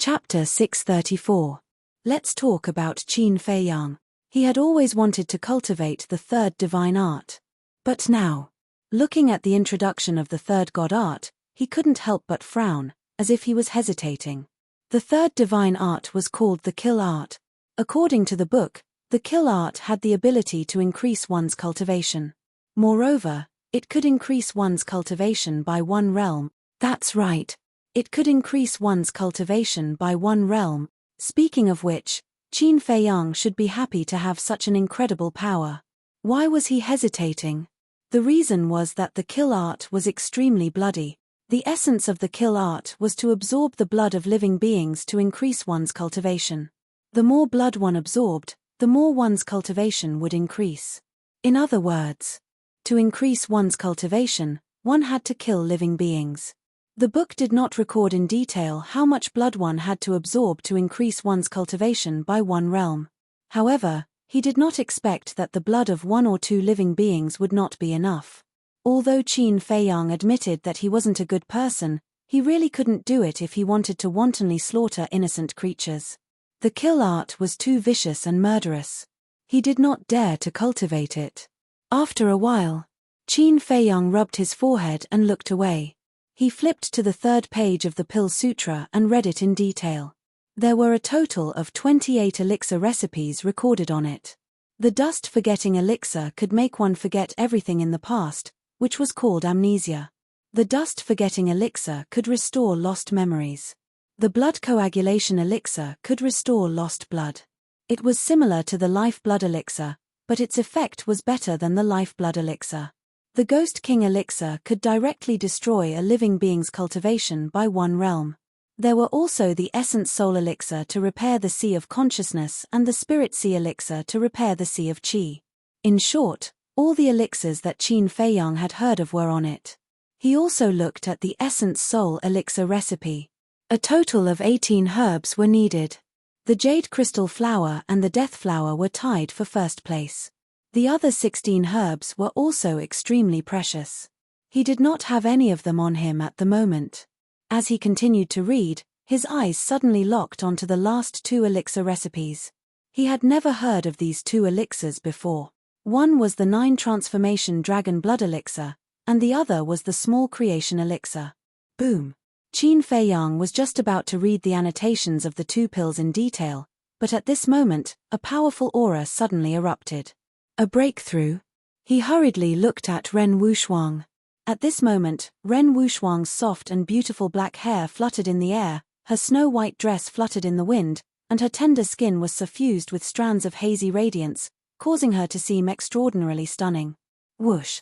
Chapter 634. Let's talk about Qin Fei Yang. He had always wanted to cultivate the third divine art. But now, looking at the introduction of the third god art, he couldn't help but frown, as if he was hesitating. The third divine art was called the kill art. According to the book, the kill art had the ability to increase one's cultivation. Moreover, it could increase one's cultivation by one realm. That's right. It could increase one's cultivation by one realm. Speaking of which, Qin Fei Yang should be happy to have such an incredible power. Why was he hesitating? The reason was that the kill art was extremely bloody. The essence of the kill art was to absorb the blood of living beings to increase one's cultivation. The more blood one absorbed, the more one's cultivation would increase. In other words, to increase one's cultivation, one had to kill living beings. The book did not record in detail how much blood one had to absorb to increase one's cultivation by one realm. However, he did not expect that the blood of one or two living beings would not be enough. Although Qin Fei Yang admitted that he wasn't a good person, he really couldn't do it if he wanted to wantonly slaughter innocent creatures. The kill art was too vicious and murderous. He did not dare to cultivate it. After a while, Qin Fei Yang rubbed his forehead and looked away. He flipped to the third page of the Pill Sutra and read it in detail. There were a total of 28 elixir recipes recorded on it. The dust-forgetting elixir could make one forget everything in the past, which was called amnesia. The dust-forgetting elixir could restore lost memories. The blood coagulation elixir could restore lost blood. It was similar to the life-blood elixir, but its effect was better than the life-blood elixir. The Ghost King elixir could directly destroy a living being's cultivation by one realm. There were also the Essence Soul elixir to repair the Sea of Consciousness and the Spirit Sea elixir to repair the Sea of Qi. In short, all the elixirs that Qin Fei Yang had heard of were on it. He also looked at the Essence Soul elixir recipe. A total of 18 herbs were needed. The Jade Crystal Flower and the Death Flower were tied for first place. The other 16 herbs were also extremely precious. He did not have any of them on him at the moment. As he continued to read, his eyes suddenly locked onto the last two elixir recipes. He had never heard of these two elixirs before. One was the 9 Transformation Dragon Blood elixir, and the other was the Small Creation elixir. Boom! Qin Fei Yang was just about to read the annotations of the two pills in detail, but at this moment, a powerful aura suddenly erupted. A breakthrough. He hurriedly looked at Ren Wuxuang. At this moment, Ren Wuxuang's soft and beautiful black hair fluttered in the air, her snow-white dress fluttered in the wind, and her tender skin was suffused with strands of hazy radiance, causing her to seem extraordinarily stunning. Whoosh!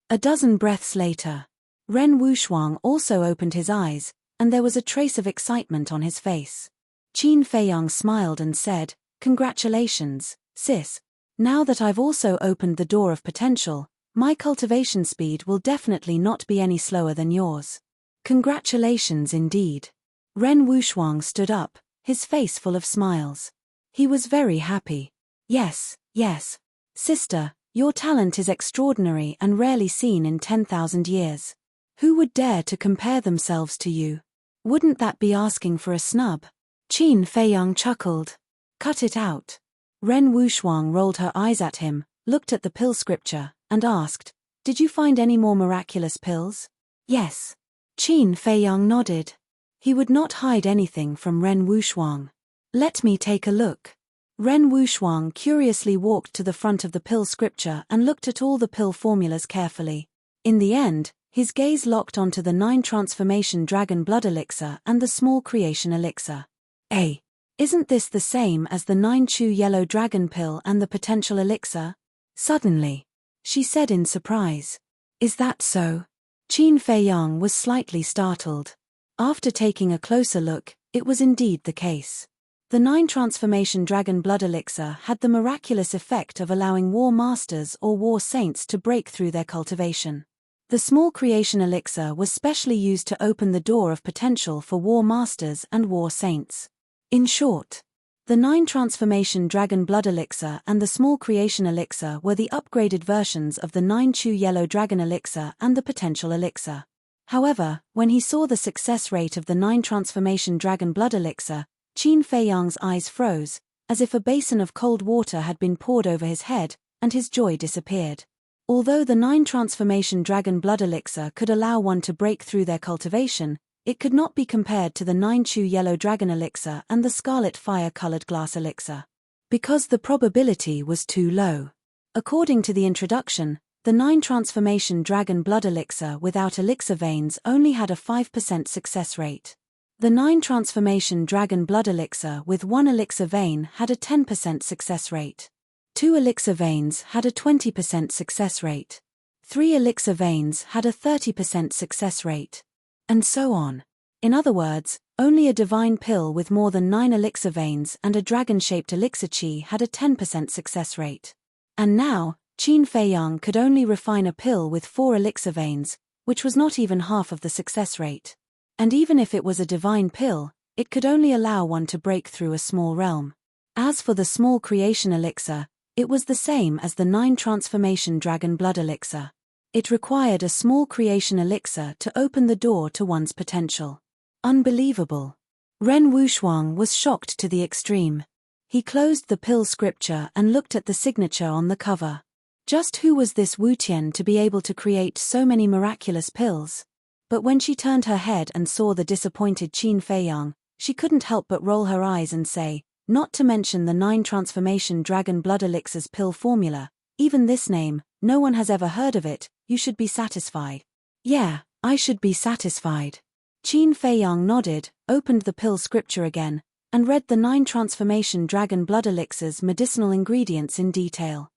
A dozen breaths later, Ren Wuxuang also opened his eyes, and there was a trace of excitement on his face. Qin Fei Yang smiled and said, "Congratulations, sis. Now that I've also opened the door of potential, my cultivation speed will definitely not be any slower than yours." Congratulations indeed. Ren Wuxuang stood up, his face full of smiles. He was very happy. Yes, sister, your talent is extraordinary and rarely seen in 10,000 years. Who would dare to compare themselves to you? Wouldn't that be asking for a snub? Qin Fei Yang chuckled. Cut it out. Ren Wuxuang rolled her eyes at him, looked at the pill scripture, and asked, "Did you find any more miraculous pills?" "Yes." Qin Fei Yang nodded. He would not hide anything from Ren Wuxuang. "Let me take a look." Ren Wuxuang curiously walked to the front of the pill scripture and looked at all the pill formulas carefully. In the end, his gaze locked onto the 9 Transformation Dragon Blood elixir and the Small Creation elixir. Isn't this the same as the 9 Chu Yellow Dragon Pill and the Potential elixir? Suddenly, she said in surprise. Is that so? Qin Fei Yang was slightly startled. After taking a closer look, it was indeed the case. The 9 Transformation Dragon Blood elixir had the miraculous effect of allowing war masters or war saints to break through their cultivation. The Small Creation elixir was specially used to open the door of potential for war masters and war saints. In short, the 9 Transformation Dragon Blood elixir and the Small Creation elixir were the upgraded versions of the 9 Chu Yellow Dragon elixir and the Potential elixir. However, when he saw the success rate of the 9 transformation dragon blood elixir, Qin Feiyang's eyes froze, as if a basin of cold water had been poured over his head, and his joy disappeared. Although the 9 transformation dragon blood elixir could allow one to break through their cultivation, it could not be compared to the 9 Chu yellow dragon elixir and the scarlet fire-colored glass elixir. Because the probability was too low. According to the introduction, the 9 transformation dragon blood elixir without elixir veins only had a 5% success rate. The 9 transformation dragon blood elixir with 1 elixir vein had a 10% success rate. 2 elixir veins had a 20% success rate. 3 elixir veins had a 30% success rate. And so on. In other words, only a divine pill with more than 9 elixir veins and a dragon-shaped elixir chi had a 10% success rate. And now, Qin Feiyang could only refine a pill with 4 elixir veins, which was not even half of the success rate. And even if it was a divine pill, it could only allow one to break through a small realm. As for the small creation elixir, it was the same as the 9 transformation dragon blood elixir. It required a small creation elixir to open the door to one's potential. Unbelievable. Ren Wuxuang was shocked to the extreme. He closed the pill scripture and looked at the signature on the cover. Just who was this Wu Tian to be able to create so many miraculous pills? But when she turned her head and saw the disappointed Qin Feiyang, she couldn't help but roll her eyes and say, not to mention the 9 transformation dragon blood elixir's pill formula, even this name, no one has ever heard of it, you should be satisfied. Yeah, I should be satisfied. Qin Feiyang nodded, opened the pill scripture again, and read the 9 transformation dragon blood elixir's medicinal ingredients in detail.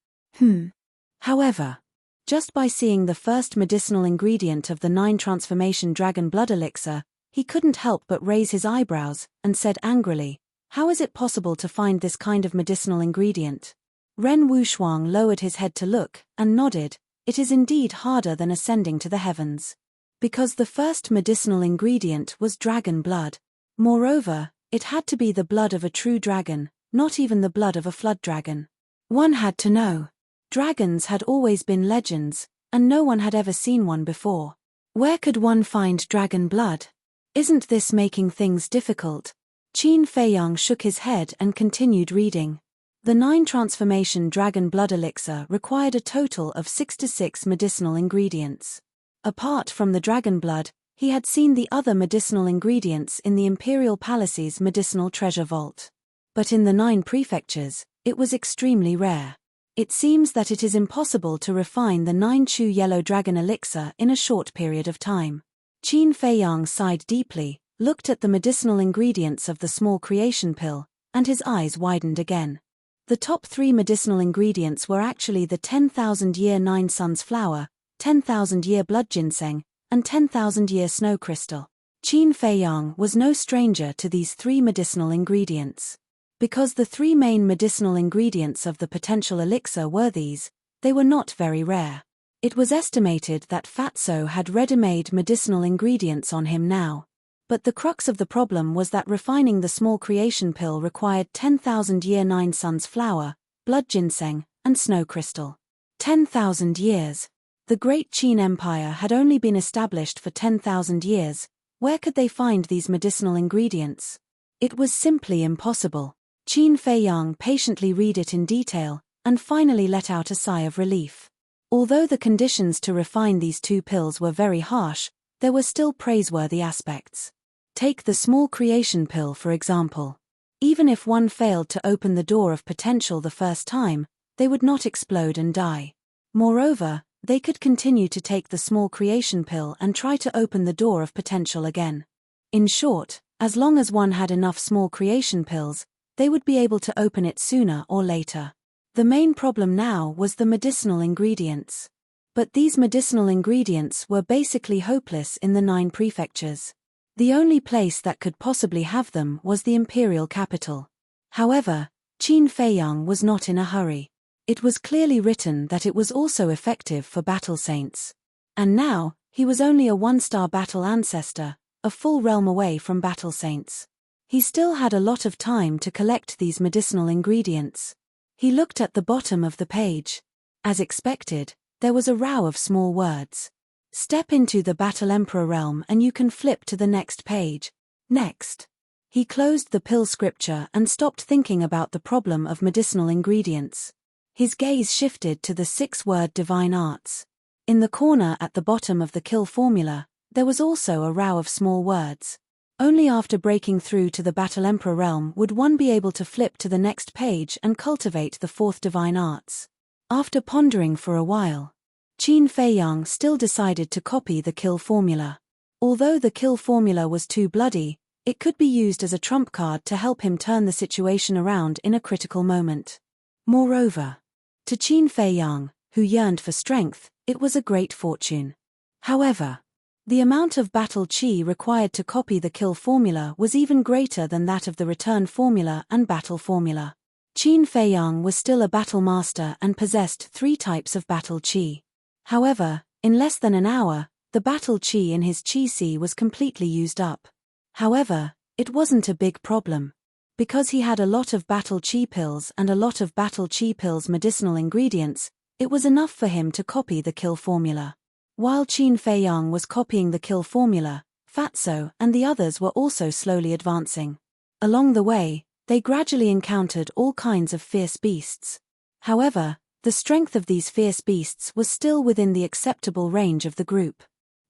However, just by seeing the first medicinal ingredient of the 9 transformation dragon blood elixir, he couldn't help but raise his eyebrows, and said angrily, how is it possible to find this kind of medicinal ingredient? Ren Wuxuang lowered his head to look, and nodded, it is indeed harder than ascending to the heavens. Because the first medicinal ingredient was dragon blood. Moreover, it had to be the blood of a true dragon, not even the blood of a flood dragon. One had to know. Dragons had always been legends, and no one had ever seen one before. Where could one find dragon blood? Isn't this making things difficult? Qin Feiyang shook his head and continued reading. The 9 transformation dragon blood elixir required a total of 66 medicinal ingredients. Apart from the dragon blood, he had seen the other medicinal ingredients in the Imperial Palace's medicinal treasure vault. But in the 9 prefectures, it was extremely rare. It seems that it is impossible to refine the 9 Chu yellow dragon elixir in a short period of time. Qin Feiyang sighed deeply, looked at the medicinal ingredients of the small creation pill, and his eyes widened again. The top 3 medicinal ingredients were actually the 10,000-year 9 suns flower, 10,000-year blood ginseng, and 10,000-year snow crystal. Qin Feiyang was no stranger to these 3 medicinal ingredients. Because the 3 main medicinal ingredients of the potential elixir were these, they were not very rare. It was estimated that Fatso had ready-made medicinal ingredients on him now. But the crux of the problem was that refining the small creation pill required 10,000-year 9 suns flower, blood ginseng, and snow crystal. 10,000 years. The Great Qin Empire had only been established for 10,000 years. Where could they find these medicinal ingredients? It was simply impossible. Qin Feiyang patiently read it in detail, and finally let out a sigh of relief. Although the conditions to refine these 2 pills were very harsh, there were still praiseworthy aspects. Take the small creation pill for example. Even if one failed to open the door of potential the first time, they would not explode and die. Moreover, they could continue to take the small creation pill and try to open the door of potential again. In short, as long as one had enough small creation pills, they would be able to open it sooner or later. The main problem now was the medicinal ingredients. But these medicinal ingredients were basically hopeless in the 9 prefectures. The only place that could possibly have them was the imperial capital. However, Qin Feiyang was not in a hurry. It was clearly written that it was also effective for battle saints. And now, he was only a 1-star battle ancestor, a full realm away from battle saints. He still had a lot of time to collect these medicinal ingredients. He looked at the bottom of the page. As expected, there was a row of small words. Step into the Battle Emperor realm and you can flip to the next page. Next. He closed the pill scripture and stopped thinking about the problem of medicinal ingredients. His gaze shifted to the 6-word divine arts. In the corner at the bottom of the kill formula, there was also a row of small words. Only after breaking through to the Battle Emperor realm would one be able to flip to the next page and cultivate the 4th divine arts. After pondering for a while, Qin Feiyang still decided to copy the kill formula. Although the kill formula was too bloody, it could be used as a trump card to help him turn the situation around in a critical moment. Moreover, to Qin Feiyang, who yearned for strength, it was a great fortune. However, the amount of battle chi required to copy the kill formula was even greater than that of the return formula and battle formula. Qin Feiyang was still a battle master and possessed 3 types of battle chi. However, in less than an hour, the battle chi in his chi si was completely used up. However, it wasn't a big problem. Because he had a lot of battle chi pills and a lot of battle chi pills medicinal ingredients, it was enough for him to copy the kill formula. While Qin Feiyang was copying the kill formula, Fatso and the others were also slowly advancing. Along the way, they gradually encountered all kinds of fierce beasts. However, the strength of these fierce beasts was still within the acceptable range of the group.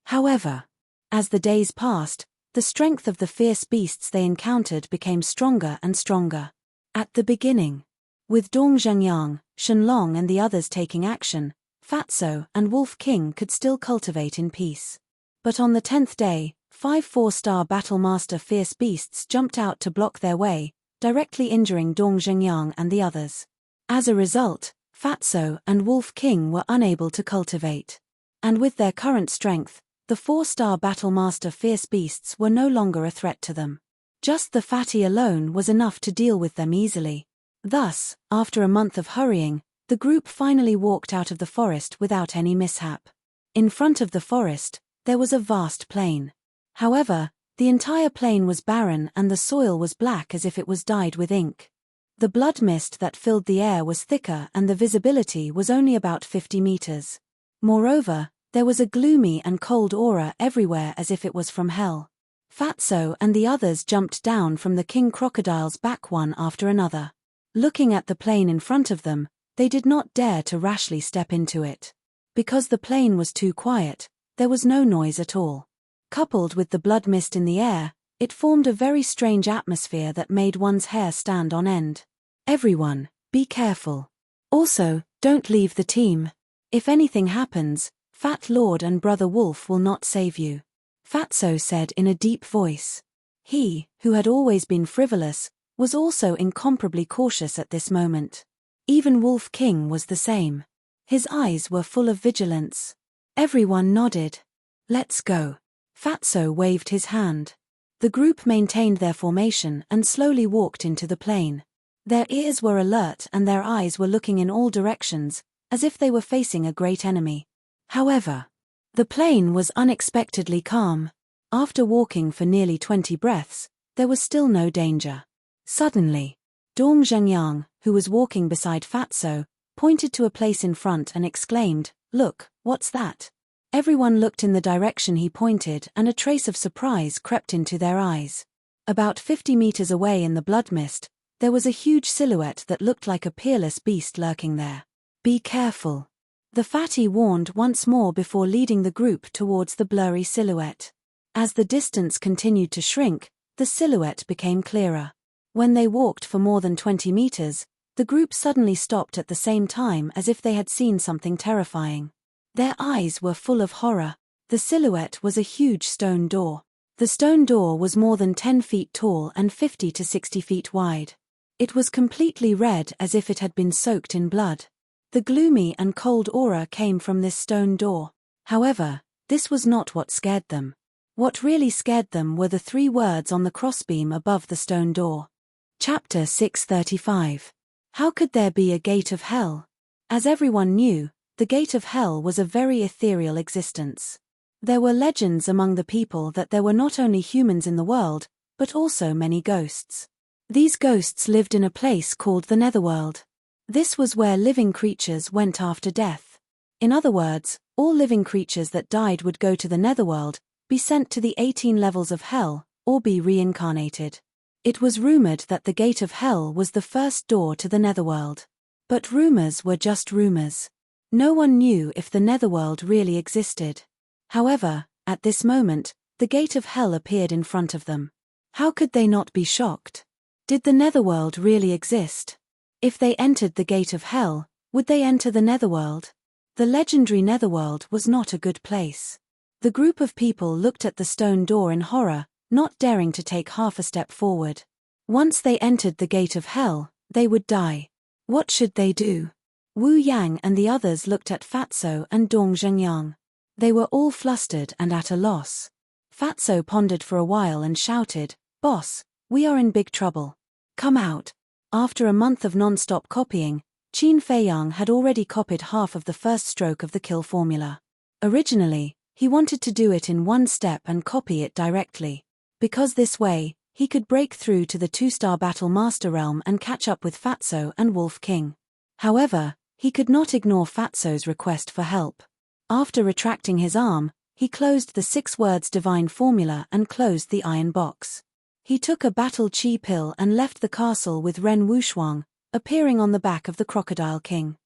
However, as the days passed, the strength of the fierce beasts they encountered became stronger and stronger. At the beginning, with Dong Zhengyang, Shenlong and the others taking action, Fatso and Wolf King could still cultivate in peace. But on the 10th day, 5 4-star Battle Master fierce beasts jumped out to block their way, directly injuring Dong Zhengyang and the others. As a result, Fatso and Wolf King were unable to cultivate. And with their current strength, the 4-star Battle Master fierce beasts were no longer a threat to them. Just the fatty alone was enough to deal with them easily. Thus, after a month of hurrying, the group finally walked out of the forest without any mishap. In front of the forest, there was a vast plain. However, the entire plain was barren and the soil was black as if it was dyed with ink. The blood mist that filled the air was thicker and the visibility was only about 50 meters. Moreover, there was a gloomy and cold aura everywhere as if it was from hell. Fatso and the others jumped down from the king crocodile's back one after another. Looking at the plain in front of them, they did not dare to rashly step into it. Because the plain was too quiet, there was no noise at all. Coupled with the blood mist in the air, it formed a very strange atmosphere that made one's hair stand on end. Everyone, be careful. Also, don't leave the team. If anything happens, Fat Lord and Brother Wolf will not save you. Fatso said in a deep voice. He, who had always been frivolous, was also incomparably cautious at this moment. Even Wolf King was the same. His eyes were full of vigilance. Everyone nodded. Let's go. Fatso waved his hand. The group maintained their formation and slowly walked into the plain. Their ears were alert and their eyes were looking in all directions, as if they were facing a great enemy. However, the plain was unexpectedly calm. After walking for nearly 20 breaths, there was still no danger. Suddenly, Dong Zhengyang, who was walking beside Fatso, pointed to a place in front and exclaimed, "Look, what's that?" Everyone looked in the direction he pointed and a trace of surprise crept into their eyes. About 50 meters away in the blood mist, there was a huge silhouette that looked like a peerless beast lurking there. Be careful. The fatty warned once more before leading the group towards the blurry silhouette. As the distance continued to shrink, the silhouette became clearer. When they walked for more than 20 meters, the group suddenly stopped at the same time as if they had seen something terrifying. Their eyes were full of horror. The silhouette was a huge stone door. The stone door was more than 10 feet tall and 50 to 60 feet wide. It was completely red as if it had been soaked in blood. The gloomy and cold aura came from this stone door. However, this was not what scared them. What really scared them were the 3 words on the crossbeam above the stone door. Chapter 635. How could there be a gate of hell? As everyone knew, the gate of hell was a very ethereal existence. There were legends among the people that there were not only humans in the world, but also many ghosts. These ghosts lived in a place called the Netherworld. This was where living creatures went after death. In other words, All living creatures that died would go to the netherworld, be sent to the 18 levels of hell, or be reincarnated. It was rumored that the gate of hell was the first door to the netherworld. But rumors were just rumors. No one knew if the netherworld really existed. However, at this moment, the gate of hell appeared in front of them. How could they not be shocked? Did the netherworld really exist? If they entered the gate of hell, would they enter the netherworld? The legendary netherworld was not a good place. The group of people looked at the stone door in horror, not daring to take half a step forward. Once they entered the gate of hell, they would die. What should they do? Wu Yang and the others looked at Fatso and Dong Zhengyang. They were all flustered and at a loss. Fatso pondered for a while and shouted, "Boss, we are in big trouble. Come out." After a month of non-stop copying, Qin Feiyang had already copied half of the first stroke of the kill formula. Originally, he wanted to do it in one step and copy it directly. Because this way, he could break through to the 2-star Battle Master realm and catch up with Fatso and Wolf King. However, he could not ignore Fatso's request for help. After retracting his arm, he closed the 6 words divine formula and closed the iron box. He took a battle chi pill and left the castle with Ren Wushuang, appearing on the back of the Crocodile King.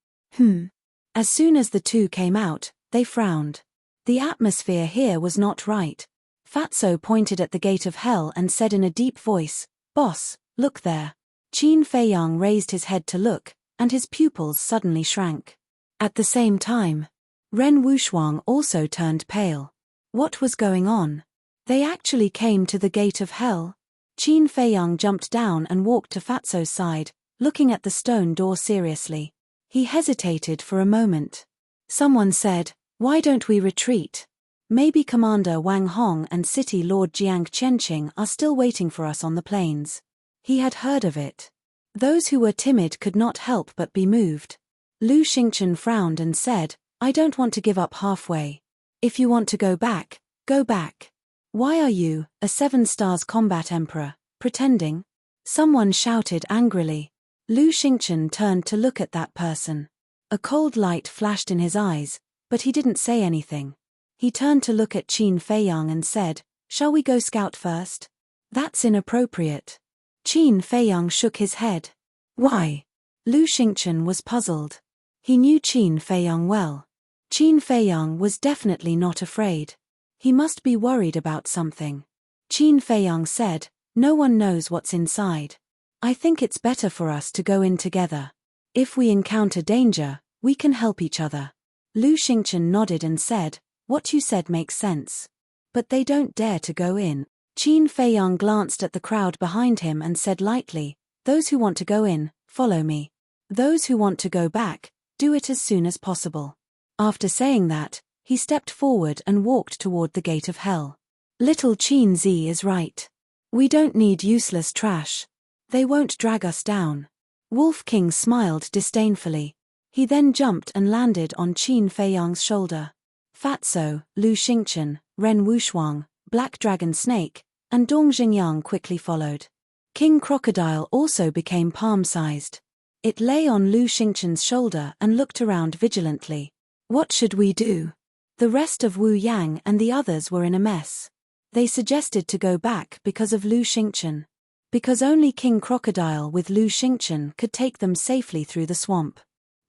As soon as the two came out, they frowned. The atmosphere here was not right. Fatso pointed at the gate of hell and said in a deep voice, "Boss, look there." Qin Feiyang raised his head to look, and his pupils suddenly shrank. At the same time, Ren Wushuang also turned pale. What was going on? They actually came to the gate of hell? Qin Feiyang jumped down and walked to Fatso's side, looking at the stone door seriously. He hesitated for a moment. Someone said, "Why don't we retreat? Maybe Commander Wang Hong and City Lord Jiang Qianqing are still waiting for us on the plains." He had heard of it. Those who were timid could not help but be moved. Lu Xingchen frowned and said, "I don't want to give up halfway. If you want to go back, go back. Why are you, a 7 stars combat emperor, pretending?" Someone shouted angrily. Lu Xingchen turned to look at that person. A cold light flashed in his eyes, but he didn't say anything. He turned to look at Qin Feiyang and said, "Shall we go scout first?" "That's inappropriate." Qin Feiyang shook his head. "Why?" Lu Xingchen was puzzled. He knew Qin Feiyang well. Qin Feiyang was definitely not afraid. He must be worried about something. Qin Feiyang said, "No one knows what's inside. I think it's better for us to go in together. If we encounter danger, we can help each other." Lu Xingchen nodded and said, "What you said makes sense. But they don't dare to go in." Qin Feiyang glanced at the crowd behind him and said lightly, "Those who want to go in, follow me. Those who want to go back, do it as soon as possible." After saying that, he stepped forward and walked toward the gate of hell. Little Qin Zi is right. We don't need useless trash. They won't drag us down. Wolf King smiled disdainfully. He then jumped and landed on Qin Feiyang's shoulder. Fatso, Lu Xingchen, Ren Wushuang, Black Dragon Snake, and Dong Xingyang quickly followed. King Crocodile also became palm-sized. It lay on Lu Xingchen's shoulder and looked around vigilantly. What should we do? The rest of Wu Yang and the others were in a mess. They suggested to go back because of Lu Xingchen. Because only King Crocodile with Lu Xingchen could take them safely through the swamp.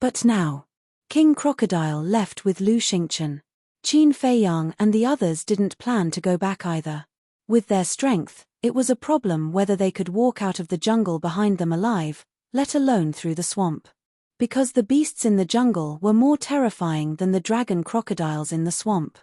But now, King Crocodile left with Lu Xingchen. Qin Feiyang and the others didn't plan to go back either. With their strength, it was a problem whether they could walk out of the jungle behind them alive, let alone through the swamp. Because the beasts in the jungle were more terrifying than the dragon crocodiles in the swamp.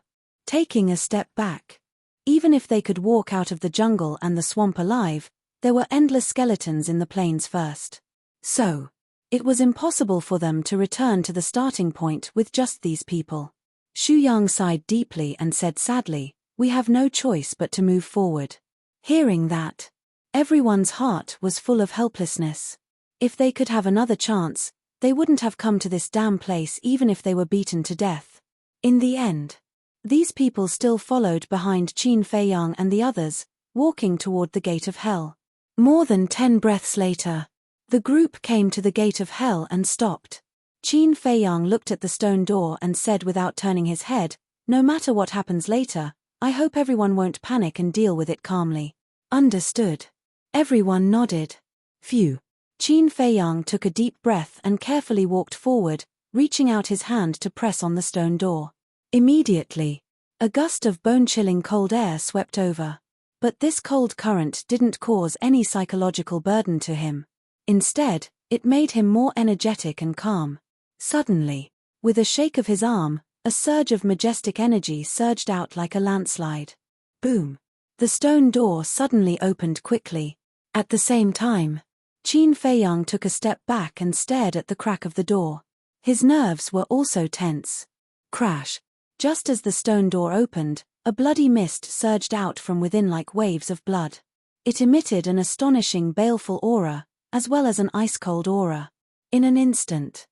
Taking a step back. Even if they could walk out of the jungle and the swamp alive, there were endless skeletons in the plains first. So, it was impossible for them to return to the starting point with just these people. Xu Yang sighed deeply and said sadly, "We have no choice but to move forward." Hearing that, everyone's heart was full of helplessness. If they could have another chance, they wouldn't have come to this damn place even if they were beaten to death. In the end, these people still followed behind Qin Feiyang and the others, walking toward the gate of hell. More than 10 breaths later, the group came to the gate of hell and stopped. Qin Feiyang looked at the stone door and said without turning his head, "No matter what happens later, I hope everyone won't panic and deal with it calmly." "Understood." Everyone nodded. Phew. Qin Feiyang took a deep breath and carefully walked forward, reaching out his hand to press on the stone door. Immediately, a gust of bone-chilling cold air swept over. But this cold current didn't cause any psychological burden to him. Instead, it made him more energetic and calm. Suddenly, with a shake of his arm, a surge of majestic energy surged out like a landslide. Boom! The stone door suddenly opened quickly. At the same time, Qin Feiyang took a step back and stared at the crack of the door. His nerves were also tense. Crash! Just as the stone door opened, a bloody mist surged out from within like waves of blood. It emitted an astonishing baleful aura, as well as an ice-cold aura. In an instant,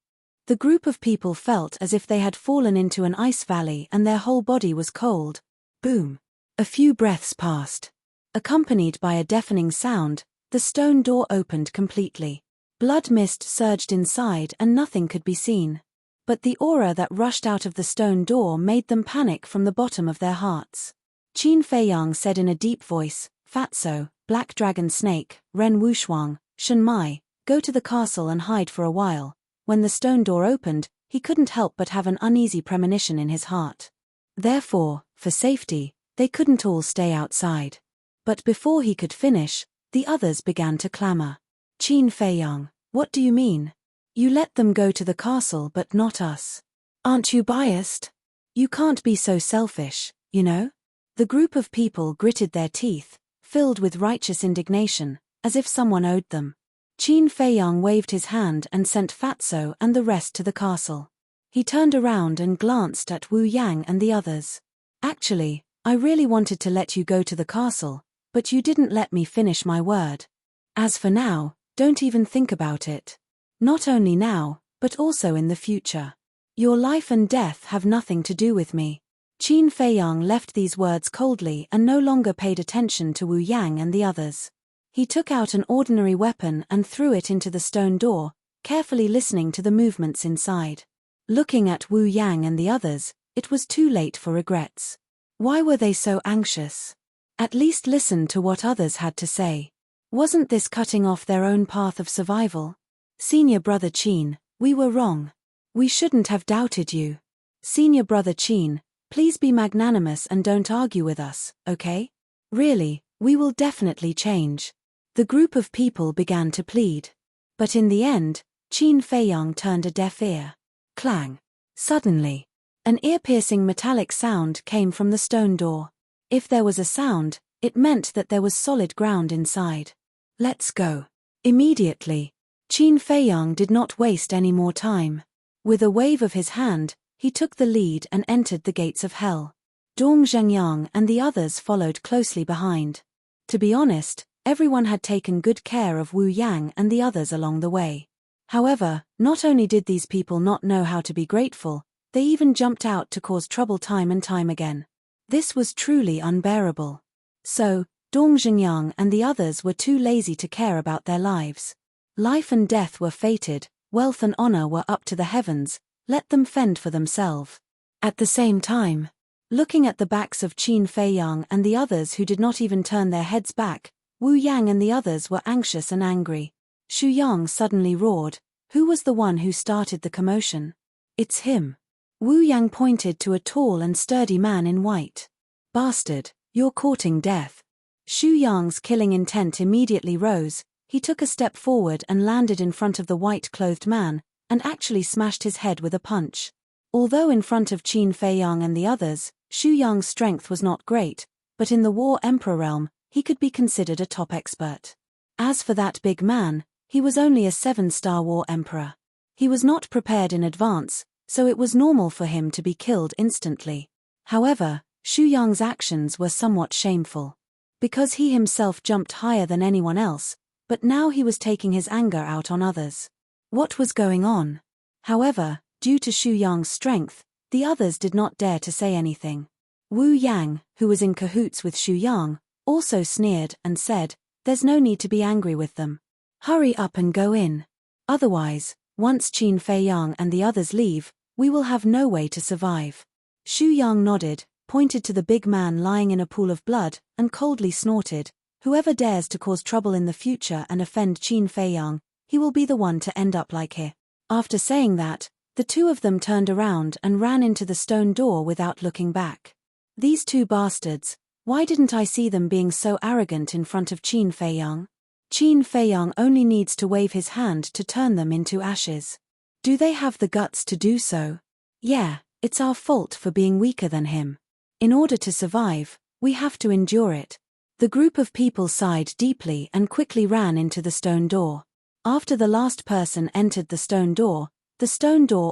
the group of people felt as if they had fallen into an ice valley and their whole body was cold. Boom! A few breaths passed. Accompanied by a deafening sound, the stone door opened completely. Blood mist surged inside and nothing could be seen. But the aura that rushed out of the stone door made them panic from the bottom of their hearts. Qin Feiyang said in a deep voice, "Fatso, Black Dragon Snake, Ren Wushuang, Shen Mai, go to the castle and hide for a while." When the stone door opened, he couldn't help but have an uneasy premonition in his heart. Therefore, for safety, they couldn't all stay outside. But before he could finish, the others began to clamor. "Qin Feiyang, what do you mean? You let them go to the castle but not us. Aren't you biased? You can't be so selfish, you know?" The group of people gritted their teeth, filled with righteous indignation, as if someone owed them. Qin Feiyang waved his hand and sent Fatso and the rest to the castle. He turned around and glanced at Wu Yang and the others. "Actually, I really wanted to let you go to the castle, but you didn't let me finish my word. As for now, don't even think about it. Not only now, but also in the future. Your life and death have nothing to do with me." Qin Feiyang left these words coldly and no longer paid attention to Wu Yang and the others. He took out an ordinary weapon and threw it into the stone door, carefully listening to the movements inside. Looking at Wu Yang and the others, it was too late for regrets. Why were they so anxious? At least listen to what others had to say. Wasn't this cutting off their own path of survival? "Senior brother Qin, we were wrong. We shouldn't have doubted you. Senior brother Qin, please be magnanimous and don't argue with us, okay? Really, we will definitely change." The group of people began to plead. But in the end, Qin Feiyang turned a deaf ear. Clang! Suddenly, an ear-piercing metallic sound came from the stone door. If there was a sound, it meant that there was solid ground inside. "Let's go." Immediately, Qin Feiyang did not waste any more time. With a wave of his hand, he took the lead and entered the gates of hell. Dong Zhengyang and the others followed closely behind. To be honest, everyone had taken good care of Wu Yang and the others along the way. However, not only did these people not know how to be grateful, they even jumped out to cause trouble time and time again. This was truly unbearable. So, Dong Zhengyang and the others were too lazy to care about their lives. Life and death were fated, wealth and honor were up to the heavens, let them fend for themselves. At the same time, looking at the backs of Qin Feiyang and the others who did not even turn their heads back, Wu Yang and the others were anxious and angry. Xu Yang suddenly roared, "Who was the one who started the commotion?" "It's him." Wu Yang pointed to a tall and sturdy man in white. "Bastard, you're courting death." Xu Yang's killing intent immediately rose. He took a step forward and landed in front of the white-clothed man, and actually smashed his head with a punch. Although in front of Qin Feiyang and the others, Xu Yang's strength was not great, but in the War Emperor realm, he could be considered a top expert. As for that big man, he was only a 7-star War Emperor. He was not prepared in advance, so it was normal for him to be killed instantly. However, Xu Yang's actions were somewhat shameful. Because he himself jumped higher than anyone else, but now he was taking his anger out on others. What was going on? However, due to Xu Yang's strength, the others did not dare to say anything. Wu Yang, who was in cahoots with Xu Yang, also sneered and said, "There's no need to be angry with them. Hurry up and go in. Otherwise, Once Qin Feiyang and the others leave, we will have no way to survive. Xu Yang nodded, pointed to the big man lying in a pool of blood, and coldly snorted, "Whoever dares to cause trouble in the future and offend Qin Feiyang, he will be the one to end up like he." After saying that, the two of them turned around and ran into the stone door without looking back. These two bastards, why didn't I see them being so arrogant in front of Qin Feiyang? Qin Feiyang only needs to wave his hand to turn them into ashes. Do they have the guts to do so? Yeah, it's our fault for being weaker than him. In order to survive, we have to endure it. The group of people sighed deeply and quickly ran into the stone door. After the last person entered the stone door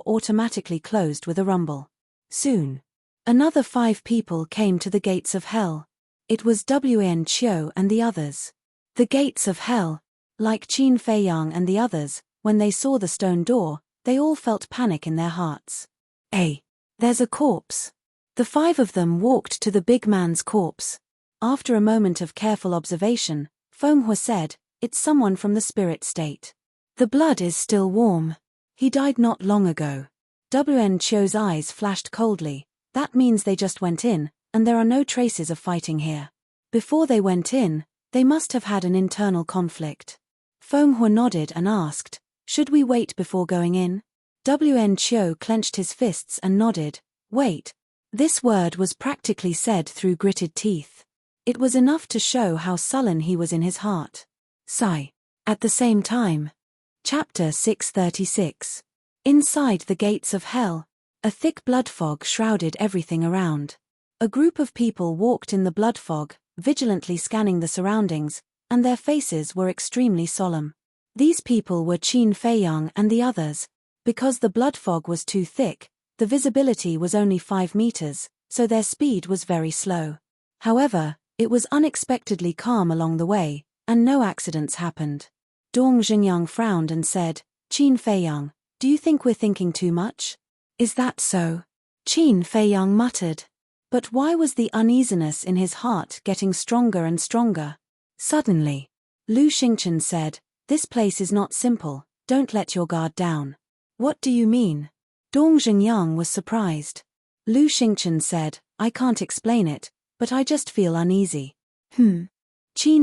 automatically closed with a rumble. Soon, another 5 people came to the gates of hell. It was Wen Qiu and the others. The gates of hell. Like Qin Feiyang and the others, when they saw the stone door, they all felt panic in their hearts. There's a corpse. The 5 of them walked to the big man's corpse. After a moment of careful observation, Feng Hua said, "It's someone from the spirit state. The blood is still warm. He died not long ago." Wen Qiu's eyes flashed coldly. That means they just went in, and there are no traces of fighting here. Before they went in, they must have had an internal conflict. Feng Hua nodded and asked, "Should we wait before going in?" Wen Qiu clenched his fists and nodded. Wait. This word was practically said through gritted teeth. It was enough to show how sullen he was in his heart. Sigh. At the same time. Chapter 636. Inside the gates of hell. A thick blood fog shrouded everything around. A group of people walked in the blood fog, vigilantly scanning the surroundings, and their faces were extremely solemn. These people were Qin Feiyang and the others. Because the blood fog was too thick, the visibility was only 5 meters, so their speed was very slow. However, it was unexpectedly calm along the way, and no accidents happened. Dong Xingyang frowned and said, "Qin Feiyang, do you think we're thinking too much?" "Is that so?" Qin Feiyang muttered. But why was the uneasiness in his heart getting stronger and stronger? Suddenly, Lu Xingchen said, "This place is not simple, don't let your guard down." "What do you mean?" Dong Xingyang was surprised. Lu Xingchen said, "I can't explain it, but I just feel uneasy." Qin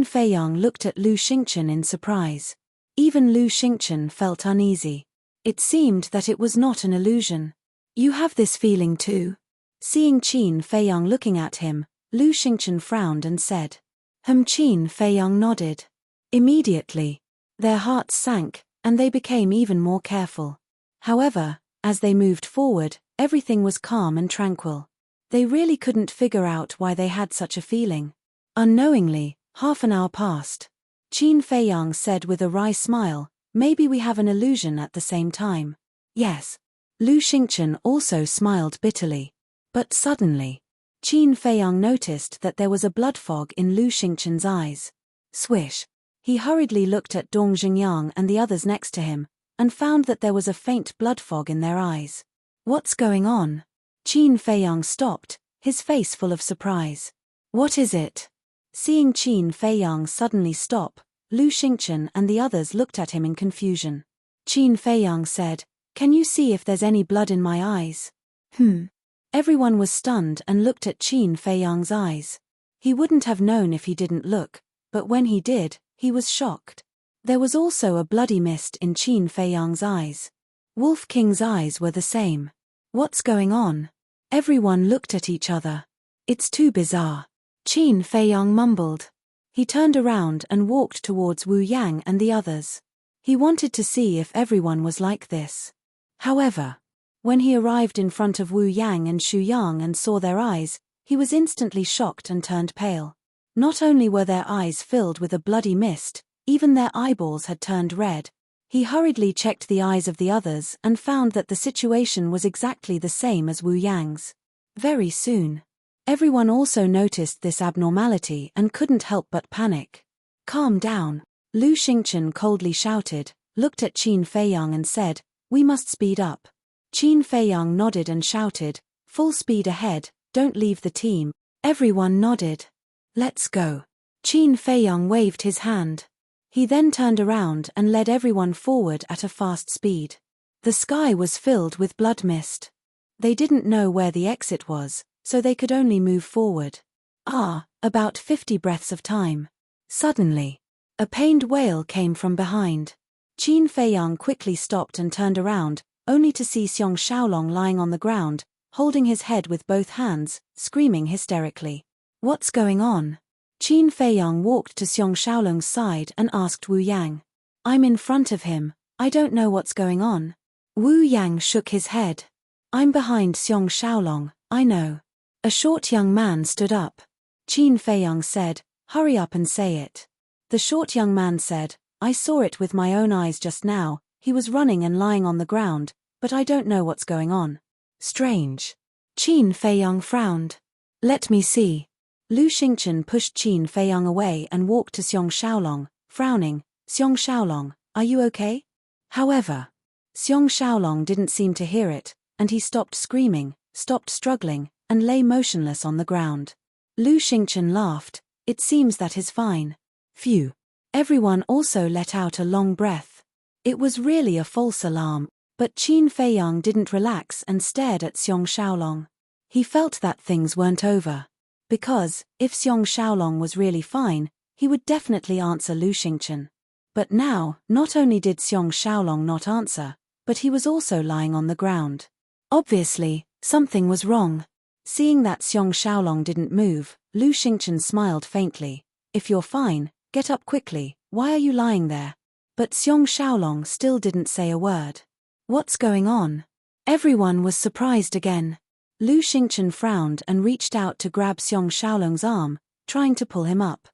Feiyang looked at Lu Xingchen in surprise. Even Lu Xingchen felt uneasy. It seemed that it was not an illusion. "You have this feeling too?" Seeing Qin Feiyang looking at him, Lu Xingchen frowned and said. Qin Feiyang nodded. Immediately, their hearts sank, and they became even more careful. However, as they moved forward, everything was calm and tranquil. They really couldn't figure out why they had such a feeling. Unknowingly, half an hour passed. Qin Feiyang said with a wry smile, "Maybe we have an illusion at the same time." "Yes." Lu Xingchen also smiled bitterly. But suddenly, Qin Feiyang noticed that there was a blood fog in Lu Xingchen's eyes. Swish. He hurriedly looked at Dong Xingyang and the others next to him, and found that there was a faint blood fog in their eyes. "What's going on?" Qin Feiyang stopped, his face full of surprise. "What is it?" Seeing Qin Feiyang suddenly stop, Lu Xingchen and the others looked at him in confusion. Qin Feiyang said, "Can you see if there's any blood in my eyes?" Everyone was stunned and looked at Qin Feiyang's eyes. He wouldn't have known if he didn't look, but when he did, he was shocked. There was also a bloody mist in Qin Feiyang's eyes. Wolf King's eyes were the same. "What's going on?" Everyone looked at each other. "It's too bizarre." Qin Feiyang mumbled. He turned around and walked towards Wu Yang and the others. He wanted to see if everyone was like this. However, when he arrived in front of Wu Yang and Xu Yang and saw their eyes, he was instantly shocked and turned pale. Not only were their eyes filled with a bloody mist, even their eyeballs had turned red. He hurriedly checked the eyes of the others and found that the situation was exactly the same as Wu Yang's. Very soon, everyone also noticed this abnormality and couldn't help but panic. "Calm down," Lu Xingchen coldly shouted, looked at Qin Feiyang and said, "We must speed up." Qin Feiyang nodded and shouted, "Full speed ahead, don't leave the team." Everyone nodded. "Let's go." Qin Feiyang waved his hand. He then turned around and led everyone forward at a fast speed. The sky was filled with blood mist. They didn't know where the exit was, so they could only move forward. About 50 breaths of time. Suddenly, a pained wail came from behind. Qin Feiyang quickly stopped and turned around, only to see Xiong Xiaolong lying on the ground, holding his head with both hands, screaming hysterically. What's going on? Qin Feiyang walked to Xiong Xiaolong's side and asked Wu Yang. I'm in front of him, I don't know what's going on. Wu Yang shook his head. I'm behind Xiong Xiaolong, I know. A short young man stood up. Qin Feiyang said, hurry up and say it. The short young man said, I saw it with my own eyes just now, he was running and lying on the ground, but I don't know what's going on. Strange. Qin Feiyang frowned. Let me see. Lu Xingchen pushed Qin Feiyang away and walked to Xiong Xiaolong, frowning. Xiong Xiaolong, are you okay? However, Xiong Xiaolong didn't seem to hear it, and he stopped screaming, stopped struggling, and lay motionless on the ground. Lu Xingchen laughed. It seems that is fine. Phew. Everyone also let out a long breath. It was really a false alarm, but Qin Feiyang didn't relax and stared at Xiong Xiaolong. He felt that things weren't over. Because, if Xiong Xiaolong was really fine, he would definitely answer Lu Xingchen. But now, not only did Xiong Xiaolong not answer, but he was also lying on the ground. Obviously, something was wrong. Seeing that Xiong Xiaolong didn't move, Lu Xingchen smiled faintly. If you're fine, get up quickly, why are you lying there? But Xiong Xiaolong still didn't say a word. What's going on? Everyone was surprised again. Lu Xingchen frowned and reached out to grab Xiong Xiaolong's arm, trying to pull him up.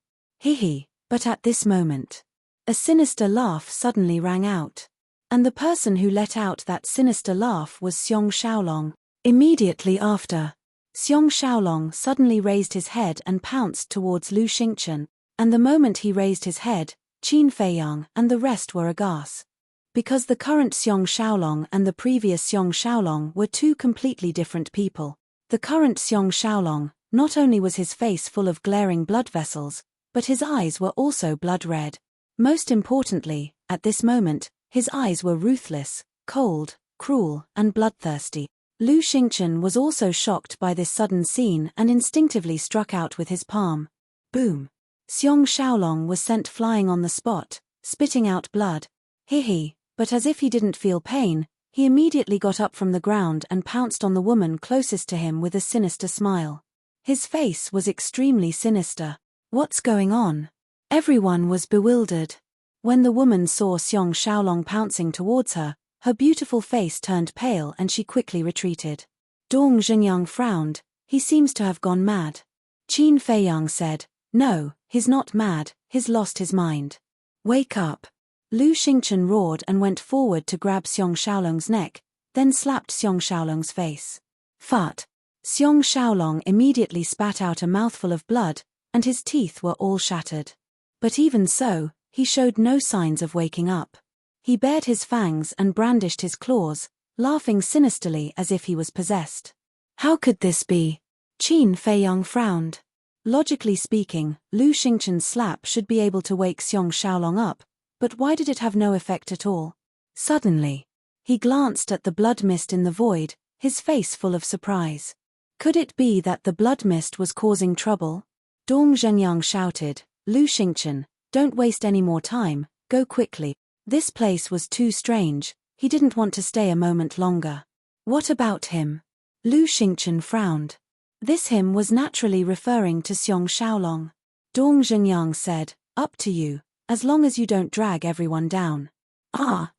But at this moment, a sinister laugh suddenly rang out. And the person who let out that sinister laugh was Xiong Xiaolong. Immediately after, Xiong Xiaolong suddenly raised his head and pounced towards Lu Xingchen, and the moment he raised his head, Qin Feiyang and the rest were aghast. Because the current Xiong Xiaolong and the previous Xiong Xiaolong were two completely different people. The current Xiong Xiaolong, not only was his face full of glaring blood vessels, but his eyes were also blood red. Most importantly, at this moment, his eyes were ruthless, cold, cruel, and bloodthirsty. Lu Xingchen was also shocked by this sudden scene and instinctively struck out with his palm. Boom! Xiong Xiaolong was sent flying on the spot, spitting out blood. But as if he didn't feel pain, he immediately got up from the ground and pounced on the woman closest to him with a sinister smile. His face was extremely sinister. What's going on? Everyone was bewildered. When the woman saw Xiong Xiaolong pouncing towards her, her beautiful face turned pale and she quickly retreated. Dong Zhengyang frowned. He seems to have gone mad. Qin Feiyang said, no, he's not mad, he's lost his mind. Wake up. Lu Xingchen roared and went forward to grab Xiong Xiaolong's neck, then slapped Xiong Xiaolong's face. Fart. Xiong Xiaolong immediately spat out a mouthful of blood, and his teeth were all shattered. But even so, he showed no signs of waking up. He bared his fangs and brandished his claws, laughing sinisterly as if he was possessed. How could this be? Qin Feiyang frowned. Logically speaking, Lu Xingchen's slap should be able to wake Xiong Xiaolong up, but why did it have no effect at all? Suddenly, he glanced at the blood mist in the void, his face full of surprise. Could it be that the blood mist was causing trouble? Dong Zhenyang shouted, Lu Xingchen, don't waste any more time, go quickly. This place was too strange, he didn't want to stay a moment longer. What about him? Lu Xingchen frowned. This him was naturally referring to Xiong Xiaolong. Dong Zhenyang said, up to you, as long as you don't drag everyone down.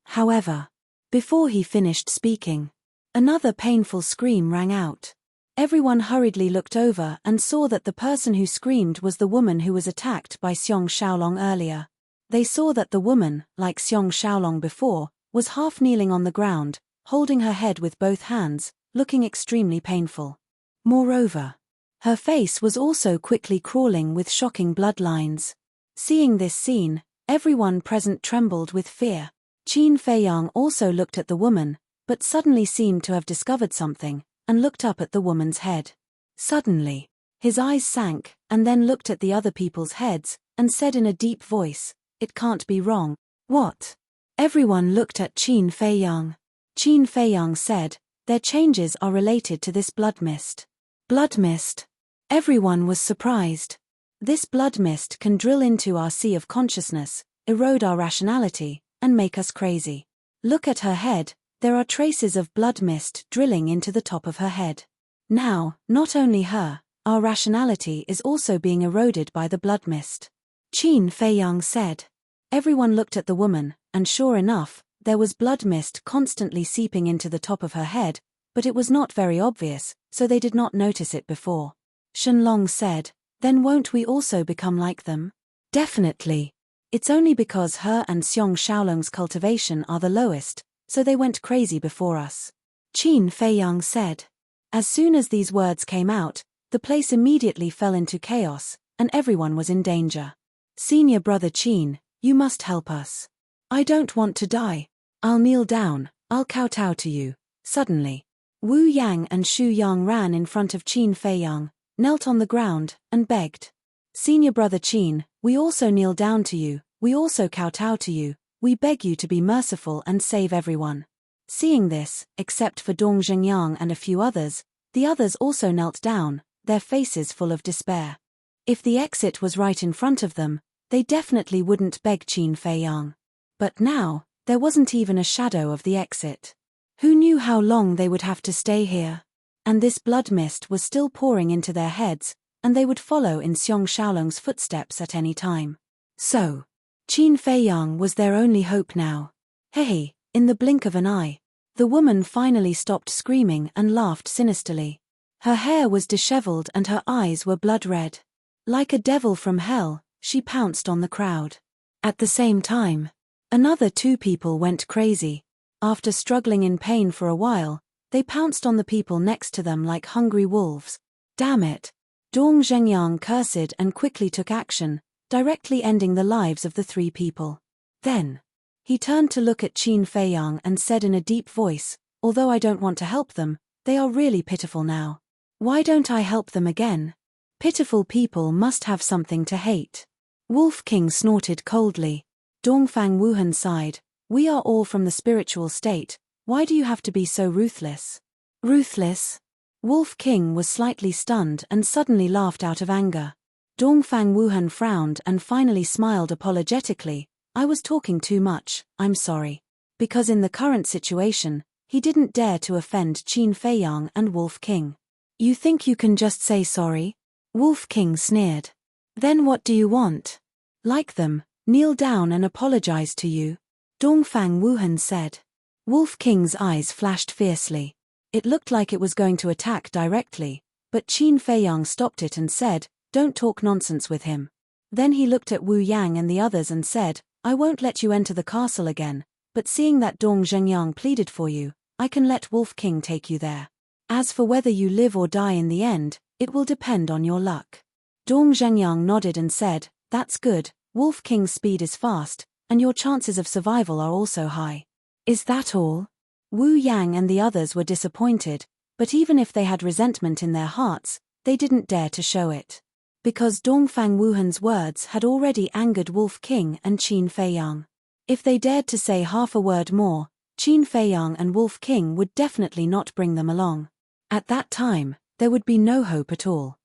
However, before he finished speaking, another painful scream rang out. Everyone hurriedly looked over and saw that the person who screamed was the woman who was attacked by Xiong Xiaolong earlier. They saw that the woman, like Xiong Xiaolong before, was half kneeling on the ground, holding her head with both hands, looking extremely painful. Moreover, her face was also quickly crawling with shocking bloodlines. Seeing this scene, everyone present trembled with fear. Qin Feiyang also looked at the woman, but suddenly seemed to have discovered something, and looked up at the woman's head. Suddenly, his eyes sank, and then looked at the other people's heads, and said in a deep voice, it can't be wrong. What? Everyone looked at Qin Feiyang. Qin Feiyang said, their changes are related to this blood mist. Blood mist. Everyone was surprised. This blood mist can drill into our sea of consciousness, erode our rationality, and make us crazy. Look at her head, there are traces of blood mist drilling into the top of her head. Now, not only her, our rationality is also being eroded by the blood mist. Qin Feiyang said. Everyone looked at the woman, and sure enough, there was blood mist constantly seeping into the top of her head, but it was not very obvious, so they did not notice it before. Shenlong said, then won't we also become like them? Definitely. It's only because her and Xiong Xiaolong's cultivation are the lowest, so they went crazy before us. Qin Feiyang said. As soon as these words came out, the place immediately fell into chaos, and everyone was in danger. Senior brother Qin, you must help us. I don't want to die. I'll kneel down, I'll kowtow to you. Suddenly, Wu Yang and Shu Yang ran in front of Qin Feiyang, knelt on the ground, and begged. Senior brother Qin, we also kneel down to you, we also kowtow to you, we beg you to be merciful and save everyone. Seeing this, except for Dong Zhengyang and a few others, the others also knelt down, their faces full of despair. If the exit was right in front of them, they definitely wouldn't beg Qin Feiyang. But now, there wasn't even a shadow of the exit. Who knew how long they would have to stay here? And this blood mist was still pouring into their heads, and they would follow in Xiong Xiaolong's footsteps at any time. So, Qin Feiyang was their only hope now. Hey, in the blink of an eye, the woman finally stopped screaming and laughed sinisterly. Her hair was disheveled and her eyes were blood red. Like a devil from hell, she pounced on the crowd. At the same time, another two people went crazy. After struggling in pain for a while, they pounced on the people next to them like hungry wolves. Damn it! Dong Zhengyang cursed and quickly took action, directly ending the lives of the three people. Then, he turned to look at Qin Feiyang and said in a deep voice, although I don't want to help them, they are really pitiful now. Why don't I help them again? Pitiful people must have something to hate. Wolf King snorted coldly. Dongfang Wuhan sighed, we are all from the spiritual state, why do you have to be so ruthless? Ruthless? Wolf King was slightly stunned and suddenly laughed out of anger. Dongfang Wuhan frowned and finally smiled apologetically, I was talking too much, I'm sorry. Because in the current situation, he didn't dare to offend Qin Feiyang and Wolf King. You think you can just say sorry? Wolf King sneered. Then what do you want? Like them, kneel down and apologize to you? Dongfang Wuhan said. Wolf King's eyes flashed fiercely. It looked like it was going to attack directly, but Qin Feiyang stopped it and said, don't talk nonsense with him. Then he looked at Wu Yang and the others and said, I won't let you enter the castle again, but seeing that Dong Zhengyang pleaded for you, I can let Wolf King take you there. As for whether you live or die in the end, it will depend on your luck. Dong Zhengyang nodded and said, that's good, Wolf King's speed is fast, and your chances of survival are also high. Is that all? Wu Yang and the others were disappointed, but even if they had resentment in their hearts, they didn't dare to show it. Because Dongfang Wuhan's words had already angered Wolf King and Qin Feiyang. If they dared to say half a word more, Qin Feiyang and Wolf King would definitely not bring them along. At that time, there would be no hope at all.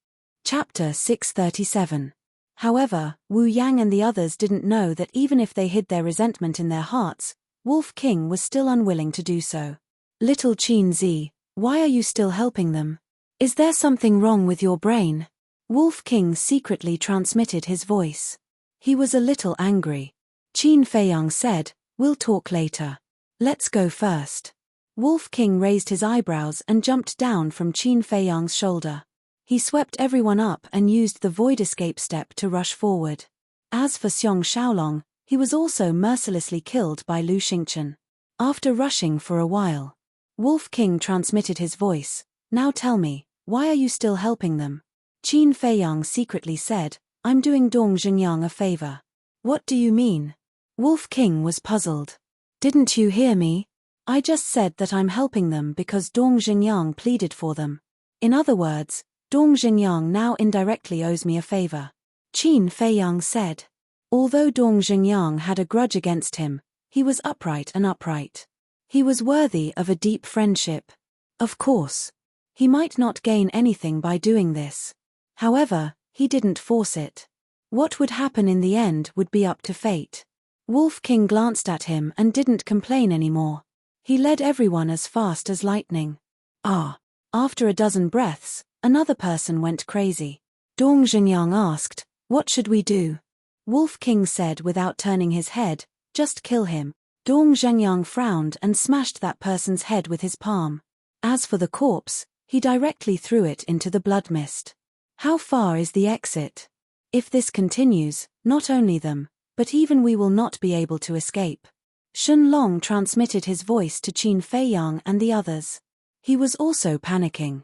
Chapter 637. However, Wu Yang and the others didn't know that even if they hid their resentment in their hearts, Wolf King was still unwilling to do so. Little Qin Zi, why are you still helping them? Is there something wrong with your brain? Wolf King secretly transmitted his voice. He was a little angry. Qin Feiyang said, we'll talk later. Let's go first. Wolf King raised his eyebrows and jumped down from Qin Feiyang's shoulder. He swept everyone up and used the void escape step to rush forward. As for Xiong Xiaolong, he was also mercilessly killed by Lu Xingchen. After rushing for a while, Wolf King transmitted his voice, now tell me, why are you still helping them? Qin Feiyang secretly said, I'm doing Dong Zhengyang a favor. What do you mean? Wolf King was puzzled. Didn't you hear me? I just said that I'm helping them because Dong Zhengyang pleaded for them. In other words, Dong Zhengyang now indirectly owes me a favor. Qin Feiyang said. Although Dong Zhengyang had a grudge against him, he was upright. He was worthy of a deep friendship. Of course. He might not gain anything by doing this. However, he didn't force it. What would happen in the end would be up to fate. Wolf King glanced at him and didn't complain anymore. He led everyone as fast as lightning. After a dozen breaths, another person went crazy. Dong Zhengyang asked, "What should we do?" Wolf King said without turning his head, "Just kill him." Dong Zhengyang frowned and smashed that person's head with his palm. As for the corpse, he directly threw it into the blood mist. How far is the exit? If this continues, not only them, but even we will not be able to escape. Shun Long transmitted his voice to Qin Feiyang and the others. He was also panicking.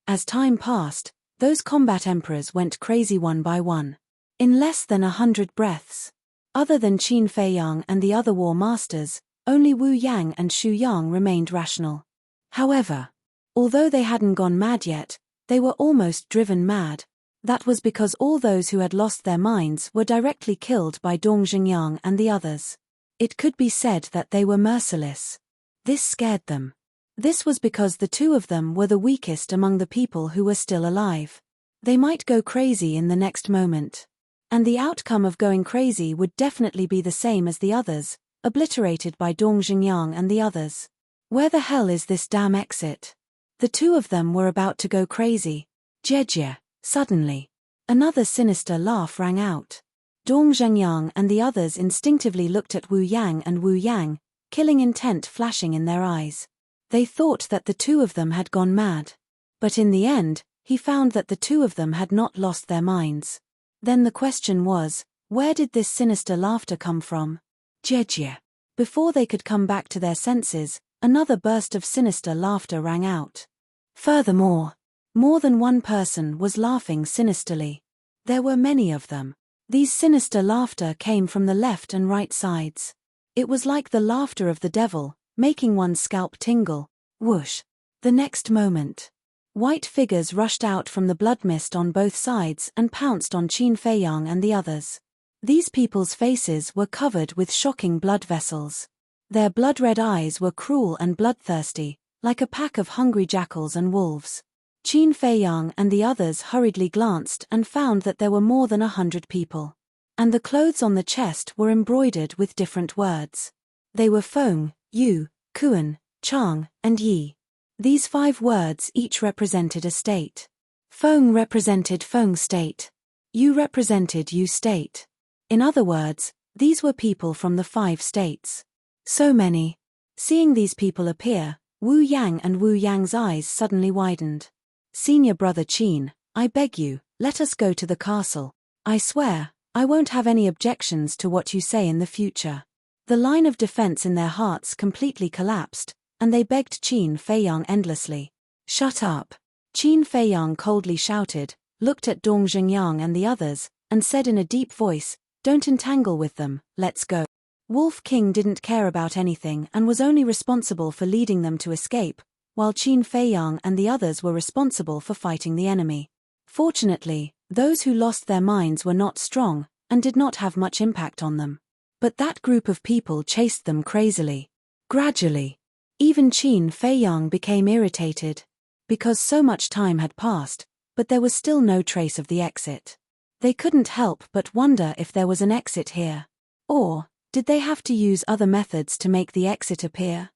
As time passed, those combat emperors went crazy one by one. In less than 100 breaths. Other than Qin Feiyang and the other war masters, only Wu Yang and Xu Yang remained rational. However, although they hadn't gone mad yet, they were almost driven mad. That was because all those who had lost their minds were directly killed by Dong Zhengyang and the others. It could be said that they were merciless. This scared them. This was because the two of them were the weakest among the people who were still alive. They might go crazy in the next moment. And the outcome of going crazy would definitely be the same as the others, obliterated by Dong Zhengyang and the others. Where the hell is this damn exit? The two of them were about to go crazy. Jejie, suddenly. Another sinister laugh rang out. Dong Zhengyang and the others instinctively looked at Wu Yang and Wu Yang, killing intent flashing in their eyes. They thought that the two of them had gone mad. But in the end, he found that the two of them had not lost their minds. Then the question was, where did this sinister laughter come from? Jejie. Before they could come back to their senses, another burst of sinister laughter rang out. Furthermore, more than one person was laughing sinisterly. There were many of them. These sinister laughter came from the left and right sides. It was like the laughter of the devil, making one's scalp tingle. Whoosh. The next moment, white figures rushed out from the blood mist on both sides and pounced on Qin Feiyang and the others. These people's faces were covered with shocking blood vessels. Their blood-red eyes were cruel and bloodthirsty, like a pack of hungry jackals and wolves. Qin Feiyang and the others hurriedly glanced and found that there were more than 100 people. And the clothes on the chest were embroidered with different words. They were Feng, Yu, Kuan, Chang, and Yi. These 5 words each represented a state. Feng represented Feng state. Yu represented Yu state. In other words, these were people from the 5 states. So many. Seeing these people appear, Wu Yang and Wu Yang's eyes suddenly widened. Senior brother Qin, I beg you, let us go to the castle. I swear, I won't have any objections to what you say in the future. The line of defense in their hearts completely collapsed, and they begged Qin Feiyang endlessly. Shut up. Qin Feiyang coldly shouted, looked at Dong Zhengyang and the others, and said in a deep voice, don't entangle with them, let's go. Wolf King didn't care about anything and was only responsible for leading them to escape, while Qin Feiyang and the others were responsible for fighting the enemy. Fortunately, those who lost their minds were not strong, and did not have much impact on them. But that group of people chased them crazily. Gradually, even Qin Feiyang became irritated. Because so much time had passed, but there was still no trace of the exit. They couldn't help but wonder if there was an exit here. Or, did they have to use other methods to make the exit appear?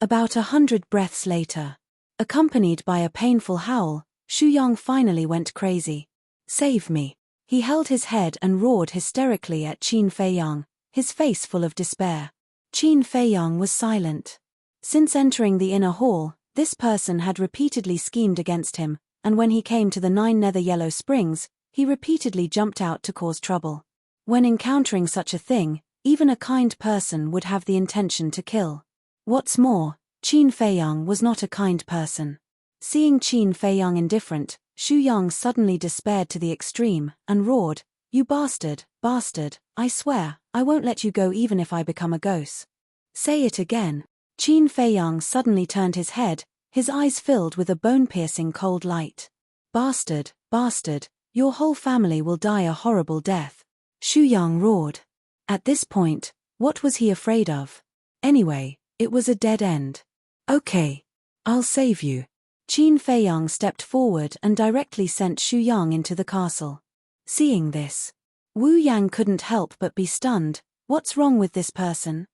About 100 breaths later, accompanied by a painful howl, Xu Yang finally went crazy. Save me. He held his head and roared hysterically at Qin Feiyang, his face full of despair. Qin Feiyang was silent. Since entering the inner hall, this person had repeatedly schemed against him, and when he came to the 9 nether yellow springs, he repeatedly jumped out to cause trouble. When encountering such a thing, even a kind person would have the intention to kill. What's more, Qin Feiyang was not a kind person. Seeing Qin Feiyang indifferent, Xu Yang suddenly despaired to the extreme, and roared, you bastard, I swear, I won't let you go even if I become a ghost. Say it again. Qin Feiyang suddenly turned his head, his eyes filled with a bone-piercing cold light. Bastard, your whole family will die a horrible death. Xu Yang roared. At this point, what was he afraid of? Anyway, it was a dead end. Okay. I'll save you. Qin Feiyang stepped forward and directly sent Xu Yang into the castle. Seeing this, Wu Yang couldn't help but be stunned. What's wrong with this person?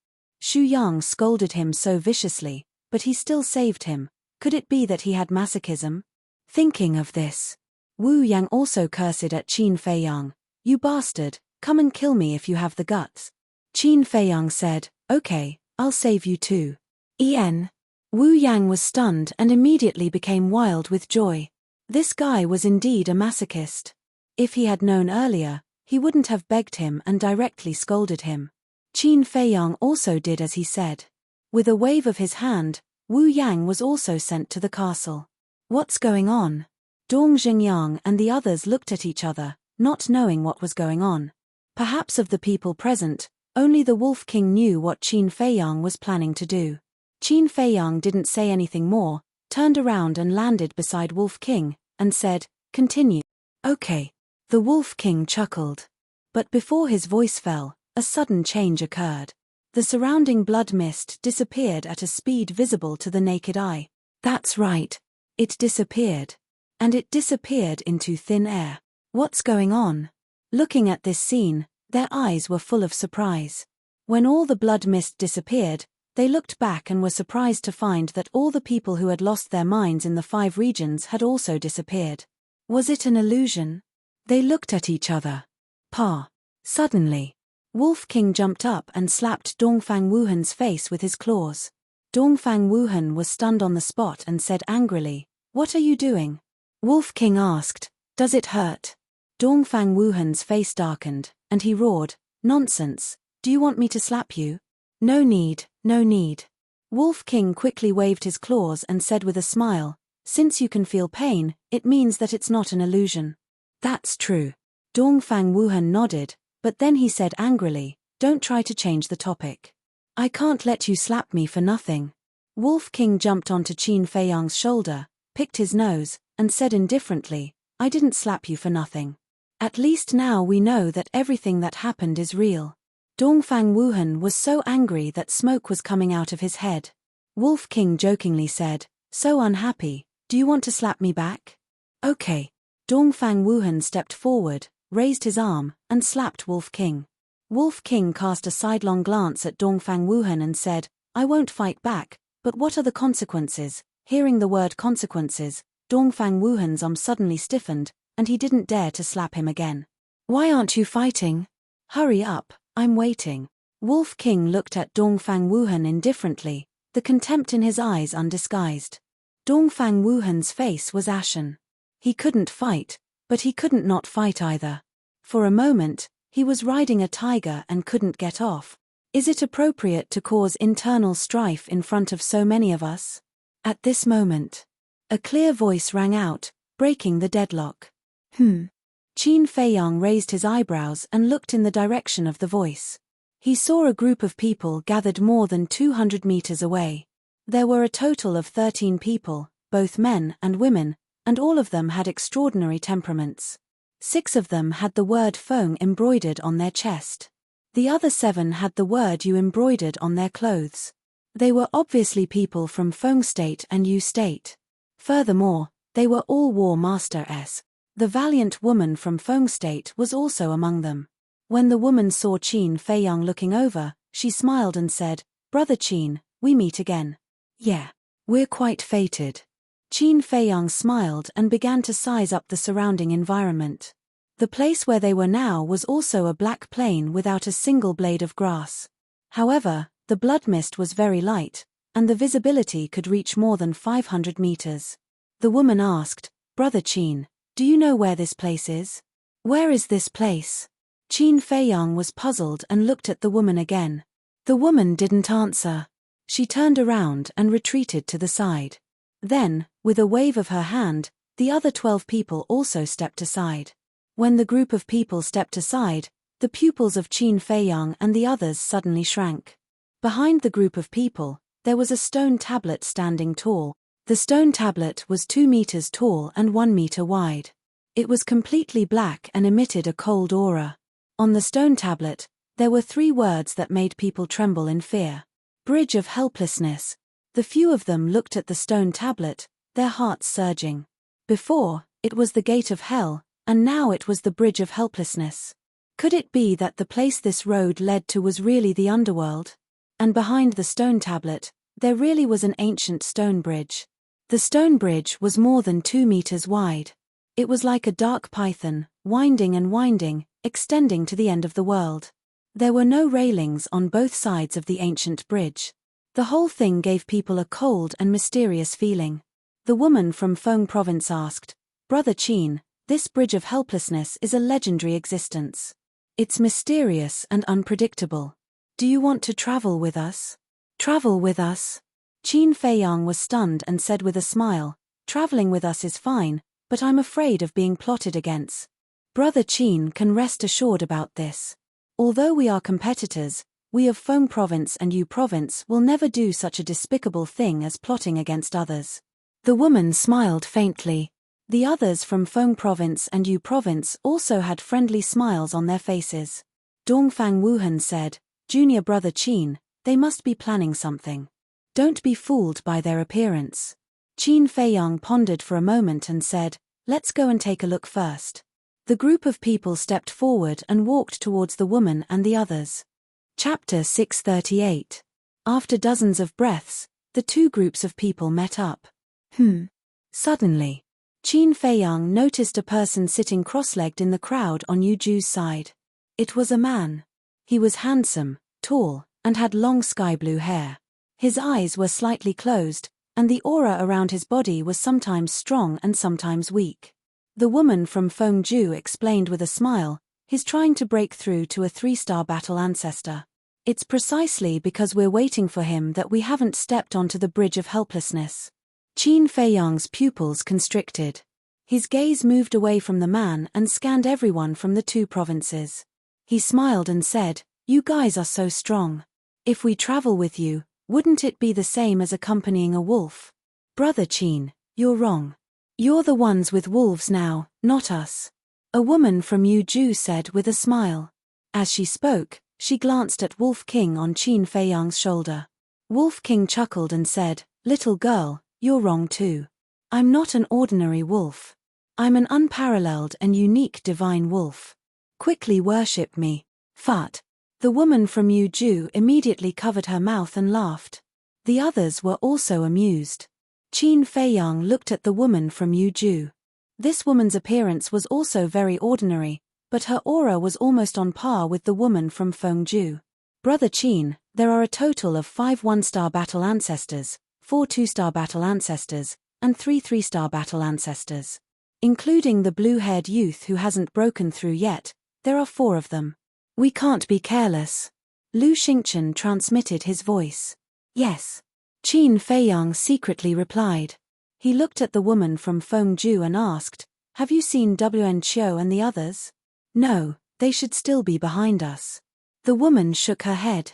Xu Yang scolded him so viciously, but he still saved him. Could it be that he had masochism? Thinking of this, Wu Yang also cursed at Qin Feiyang. You bastard, come and kill me if you have the guts. Qin Feiyang said, okay, I'll save you too. Wu Yang was stunned and immediately became wild with joy. This guy was indeed a masochist. If he had known earlier, he wouldn't have begged him and directly scolded him. Qin Feiyang also did as he said. With a wave of his hand, Wu Yang was also sent to the castle. What's going on? Dong Xingyang and the others looked at each other, not knowing what was going on. Perhaps of the people present, only the Wolf King knew what Qin Feiyang was planning to do. Qin Feiyang didn't say anything more, turned around and landed beside Wolf King, and said, continue. Okay. The Wolf King chuckled. But before his voice fell, a sudden change occurred. The surrounding blood mist disappeared at a speed visible to the naked eye. That's right. It disappeared. And it disappeared into thin air. What's going on? Looking at this scene, their eyes were full of surprise. When all the blood mist disappeared, they looked back and were surprised to find that all the people who had lost their minds in the 5 regions had also disappeared. Was it an illusion? They looked at each other. Suddenly, Wolf King jumped up and slapped Dongfang Wuhan's face with his claws. Dongfang Wuhan was stunned on the spot and said angrily, "What are you doing?" Wolf King asked, "Does it hurt?" Dongfang Wuhan's face darkened, and he roared, "Nonsense, do you want me to slap you?" No need, no need. Wolf King quickly waved his claws and said with a smile, "Since you can feel pain, it means that it's not an illusion." That's true. Dongfang Wuhan nodded, but then he said angrily, "Don't try to change the topic. I can't let you slap me for nothing." Wolf King jumped onto Qin Feiyang's shoulder, picked his nose, and said indifferently, "I didn't slap you for nothing. At least now we know that everything that happened is real." Dongfang Wuhan was so angry that smoke was coming out of his head. Wolf King jokingly said, "So unhappy, do you want to slap me back?" Okay. Dongfang Wuhan stepped forward, raised his arm, and slapped Wolf King. Wolf King cast a sidelong glance at Dongfang Wuhan and said, "I won't fight back, but what are the consequences?" Hearing the word consequences, Dongfang Wuhan's arm suddenly stiffened, and he didn't dare to slap him again. "Why aren't you fighting? Hurry up, I'm waiting." Wolf King looked at Dongfang Wuhan indifferently, the contempt in his eyes undisguised. Dongfang Wuhan's face was ashen. He couldn't fight, but he couldn't not fight either. For a moment, he was riding a tiger and couldn't get off. Is it appropriate to cause internal strife in front of so many of us? At this moment, a clear voice rang out, breaking the deadlock. Qin Feiyang raised his eyebrows and looked in the direction of the voice. He saw a group of people gathered more than 200 meters away. There were a total of 13 people, both men and women, and all of them had extraordinary temperaments. 6 of them had the word Feng embroidered on their chest. The other 7 had the word Yu embroidered on their clothes. They were obviously people from Feng State and Yu State. Furthermore, they were all War Masters. The valiant woman from Feng State was also among them. When the woman saw Qin Feiyang looking over, she smiled and said, "Brother Qin, we meet again." "Yeah, we're quite fated." Qin Feiyang smiled and began to size up the surrounding environment. The place where they were now was also a black plain without a single blade of grass. However, the blood mist was very light, and the visibility could reach more than 500 meters. The woman asked, "Brother Qin, do you know where this place is?" "Where is this place?" Qin Feiyang was puzzled and looked at the woman again. The woman didn't answer. She turned around and retreated to the side. Then, with a wave of her hand, the other 12 people also stepped aside. When the group of people stepped aside, the pupils of Qin Feiyang and the others suddenly shrank. Behind the group of people, there was a stone tablet standing tall. The stone tablet was 2 meters tall and 1 meter wide. It was completely black and emitted a cold aura. On the stone tablet, there were 3 words that made people tremble in fear. Bridge of helplessness. The few of them looked at the stone tablet, their hearts surging. Before, it was the gate of hell, and now it was the bridge of helplessness. Could it be that the place this road led to was really the underworld? And behind the stone tablet, there really was an ancient stone bridge. The stone bridge was more than 2 meters wide. It was like a dark python, winding and winding, extending to the end of the world. There were no railings on both sides of the ancient bridge. The whole thing gave people a cold and mysterious feeling. The woman from Feng province asked, "Brother Qin, this bridge of helplessness is a legendary existence. It's mysterious and unpredictable. Do you want to travel with us?" "Travel with us?" Qin Feiyang was stunned and said with a smile, "Traveling with us is fine, but I'm afraid of being plotted against. Brother Qin can rest assured about this. Although we are competitors, we of Feng province and Yu province will never do such a despicable thing as plotting against others." The woman smiled faintly. The others from Feng province and Yu province also had friendly smiles on their faces. Dongfang Wuhan said, "Junior brother Qin, they must be planning something. Don't be fooled by their appearance." Qin Feiyang pondered for a moment and said, "Let's go and take a look first." The group of people stepped forward and walked towards the woman and the others. Chapter 638. After dozens of breaths, the two groups of people met up. Suddenly, Qin Feiyang noticed a person sitting cross-legged in the crowd on Yu Ju's side. It was a man. He was handsome, tall, and had long sky-blue hair. His eyes were slightly closed, and the aura around his body was sometimes strong and sometimes weak. The woman from Fengju explained with a smile, "He's trying to break through to a 3-star battle ancestor. It's precisely because we're waiting for him that we haven't stepped onto the bridge of helplessness." Qin Feiyang's pupils constricted. His gaze moved away from the man and scanned everyone from the 2 provinces. He smiled and said, "You guys are so strong. If we travel with you, wouldn't it be the same as accompanying a wolf?" "Brother Qin, you're wrong. You're the ones with wolves now, not us," a woman from Yu Ju said with a smile. As she spoke, she glanced at Wolf King on Qin Feiyang's shoulder. Wolf King chuckled and said, "Little girl, you're wrong too. I'm not an ordinary wolf. I'm an unparalleled and unique divine wolf. Quickly worship me." Fat. The woman from Yu Ju immediately covered her mouth and laughed. The others were also amused. Qin Feiyang looked at the woman from Yu Ju. This woman's appearance was also very ordinary, but her aura was almost on par with the woman from Fengju. "Brother Qin, there are a total of 5 1-star battle ancestors, 4 2-star battle ancestors, and 3 3-star battle ancestors. Including the blue-haired youth who hasn't broken through yet, there are 4 of them. We can't be careless." Lu Xingchen transmitted his voice. "Yes." Qin Feiyang secretly replied. He looked at the woman from Fengju and asked, "Have you seen Wen Qiu and the others?" "No, they should still be behind us." The woman shook her head.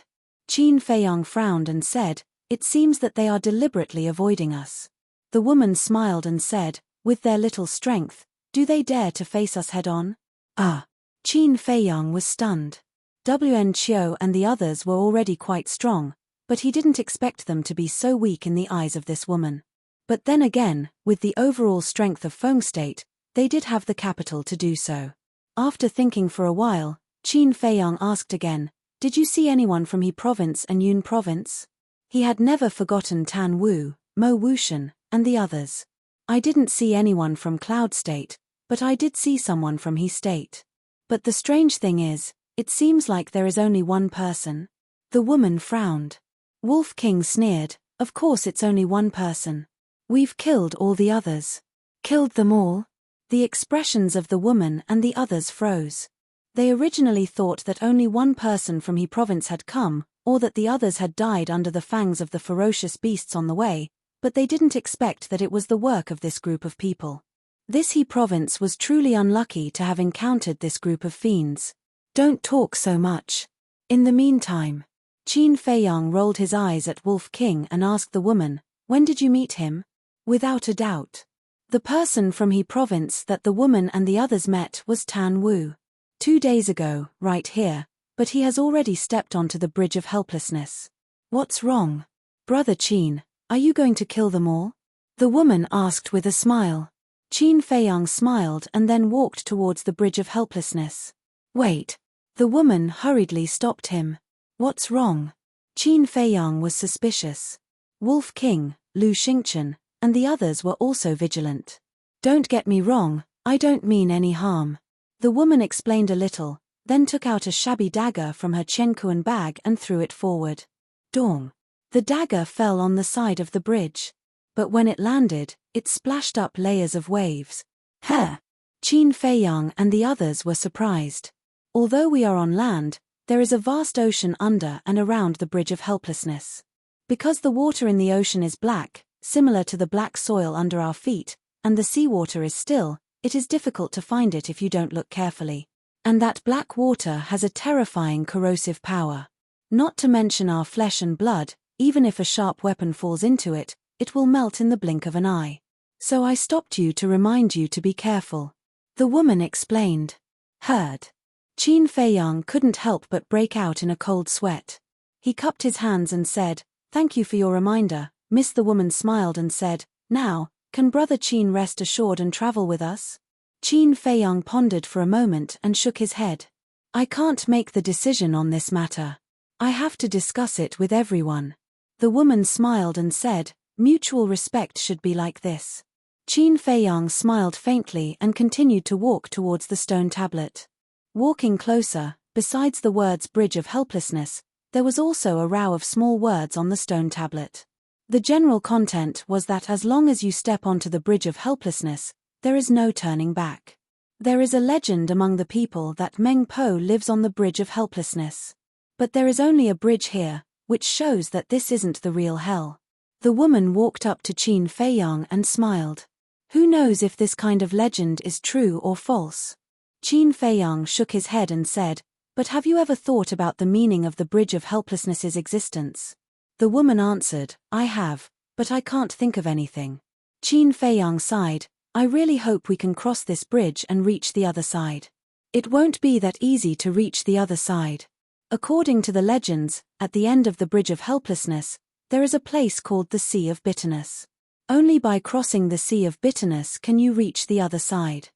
Qin Feiyang frowned and said, "It seems that they are deliberately avoiding us." The woman smiled and said, "With their little strength, do they dare to face us head-on?" "Ah." Qin Feiyang was stunned. Wen Qiu and the others were already quite strong, but he didn't expect them to be so weak in the eyes of this woman. But then again, with the overall strength of Feng State, they did have the capital to do so. After thinking for a while, Qin Feiyang asked again, "Did you see anyone from He province and Yun province?" He had never forgotten Tan Wu, Mo Wushan, and the others. "I didn't see anyone from Cloud State, but I did see someone from He State. But the strange thing is, it seems like there is only one person." The woman frowned. Wolf King sneered, "Of course it's only one person. We've killed all the others." "Killed them all?" The expressions of the woman and the others froze. They originally thought that only one person from He province had come, or that the others had died under the fangs of the ferocious beasts on the way, but they didn't expect that it was the work of this group of people. This He province was truly unlucky to have encountered this group of fiends. "Don't talk so much. In the meantime." Qin Feiyang rolled his eyes at Wolf King and asked the woman, "When did you meet him?" "Without a doubt. The person from He province that the woman and the others met was Tan Wu. 2 days ago, right here, but he has already stepped onto the bridge of helplessness." What's wrong? Brother Qin, are you going to kill them all? The woman asked with a smile. Qin Feiyang smiled and then walked towards the bridge of helplessness. Wait. The woman hurriedly stopped him. What's wrong? Qin Feiyang was suspicious. Wolf King, Lu Xingchen, and the others were also vigilant. Don't get me wrong, I don't mean any harm. The woman explained a little, then took out a shabby dagger from her Qianquan bag and threw it forward. Dong. The dagger fell on the side of the bridge. But when it landed, it splashed up layers of waves. Huh! Qin Feiyang and the others were surprised. Although we are on land, there is a vast ocean under and around the bridge of helplessness. Because the water in the ocean is black, similar to the black soil under our feet, and the seawater is still, it is difficult to find it if you don't look carefully. And that black water has a terrifying corrosive power. Not to mention our flesh and blood, even if a sharp weapon falls into it, it will melt in the blink of an eye. So I stopped you to remind you to be careful. The woman explained. Heard. Qin Feiyang couldn't help but break out in a cold sweat. He cupped his hands and said, "Thank you for your reminder, Miss." The woman smiled and said, "Now, can Brother Qin rest assured and travel with us?" Qin Feiyang pondered for a moment and shook his head. "I can't make the decision on this matter. I have to discuss it with everyone." The woman smiled and said, "Mutual respect should be like this." Qin Feiyang smiled faintly and continued to walk towards the stone tablet. Walking closer, besides the words Bridge of Helplessness, there was also a row of small words on the stone tablet. The general content was that as long as you step onto the Bridge of Helplessness, there is no turning back. There is a legend among the people that Meng Po lives on the Bridge of Helplessness. But there is only a bridge here, which shows that this isn't the real hell. The woman walked up to Qin Feiyang and smiled. Who knows if this kind of legend is true or false? Qin Feiyang shook his head and said, "But have you ever thought about the meaning of the Bridge of Helplessness's existence?" The woman answered, "I have, but I can't think of anything." Qin Feiyang sighed, "I really hope we can cross this bridge and reach the other side. It won't be that easy to reach the other side. According to the legends, at the end of the Bridge of Helplessness, there is a place called the Sea of Bitterness. Only by crossing the Sea of Bitterness can you reach the other side.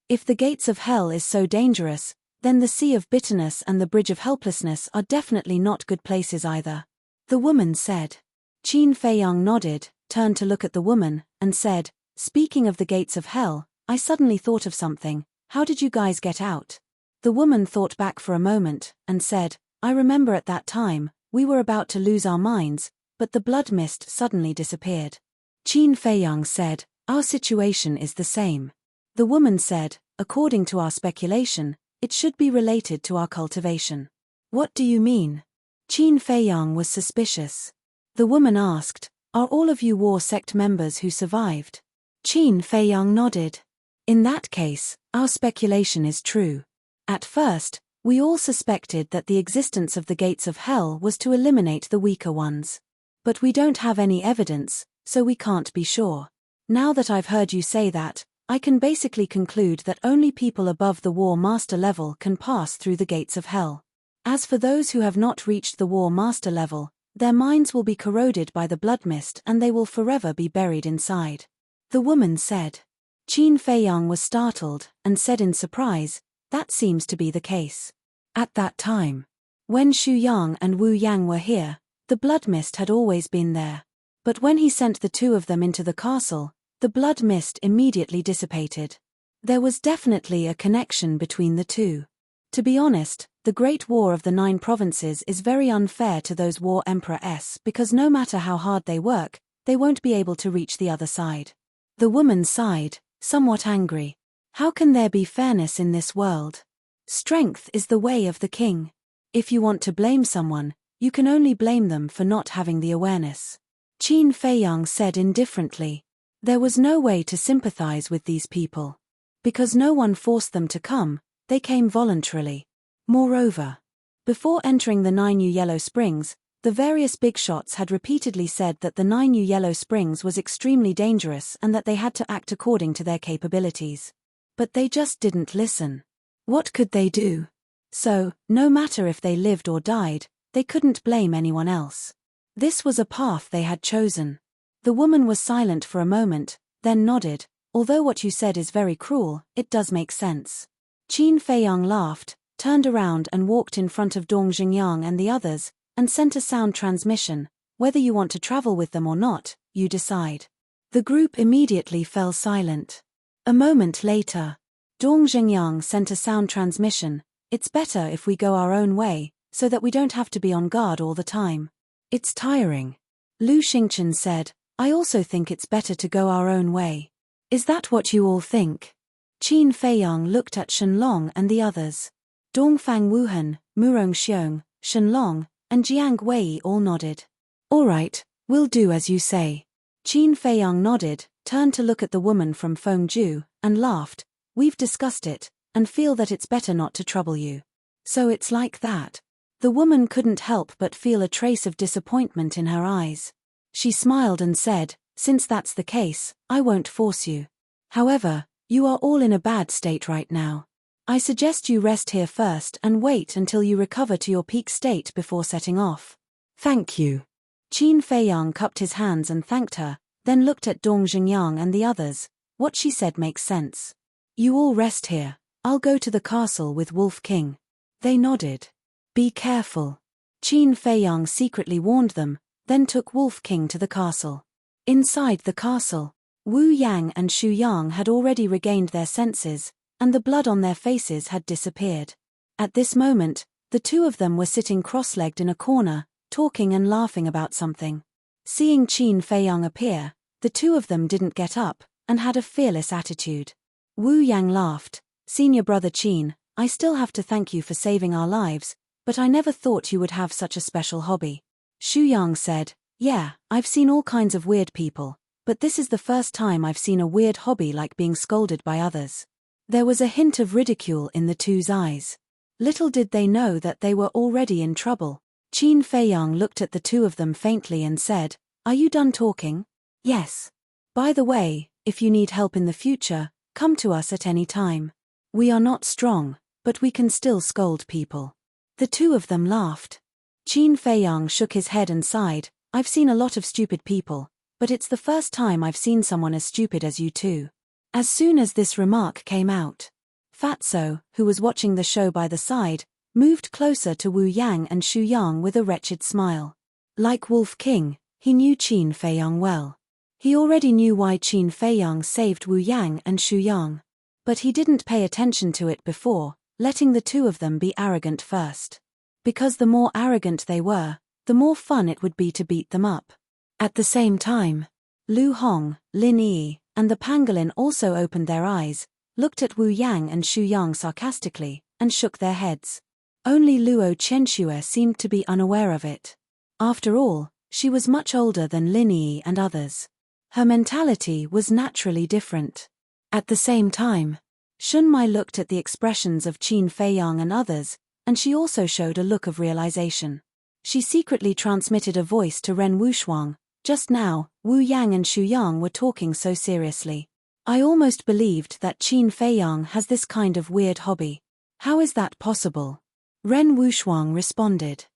If the gates of hell is so dangerous, then the Sea of Bitterness and the Bridge of Helplessness are definitely not good places either." The woman said. Qin Feiyang nodded, turned to look at the woman, and said, "Speaking of the gates of hell, I suddenly thought of something. How did you guys get out?" The woman thought back for a moment, and said, "I remember at that time, we were about to lose our minds, but the blood mist suddenly disappeared." Qin Feiyang said, "Our situation is the same." The woman said, "According to our speculation, it should be related to our cultivation." "What do you mean?" Qin Feiyang was suspicious. The woman asked, "Are all of you war sect members who survived?" Qin Feiyang nodded. "In that case, our speculation is true. At first, we all suspected that the existence of the gates of hell was to eliminate the weaker ones. But we don't have any evidence, so we can't be sure. Now that I've heard you say that, I can basically conclude that only people above the War Master level can pass through the gates of hell. As for those who have not reached the War Master level, their minds will be corroded by the blood mist and they will forever be buried inside." The woman said. Qin Feiyang was startled, and said in surprise, "That seems to be the case." At that time, when Xu Yang and Wu Yang were here, the blood mist had always been there. But when he sent the two of them into the castle, the blood mist immediately dissipated. There was definitely a connection between the two. To be honest, the Great War of the 9 Provinces is very unfair to those War Emperors because no matter how hard they work, they won't be able to reach the other side. The woman sighed, somewhat angry. How can there be fairness in this world? Strength is the way of the king. If you want to blame someone, you can only blame them for not having the awareness. Qin Feiyang said indifferently. There was no way to sympathize with these people. Because no one forced them to come, they came voluntarily. Moreover, before entering the 9 New Yellow Springs, the various big shots had repeatedly said that the 9 New Yellow Springs was extremely dangerous and that they had to act according to their capabilities. But they just didn't listen. What could they do? So, no matter if they lived or died, they couldn't blame anyone else. This was a path they had chosen. The woman was silent for a moment, then nodded. Although what you said is very cruel, it does make sense. Qin Feiyang laughed, turned around and walked in front of Dong Xingyang and the others, and sent a sound transmission. Whether you want to travel with them or not, you decide. The group immediately fell silent. A moment later, Dong Xingyang sent a sound transmission. It's better if we go our own way, so that we don't have to be on guard all the time. It's tiring. Lu Xingchen said, I also think it's better to go our own way. Is that what you all think? Qin Feiyang looked at Shenlong and the others. Dongfang Wuhan, Murong Xiong, Shenlong, and Jiang Wei all nodded. All right, we'll do as you say. Qin Feiyang nodded, turned to look at the woman from Fengju, and laughed. We've discussed it, and feel that it's better not to trouble you. So it's like that. The woman couldn't help but feel a trace of disappointment in her eyes. She smiled and said, since that's the case, I won't force you. However, you are all in a bad state right now. I suggest you rest here first and wait until you recover to your peak state before setting off. Thank you. Qin Feiyang cupped his hands and thanked her, then looked at Dong Xingyang and the others. What she said makes sense. You all rest here. I'll go to the castle with Wolf King. They nodded. Be careful. Qin Feiyang secretly warned them, then took Wolf King to the castle. Inside the castle, Wu Yang and Xu Yang had already regained their senses, and the blood on their faces had disappeared. At this moment, the two of them were sitting cross-legged in a corner, talking and laughing about something. Seeing Qin Feiyang appear, the two of them didn't get up, and had a fearless attitude. Wu Yang laughed. Senior brother Qin, I still have to thank you for saving our lives, but I never thought you would have such a special hobby. Xu Yang said, yeah, I've seen all kinds of weird people, but this is the first time I've seen a weird hobby like being scolded by others. There was a hint of ridicule in the two's eyes. Little did they know that they were already in trouble. Qin Feiyang looked at the two of them faintly and said, are you done talking? Yes. By the way, if you need help in the future, come to us at any time. We are not strong, but we can still scold people. The two of them laughed. Qin Feiyang shook his head and sighed, I've seen a lot of stupid people, but it's the first time I've seen someone as stupid as you two. As soon as this remark came out, Fatso, who was watching the show by the side, moved closer to Wu Yang and Xu Yang with a wretched smile. Like Wolf King, he knew Qin Feiyang well. He already knew why Qin Feiyang saved Wu Yang and Xu Yang. But he didn't pay attention to it before, letting the two of them be arrogant first. Because the more arrogant they were, the more fun it would be to beat them up. At the same time, Lu Hong, Lin Yi, and the pangolin also opened their eyes, looked at Wu Yang and Xu Yang sarcastically, and shook their heads. Only Luo Qianxue seemed to be unaware of it. After all, she was much older than Lin Yi and others. Her mentality was naturally different. At the same time, Shunmai looked at the expressions of Qin Feiyang and others, and she also showed a look of realization. She secretly transmitted a voice to Ren Wushuang. Just now, Wu Yang and Xu Yang were talking so seriously. I almost believed that Qin Feiyang has this kind of weird hobby. How is that possible? Ren Wushuang responded.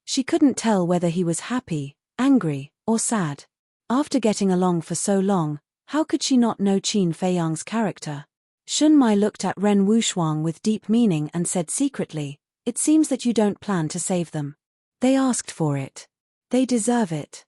She couldn't tell whether he was happy, angry, or sad. After getting along for so long, how could she not know Qin Feiyang's character? Shunmai looked at Ren Wushuang with deep meaning and said secretly, it seems that you don't plan to save them. They asked for it. They deserve it.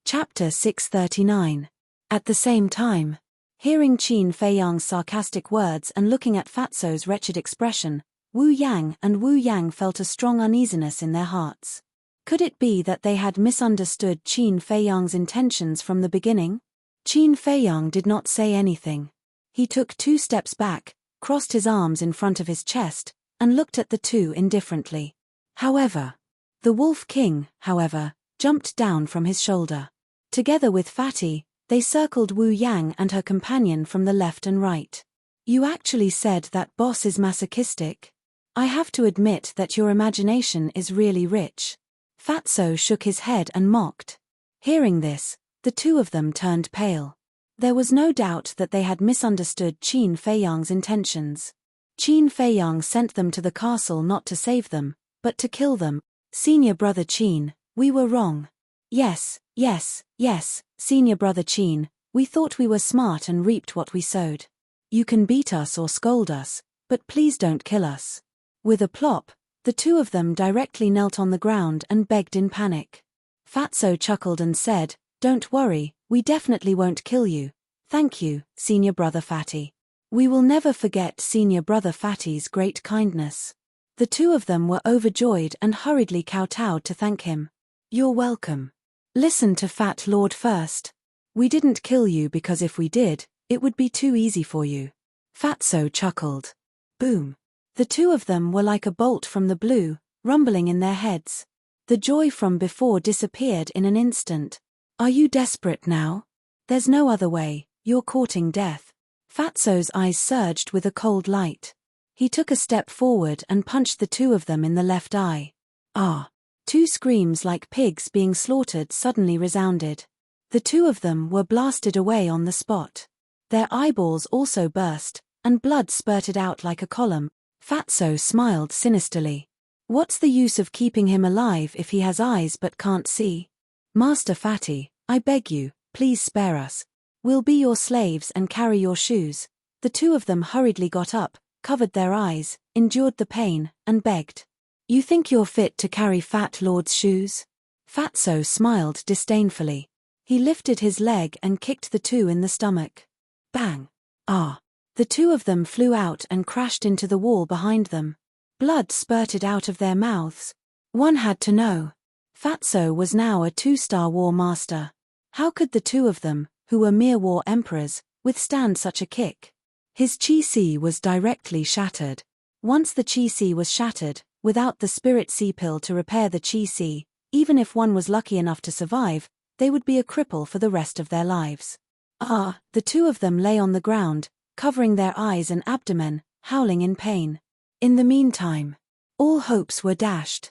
Chapter 639. At the same time, hearing Qin Feiyang's sarcastic words and looking at Fatso's wretched expression, Wu Yang and Wu Yang felt a strong uneasiness in their hearts. Could it be that they had misunderstood Qin Feiyang's intentions from the beginning? Qin Feiyang did not say anything. He took 2 steps back, crossed his arms in front of his chest, and looked at the two indifferently. The Wolf King, however, jumped down from his shoulder. Together with Fatty, they circled Wu Yang and her companion from the left and right. You actually said that boss is masochistic? I have to admit that your imagination is really rich. Fatso shook his head and mocked. Hearing this, the two of them turned pale. There was no doubt that they had misunderstood Qin Feiyang's intentions. Qin Feiyang sent them to the castle not to save them, but to kill them. Senior brother Qin, we were wrong. Yes, yes, yes, senior brother Qin, we thought we were smart and reaped what we sowed. You can beat us or scold us, but please don't kill us. With a plop, the two of them directly knelt on the ground and begged in panic. Fatso chuckled and said, "Don't worry, we definitely won't kill you. Thank you, senior brother Fatty. We will never forget senior brother Fatty's great kindness." The two of them were overjoyed and hurriedly kowtowed to thank him. "You're welcome. Listen to Fat Lord first. We didn't kill you because if we did, it would be too easy for you." Fatso chuckled. Boom. The two of them were like a bolt from the blue, rumbling in their heads. The joy from before disappeared in an instant. "Are you desperate now? There's no other way, you're courting death." Fatso's eyes surged with a cold light. He took a step forward and punched the two of them in the left eye. Ah! Two screams like pigs being slaughtered suddenly resounded. The two of them were blasted away on the spot. Their eyeballs also burst, and blood spurted out like a column. Fatso smiled sinisterly. "What's the use of keeping him alive if he has eyes but can't see? Master Fatty, I beg you, please spare us. We'll be your slaves and carry your shoes." The two of them hurriedly got up, covered their eyes, endured the pain, and begged. "You think you're fit to carry Fat Lord's shoes?" Fatso smiled disdainfully. He lifted his leg and kicked the two in the stomach. Bang! Ah! The two of them flew out and crashed into the wall behind them. Blood spurted out of their mouths. One had to know. Fatso was now a 2-star war master. How could the two of them, who were mere war emperors, withstand such a kick? His chi-si was directly shattered. Once the chi-si was shattered, without the spirit sea pill to repair the chi-si, even if one was lucky enough to survive, they would be a cripple for the rest of their lives. Ah! The two of them lay on the ground, covering their eyes and abdomen, howling in pain. In the meantime, all hopes were dashed.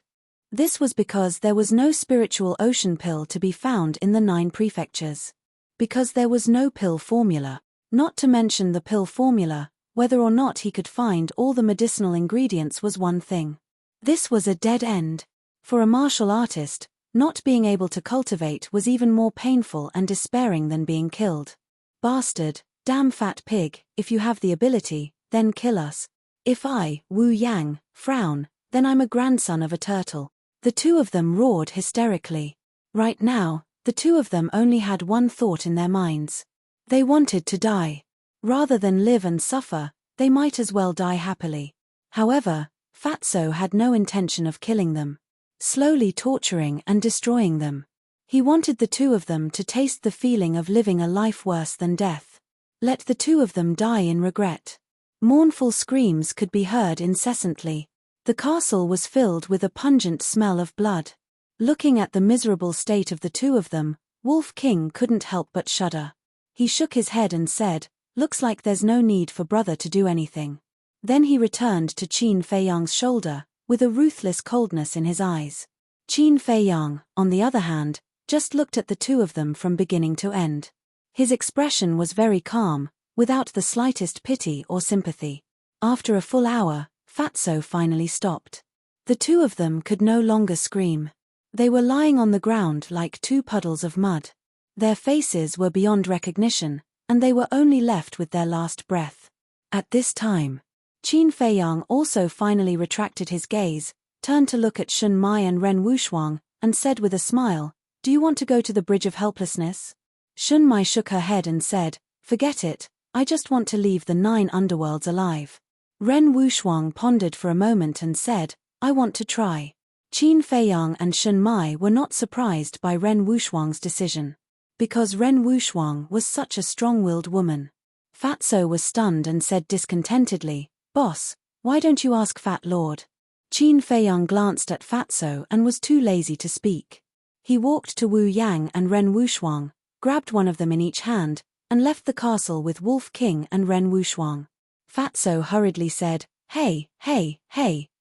This was because there was no spiritual ocean pill to be found in the 9 prefectures. Because there was no pill formula, not to mention the pill formula, whether or not he could find all the medicinal ingredients was one thing. This was a dead end. For a martial artist, not being able to cultivate was even more painful and despairing than being killed. "Bastard, damn fat pig, if you have the ability, then kill us. If I, Wu Yang, frown, then I'm a grandson of a turtle." The two of them roared hysterically. Right now, the two of them only had one thought in their minds. They wanted to die. Rather than live and suffer, they might as well die happily. However, Fatso had no intention of killing them, slowly torturing and destroying them. He wanted the two of them to taste the feeling of living a life worse than death. Let the two of them die in regret. Mournful screams could be heard incessantly. The castle was filled with a pungent smell of blood. Looking at the miserable state of the two of them, Wolf King couldn't help but shudder. He shook his head and said, "Looks like there's no need for brother to do anything." Then he returned to Qin Feiyang's shoulder, with a ruthless coldness in his eyes. Qin Feiyang, on the other hand, just looked at the two of them from beginning to end. His expression was very calm, without the slightest pity or sympathy. After a full hour, Fatso finally stopped. The two of them could no longer scream. They were lying on the ground like 2 puddles of mud. Their faces were beyond recognition, and they were only left with their last breath. At this time, Qin Feiyang also finally retracted his gaze, turned to look at Shun Mai and Ren Wuxuang, and said with a smile, "Do you want to go to the Bridge of Helplessness?" Shun Mai shook her head and said, "Forget it, I just want to leave the 9 underworlds alive." Ren Wuxuang pondered for a moment and said, "I want to try." Qin Feiyang and Shun Mai were not surprised by Ren Wuxuang's decision. Because Ren Wuxuang was such a strong-willed woman. Fatso was stunned and said discontentedly, "Boss, why don't you ask Fat Lord?" Qin Feiyang glanced at Fatso and was too lazy to speak. He walked to Wu Yang and Ren Wuxuang, grabbed one of them in each hand, and left the castle with Wolf King and Ren Wuxuang. Fatso hurriedly said, Hey,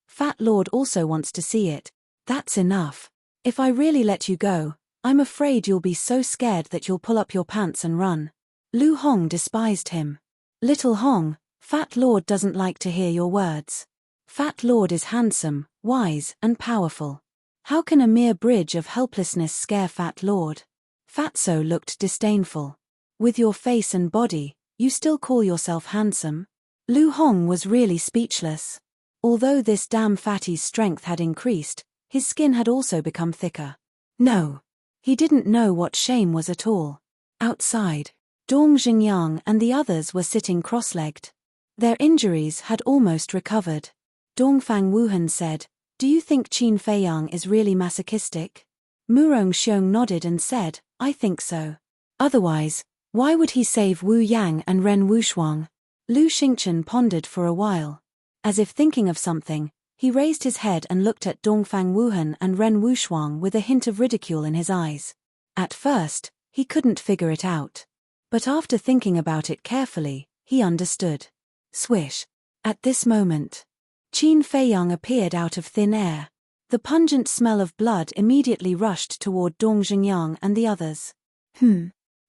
Fat Lord also wants to see it. That's enough. If I really let you go, I'm afraid you'll be so scared that you'll pull up your pants and run." Lu Hong despised him. "Little Hong, Fat Lord doesn't like to hear your words. Fat Lord is handsome, wise, and powerful. How can a mere bridge of helplessness scare Fat Lord? Fatso looked disdainful. With your face and body, you still call yourself handsome? Lu Hong was really speechless. Although this damn fatty's strength had increased, his skin had also become thicker. No. He didn't know what shame was at all. Outside, Dong Xingyang and the others were sitting cross-legged. Their injuries had almost recovered. Dongfang Wuhan said, "Do you think Qin Feiyang is really masochistic?" Murong Xiong nodded and said, "I think so. Otherwise, why would he save Wu Yang and Ren Wushuang?" Lu Xingchen pondered for a while. As if thinking of something, he raised his head and looked at Dongfang Wuhan and Ren Wushuang with a hint of ridicule in his eyes. At first, he couldn't figure it out. But after thinking about it carefully, he understood. Swish. At this moment, Qin Feiyang appeared out of thin air. The pungent smell of blood immediately rushed toward Dong Xingyang and the others.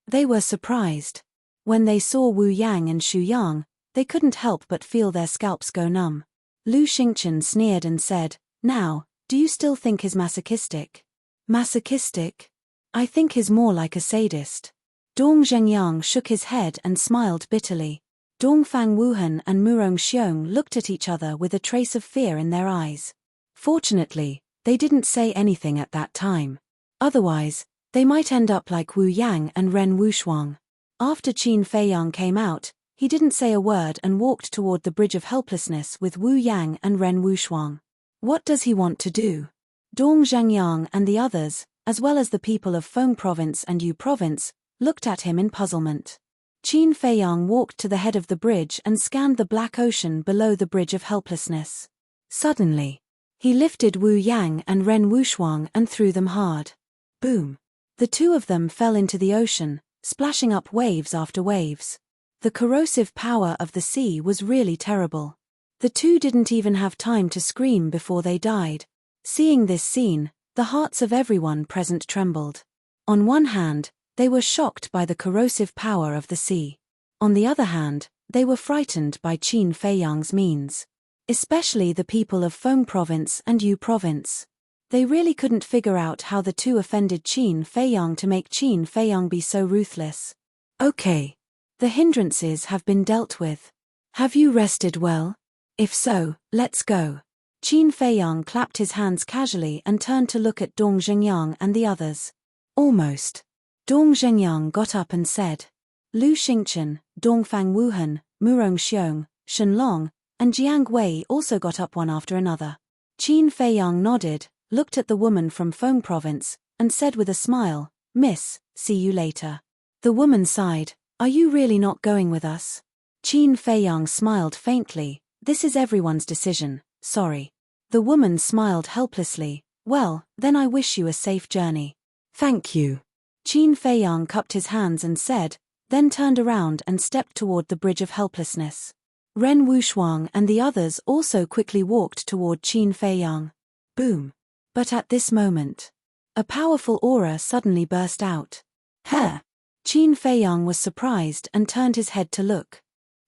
They were surprised. When they saw Wu Yang and Xu Yang, they couldn't help but feel their scalps go numb. Lu Xingchen sneered and said, "Now, do you still think he's masochistic?" "Masochistic? I think he's more like a sadist." Dong Zhengyang shook his head and smiled bitterly. Dongfang Wuhan and Murong Xiong looked at each other with a trace of fear in their eyes. Fortunately, they didn't say anything at that time. Otherwise, they might end up like Wu Yang and Ren Wushuang. After Qin Feiyang came out, he didn't say a word and walked toward the Bridge of Helplessness with Wu Yang and Ren Wushuang. What does he want to do? Dong Zhengyang and the others, as well as the people of Feng Province and Yu Province, looked at him in puzzlement. Qin Feiyang walked to the head of the bridge and scanned the black ocean below the Bridge of Helplessness. Suddenly, he lifted Wu Yang and Ren Wushuang and threw them hard. Boom! The two of them fell into the ocean, splashing up waves after waves. The corrosive power of the sea was really terrible. The two didn't even have time to scream before they died. Seeing this scene, the hearts of everyone present trembled. On one hand, they were shocked by the corrosive power of the sea. On the other hand, they were frightened by Qin Feiyang's means. Especially the people of Feng Province and Yu Province. They really couldn't figure out how the two offended Qin Feiyang to make Qin Feiyang be so ruthless. Okay. The hindrances have been dealt with. Have you rested well? If so, let's go. Qin Feiyang clapped his hands casually and turned to look at Dong Zhengyang and the others. Almost. Dong Zhengyang got up and said. Lu Xingchen, Dongfang Wuhan, Murong Xiong, Shenlong, and Jiang Wei also got up one after another. Qin Feiyang nodded, looked at the woman from Feng Province, and said with a smile, "Miss, see you later." The woman sighed. "Are you really not going with us?" Qin Feiyang smiled faintly. "This is everyone's decision, sorry." The woman smiled helplessly. "Well, then I wish you a safe journey." "Thank you." Qin Feiyang cupped his hands and said, then turned around and stepped toward the Bridge of Helplessness. Ren Wushuang and the others also quickly walked toward Qin Feiyang. Boom. But at this moment, a powerful aura suddenly burst out. Huh! Qin Feiyang was surprised and turned his head to look.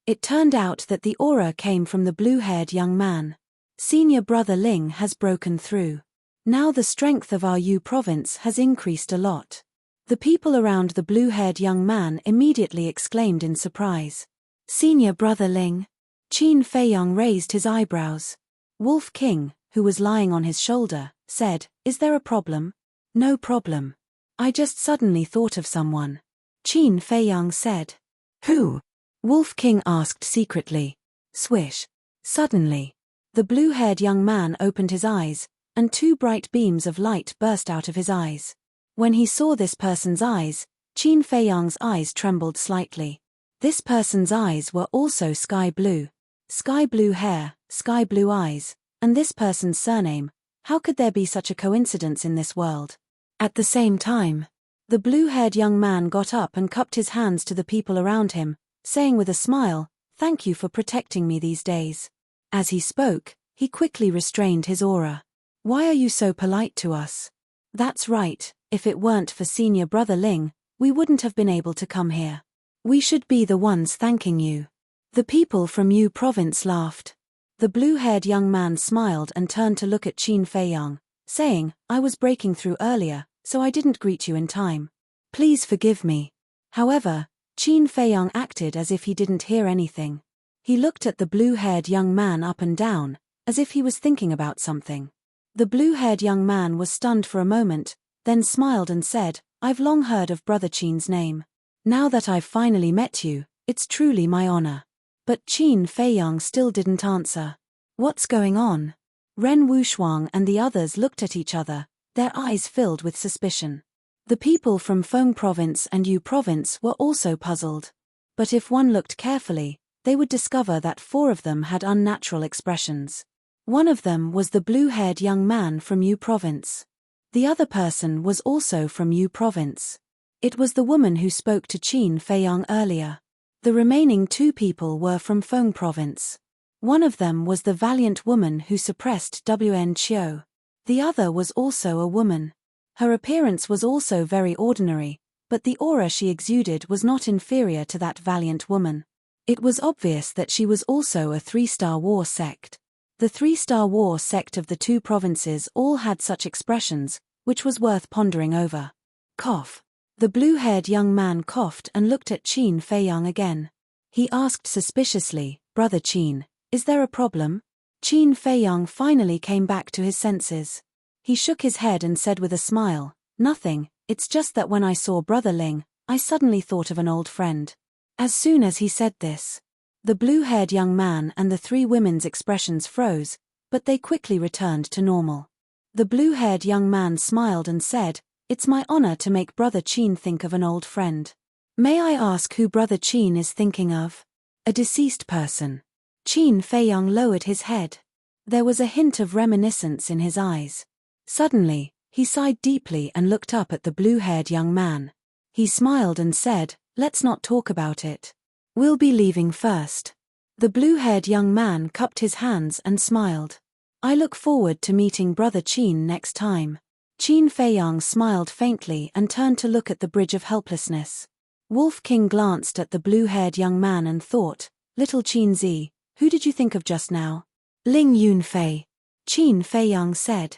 It turned out that the aura came from the blue-haired young man. Senior brother Ling has broken through. Now the strength of our Yu province has increased a lot. The people around the blue-haired young man immediately exclaimed in surprise. Senior brother Ling? Qin Feiyang raised his eyebrows. Wolf King, who was lying on his shoulder, said, "Is there a problem?" "No problem. I just suddenly thought of someone." Qin Feiyang said. "Who?" Wolf King asked secretly. Swish. Suddenly, the blue-haired young man opened his eyes, and two bright beams of light burst out of his eyes. When he saw this person's eyes, Qin Feiyang's eyes trembled slightly. This person's eyes were also sky blue. Sky blue hair, sky blue eyes, and this person's surname. How could there be such a coincidence in this world? At the same time, the blue-haired young man got up and cupped his hands to the people around him, saying with a smile, "Thank you for protecting me these days." As he spoke, he quickly restrained his aura. "Why are you so polite to us?" "That's right, if it weren't for senior brother Ling, we wouldn't have been able to come here. We should be the ones thanking you." The people from Yu province laughed. The blue-haired young man smiled and turned to look at Qin Feiyang, saying, "I was breaking through earlier, so I didn't greet you in time. Please forgive me." However, Qin Feiyang acted as if he didn't hear anything. He looked at the blue-haired young man up and down, as if he was thinking about something. The blue-haired young man was stunned for a moment, then smiled and said, "I've long heard of Brother Qin's name. Now that I've finally met you, it's truly my honor." But Qin Feiyang still didn't answer. What's going on? Ren Wushuang and the others looked at each other, their eyes filled with suspicion. The people from Feng Province and Yu Province were also puzzled. But if one looked carefully, they would discover that 4 of them had unnatural expressions. One of them was the blue-haired young man from Yu Province. The other person was also from Yu Province. It was the woman who spoke to Qin Feiyang earlier. The remaining 2 people were from Feng Province. One of them was the valiant woman who suppressed Wn Chiu. The other was also a woman. Her appearance was also very ordinary, but the aura she exuded was not inferior to that valiant woman. It was obvious that she was also a 3-star war sect. The 3-star war sect of the 2 provinces all had such expressions, which was worth pondering over. Cough. The blue-haired young man coughed and looked at Qin Feiyang again. He asked suspiciously, "Brother Qin, is there a problem?" Qin Feiyang finally came back to his senses. He shook his head and said with a smile, "Nothing, it's just that when I saw Brother Ling, I suddenly thought of an old friend." As soon as he said this, the blue-haired young man and the 3 women's expressions froze, but they quickly returned to normal. The blue-haired young man smiled and said, "It's my honor to make Brother Qin think of an old friend. May I ask who Brother Qin is thinking of?" "A deceased person." Qin Feiyang lowered his head. There was a hint of reminiscence in his eyes. Suddenly, he sighed deeply and looked up at the blue-haired young man. He smiled and said, "Let's not talk about it. We'll be leaving first." The blue-haired young man cupped his hands and smiled. "I look forward to meeting Brother Qin next time." Qin Feiyang smiled faintly and turned to look at the Bridge of Helplessness. Wolf King glanced at the blue-haired young man and thought, "Little Qin Zi, who did you think of just now?" "Ling Yunfei," Qin Feiyang said.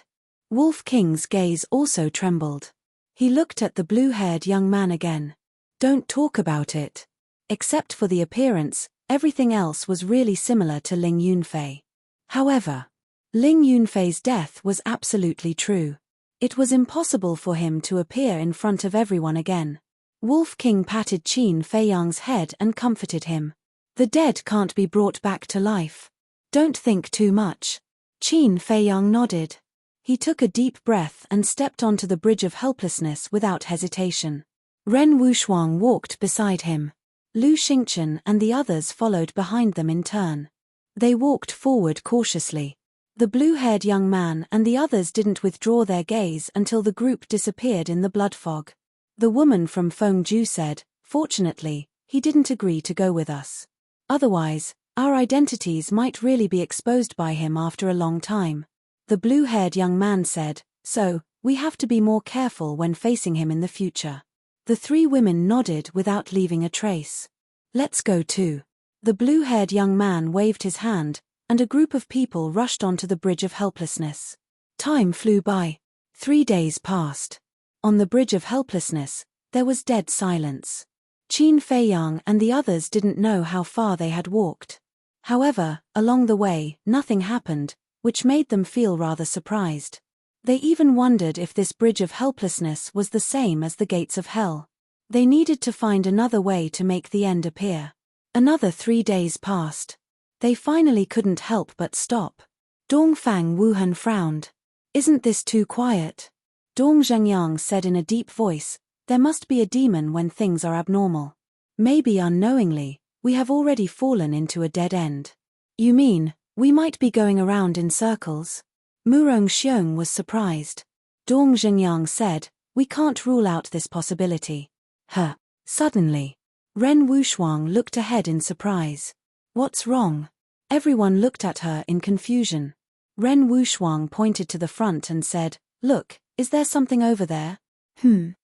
Wolf King's gaze also trembled. He looked at the blue-haired young man again. "Don't talk about it." Except for the appearance, everything else was really similar to Ling Yunfei. However, Ling Yunfei's death was absolutely true. It was impossible for him to appear in front of everyone again. Wolf King patted Qin Feiyang's head and comforted him. "The dead can't be brought back to life. Don't think too much." Qin Feiyang nodded. He took a deep breath and stepped onto the Bridge of Helplessness without hesitation. Ren Wushuang walked beside him. Lu Xingchen and the others followed behind them in turn. They walked forward cautiously. The blue-haired young man and the others didn't withdraw their gaze until the group disappeared in the blood fog. The woman from Fengju said, "Fortunately, he didn't agree to go with us. Otherwise, our identities might really be exposed by him after a long time." The blue-haired young man said, "So, we have to be more careful when facing him in the future." The 3 women nodded without leaving a trace. "Let's go too." The blue-haired young man waved his hand, and a group of people rushed onto the Bridge of Helplessness. Time flew by. 3 days passed. On the Bridge of Helplessness, there was dead silence. Qin Feiyang and the others didn't know how far they had walked. However, along the way, nothing happened, which made them feel rather surprised. They even wondered if this Bridge of Helplessness was the same as the Gates of Hell. They needed to find another way to make the end appear. Another 3 days passed. They finally couldn't help but stop. Dongfang Wuhan frowned. "Isn't this too quiet?" Dong Zhengyang said in a deep voice, "There must be a demon when things are abnormal. Maybe unknowingly, we have already fallen into a dead end." "You mean, we might be going around in circles?" Murong Xiong was surprised. Dong Zhengyang said, "We can't rule out this possibility." Huh. Suddenly, Ren Wushuang looked ahead in surprise. "What's wrong?" Everyone looked at her in confusion. Ren Wushuang pointed to the front and said, "Look, is there something over there?" Qin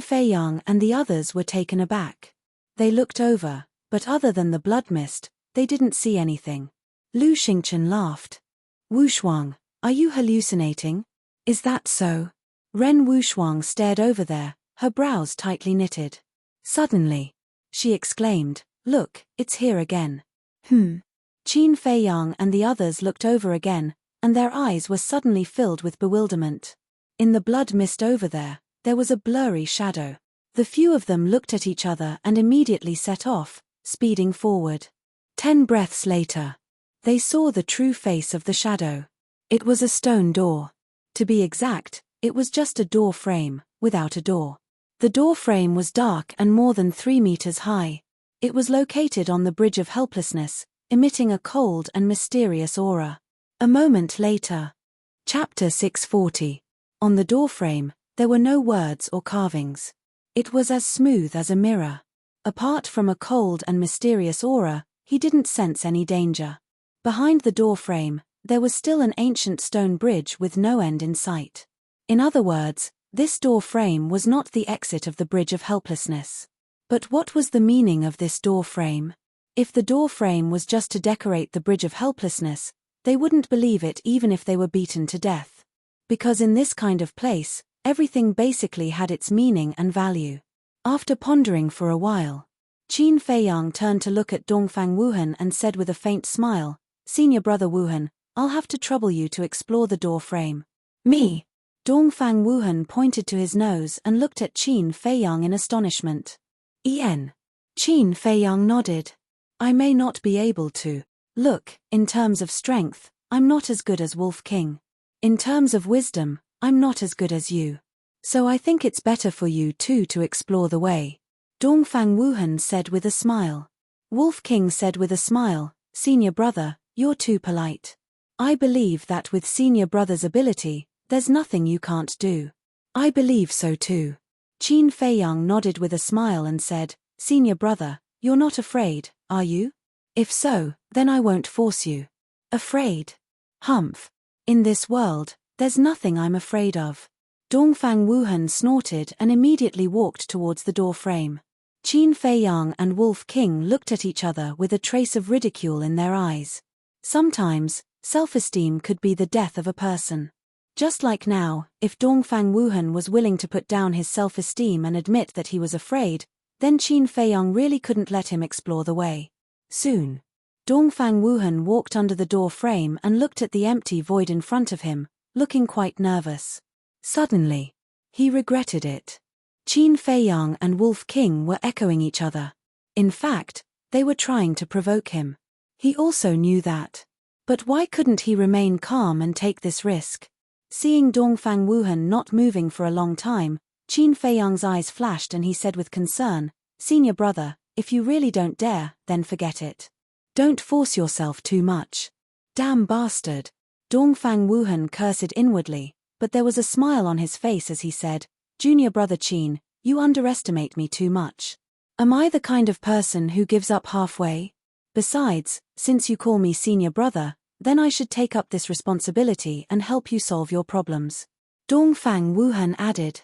Feiyang and the others were taken aback. They looked over, but other than the blood mist, they didn't see anything. Lu Xingchen laughed. "Wushuang, are you hallucinating?" Is that so? Ren Wuxuang stared over there, her brows tightly knitted. Suddenly, she exclaimed, "Look, it's here again." Qin Feiyang and the others looked over again, and their eyes were suddenly filled with bewilderment. In the blood mist over there was a blurry shadow. The few of them looked at each other and immediately set off, speeding forward. 10 breaths later, they saw the true face of the shadow. It was a stone door. To be exact, it was just a door frame, without a door. The door frame was dark and more than 3 meters high. It was located on the Bridge of Helplessness, emitting a cold and mysterious aura. A moment later. Chapter 640. On the doorframe, there were no words or carvings. It was as smooth as a mirror. Apart from a cold and mysterious aura, he didn't sense any danger. Behind the doorframe, there was still an ancient stone bridge with no end in sight. In other words, this door frame was not the exit of the Bridge of Helplessness. But what was the meaning of this door frame? If the door frame was just to decorate the Bridge of Helplessness, they wouldn't believe it even if they were beaten to death. Because in this kind of place, everything basically had its meaning and value. After pondering for a while, Qin Feiyang turned to look at Dongfang Wuhan and said with a faint smile, "Senior brother Wuhan, I'll have to trouble you to explore the door frame." "Me?" Dongfang Wuhan pointed to his nose and looked at Qin Feiyang in astonishment. "En." Qin Feiyang nodded. "I may not be able to. Look, in terms of strength, I'm not as good as Wolf King. In terms of wisdom, I'm not as good as you. So I think it's better for you two to explore the way." Dongfang Wuhan said with a smile. Wolf King said with a smile, "Senior brother, you're too polite. I believe that with senior brother's ability, there's nothing you can't do." "I believe so too." Qin Feiyang nodded with a smile and said, "Senior brother, you're not afraid, are you? If so, then I won't force you." "Afraid? Humph. In this world, there's nothing I'm afraid of." Dongfang Wuhan snorted and immediately walked towards the door frame. Qin Feiyang and Wolf King looked at each other with a trace of ridicule in their eyes. Sometimes, self-esteem could be the death of a person. Just like now, if Dongfang Wuhan was willing to put down his self-esteem and admit that he was afraid, then Qin Feiyang really couldn't let him explore the way. Soon, Dongfang Wuhan walked under the door frame and looked at the empty void in front of him, looking quite nervous. Suddenly, he regretted it. Qin Feiyang and Wolf King were echoing each other. In fact, they were trying to provoke him. He also knew that. But why couldn't he remain calm and take this risk? Seeing Dongfang Wuhan not moving for a long time, Qin Feiyang's eyes flashed and he said with concern, "Senior brother, if you really don't dare, then forget it. Don't force yourself too much." "Damn bastard." Dongfang Wuhan cursed inwardly, but there was a smile on his face as he said, "Junior brother Qin, you underestimate me too much. Am I the kind of person who gives up halfway? Besides, since you call me senior brother, then I should take up this responsibility and help you solve your problems." Dongfang Wuhan added.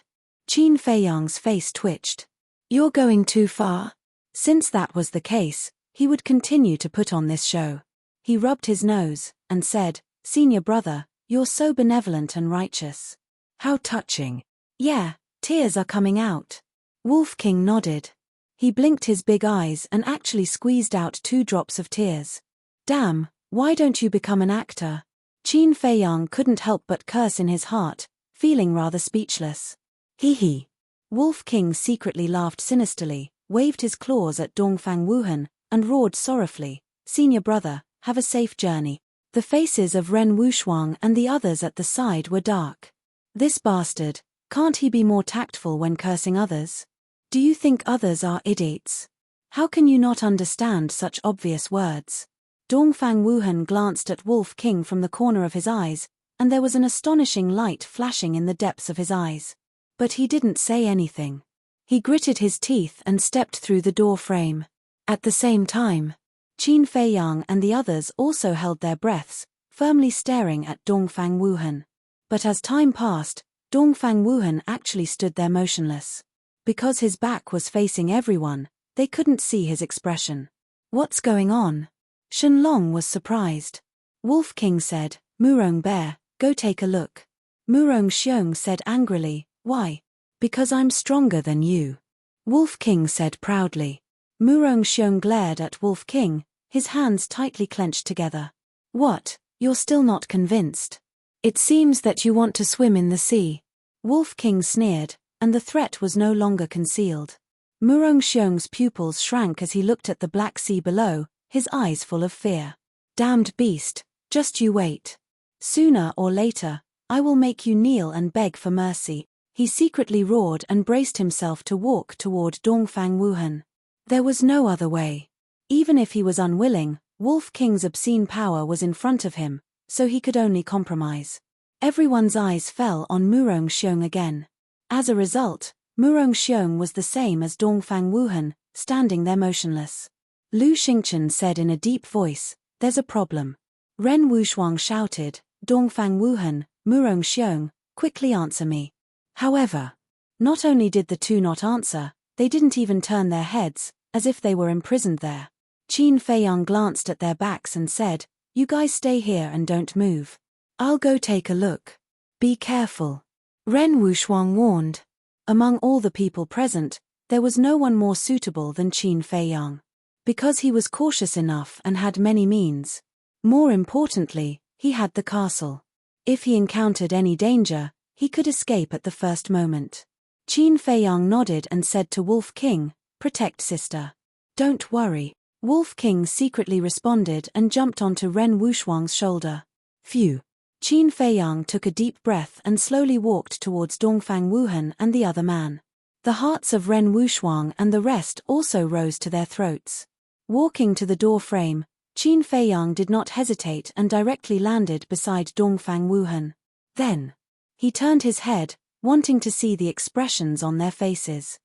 Qin Feiyang's face twitched. "You're going too far." Since that was the case, he would continue to put on this show. He rubbed his nose and said, "Senior brother, you're so benevolent and righteous." "How touching." "Yeah, tears are coming out." Wolf King nodded. He blinked his big eyes and actually squeezed out 2 drops of tears. "Damn, why don't you become an actor?" Qin Feiyang couldn't help but curse in his heart, feeling rather speechless. "Hee." Wolf King secretly laughed sinisterly, waved his claws at Dongfang Wuhan, and roared sorrowfully, "Senior brother, have a safe journey." The faces of Ren Wuxuang and the others at the side were dark. "This bastard, can't he be more tactful when cursing others? Do you think others are idiots? How can you not understand such obvious words?" Dongfang Wuhan glanced at Wolf King from the corner of his eyes, and there was an astonishing light flashing in the depths of his eyes. But he didn't say anything. He gritted his teeth and stepped through the door frame. At the same time, Qin Feiyang and the others also held their breaths, firmly staring at Dongfang Wuhan. But as time passed, Dongfang Wuhan actually stood there motionless. Because his back was facing everyone, they couldn't see his expression. "What's going on?" Shenlong was surprised. Wolf King said, "Murong Bear, go take a look." Murong said angrily, "Why?" "Because I'm stronger than you," Wolf King said proudly. Murong glared at Wolf King, his hands tightly clenched together. "What, you're still not convinced? It seems that you want to swim in the sea." Wolf King sneered, and the threat was no longer concealed. Murong pupils shrank as he looked at the black sea below, his eyes full of fear. "Damned beast, just you wait. Sooner or later, I will make you kneel and beg for mercy," he secretly roared and braced himself to walk toward Dongfang Wuhan. There was no other way. Even if he was unwilling, Wolf King's obscene power was in front of him, so he could only compromise. Everyone's eyes fell on Murong again. As a result, Murong was the same as Dongfang Wuhan, standing there motionless. Lu Xingchen said in a deep voice, "There's a problem." Ren Wushuang shouted, "Dongfang Wuhan, Murong, quickly answer me." However, not only did the two not answer, they didn't even turn their heads, as if they were imprisoned there. Qin Feiyang glanced at their backs and said, "You guys stay here and don't move. I'll go take a look. Be careful," Ren Wushuang warned. Among all the people present, there was no one more suitable than Qin Feiyang. Because he was cautious enough and had many means. More importantly, he had the castle. If he encountered any danger, he could escape at the first moment. Qin Feiyang nodded and said to Wolf King, "Protect sister." "Don't worry," Wolf King secretly responded and jumped onto Ren Wushuang's shoulder. Phew. Qin Feiyang took a deep breath and slowly walked towards Dongfang Wuhan and the other man. The hearts of Ren Wushuang and the rest also rose to their throats. Walking to the door frame, Qin Feiyang did not hesitate and directly landed beside Dongfang Wuhan. Then, he turned his head, wanting to see the expressions on their faces.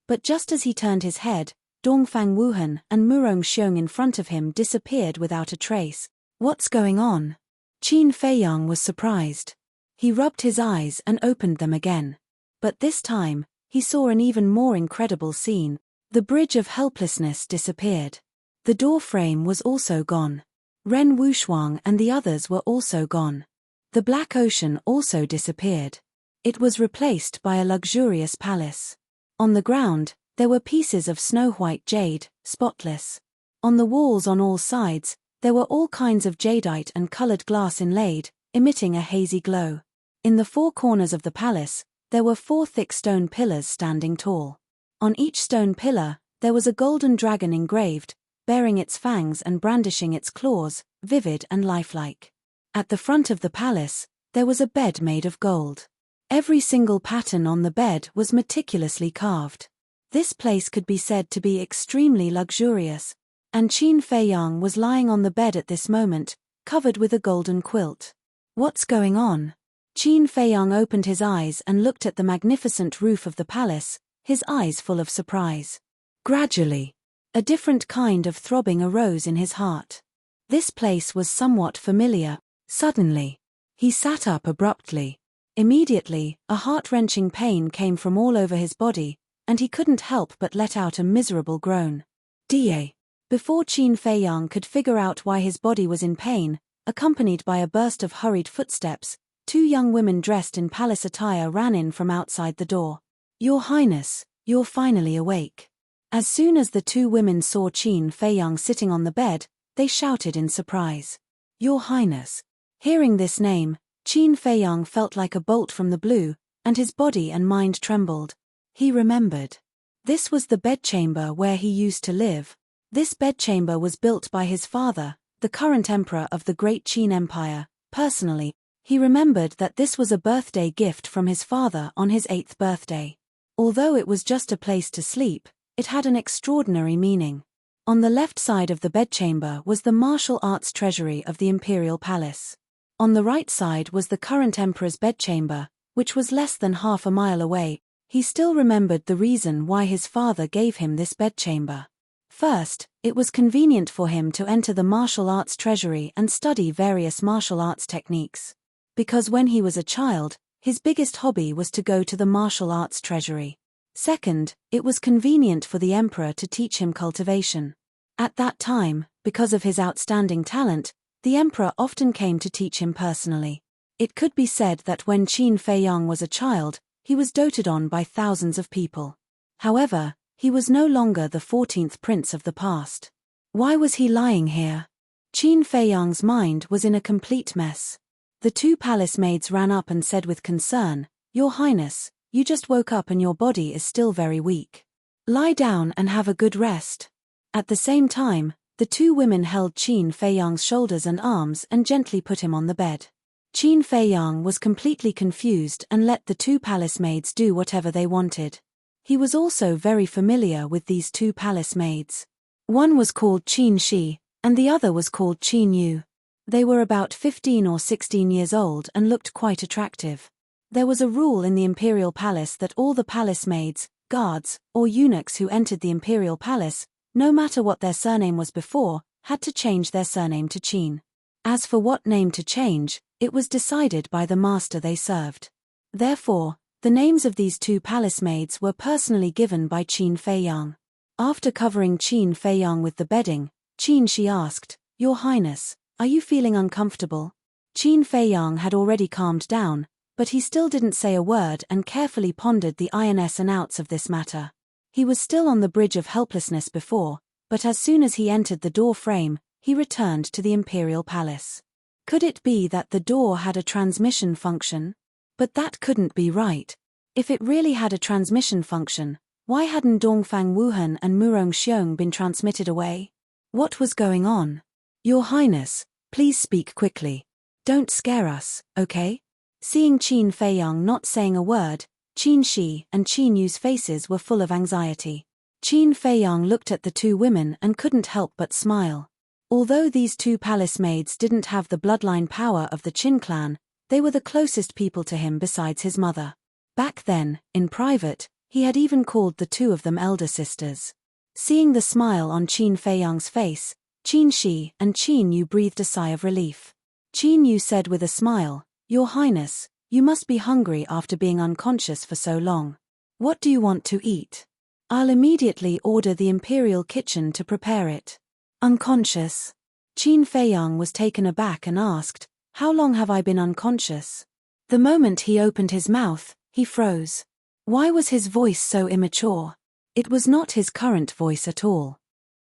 But just as he turned his head, Dongfang Wuhan and Murong in front of him disappeared without a trace. "What's going on?" Qin Feiyang was surprised. He rubbed his eyes and opened them again. But this time, he saw an even more incredible scene. The bridge of helplessness disappeared. The door frame was also gone. Ren Wushuang and the others were also gone. The Black Ocean also disappeared. It was replaced by a luxurious palace. On the ground, there were pieces of snow-white jade, spotless. On the walls on all sides, there were all kinds of jadeite and colored glass inlaid, emitting a hazy glow. In the four corners of the palace, there were 4 thick stone pillars standing tall. On each stone pillar, there was a golden dragon engraved, bearing its fangs and brandishing its claws, vivid and lifelike. At the front of the palace, there was a bed made of gold. Every single pattern on the bed was meticulously carved. This place could be said to be extremely luxurious, and Qin Feiyang was lying on the bed at this moment, covered with a golden quilt. "What's going on?" Qin Feiyang opened his eyes and looked at the magnificent roof of the palace, his eyes full of surprise. Gradually, a different kind of throbbing arose in his heart. This place was somewhat familiar. Suddenly, he sat up abruptly. Immediately, a heart-wrenching pain came from all over his body, and he couldn't help but let out a miserable groan. Da! Before Qin Feiyang could figure out why his body was in pain, accompanied by a burst of hurried footsteps, 2 young women dressed in palace attire ran in from outside the door. "Your Highness, you're finally awake." As soon as the 2 women saw Qin Feiyang sitting on the bed, they shouted in surprise. "Your Highness." Hearing this name, Qin Feiyang felt like a bolt from the blue, and his body and mind trembled. He remembered. This was the bedchamber where he used to live. This bedchamber was built by his father, the current emperor of the Great Qin Empire, personally. He remembered that this was a birthday gift from his father on his 8th birthday. Although it was just a place to sleep, it had an extraordinary meaning. On the left side of the bedchamber was the martial arts treasury of the imperial palace. On the right side was the current emperor's bedchamber, which was less than half a mile away. He still remembered the reason why his father gave him this bedchamber. First, it was convenient for him to enter the martial arts treasury and study various martial arts techniques. Because when he was a child, his biggest hobby was to go to the martial arts treasury. Second, it was convenient for the emperor to teach him cultivation. At that time, because of his outstanding talent, the emperor often came to teach him personally. It could be said that when Qin Feiyang was a child, he was doted on by thousands of people. However, he was no longer the 14th prince of the past. Why was he lying here? Qin Feiyang's mind was in a complete mess. The two palace maids ran up and said with concern, "Your Highness, you just woke up and your body is still very weak. Lie down and have a good rest." At the same time, the two women held Qin Feiyang's shoulders and arms and gently put him on the bed. Qin Feiyang was completely confused and let the two palace maids do whatever they wanted. He was also very familiar with these two palace maids. One was called Qin Shi, and the other was called Qin Yu. They were about 15 or 16 years old and looked quite attractive. There was a rule in the imperial palace that all the palace maids, guards, or eunuchs who entered the imperial palace, no matter what their surname was before, had to change their surname to Qin. As for what name to change, it was decided by the master they served. Therefore, the names of these two palace maids were personally given by Qin Feiyang. After covering Qin Feiyang with the bedding, Qin Shi asked, "Your Highness, are you feeling uncomfortable?" Qin Feiyang had already calmed down, but he still didn't say a word and carefully pondered the ins and outs of this matter. He was still on the bridge of helplessness before, but as soon as he entered the door frame, he returned to the imperial palace. Could it be that the door had a transmission function? But that couldn't be right. If it really had a transmission function, why hadn't Dongfang Wuhan and Murong Xiong been transmitted away? What was going on? "Your Highness, please speak quickly. Don't scare us, okay?" Seeing Qin Feiyang not saying a word, Qin Shi and Qin Yu's faces were full of anxiety. Qin Feiyang looked at the two women and couldn't help but smile. Although these two palace maids didn't have the bloodline power of the Qin clan, they were the closest people to him besides his mother. Back then, in private, he had even called the two of them elder sisters. Seeing the smile on Qin Feiyang's face, Qin Shi and Qin Yu breathed a sigh of relief. Qin Yu said with a smile, "Your Highness, you must be hungry after being unconscious for so long. What do you want to eat? I'll immediately order the imperial kitchen to prepare it." Unconscious? Qin Feiyang was taken aback and asked, "How long have I been unconscious?" The moment he opened his mouth, he froze. Why was his voice so immature? It was not his current voice at all.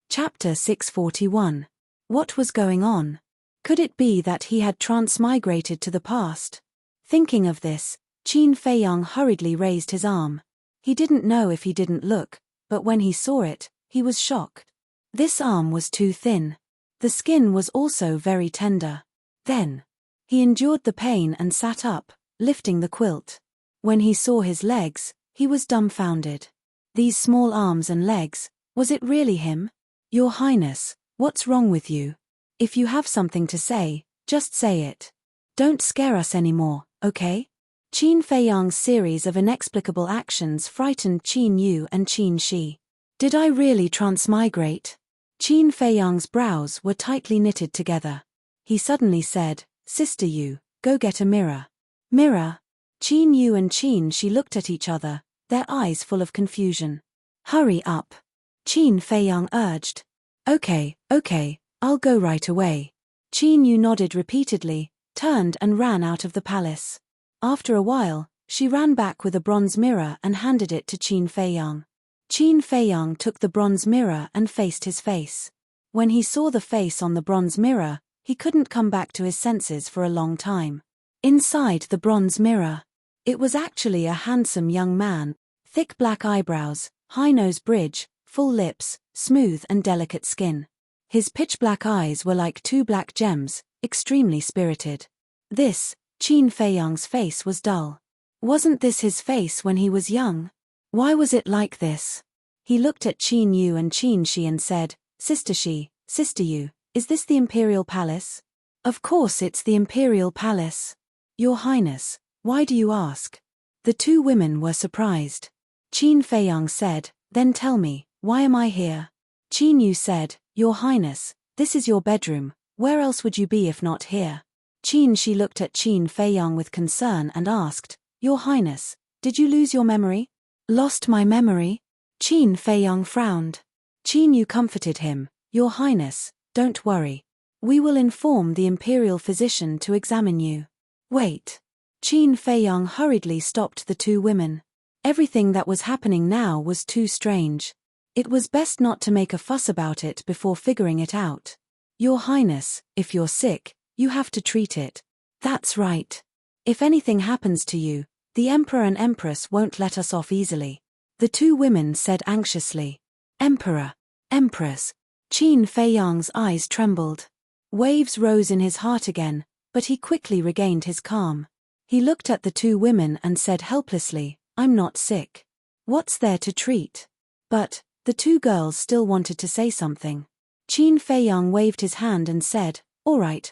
Chapter 641. What was going on? Could it be that he had transmigrated to the past? Thinking of this, Qin Feiyang hurriedly raised his arm. He didn't know if he didn't look, but when he saw it, he was shocked. This arm was too thin. The skin was also very tender. Then, he endured the pain and sat up, lifting the quilt. When he saw his legs, he was dumbfounded. These small arms and legs, was it really him? "Your Highness, what's wrong with you? If you have something to say, just say it. Don't scare us anymore, okay?" Qin Feiyang's series of inexplicable actions frightened Qin Yu and Qin Shi. Did I really transmigrate? Qin Feiyang's brows were tightly knitted together. He suddenly said, "Sister Yu, go get a mirror." Mirror? Qin Yu and Qin Shi looked at each other, their eyes full of confusion. "Hurry up," Qin Feiyang urged. Okay, I'll go right away." Qin Yu nodded repeatedly, turned and ran out of the palace. After a while, she ran back with a bronze mirror and handed it to Qin Feiyang. Qin Feiyang took the bronze mirror and faced his face. When he saw the face on the bronze mirror, he couldn't come back to his senses for a long time. Inside the bronze mirror, it was actually a handsome young man, thick black eyebrows, high nose bridge, full lips, smooth and delicate skin. His pitch-black eyes were like two black gems, extremely spirited. Qin Feiyang's face was dull. Wasn't this his face when he was young? Why was it like this? He looked at Qin Yu and Qin Shi and said, Sister Yu, is this the imperial palace?" "Of course it's the imperial palace." "Your Highness, why do you ask?" The two women were surprised. Qin Feiyang said, "Then tell me, why am I here?" Qin Yu said, "Your Highness, this is your bedroom, where else would you be if not here?" Qin Shi looked at Qin Feiyang with concern and asked, "Your Highness, did you lose your memory?" "Lost my memory?" Qin Feiyang frowned. Qin Yu comforted him, "Your Highness, don't worry. We will inform the imperial physician to examine you." Wait. Qin Feiyang hurriedly stopped the two women. Everything that was happening now was too strange. It was best not to make a fuss about it before figuring it out. Your Highness, if you're sick, you have to treat it. That's right. If anything happens to you, the Emperor and Empress won't let us off easily. The two women said anxiously. Emperor, Empress. Qin Feiyang's eyes trembled. Waves rose in his heart again, but he quickly regained his calm. He looked at the two women and said helplessly, I'm not sick. What's there to treat? But the two girls still wanted to say something. Qin Feiyang waved his hand and said, all right.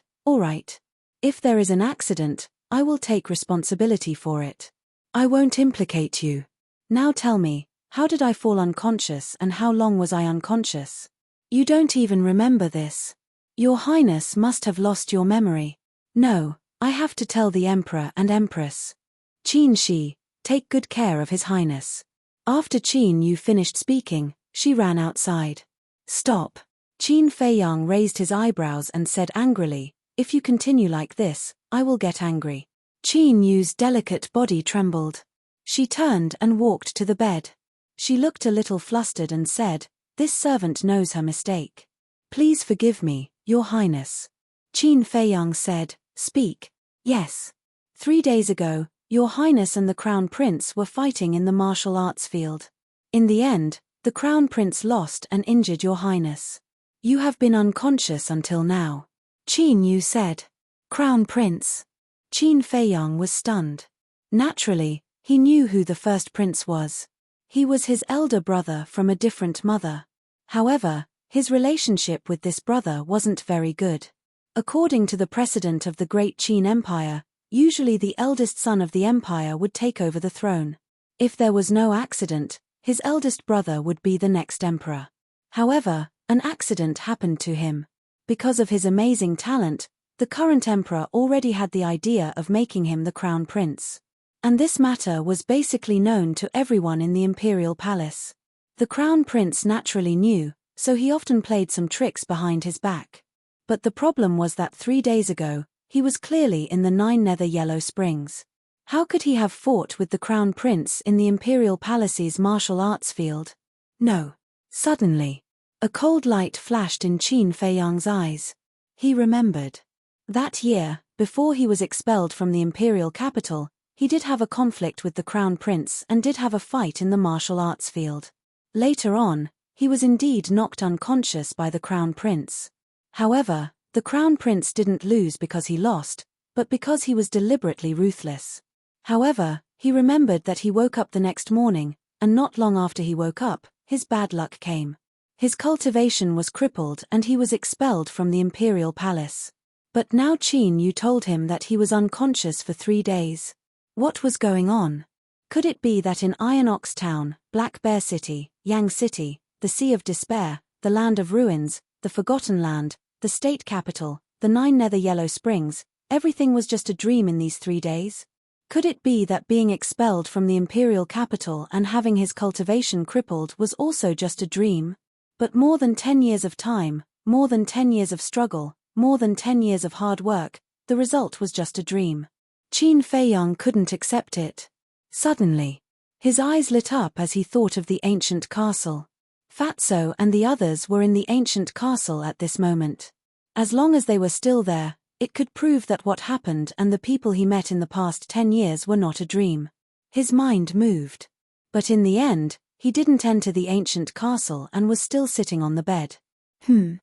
If there is an accident, I will take responsibility for it. I won't implicate you. Now tell me, how did I fall unconscious and how long was I unconscious? You don't even remember this. Your Highness must have lost your memory. No, I have to tell the Emperor and Empress. Qin Shi, take good care of His Highness. After Qin Yu finished speaking, she ran outside. Stop. Qin Feiyang raised his eyebrows and said angrily, if you continue like this, I will get angry. Qin Yu's delicate body trembled. She turned and walked to the bed. She looked a little flustered and said, this servant knows her mistake. Please forgive me, Your Highness. Qin Feiyang said, speak. Yes. 3 days ago, Your Highness and the Crown Prince were fighting in the martial arts field. In the end, the Crown Prince lost and injured Your Highness. You have been unconscious until now. Qin Yu said. Crown Prince. Qin Feiyang was stunned. Naturally, he knew who the first prince was. He was his elder brother from a different mother. However, his relationship with this brother wasn't very good. According to the precedent of the Great Qin Empire, usually the eldest son of the empire would take over the throne. If there was no accident, his eldest brother would be the next emperor. However, an accident happened to him. Because of his amazing talent, the current emperor already had the idea of making him the crown prince. And this matter was basically known to everyone in the imperial palace. The crown prince naturally knew, so he often played some tricks behind his back. But the problem was that 3 days ago, he was clearly in the 9 Nether Yellow Springs. How could he have fought with the crown prince in the imperial palace's martial arts field? No. Suddenly, a cold light flashed in Qin Feiyang's eyes. He remembered. That year, before he was expelled from the imperial capital, he did have a conflict with the crown prince and did have a fight in the martial arts field. Later on, he was indeed knocked unconscious by the crown prince. However, the crown prince didn't lose because he lost, but because he was deliberately ruthless. However, he remembered that he woke up the next morning, and not long after he woke up, his bad luck came. His cultivation was crippled and he was expelled from the imperial palace. But now Qin Yu told him that he was unconscious for 3 days. What was going on? Could it be that in Iron Ox Town, Black Bear City, Yang City, the Sea of Despair, the Land of Ruins, the Forgotten Land, the state capital, the 9 Nether Yellow Springs, everything was just a dream in these 3 days? Could it be that being expelled from the imperial capital and having his cultivation crippled was also just a dream? But more than 10 years of time, more than 10 years of struggle, more than 10 years of hard work, the result was just a dream. Qin Feiyang couldn't accept it. Suddenly, his eyes lit up as he thought of the ancient castle. Fatso and the others were in the ancient castle at this moment. As long as they were still there, it could prove that what happened and the people he met in the past 10 years were not a dream. His mind moved. But in the end, he didn't enter the ancient castle and was still sitting on the bed. Qin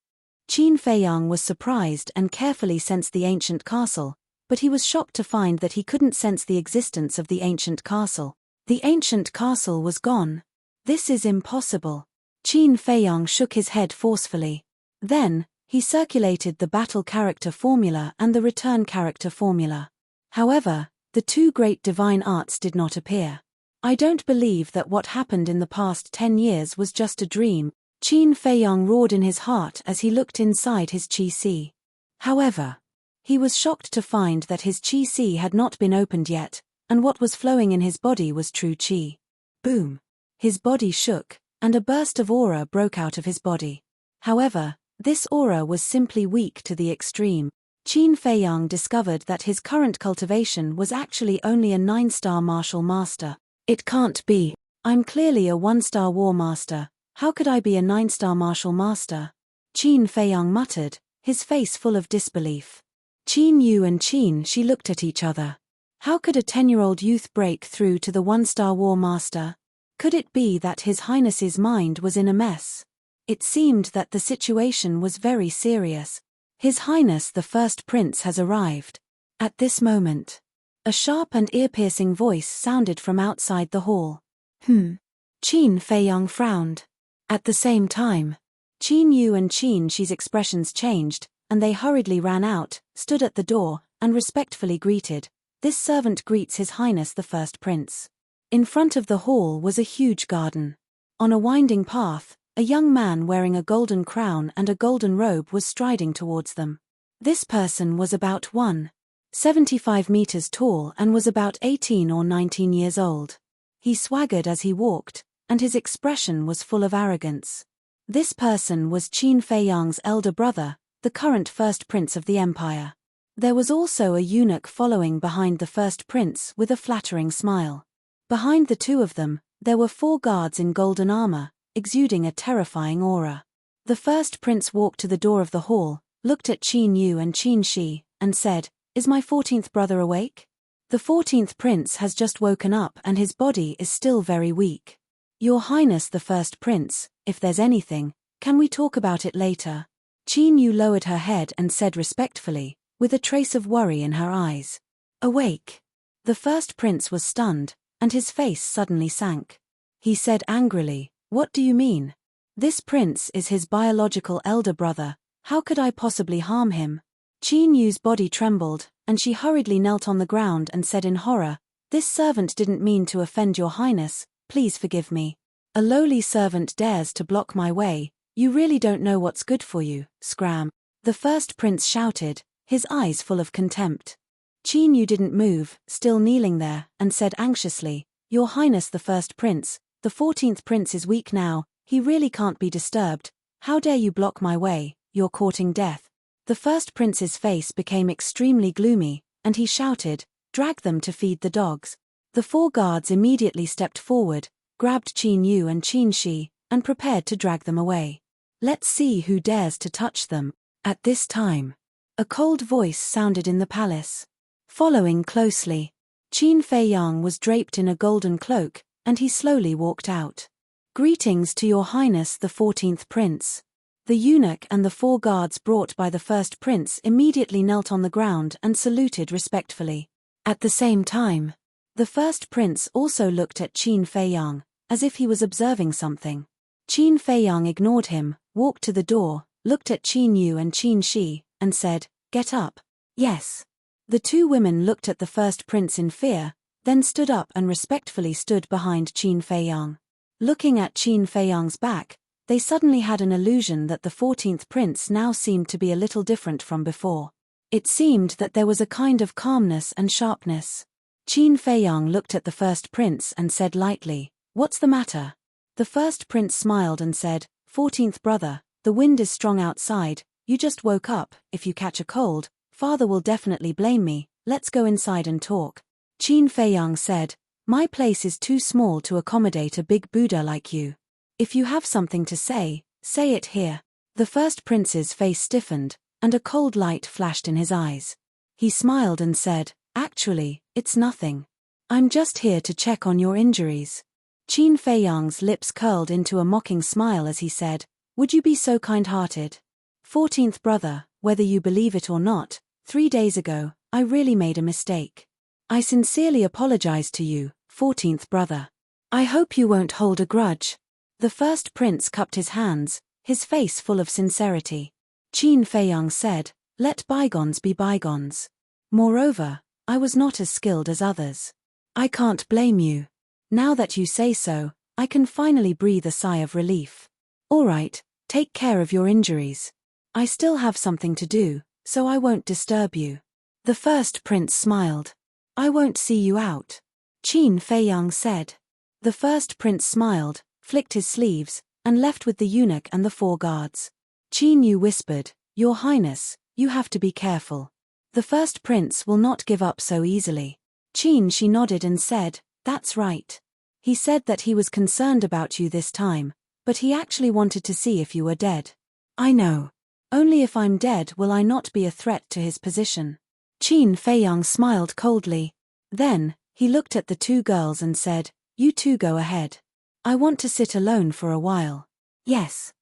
Feiyang was surprised and carefully sensed the ancient castle, but he was shocked to find that he couldn't sense the existence of the ancient castle. The ancient castle was gone. This is impossible. Qin Feiyang shook his head forcefully. Then, he circulated the battle character formula and the return character formula. However, the two great divine arts did not appear. I don't believe that what happened in the past 10 years was just a dream, Qin Feiyang roared in his heart as he looked inside his qi. However, he was shocked to find that his qi had not been opened yet, and what was flowing in his body was true qi. Boom! His body shook, and a burst of aura broke out of his body. However, this aura was simply weak to the extreme. Qin Feiyang discovered that his current cultivation was actually only a 9-star martial master. It can't be. I'm clearly a 1-star war master. How could I be a 9-star martial master? Qin Feiyang muttered, his face full of disbelief. Qin Yu and Qin Shi looked at each other. How could a 10-year-old youth break through to the 1-star war master? Could it be that His Highness's mind was in a mess? It seemed that the situation was very serious. His Highness the First Prince has arrived. At this moment, a sharp and ear-piercing voice sounded from outside the hall. Qin Feiyang frowned. At the same time, Qin Yu and Qin Shi's expressions changed, and they hurriedly ran out, stood at the door, and respectfully greeted. This servant greets His Highness the First Prince. In front of the hall was a huge garden. On a winding path, a young man wearing a golden crown and a golden robe was striding towards them. This person was about 1.75 meters tall and was about 18 or 19 years old. He swaggered as he walked, and his expression was full of arrogance. This person was Qin Feiyang's elder brother, the current first prince of the empire. There was also a eunuch following behind the first prince with a flattering smile. Behind the two of them, there were 4 guards in golden armor, exuding a terrifying aura. The first prince walked to the door of the hall, looked at Qin Yu and Qin Shi, and said, "Is my 14th brother awake? The 14th prince has just woken up and his body is still very weak. Your Highness the First Prince, if there's anything, can we talk about it later?" Qin Yu lowered her head and said respectfully, with a trace of worry in her eyes. "Awake?" The first prince was stunned, and his face suddenly sank. He said angrily, "What do you mean? This prince is his biological elder brother. How could I possibly harm him?" Qin Yu's body trembled, and she hurriedly knelt on the ground and said in horror, "This servant didn't mean to offend your Highness, please forgive me. A lowly servant dares to block my way. You really don't know what's good for you, scram." The first prince shouted, his eyes full of contempt. Qin Yu didn't move, still kneeling there, and said anxiously, "Your Highness the First Prince, the 14th prince is weak now, he really can't be disturbed. How dare you block my way, you're courting death." The first prince's face became extremely gloomy, and he shouted, "Drag them to feed the dogs." The 4 guards immediately stepped forward, grabbed Qin Yu and Qin Shi, and prepared to drag them away. "Let's see who dares to touch them." At this time, a cold voice sounded in the palace. Following closely, Qin Feiyang was draped in a golden cloak, and he slowly walked out. "Greetings to your Highness the 14th Prince." The eunuch and the 4 guards brought by the first prince immediately knelt on the ground and saluted respectfully. At the same time, the first prince also looked at Qin Feiyang, as if he was observing something. Qin Feiyang ignored him, walked to the door, looked at Qin Yu and Qin Shi, and said, "Get up." "Yes." The 2 women looked at the first prince in fear, then stood up and respectfully stood behind Qin Feiyang. Looking at Qin Feiyang's back, they suddenly had an illusion that the 14th prince now seemed to be a little different from before. It seemed that there was a kind of calmness and sharpness. Qin Feiyang looked at the first prince and said lightly, "What's the matter?" The first prince smiled and said, "14th brother, the wind is strong outside, you just woke up, if you catch a cold, father will definitely blame me, let's go inside and talk." Qin Feiyang said, "My place is too small to accommodate a big Buddha like you. If you have something to say it here." The first prince's face stiffened, and a cold light flashed in his eyes. He smiled and said, "Actually, it's nothing. I'm just here to check on your injuries." Qin Feiyang's lips curled into a mocking smile as he said, "Would you be so kind-hearted? 14th brother, whether you believe it or not, 3 days ago, I really made a mistake. I sincerely apologize to you, 14th brother. I hope you won't hold a grudge." The first prince cupped his hands, his face full of sincerity. Qin Feiyang said, "Let bygones be bygones. Moreover, I was not as skilled as others. I can't blame you. Now that you say so, I can finally breathe a sigh of relief. All right, take care of your injuries. I still have something to do, so I won't disturb you." The first prince smiled. "I won't see you out," Qin Feiyang said. The first prince smiled, flicked his sleeves, and left with the eunuch and the 4 guards. Qin Yu whispered, "Your Highness, you have to be careful. The first prince will not give up so easily. Qin, she nodded and said, that's right. He said that he was concerned about you this time, but he actually wanted to see if you were dead. I know. Only if I'm dead will I not be a threat to his position. Qin Feiyang smiled coldly. Then, he looked at the two girls and said, you two go ahead. I want to sit alone for a while. Yes.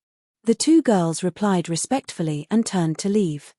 The two girls replied respectfully and turned to leave.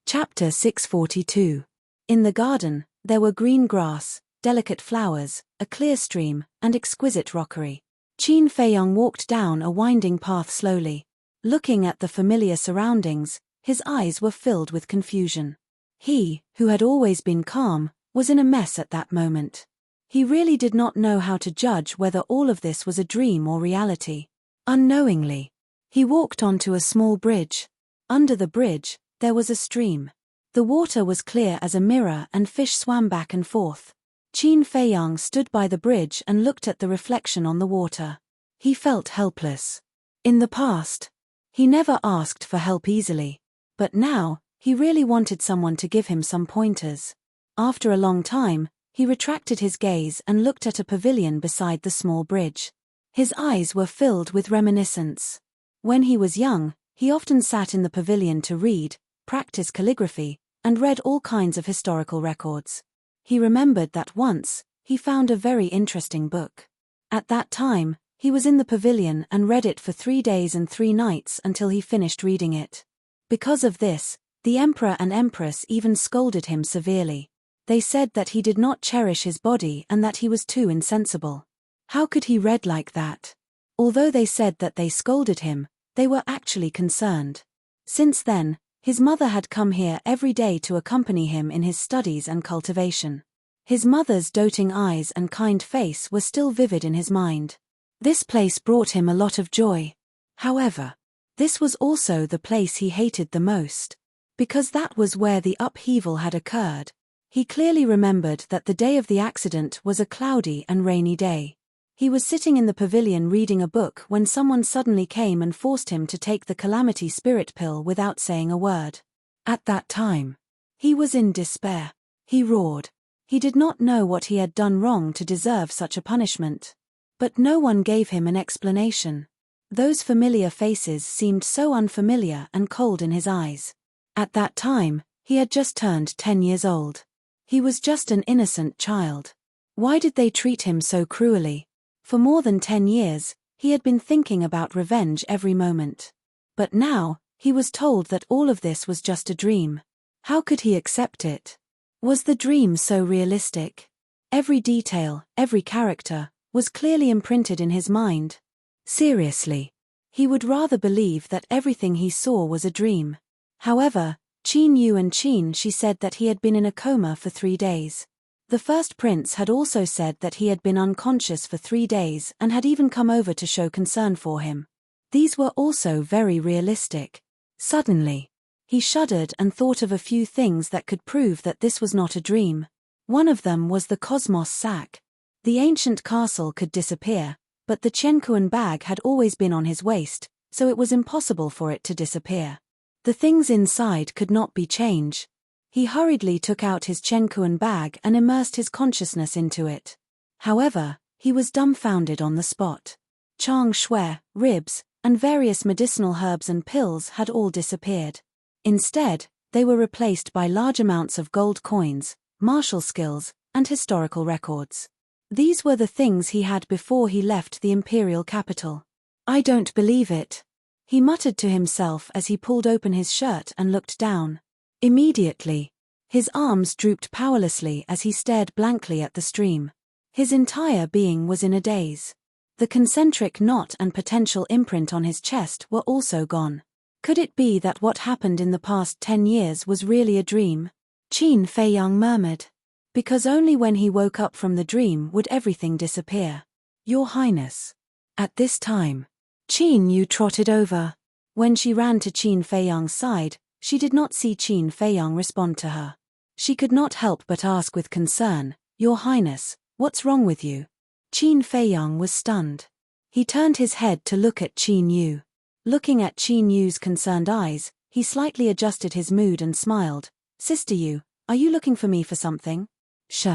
Chapter 642. In the garden, there were green grass, delicate flowers, a clear stream, and exquisite rockery. Qin Feiyang walked down a winding path slowly. Looking at the familiar surroundings, his eyes were filled with confusion. He, who had always been calm, was in a mess at that moment. He really did not know how to judge whether all of this was a dream or reality. Unknowingly, he walked onto a small bridge. Under the bridge, there was a stream. The water was clear as a mirror and fish swam back and forth. Qin Feiyang stood by the bridge and looked at the reflection on the water. He felt helpless. In the past, he never asked for help easily. But now, he really wanted someone to give him some pointers. After a long time, he retracted his gaze and looked at a pavilion beside the small bridge. His eyes were filled with reminiscence. When he was young, he often sat in the pavilion to read, practice calligraphy, and read all kinds of historical records. He remembered that once, he found a very interesting book. At that time, he was in the pavilion and read it for 3 days and 3 nights until he finished reading it. Because of this, the emperor and empress even scolded him severely. They said that he did not cherish his body and that he was too insensible. How could he read like that? Although they said that they scolded him, they were actually concerned. Since then, his mother had come here every day to accompany him in his studies and cultivation. His mother's doting eyes and kind face were still vivid in his mind. This place brought him a lot of joy. However, this was also the place he hated the most. Because that was where the upheaval had occurred. He clearly remembered that the day of the accident was a cloudy and rainy day. He was sitting in the pavilion reading a book when someone suddenly came and forced him to take the calamity spirit pill without saying a word. At that time, he was in despair. He roared. He did not know what he had done wrong to deserve such a punishment. But no one gave him an explanation. Those familiar faces seemed so unfamiliar and cold in his eyes. At that time, he had just turned 10 years old. He was just an innocent child. Why did they treat him so cruelly? For more than 10 years, he had been thinking about revenge every moment. But now, he was told that all of this was just a dream. How could he accept it? Was the dream so realistic? Every detail, every character, was clearly imprinted in his mind. Seriously, he would rather believe that everything he saw was a dream. However, Qin Yu and Qin Shi said that he had been in a coma for 3 days. The first prince had also said that he had been unconscious for 3 days and had even come over to show concern for him. These were also very realistic. Suddenly, he shuddered and thought of a few things that could prove that this was not a dream. One of them was the cosmos sack. The ancient castle could disappear, but the Chenkuan bag had always been on his waist, so it was impossible for it to disappear. The things inside could not be changed. He hurriedly took out his Chenkuan bag and immersed his consciousness into it. However, he was dumbfounded on the spot. Chang shui, ribs, and various medicinal herbs and pills had all disappeared. Instead, they were replaced by large amounts of gold coins, martial skills, and historical records. These were the things he had before he left the imperial capital. I don't believe it, he muttered to himself as he pulled open his shirt and looked down. Immediately, his arms drooped powerlessly as he stared blankly at the stream. His entire being was in a daze. The concentric knot and potential imprint on his chest were also gone. Could it be that what happened in the past 10 years was really a dream? Qin Feiyang murmured. Because only when he woke up from the dream would everything disappear. Your Highness. At this time, Qin Yu trotted over. When she ran to Qin Feiyang's side, she did not see Qin Feiyang respond to her. She could not help but ask with concern, Your Highness, what's wrong with you? Qin Feiyang was stunned. He turned his head to look at Qin Yu. Looking at Qin Yu's concerned eyes, he slightly adjusted his mood and smiled. Sister Yu, Are you looking for me for something? Shh.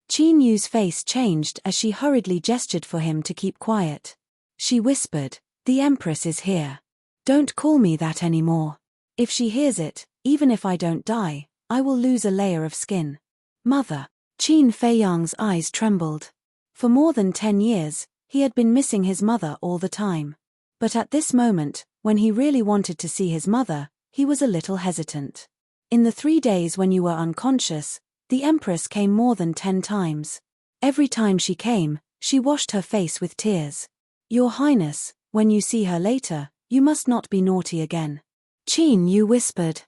Qin Yu's face changed as she hurriedly gestured for him to keep quiet. She whispered, "The Empress is here. Don't call me that anymore. If she hears it, even if I don't die, I will lose a layer of skin." Mother. Qin Feiyang's eyes trembled. For more than 10 years, he had been missing his mother all the time. But at this moment, when he really wanted to see his mother, he was a little hesitant. In the 3 days when you were unconscious, the Empress came more than 10 times. Every time she came, she washed her face with tears. "Your Highness, when you see her later, you must not be naughty again." Qin Yu whispered.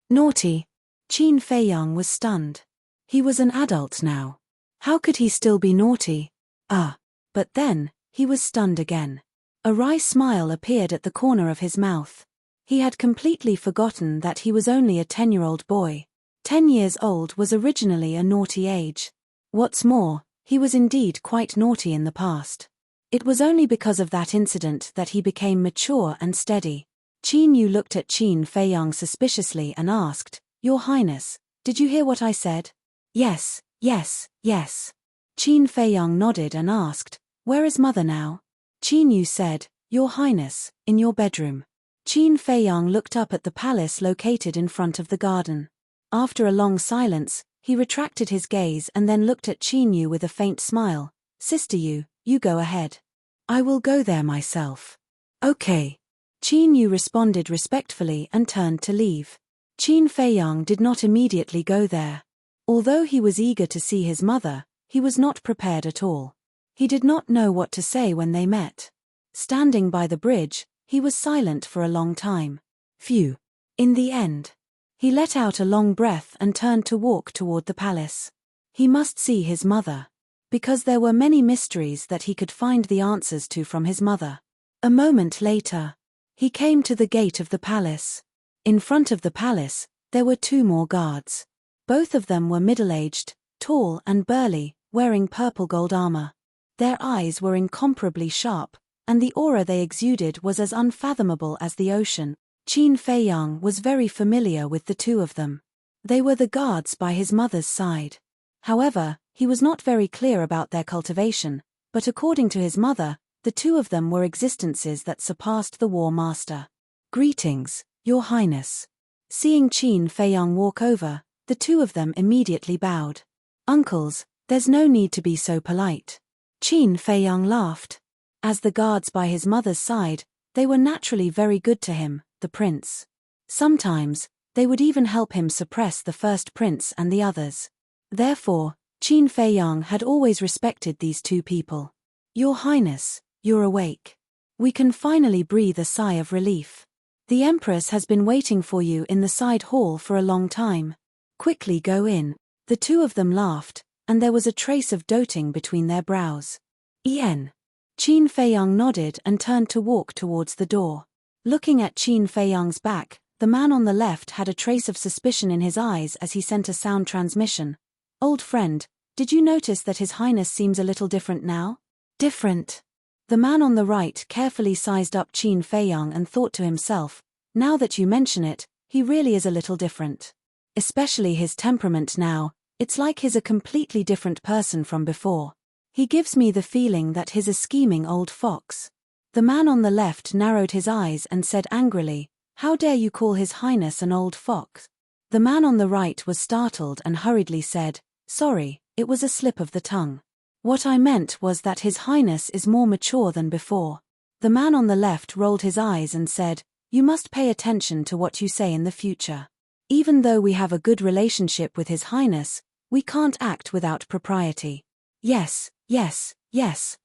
"Naughty?" Qin Feiyang was stunned. He was an adult now. How could he still be naughty? But then, he was stunned again. A wry smile appeared at the corner of his mouth. He had completely forgotten that he was only a 10-year-old boy. 10 years old was originally a naughty age. What's more, he was indeed quite naughty in the past. It was only because of that incident that he became mature and steady. Qin Yu looked at Qin Feiyang suspiciously and asked, "Your Highness, did you hear what I said?" Yes. Qin Feiyang nodded and asked, "Where is mother now?" Qin Yu said, "Your Highness, in your bedroom." Qin Feiyang looked up at the palace located in front of the garden. After a long silence, he retracted his gaze and then looked at Qin Yu with a faint smile. "Sister Yu, you go ahead. I will go there myself." "Okay." Qin Yu responded respectfully and turned to leave. Qin Feiyang did not immediately go there. Although he was eager to see his mother, he was not prepared at all. He did not know what to say when they met. Standing by the bridge, he was silent for a long time. Phew. In the end, he let out a long breath and turned to walk toward the palace. He must see his mother. Because there were many mysteries that he could find the answers to from his mother. A moment later, he came to the gate of the palace. In front of the palace, there were 2 more guards. Both of them were middle-aged, tall and burly, wearing purple gold armor. Their eyes were incomparably sharp, and the aura they exuded was as unfathomable as the ocean. Qin Feiyang was very familiar with the 2 of them. They were the guards by his mother's side. However, he was not very clear about their cultivation, but according to his mother, the 2 of them were existences that surpassed the War Master. "Greetings, Your Highness." Seeing Qin Feiyang walk over, the 2 of them immediately bowed. "Uncles, there's no need to be so polite." Qin Feiyang laughed. As the guards by his mother's side, they were naturally very good to him, the prince. Sometimes, they would even help him suppress the first prince and the others. Therefore, Qin Feiyang had always respected these 2 people. "Your Highness, you're awake. We can finally breathe a sigh of relief. The Empress has been waiting for you in the side hall for a long time. Quickly go in." The 2 of them laughed, and there was a trace of doting between their brows. "Yen." Qin Feiyang nodded and turned to walk towards the door. Looking at Qin Feiyang's back, the man on the left had a trace of suspicion in his eyes as he sent a sound transmission. "Old friend, did you notice that His Highness seems a little different now?" "Different?" The man on the right carefully sized up Qin Feiyang and thought to himself, "Now that you mention it, he really is a little different. Especially his temperament now, it's like he's a completely different person from before. He gives me the feeling that he's a scheming old fox." The man on the left narrowed his eyes and said angrily, "How dare you call His Highness an old fox?" The man on the right was startled and hurriedly said, "Sorry, it was a slip of the tongue. What I meant was that His Highness is more mature than before." The man on the left rolled his eyes and said, "You must pay attention to what you say in the future. Even though we have a good relationship with His Highness, we can't act without propriety." Yes,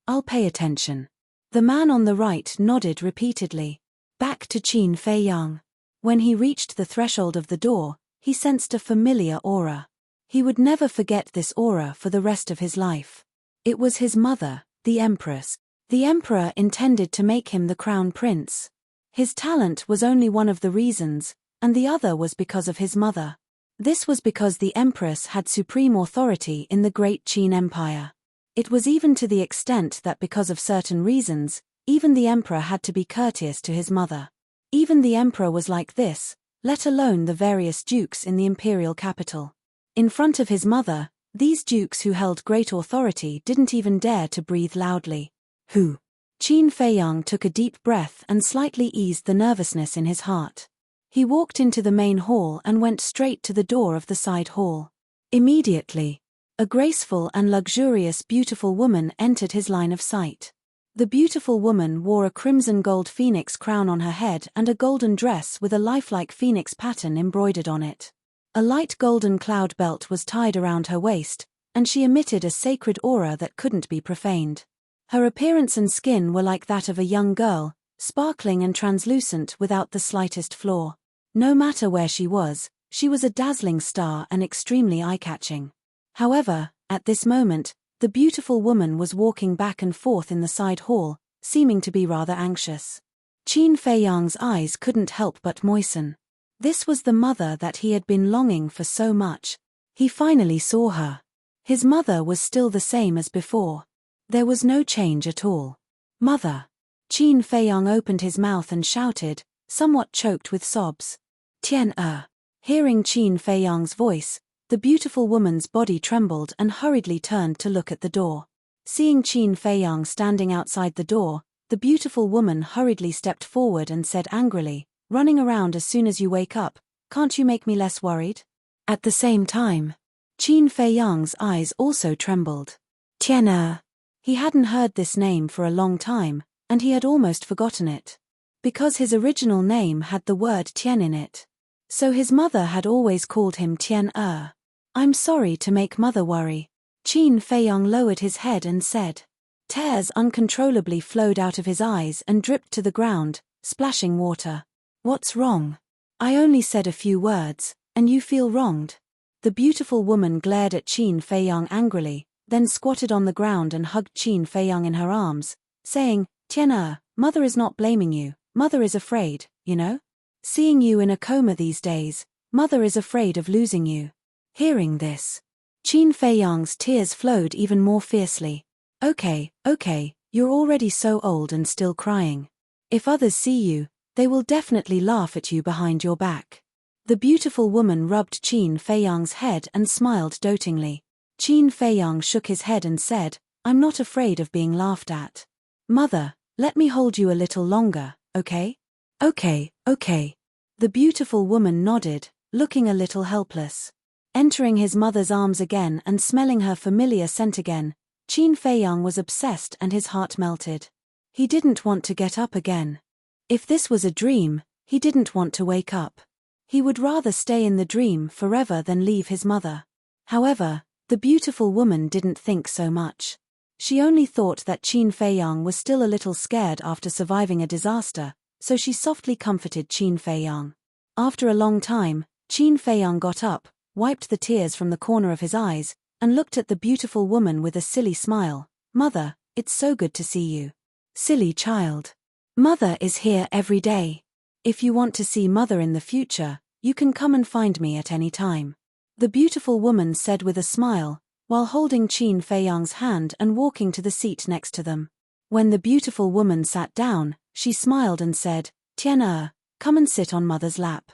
I'll pay attention." The man on the right nodded repeatedly. Back to Qin Feiyang. When he reached the threshold of the door, he sensed a familiar aura. He would never forget this aura for the rest of his life. It was his mother, the Empress. The Emperor intended to make him the crown prince. His talent was only one of the reasons, and the other was because of his mother. This was because the Empress had supreme authority in the great Qin Empire. It was even to the extent that because of certain reasons, even the Emperor had to be courteous to his mother. Even the Emperor was like this, let alone the various dukes in the imperial capital. In front of his mother, these dukes who held great authority didn't even dare to breathe loudly. Who? Qin Feiyang took a deep breath and slightly eased the nervousness in his heart. He walked into the main hall and went straight to the door of the side hall. Immediately, a graceful and luxurious beautiful woman entered his line of sight. The beautiful woman wore a crimson gold phoenix crown on her head and a golden dress with a lifelike phoenix pattern embroidered on it. A light golden cloud belt was tied around her waist, and she emitted a sacred aura that couldn't be profaned. Her appearance and skin were like that of a young girl, sparkling and translucent without the slightest flaw. No matter where she was a dazzling star and extremely eye-catching. However, at this moment, the beautiful woman was walking back and forth in the side hall, seeming to be rather anxious. Qin Feiyang's eyes couldn't help but moisten. This was the mother that he had been longing for so much. He finally saw her. His mother was still the same as before. There was no change at all. Mother! Qin Feiyang opened his mouth and shouted, somewhat choked with sobs. Tian-er. Hearing Qin Feiyang's voice, the beautiful woman's body trembled and hurriedly turned to look at the door. Seeing Qin Feiyang standing outside the door, the beautiful woman hurriedly stepped forward and said angrily, running around as soon as you wake up, can't you make me less worried? At the same time, Qin Feiyang's eyes also trembled. Tian-er. He hadn't heard this name for a long time, and he had almost forgotten it. Because his original name had the word Tian in it. So his mother had always called him Tian-er. I'm sorry to make mother worry. Qin Feiyang lowered his head and said. Tears uncontrollably flowed out of his eyes and dripped to the ground, splashing water. What's wrong? I only said a few words, and you feel wronged. The beautiful woman glared at Qin Feiyang angrily, then squatted on the ground and hugged Qin Feiyang in her arms, saying, Tian-er, mother is not blaming you, mother is afraid, you know? Seeing you in a coma these days, mother is afraid of losing you. Hearing this, Qin Feiyang's tears flowed even more fiercely. Okay, you're already so old and still crying. If others see you, they will definitely laugh at you behind your back. The beautiful woman rubbed Qin Feiyang's head and smiled dotingly. Qin Feiyang shook his head and said, I'm not afraid of being laughed at. Mother, let me hold you a little longer, okay? Okay. The beautiful woman nodded, looking a little helpless. Entering his mother's arms again and smelling her familiar scent again, Qin Feiyang was obsessed and his heart melted. He didn't want to get up again. If this was a dream, he didn't want to wake up. He would rather stay in the dream forever than leave his mother. However, the beautiful woman didn't think so much. She only thought that Qin Feiyang was still a little scared after surviving a disaster, so she softly comforted Qin Feiyang. After a long time, Qin Feiyang got up, wiped the tears from the corner of his eyes, and looked at the beautiful woman with a silly smile. Mother, it's so good to see you. Silly child. Mother is here every day. If you want to see mother in the future, you can come and find me at any time. The beautiful woman said with a smile, while holding Qin Feiyang's hand and walking to the seat next to them. When the beautiful woman sat down, she smiled and said, Tian-er, come and sit on mother's lap.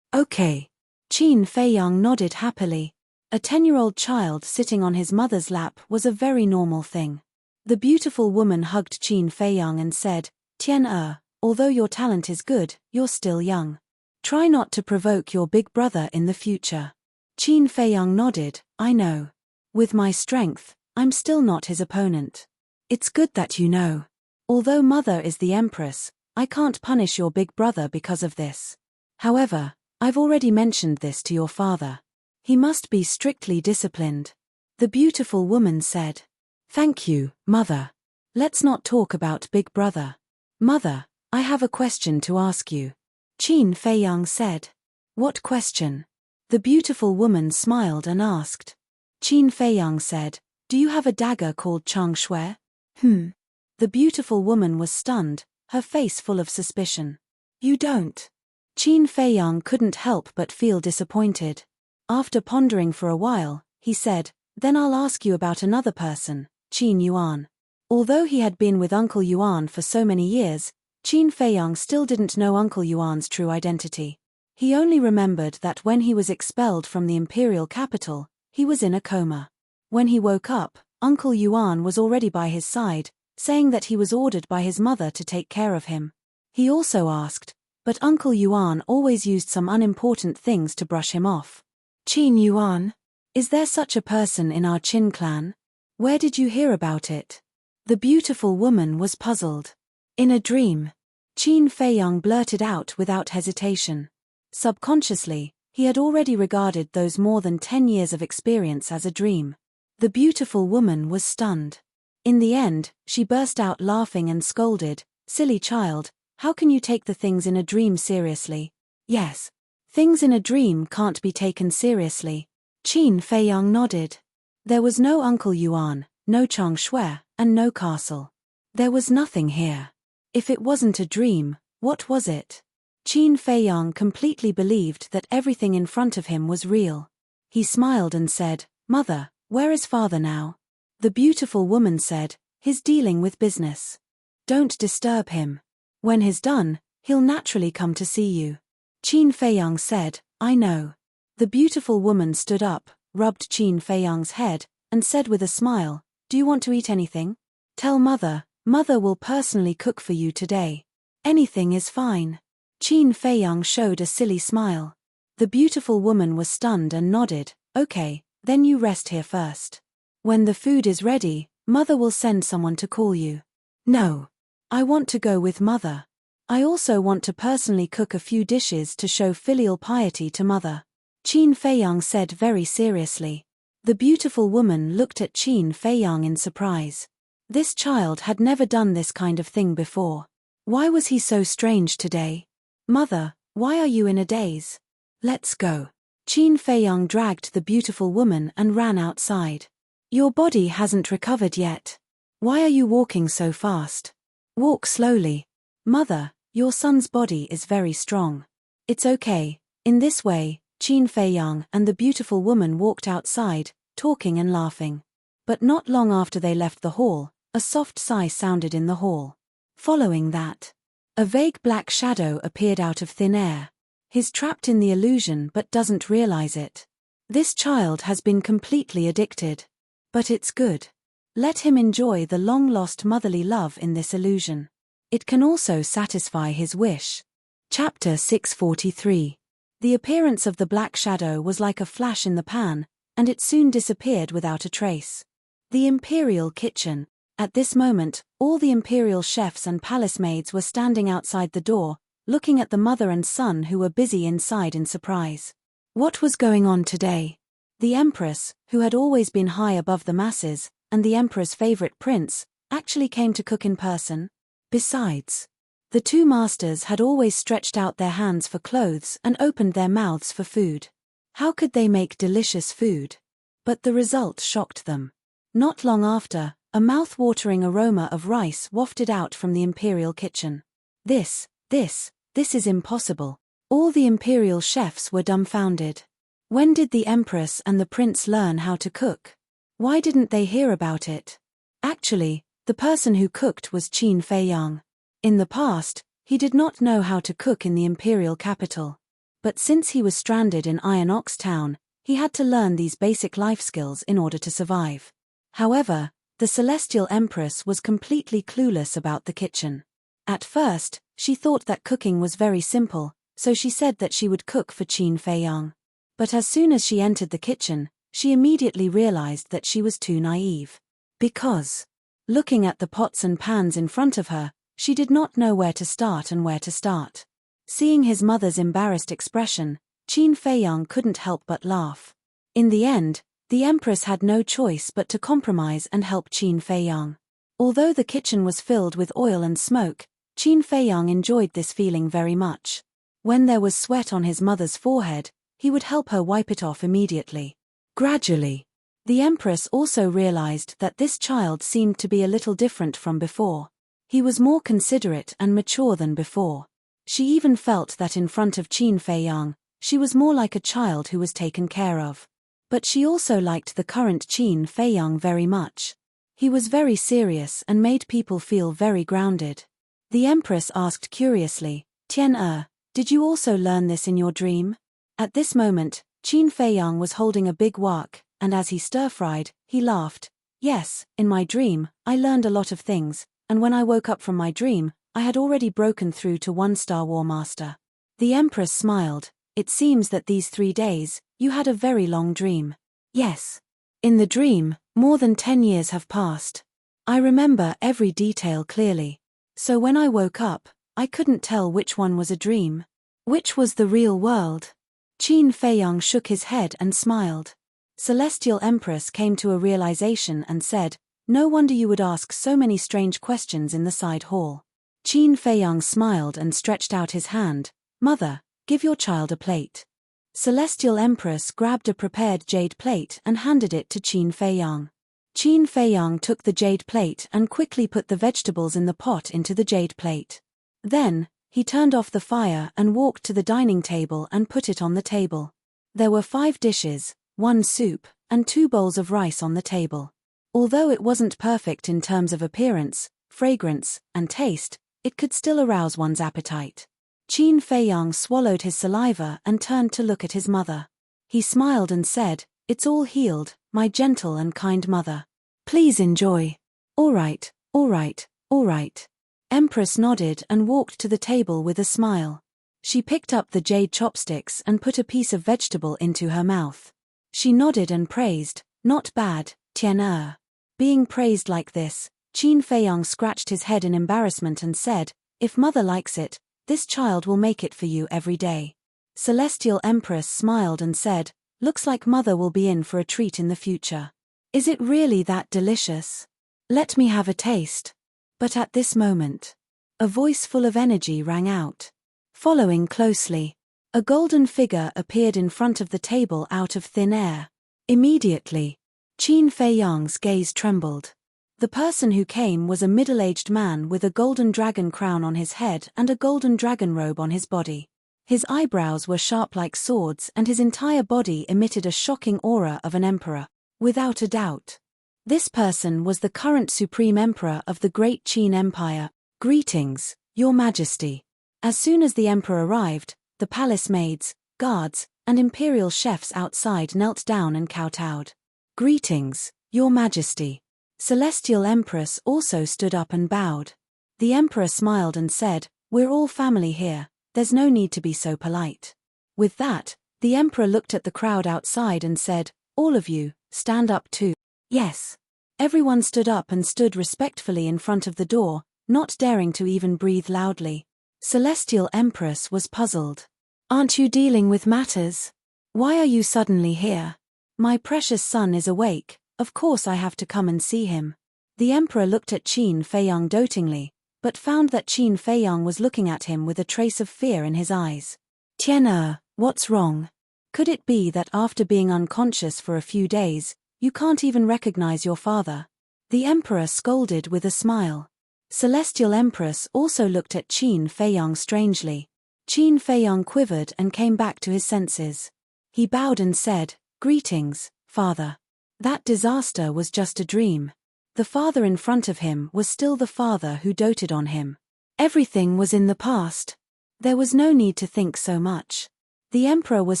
Okay. Qin Feiyang nodded happily. A 10-year-old child sitting on his mother's lap was a very normal thing. The beautiful woman hugged Qin Feiyang and said, Tian-er, although your talent is good, you're still young. Try not to provoke your big brother in the future. Qin Feiyang nodded, I know. With my strength, I'm still not his opponent. It's good that you know. Although mother is the empress, I can't punish your big brother because of this. However, I've already mentioned this to your father. He must be strictly disciplined. The beautiful woman said. Thank you, mother. Let's not talk about big brother. Mother, I have a question to ask you. Qin Feiyang said. What question? The beautiful woman smiled and asked. Qin Feiyang said, do you have a dagger called Chang Shui? The beautiful woman was stunned, her face full of suspicion. You don't. Qin Feiyang couldn't help but feel disappointed. After pondering for a while, he said, then I'll ask you about another person, Qin Yuan. Although he had been with Uncle Yuan for so many years, Qin Feiyang still didn't know Uncle Yuan's true identity. He only remembered that when he was expelled from the imperial capital, He was in a coma. When he woke up, Uncle Yuan was already by his side, saying that he was ordered by his mother to take care of him. He also asked, but Uncle Yuan always used some unimportant things to brush him off. Qin Yuan? Is there such a person in our Qin clan? Where did you hear about it? The beautiful woman was puzzled. In a dream. Qin Feiyang blurted out without hesitation. Subconsciously, he had already regarded those more than 10 years of experience as a dream. The beautiful woman was stunned. In the end, she burst out laughing and scolded, "Silly child, how can you take the things in a dream seriously?" Yes. Things in a dream can't be taken seriously. Qin Feiyang nodded. There was no Uncle Yuan, no Chang Shui, and no castle. There was nothing here. If it wasn't a dream, what was it? Qin Feiyang completely believed that everything in front of him was real. He smiled and said, "Mother, where is father now?" The beautiful woman said, "He's dealing with business. Don't disturb him. When he's done, he'll naturally come to see you." Qin Feiyang said, "I know." The beautiful woman stood up, rubbed Qin Feiyang's head, and said with a smile, "Do you want to eat anything? Tell mother, mother will personally cook for you today. Anything is fine." Qin Feiyang showed a silly smile. The beautiful woman was stunned and nodded, "Okay, then you rest here first. When the food is ready, mother will send someone to call you." "No. I want to go with mother. I also want to personally cook a few dishes to show filial piety to mother," Qin Feiyang said very seriously. The beautiful woman looked at Qin Feiyang in surprise. This child had never done this kind of thing before. Why was he so strange today? "Mother, why are you in a daze? Let's go." Qin Feiyang dragged the beautiful woman and ran outside. "Your body hasn't recovered yet. Why are you walking so fast? Walk slowly. Mother, your son's body is very strong. It's okay." In this way, Qin Feiyang and the beautiful woman walked outside, talking and laughing. But not long after they left the hall, a soft sigh sounded in the hall. Following that, a vague black shadow appeared out of thin air. He's trapped in the illusion but doesn't realize it. This child has been completely addicted. But it's good. Let him enjoy the long-lost motherly love in this illusion. It can also satisfy his wish. Chapter 643. The appearance of the black shadow was like a flash in the pan, and it soon disappeared without a trace. The imperial kitchen. At this moment, all the imperial chefs and palace maids were standing outside the door, looking at the mother and son who were busy inside in surprise. What was going on today? The empress, who had always been high above the masses, and the emperor's favorite prince, actually came to cook in person. Besides, the two masters had always stretched out their hands for clothes and opened their mouths for food. How could they make delicious food? But the result shocked them. Not long after, a mouth-watering aroma of rice wafted out from the imperial kitchen. This is impossible. All the imperial chefs were dumbfounded. When did the empress and the prince learn how to cook? Why didn't they hear about it? Actually, the person who cooked was Qin Feiyang. In the past, he did not know how to cook in the imperial capital. But since he was stranded in Iron Ox Town, he had to learn these basic life skills in order to survive. However, the celestial empress was completely clueless about the kitchen. At first, she thought that cooking was very simple, so she said that she would cook for Qin Feiyang. But as soon as she entered the kitchen, she immediately realized that she was too naive. Because, looking at the pots and pans in front of her, she did not know where to start and where to start. Seeing his mother's embarrassed expression, Qin Feiyang couldn't help but laugh. In the end, the empress had no choice but to compromise and help Qin Feiyang. Although the kitchen was filled with oil and smoke, Qin Feiyang enjoyed this feeling very much. When there was sweat on his mother's forehead, he would help her wipe it off immediately. Gradually, the empress also realized that this child seemed to be a little different from before. He was more considerate and mature than before. She even felt that in front of Qin Feiyang, she was more like a child who was taken care of. But she also liked the current Qin Feiyang very much. He was very serious and made people feel very grounded. The empress asked curiously, "Tian, did you also learn this in your dream?" At this moment, Qin Feiyang was holding a big wok, and as he stir-fried, he laughed. Yes, in my dream, I learned a lot of things, and when I woke up from my dream, I had already broken through to 1-star War Master. The Empress smiled. It seems that these 3 days, you had a very long dream. Yes. In the dream, more than 10 years have passed. I remember every detail clearly. So when I woke up, I couldn't tell which one was a dream. Which was the real world? Qin Feiyang shook his head and smiled. Celestial Empress came to a realization and said, "No wonder you would ask so many strange questions in the side hall." Qin Feiyang smiled and stretched out his hand. "Mother, give your child a plate." Celestial Empress grabbed a prepared jade plate and handed it to Qin Feiyang. Qin Feiyang took the jade plate and quickly put the vegetables in the pot into the jade plate. Then, he turned off the fire and walked to the dining table and put it on the table. There were 5 dishes, 1 soup, and 2 bowls of rice on the table. Although it wasn't perfect in terms of appearance, fragrance, and taste, it could still arouse one's appetite. Qin Feiyang swallowed his saliva and turned to look at his mother. He smiled and said, "It's all healed, my gentle and kind mother. Please enjoy." "All right, all right, all right." Empress nodded and walked to the table with a smile. She picked up the jade chopsticks and put a piece of vegetable into her mouth. She nodded and praised, "Not bad, Tian." Being praised like this, Qin Feiyang scratched his head in embarrassment and said, "If mother likes it, this child will make it for you every day." Celestial Empress smiled and said, "Looks like mother will be in for a treat in the future. Is it really that delicious? Let me have a taste." But at this moment, a voice full of energy rang out. Following closely, a golden figure appeared in front of the table out of thin air. Immediately, Qin Feiyang's gaze trembled. The person who came was a middle-aged man with a golden dragon crown on his head and a golden dragon robe on his body. His eyebrows were sharp like swords and his entire body emitted a shocking aura of an emperor, without a doubt. This person was the current Supreme Emperor of the Great Qin Empire. "Greetings, Your Majesty." As soon as the emperor arrived, the palace maids, guards, and imperial chefs outside knelt down and kowtowed. "Greetings, Your Majesty." Celestial Empress also stood up and bowed. The emperor smiled and said, "We're all family here, there's no need to be so polite." With that, the emperor looked at the crowd outside and said, "All of you, stand up too." Yes. Everyone stood up and stood respectfully in front of the door, not daring to even breathe loudly. Celestial Empress was puzzled. "Aren't you dealing with matters? Why are you suddenly here?" "My precious son is awake, of course I have to come and see him." The emperor looked at Qin Feiyang dotingly, but found that Qin Feiyang was looking at him with a trace of fear in his eyes. "Tian, what's wrong? Could it be that after being unconscious for a few days, you can't even recognize your father?" The emperor scolded with a smile. Celestial Empress also looked at Qin Feiyang strangely. Qin Feiyang quivered and came back to his senses. He bowed and said, "Greetings, father." That disaster was just a dream. The father in front of him was still the father who doted on him. Everything was in the past. There was no need to think so much. The emperor was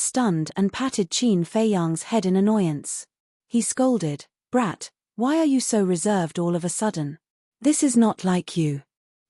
stunned and patted Qin Feiyang's head in annoyance. He scolded, "Brat, why are you so reserved all of a sudden? This is not like you."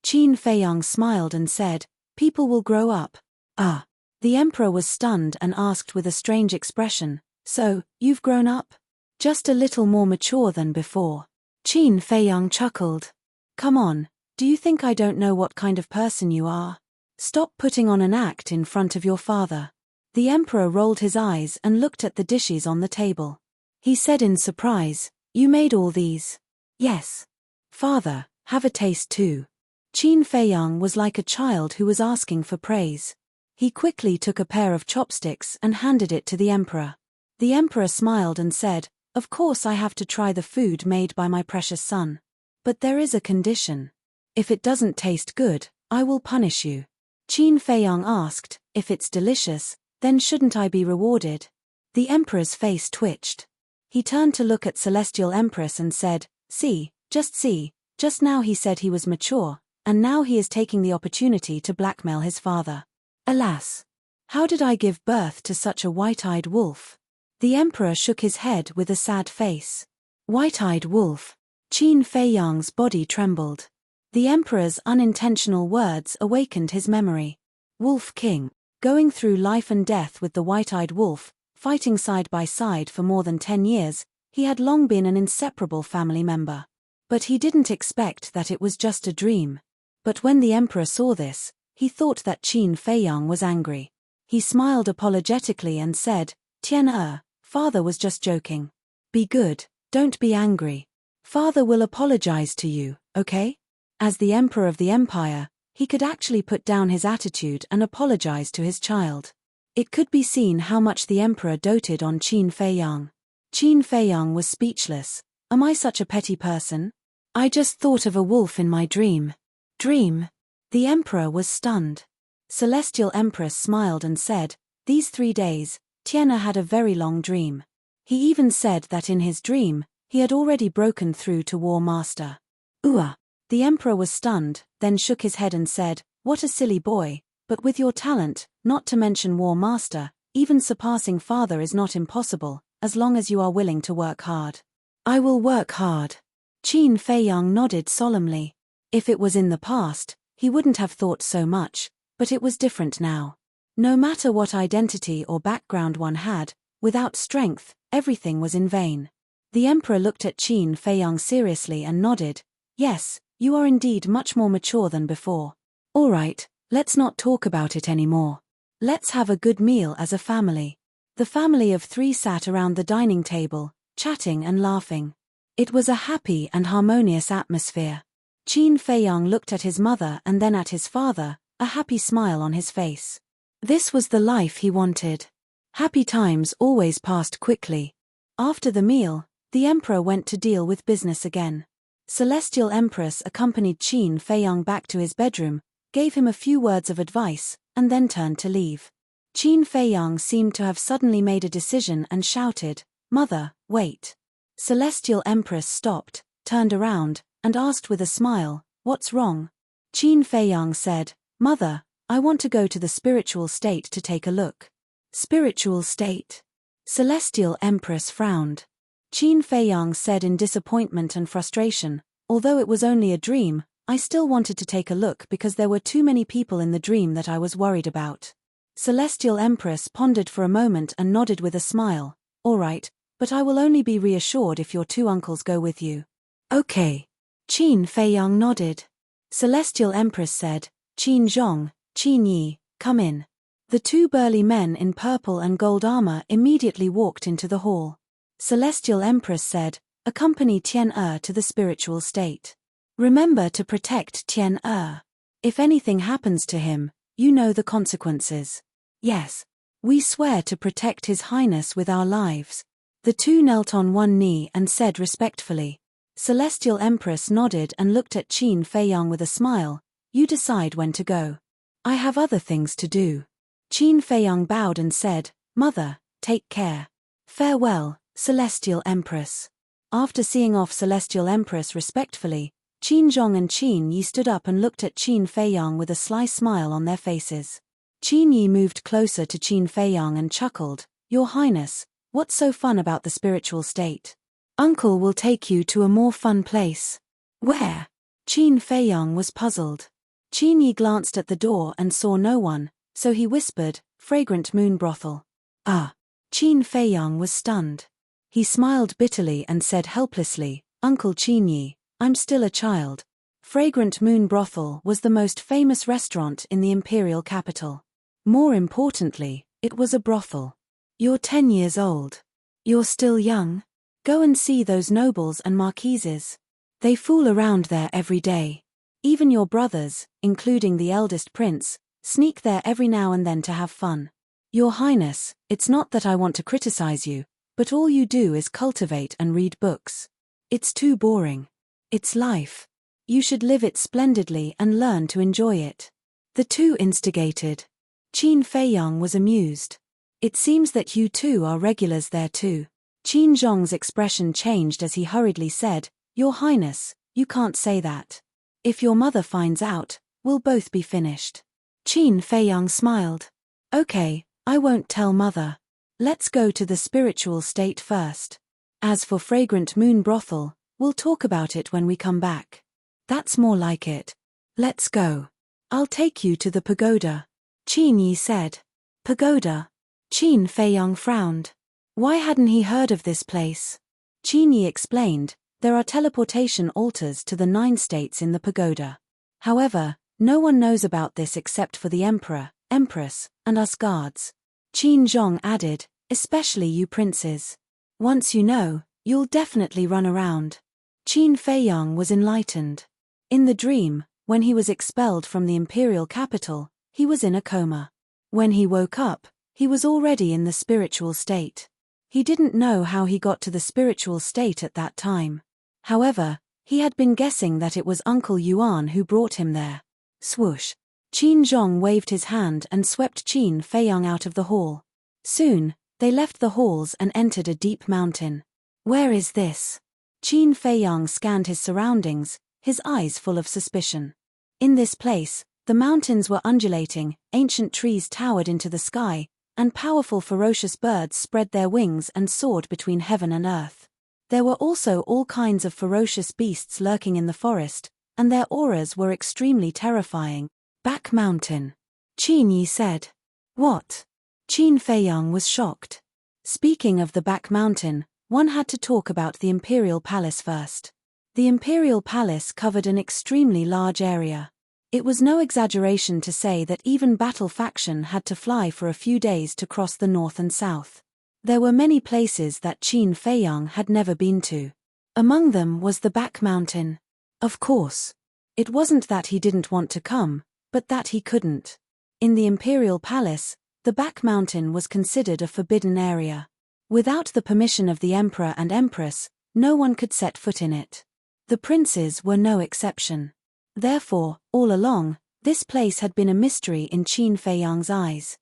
Qin Feiyang smiled and said, "People will grow up." "Ah." The emperor was stunned and asked with a strange expression, "So, you've grown up? Just a little more mature than before." Qin Feiyang chuckled. "Come on, do you think I don't know what kind of person you are? Stop putting on an act in front of your father." The emperor rolled his eyes and looked at the dishes on the table. He said in surprise, "You made all these?" "Yes." "Father, have a taste too." Qin Feiyang was like a child who was asking for praise. He quickly took a pair of chopsticks and handed it to the emperor. The emperor smiled and said, "Of course I have to try the food made by my precious son. But there is a condition. If it doesn't taste good, I will punish you." Qin Feiyang asked, "If it's delicious, then shouldn't I be rewarded?" The emperor's face twitched. He turned to look at Celestial Empress and said, see, just now he said he was mature, and now he is taking the opportunity to blackmail his father. Alas! How did I give birth to such a white-eyed wolf?" The emperor shook his head with a sad face. White-eyed wolf. Qin Feiyang's body trembled. The emperor's unintentional words awakened his memory. Wolf King. Going through life and death with the white-eyed wolf, fighting side by side for more than 10 years, he had long been an inseparable family member. But he didn't expect that it was just a dream. But when the emperor saw this, he thought that Qin Feiyang was angry. He smiled apologetically and said, Tian, father was just joking. Be good, don't be angry. Father will apologize to you, okay? As the emperor of the empire, he could actually put down his attitude and apologize to his child. It could be seen how much the emperor doted on Qin Feiyang. Qin Feiyang was speechless. Am I such a petty person? I just thought of a wolf in my dream. Dream? The emperor was stunned. Celestial Empress smiled and said, these 3 days, Tiana had a very long dream. He even said that in his dream, he had already broken through to War Master. The emperor was stunned, then shook his head and said, what a silly boy, but with your talent, not to mention War Master, even surpassing father is not impossible, as long as you are willing to work hard. I will work hard. Qin Feiyang nodded solemnly. If it was in the past, he wouldn't have thought so much, but it was different now. No matter what identity or background one had, without strength, everything was in vain. The emperor looked at Qin Feiyang seriously and nodded. Yes, you are indeed much more mature than before. All right, let's not talk about it anymore. Let's have a good meal as a family. The family of 3 sat around the dining table, chatting and laughing. It was a happy and harmonious atmosphere. Qin Feiyang looked at his mother and then at his father, a happy smile on his face. This was the life he wanted. Happy times always passed quickly. After the meal, the emperor went to deal with business again. Celestial Empress accompanied Qin Feiyang back to his bedroom, gave him a few words of advice, and then turned to leave. Qin Feiyang seemed to have suddenly made a decision and shouted, Mother, wait. Celestial Empress stopped, turned around, and asked with a smile, what's wrong? Qin Feiyang said, Mother, I want to go to the spiritual state to take a look. Spiritual state? Celestial Empress frowned. Qin Feiyang said in disappointment and frustration, although it was only a dream, I still wanted to take a look because there were too many people in the dream that I was worried about. Celestial Empress pondered for a moment and nodded with a smile, all right, but I will only be reassured if your 2 uncles go with you. Okay. Qin Feiyang nodded. Celestial Empress said, Qin Zhong, Qin Yi, come in. The 2 burly men in purple and gold armor immediately walked into the hall. Celestial Empress said, accompany Tian to the spiritual state. Remember to protect Tian. If anything happens to him, you know the consequences. Yes. We swear to protect His Highness with our lives. The 2 knelt on one knee and said respectfully. Celestial Empress nodded and looked at Qin Feiyang with a smile, you decide when to go. I have other things to do. Qin Feiyang bowed and said, Mother, take care. Farewell, Celestial Empress. After seeing off Celestial Empress respectfully, Qin Zhong and Qin Yi stood up and looked at Qin Feiyang with a sly smile on their faces. Qin Yi moved closer to Qin Feiyang and chuckled, Your Highness, what's so fun about the spiritual state? Uncle will take you to a more fun place. Where? Qin Feiyang was puzzled. Qin Yi glanced at the door and saw no one, so he whispered, Fragrant moon brothel. Qin Feiyang was stunned. He smiled bitterly and said helplessly, Uncle Qin Yi, I'm still a child. Fragrant Moon Brothel was the most famous restaurant in the imperial capital. More importantly, it was a brothel. You're 10 years old. You're still young. Go and see those nobles and marquises. They fool around there every day. Even your brothers, including the eldest prince, sneak there every now and then to have fun. Your Highness, it's not that I want to criticize you, but all you do is cultivate and read books. It's too boring. It's life. You should live it splendidly and learn to enjoy it. The 2 instigated. Qin Feiyang was amused. It seems that you 2 are regulars there too. Qin Zhong's expression changed as he hurriedly said, Your Highness, you can't say that. If your mother finds out, we'll both be finished. Qin Feiyang smiled. Okay, I won't tell mother. Let's go to the spiritual state first. As for fragrant moon brothel, we'll talk about it when we come back. That's more like it. Let's go. I'll take you to the pagoda, Qin Yi said. Pagoda? Qin Feiyang frowned. Why hadn't he heard of this place? Qin Yi explained, there are teleportation altars to the 9 states in the pagoda. However, no one knows about this except for the emperor, empress, and us guards. Qin Zhong added, especially you princes. Once you know, you'll definitely run around. Qin Feiyang was enlightened. In the dream, when he was expelled from the imperial capital, he was in a coma. When he woke up, he was already in the spiritual state. He didn't know how he got to the spiritual state at that time. However, he had been guessing that it was Uncle Yuan who brought him there. Swoosh. Qin Zhong waved his hand and swept Qin Feiyang out of the hall. Soon, they left the halls and entered a deep mountain. Where is this? Qin Feiyang scanned his surroundings, his eyes full of suspicion. In this place, the mountains were undulating, ancient trees towered into the sky, and powerful ferocious birds spread their wings and soared between heaven and earth. There were also all kinds of ferocious beasts lurking in the forest, and their auras were extremely terrifying. Back mountain. Qin Yi said. What? Qin Feiyang was shocked. Speaking of the back mountain, one had to talk about the imperial palace first. The imperial palace covered an extremely large area. It was no exaggeration to say that even battle faction had to fly for a few days to cross the north and south. There were many places that Qin Feiyang had never been to. Among them was the back mountain. Of course. It wasn't that he didn't want to come, but that he couldn't. In the imperial palace, the back mountain was considered a forbidden area. Without the permission of the emperor and empress, no one could set foot in it. The princes were no exception. Therefore, all along, this place had been a mystery in Qin Feiyang's eyes.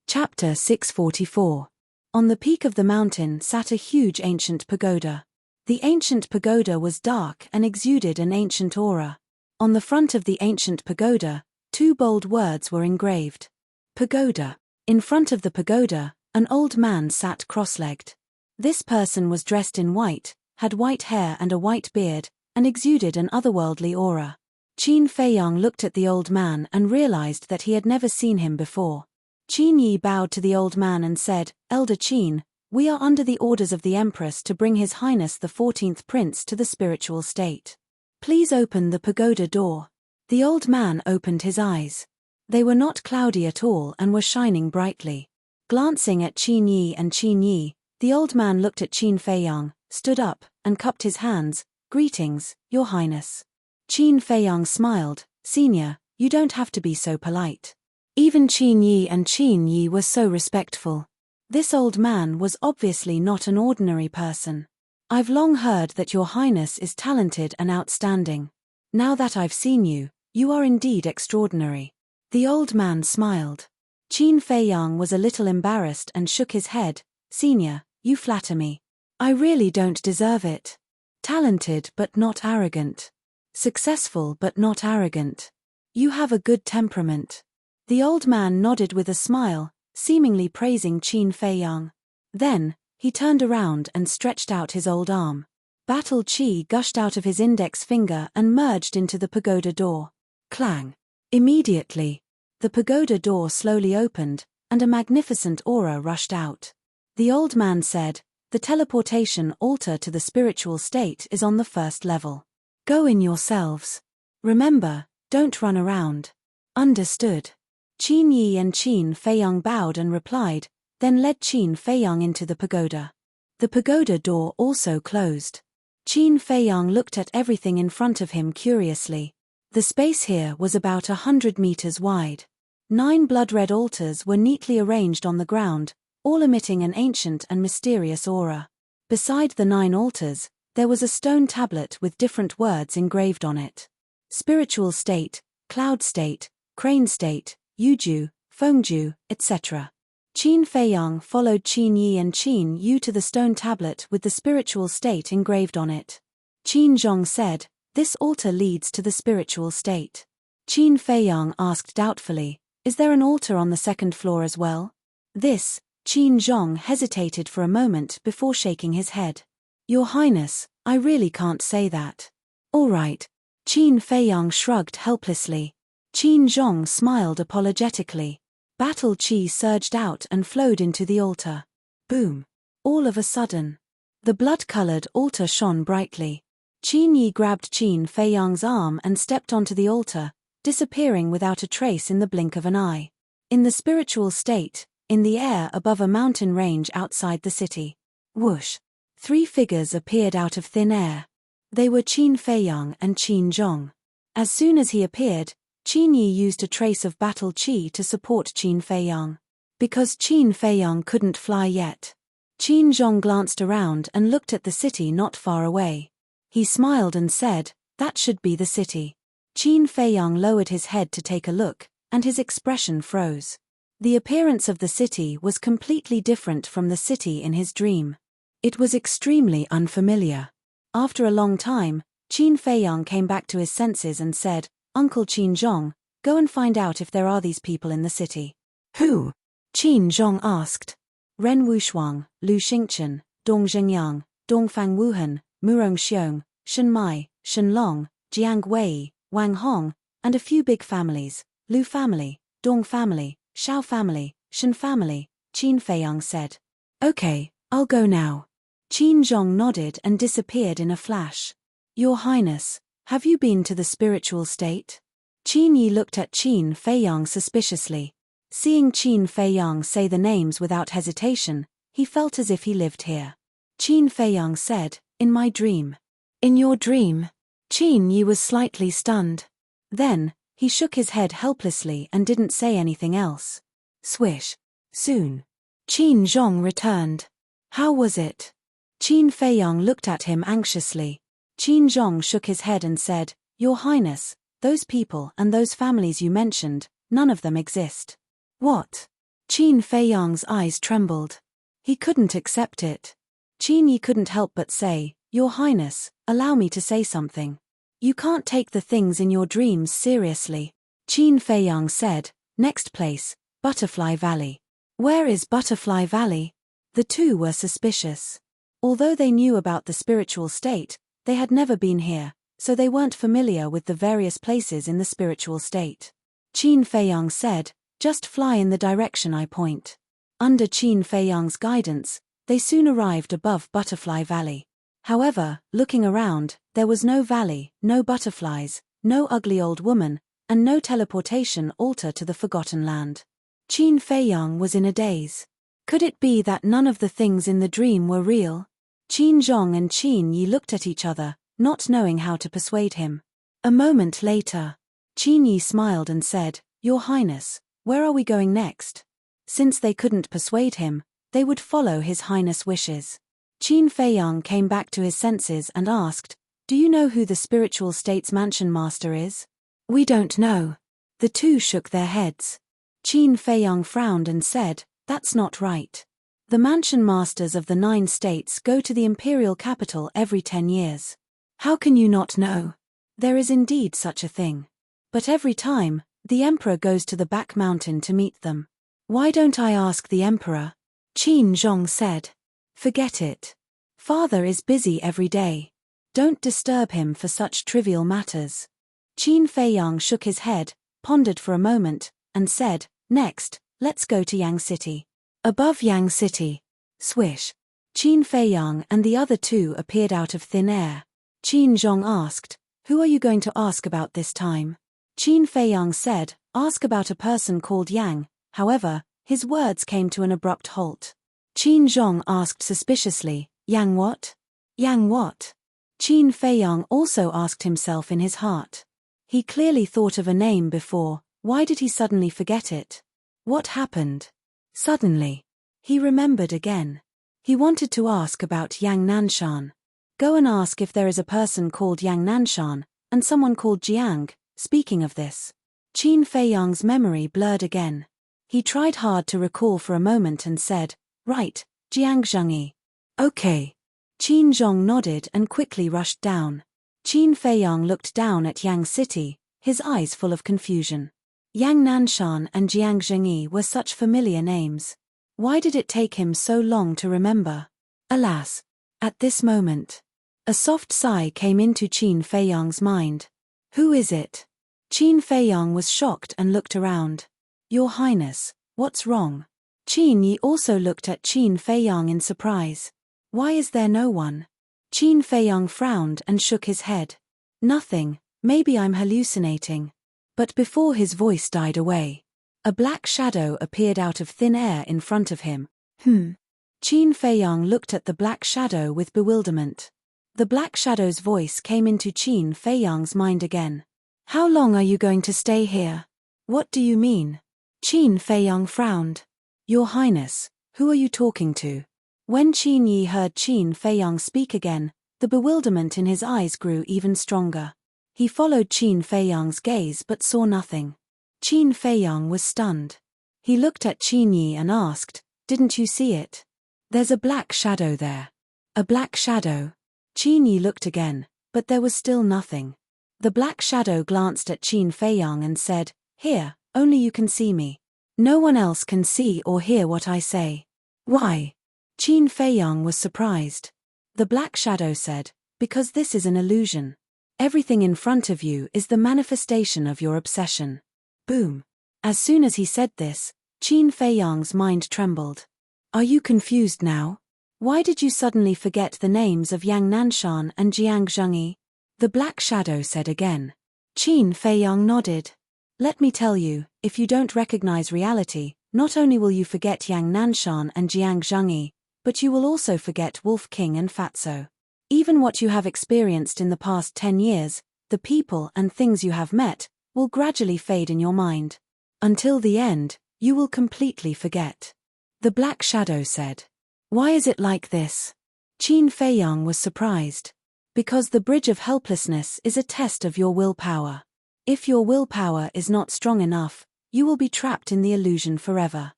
Chapter 644. On the peak of the mountain sat a huge ancient pagoda. The ancient pagoda was dark and exuded an ancient aura. On the front of the ancient pagoda, 2 bold words were engraved. Pagoda. In front of the pagoda, an old man sat cross-legged. This person was dressed in white, had white hair and a white beard, and exuded an otherworldly aura. Qin Feiyang looked at the old man and realized that he had never seen him before. Qin Yi bowed to the old man and said, Elder Qin, we are under the orders of the Empress to bring His Highness the 14th Prince to the spiritual state. Please open the pagoda door. The old man opened his eyes. They were not cloudy at all and were shining brightly. Glancing at Qin Yi and Qin Yi, the old man looked at Qin Feiyang, stood up, and cupped his hands. Greetings, Your Highness. Qin Feiyang smiled. Senior, you don't have to be so polite. Even Qin Yi and Qin Yi were so respectful. This old man was obviously not an ordinary person. I've long heard that Your Highness is talented and outstanding. Now that I've seen you, you are indeed extraordinary. The old man smiled. Qin Feiyang was a little embarrassed and shook his head. Senior, you flatter me. I really don't deserve it. Talented but not arrogant. Successful but not arrogant. You have a good temperament. The old man nodded with a smile, seemingly praising Qin Feiyang. Then, he turned around and stretched out his old arm. Battle chi gushed out of his index finger and merged into the pagoda door. Clang. Immediately, the pagoda door slowly opened, and a magnificent aura rushed out. The old man said, the teleportation altar to the spiritual state is on the 1st level. Go in yourselves. Remember, don't run around. Understood. Qin Yi and Qin Feiyang bowed and replied, then led Qin Feiyang into the pagoda. The pagoda door also closed. Qin Feiyang looked at everything in front of him curiously. The space here was about 100 meters wide. 9 blood-red altars were neatly arranged on the ground, all emitting an ancient and mysterious aura. Beside the 9 altars, there was a stone tablet with different words engraved on it. Spiritual state, cloud state, crane state, Yuju, Fengju, etc. Qin Feiyang followed Qin Yi and Qin Yu to the stone tablet with the spiritual state engraved on it. Qin Zhong said, this altar leads to the spiritual state. Qin Feiyang asked doubtfully, is there an altar on the 2nd floor as well? This, Qin Zhong hesitated for a moment before shaking his head. Your Highness, I really can't say that. All right. Qin Feiyang shrugged helplessly. Qin Zhong smiled apologetically. Battle chi surged out and flowed into the altar. Boom. All of a sudden, the blood-colored altar shone brightly. Qin Yi grabbed Qin Feiyang's arm and stepped onto the altar, disappearing without a trace in the blink of an eye. In the spiritual state, in the air above a mountain range outside the city. Whoosh. 3 figures appeared out of thin air. They were Qin Feiyang and Qin Zhong. As soon as he appeared, Qin Yi used a trace of battle chi to support Qin Feiyang. Because Qin Feiyang couldn't fly yet. Qin Zhong glanced around and looked at the city not far away. He smiled and said, that should be the city. Qin Feiyang lowered his head to take a look, and his expression froze. The appearance of the city was completely different from the city in his dream. It was extremely unfamiliar. After a long time, Qin Feiyang came back to his senses and said, Uncle Qin Zhong, go and find out if there are these people in the city. Who? Qin Zhong asked. Ren Wushuang, Lu Xingchen, Dong Zhengyang, Dongfang Wuhan, Murong Xiong, Shen Mai, Shen Long, Jiang Wei, Wang Hong, and a few big families, Lu family, Dong family, Xiao family, Shen family, Qin Feiyang said. Okay, I'll go now. Qin Zhong nodded and disappeared in a flash. Your Highness, have you been to the spiritual state? Qin Yi looked at Qin Feiyang suspiciously. Seeing Qin Feiyang say the names without hesitation, he felt as if he lived here. Qin Feiyang said, in my dream. In your dream? Qin Yi was slightly stunned. Then, he shook his head helplessly and didn't say anything else. Swish. Soon. Qin Zhong returned. How was it? Qin Feiyang looked at him anxiously. Qin Zhong shook his head and said, Your Highness, those people and those families you mentioned, none of them exist. What? Qin Feiyang's eyes trembled. He couldn't accept it. Qin Yi couldn't help but say, Your Highness, allow me to say something. You can't take the things in your dreams seriously. Qin Feiyang said, Next place, Butterfly Valley. Where is Butterfly Valley? The two were suspicious. Although they knew about the spiritual state, they had never been here, so they weren't familiar with the various places in the spiritual state. Qin Feiyang said, Just fly in the direction I point. Under Qin Feiyang's guidance, they soon arrived above Butterfly Valley. However, looking around, there was no valley, no butterflies, no ugly old woman, and no teleportation altar to the Forgotten Land. Qin Feiyang was in a daze. Could it be that none of the things in the dream were real? Qin Zhong and Qin Yi looked at each other, not knowing how to persuade him. A moment later, Qin Yi smiled and said, Your Highness, where are we going next? Since they couldn't persuade him, they would follow His Highness' wishes. Qin Feiyang came back to his senses and asked, Do you know who the spiritual state's mansion master is? We don't know. The two shook their heads. Qin Feiyang frowned and said, That's not right. The mansion masters of the 9 states go to the imperial capital every 10 years. How can you not know? There is indeed such a thing. But every time, the emperor goes to the back mountain to meet them. Why don't I ask the emperor? Qin Zhong said. Forget it. Father is busy every day. Don't disturb him for such trivial matters. Qin Feiyang shook his head, pondered for a moment, and said, Next, let's go to Yang City. Above Yang City. Swish. Qin Feiyang and the other two appeared out of thin air. Qin Zhong asked, Who are you going to ask about this time? Qin Feiyang said, Ask about a person called Yang. However, his words came to an abrupt halt. Qin Zhong asked suspiciously, Yang what? Yang what? Qin Feiyang also asked himself in his heart. He clearly thought of a name before, why did he suddenly forget it? What happened? Suddenly, he remembered again. He wanted to ask about Yang Nanshan. Go and ask if there is a person called Yang Nanshan, and someone called Jiang. Speaking of this, Qin Feiyang's memory blurred again. He tried hard to recall for a moment and said, Right, Jiang Zhengyi. Okay. Qin Zhong nodded and quickly rushed down. Qin Feiyang looked down at Yang City, his eyes full of confusion. Yang Nanshan and Jiang Zhengyi were such familiar names. Why did it take him so long to remember? Alas! At this moment, a soft sigh came into Qin Feiyang's mind. Who is it? Qin Feiyang was shocked and looked around. Your Highness, what's wrong? Qin Yi also looked at Qin Feiyang in surprise. Why is there no one? Qin Feiyang frowned and shook his head. Nothing, maybe I'm hallucinating. But before his voice died away, a black shadow appeared out of thin air in front of him. Qin Feiyang looked at the black shadow with bewilderment. The black shadow's voice came into Qin Feiyang's mind again. How long are you going to stay here? What do you mean? Qin Feiyang frowned. Your Highness, who are you talking to? When Qin Yi heard Qin Feiyang speak again, the bewilderment in his eyes grew even stronger. He followed Qin Feiyang's gaze but saw nothing. Qin Feiyang was stunned. He looked at Qin Yi and asked, Didn't you see it? There's a black shadow there. A black shadow? Qin Yi looked again, but there was still nothing. The black shadow glanced at Qin Feiyang and said, Here, only you can see me. No one else can see or hear what I say. Why? Qin Feiyang was surprised. The black shadow said, Because this is an illusion. Everything in front of you is the manifestation of your obsession. Boom. As soon as he said this, Qin Feiyang's mind trembled. Are you confused now? Why did you suddenly forget the names of Yang Nanshan and Jiang Zhengyi? The black shadow said again. Qin Feiyang nodded. Let me tell you, if you don't recognize reality, not only will you forget Yang Nanshan and Jiang Zhengyi, but you will also forget Wolf King and Fatso. Even what you have experienced in the past 10 years, the people and things you have met, will gradually fade in your mind. Until the end, you will completely forget. The black shadow said. Why is it like this? Qin Feiyang was surprised. Because the bridge of helplessness is a test of your willpower. If your willpower is not strong enough, you will be trapped in the illusion forever.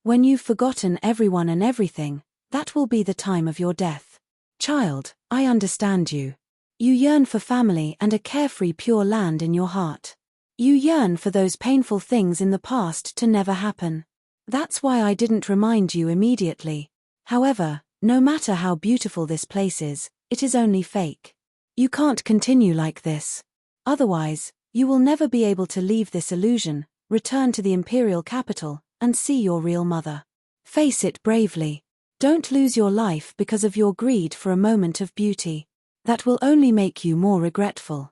When you've forgotten everyone and everything, that will be the time of your death. Child, I understand you. You yearn for family and a carefree pure land in your heart. You yearn for those painful things in the past to never happen. That's why I didn't remind you immediately. However, no matter how beautiful this place is, it is only fake. You can't continue like this. Otherwise, you will never be able to leave this illusion, return to the imperial capital, and see your real mother. Face it bravely. Don't lose your life because of your greed for a moment of beauty. That will only make you more regretful.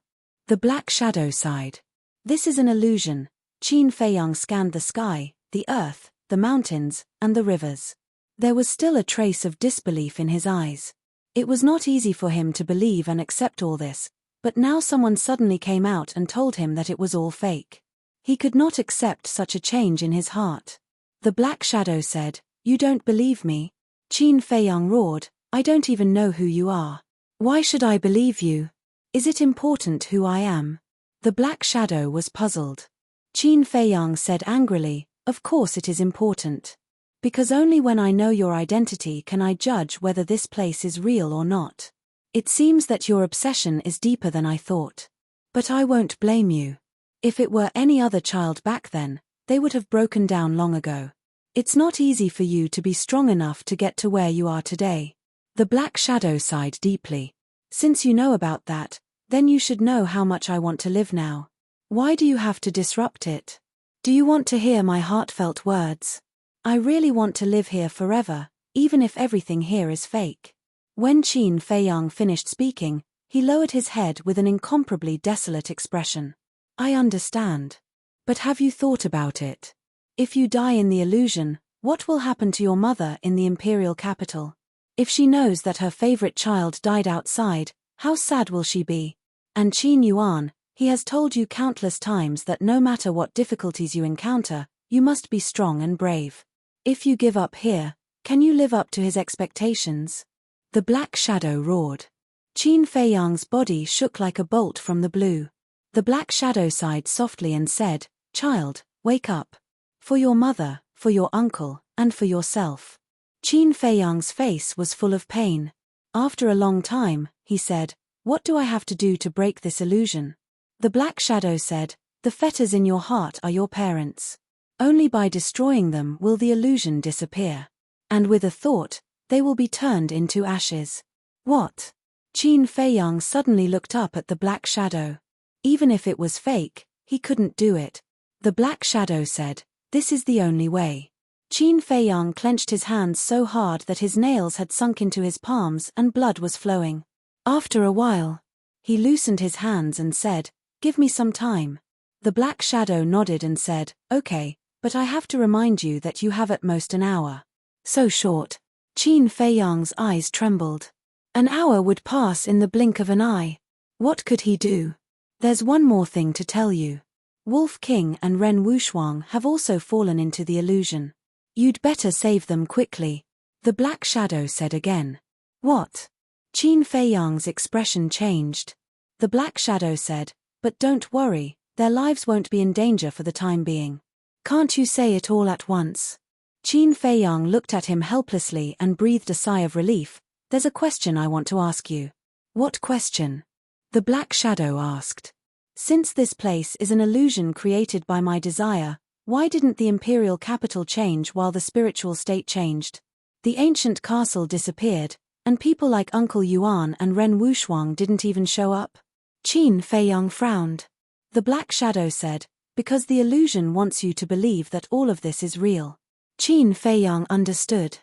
The black shadow sighed. This is an illusion. Qin Feiyang scanned the sky, the earth, the mountains, and the rivers. There was still a trace of disbelief in his eyes. It was not easy for him to believe and accept all this, but now someone suddenly came out and told him that it was all fake. He could not accept such a change in his heart. The black shadow said, You don't believe me? Qin Feiyang roared, I don't even know who you are. Why should I believe you? Is it important who I am? The black shadow was puzzled. Qin Feiyang said angrily, Of course it is important. Because only when I know your identity can I judge whether this place is real or not. It seems that your obsession is deeper than I thought. But I won't blame you. If it were any other child back then, they would have broken down long ago. It's not easy for you to be strong enough to get to where you are today. The black shadow sighed deeply. Since you know about that, then you should know how much I want to live now. Why do you have to disrupt it? Do you want to hear my heartfelt words? I really want to live here forever, even if everything here is fake. When Qin Feiyang finished speaking, he lowered his head with an incomparably desolate expression. I understand. But have you thought about it? If you die in the illusion, what will happen to your mother in the imperial capital? If she knows that her favorite child died outside, how sad will she be? And Qin Yuan, he has told you countless times that no matter what difficulties you encounter, you must be strong and brave. If you give up here, can you live up to his expectations? The black shadow roared. Qin Feiyang's body shook like a bolt from the blue. The black shadow sighed softly and said, Child, wake up. For your mother, for your uncle, and for yourself. Qin Feiyang's face was full of pain. After a long time, he said, What do I have to do to break this illusion? The black shadow said, The fetters in your heart are your parents. Only by destroying them will the illusion disappear. And with a thought, they will be turned into ashes. What? Qin Feiyang suddenly looked up at the black shadow. Even if it was fake, he couldn't do it. The black shadow said, "This is the only way." Qin Feiyang clenched his hands so hard that his nails had sunk into his palms and blood was flowing. After a while, he loosened his hands and said, "Give me some time." The black shadow nodded and said, "Okay, but I have to remind you that you have at most an hour." So short. Qin Feiyang's eyes trembled. An hour would pass in the blink of an eye. What could he do? "There's one more thing to tell you. Wolf King and Ren Wuxuang have also fallen into the illusion. You'd better save them quickly," the black shadow said again. "What?" Qin Feiyang's expression changed. The black shadow said, "But don't worry, their lives won't be in danger for the time being. Can't you say it all at once?" Qin Feiyang looked at him helplessly and breathed a sigh of relief. "There's a question I want to ask you." "What question?" the black shadow asked. "Since this place is an illusion created by my desire, why didn't the imperial capital change while the spiritual state changed? The ancient castle disappeared, and people like Uncle Yuan and Ren Wuxuang didn't even show up." Qin Feiyang frowned. The black shadow said, "Because the illusion wants you to believe that all of this is real." Qin Feiyang understood.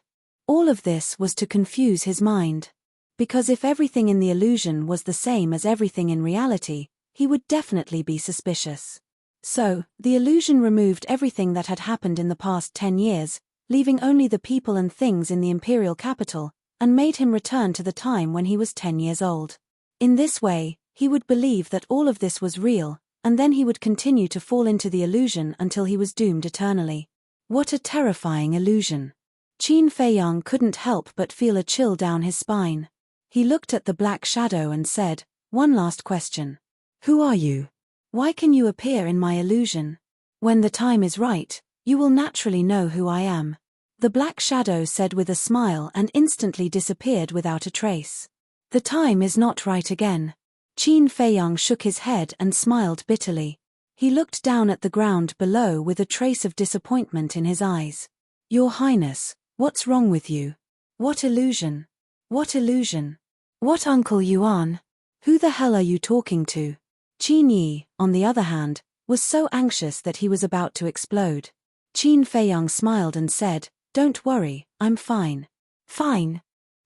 All of this was to confuse his mind. Because if everything in the illusion was the same as everything in reality, he would definitely be suspicious. So, the illusion removed everything that had happened in the past 10 years, leaving only the people and things in the imperial capital, and made him return to the time when he was 10 years old. In this way, he would believe that all of this was real, and then he would continue to fall into the illusion until he was doomed eternally. What a terrifying illusion. Qin Feiyang couldn't help but feel a chill down his spine. He looked at the black shadow and said, "One last question. Who are you? Why can you appear in my illusion? When the time is right, you will naturally know who I am." The black shadow said with a smile and instantly disappeared without a trace. "The time is not right again." Qin Feiyang shook his head and smiled bitterly. He looked down at the ground below with a trace of disappointment in his eyes. "Your Highness, what's wrong with you? What illusion? What illusion? What Uncle Yuan? Who the hell are you talking to?" Qin Yi, on the other hand, was so anxious that he was about to explode. Qin Feiyang smiled and said, "Don't worry, I'm fine." Fine.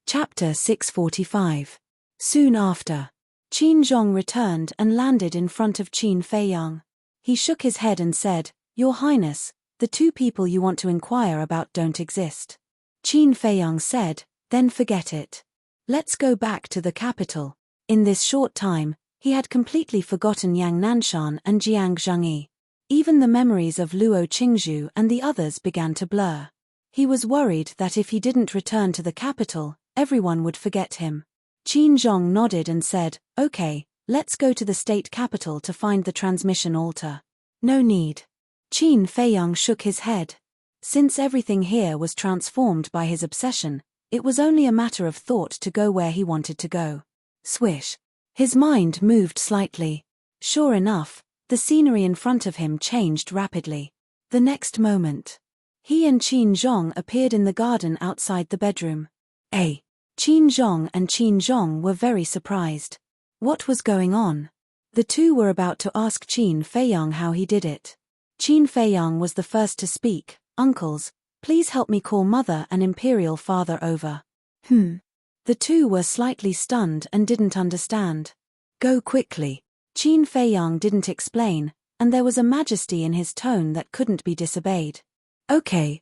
Chapter 645. Soon after, Qin Zhong returned and landed in front of Qin Feiyang. He shook his head and said, "Your Highness, the two people you want to inquire about don't exist." Qin Feiyang said, "Then forget it. Let's go back to the capital." In this short time, he had completely forgotten Yang Nanshan and Jiang Zhengyi. Even the memories of Luo Qingzhu and the others began to blur. He was worried that if he didn't return to the capital, everyone would forget him. Qin Zhong nodded and said, "Okay, let's go to the state capital to find the transmission altar." "No need." Qin Feiyang shook his head. Since everything here was transformed by his obsession, it was only a matter of thought to go where he wanted to go. Swish. His mind moved slightly. Sure enough, the scenery in front of him changed rapidly. The next moment, he and Qin Zhong appeared in the garden outside the bedroom. Qin Zhong and Qin Zhong were very surprised. What was going on? The two were about to ask Qin Feiyang how he did it. Qin Feiyang was the first to speak. "Uncles, please help me call mother and imperial father over." The two were slightly stunned and didn't understand. "Go quickly." Qin Feiyang didn't explain, and there was a majesty in his tone that couldn't be disobeyed. Okay.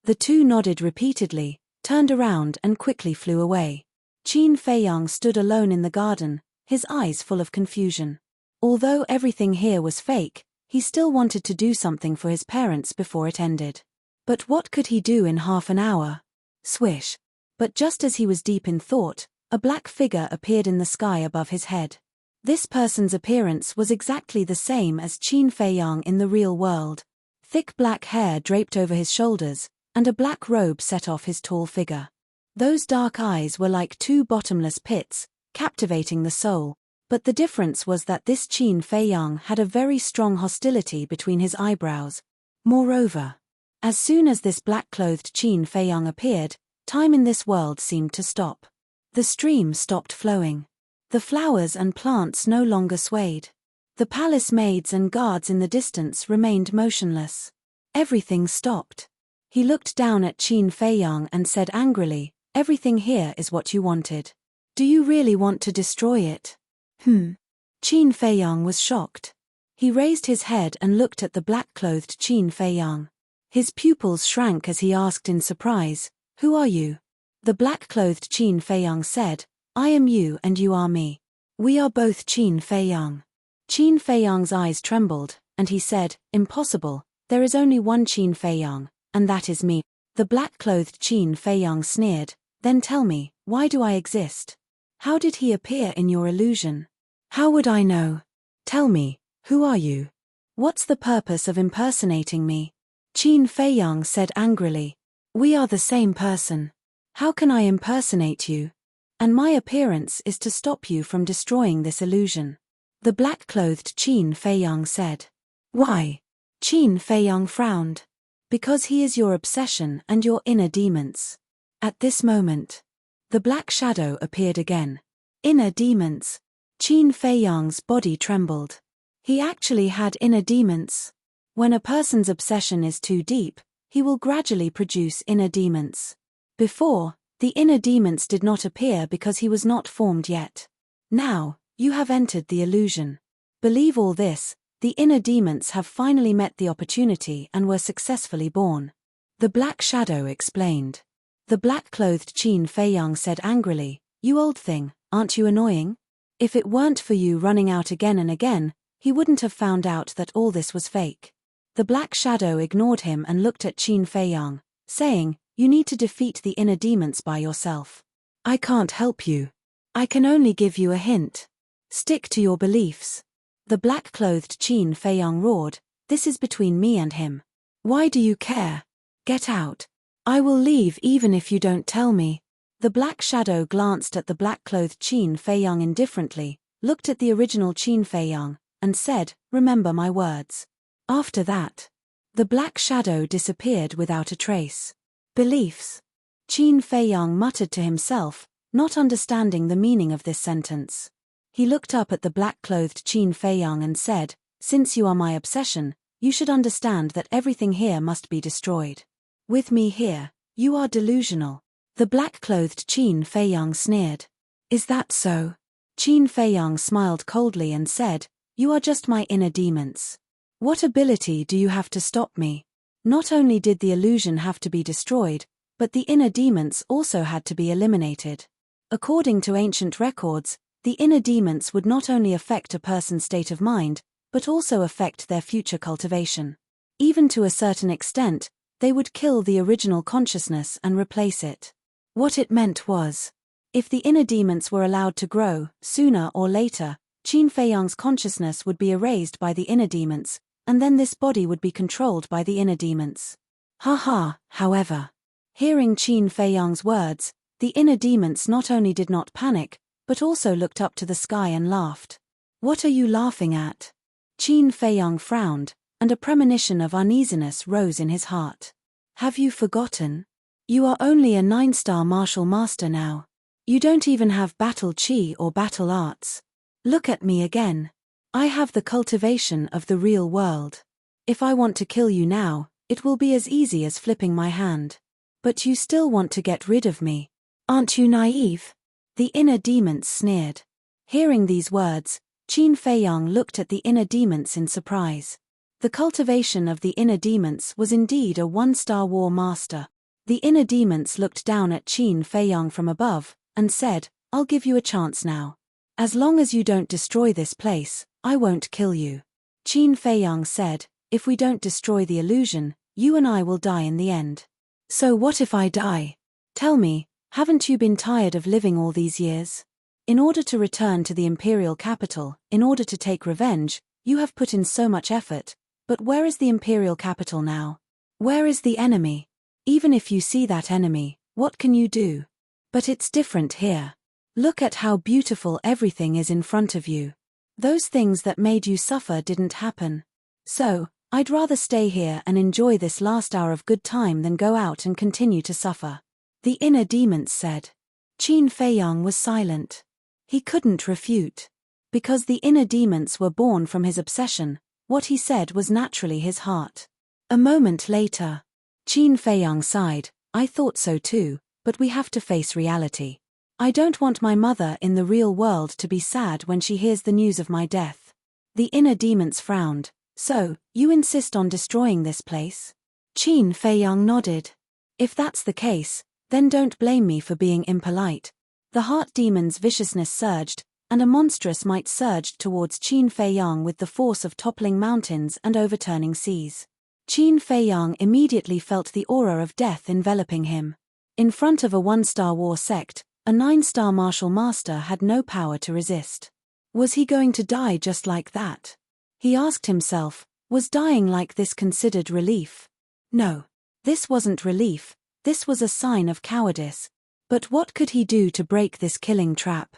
The two nodded repeatedly, turned around and quickly flew away. Qin Feiyang stood alone in the garden, his eyes full of confusion. Although everything here was fake, he still wanted to do something for his parents before it ended. But what could he do in half an hour? Swish. But just as he was deep in thought, a black figure appeared in the sky above his head. This person's appearance was exactly the same as Qin Feiyang in the real world. Thick black hair draped over his shoulders, and a black robe set off his tall figure. Those dark eyes were like two bottomless pits, captivating the soul, but the difference was that this Qin Feiyang had a very strong hostility between his eyebrows. Moreover, As soon as this black-clothed Qin Feiyang appeared, time in this world seemed to stop. The stream stopped flowing. The flowers and plants no longer swayed. The palace maids and guards in the distance remained motionless. Everything stopped. He looked down at Qin Feiyang and said angrily, "Everything here is what you wanted. Do you really want to destroy it?" Qin Feiyang was shocked. He raised his head and looked at the black-clothed Qin Feiyang. His pupils shrank as he asked in surprise, "Who are you?" The black-clothed Qin Feiyang said, "I am you and you are me. We are both Qin Feiyang." Qin Feiyang's eyes trembled, and he said, "Impossible, there is only one Qin Feiyang, and that is me." The black-clothed Qin Feiyang sneered, "Then tell me, why do I exist? How did he appear in your illusion? How would I know? Tell me, who are you? What's the purpose of impersonating me?" Qin Feiyang said angrily, "We are the same person. How can I impersonate you? And my appearance is to stop you from destroying this illusion." The black-clothed Qin Feiyang said. "Why?" Qin Feiyang frowned. "Because he is your obsession and your inner demons." At this moment, the black shadow appeared again. Inner demons. Qin Feiyang's body trembled. He actually had inner demons. When a person's obsession is too deep, he will gradually produce inner demons. Before, the inner demons did not appear because he was not formed yet. Now, you have entered the illusion. Believe all this, the inner demons have finally met the opportunity and were successfully born. The black shadow explained. The black-clothed Qin Feiyang said angrily, "You old thing, aren't you annoying? If it weren't for you running out again and again, he wouldn't have found out that all this was fake." The black shadow ignored him and looked at Qin Feiyang, saying, "You need to defeat the inner demons by yourself. I can't help you. I can only give you a hint. Stick to your beliefs." The black-clothed Qin Feiyang roared, "This is between me and him. Why do you care? Get out. I will leave even if you don't tell me." The black shadow glanced at the black-clothed Qin Feiyang indifferently, looked at the original Qin Feiyang, and said, "Remember my words." After that, the black shadow disappeared without a trace. Beliefs. Qin Feiyang muttered to himself, not understanding the meaning of this sentence. He looked up at the black-clothed Qin Feiyang and said, "Since you are my obsession, you should understand that everything here must be destroyed. With me here, you are delusional." The black-clothed Qin Feiyang sneered. "Is that so?" Qin Feiyang smiled coldly and said, "You are just my inner demons. What ability do you have to stop me?" Not only did the illusion have to be destroyed, but the inner demons also had to be eliminated. According to ancient records, the inner demons would not only affect a person's state of mind, but also affect their future cultivation. Even to a certain extent, they would kill the original consciousness and replace it. What it meant was, if the inner demons were allowed to grow, sooner or later, Qin Feiyang's consciousness would be erased by the inner demons, and then this body would be controlled by the inner demons. However, hearing Qin Feiyang's words, the inner demons not only did not panic, but also looked up to the sky and laughed. "What are you laughing at?" Qin Feiyang frowned, and a premonition of uneasiness rose in his heart. "Have you forgotten? You are only a 9-star martial master now. You don't even have battle chi or battle arts. Look at me again. I have the cultivation of the real world. If I want to kill you now, it will be as easy as flipping my hand. But you still want to get rid of me. Aren't you naive?" The inner demons sneered. Hearing these words, Qin Feiyang looked at the inner demons in surprise. The cultivation of the inner demons was indeed a 1-star war master. The inner demons looked down at Qin Feiyang from above, and said, "I'll give you a chance now. As long as you don't destroy this place, I won't kill you." Qin Feiyang said, "If we don't destroy the illusion, you and I will die in the end." "So what if I die? Tell me, haven't you been tired of living all these years? In order to return to the imperial capital, in order to take revenge, you have put in so much effort, but where is the imperial capital now? Where is the enemy? Even if you see that enemy, what can you do? But it's different here. Look at how beautiful everything is in front of you. Those things that made you suffer didn't happen. So, I'd rather stay here and enjoy this last hour of good time than go out and continue to suffer. The inner demons said. Qin Feiyang was silent. He couldn't refute. Because the inner demons were born from his obsession, what he said was naturally his heart. A moment later, Qin Feiyang sighed. I thought so too, but we have to face reality. I don't want my mother in the real world to be sad when she hears the news of my death. The inner demons frowned. So, you insist on destroying this place? Qin Feiyang nodded. If that's the case, then don't blame me for being impolite. The heart demon's viciousness surged, and a monstrous might surged towards Qin Feiyang with the force of toppling mountains and overturning seas. Qin Feiyang immediately felt the aura of death enveloping him. In front of a one-star war sect, a 9-star martial master had no power to resist. Was he going to die just like that? He asked himself, was dying like this considered relief? No. This wasn't relief, this was a sign of cowardice. But what could he do to break this killing trap?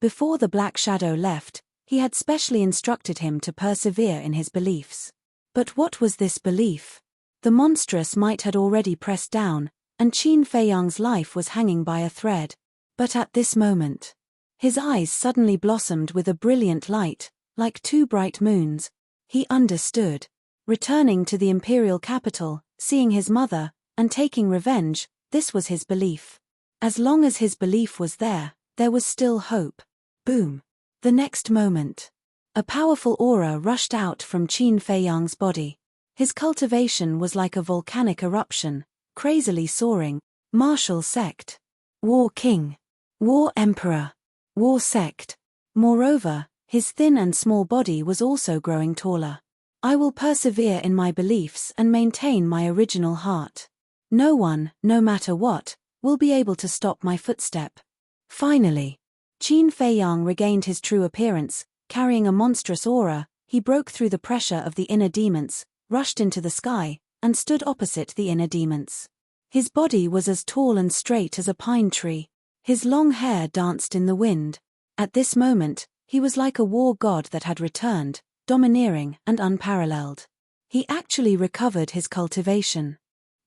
Before the Black Shadow left, he had specially instructed him to persevere in his beliefs. But what was this belief? The monstrous might had already pressed down, and Qin Feiyang's life was hanging by a thread. But at this moment, his eyes suddenly blossomed with a brilliant light, like two bright moons. He understood. Returning to the imperial capital, seeing his mother, and taking revenge, this was his belief. As long as his belief was there was still hope. Boom. The next moment, a powerful aura rushed out from Qin Feiyang's body. His cultivation was like a volcanic eruption, crazily soaring. Martial sect. War king. War emperor. War sect. Moreover, his thin and small body was also growing taller. I will persevere in my beliefs and maintain my original heart. No one, no matter what, will be able to stop my footstep. Finally, Qin Feiyang regained his true appearance, carrying a monstrous aura. He broke through the pressure of the inner demons, rushed into the sky, and stood opposite the inner demons. His body was as tall and straight as a pine tree. His long hair danced in the wind. At this moment, he was like a war god that had returned, domineering and unparalleled. He actually recovered his cultivation.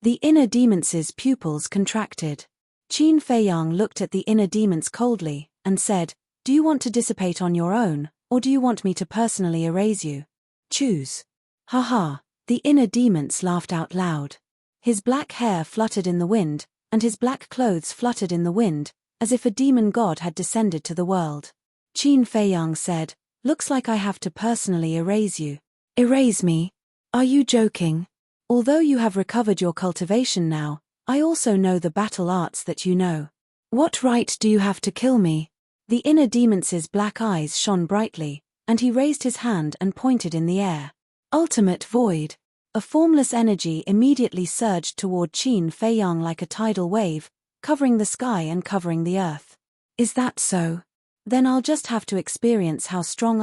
The inner demons' pupils contracted. Qin Feiyang looked at the inner demons coldly, and said, Do you want to dissipate on your own, or do you want me to personally erase you? Choose. Ha. The inner demons laughed out loud. His black hair fluttered in the wind, and his black clothes fluttered in the wind, as if a demon god had descended to the world. Qin Feiyang said, Looks like I have to personally erase you. Erase me? Are you joking? Although you have recovered your cultivation now, I also know the battle arts that you know. What right do you have to kill me? The inner demons' black eyes shone brightly, and he raised his hand and pointed in the air. Ultimate void. A formless energy immediately surged toward Qin Feiyang like a tidal wave, covering the sky and covering the earth. Is that so? Then I'll just have to experience how strong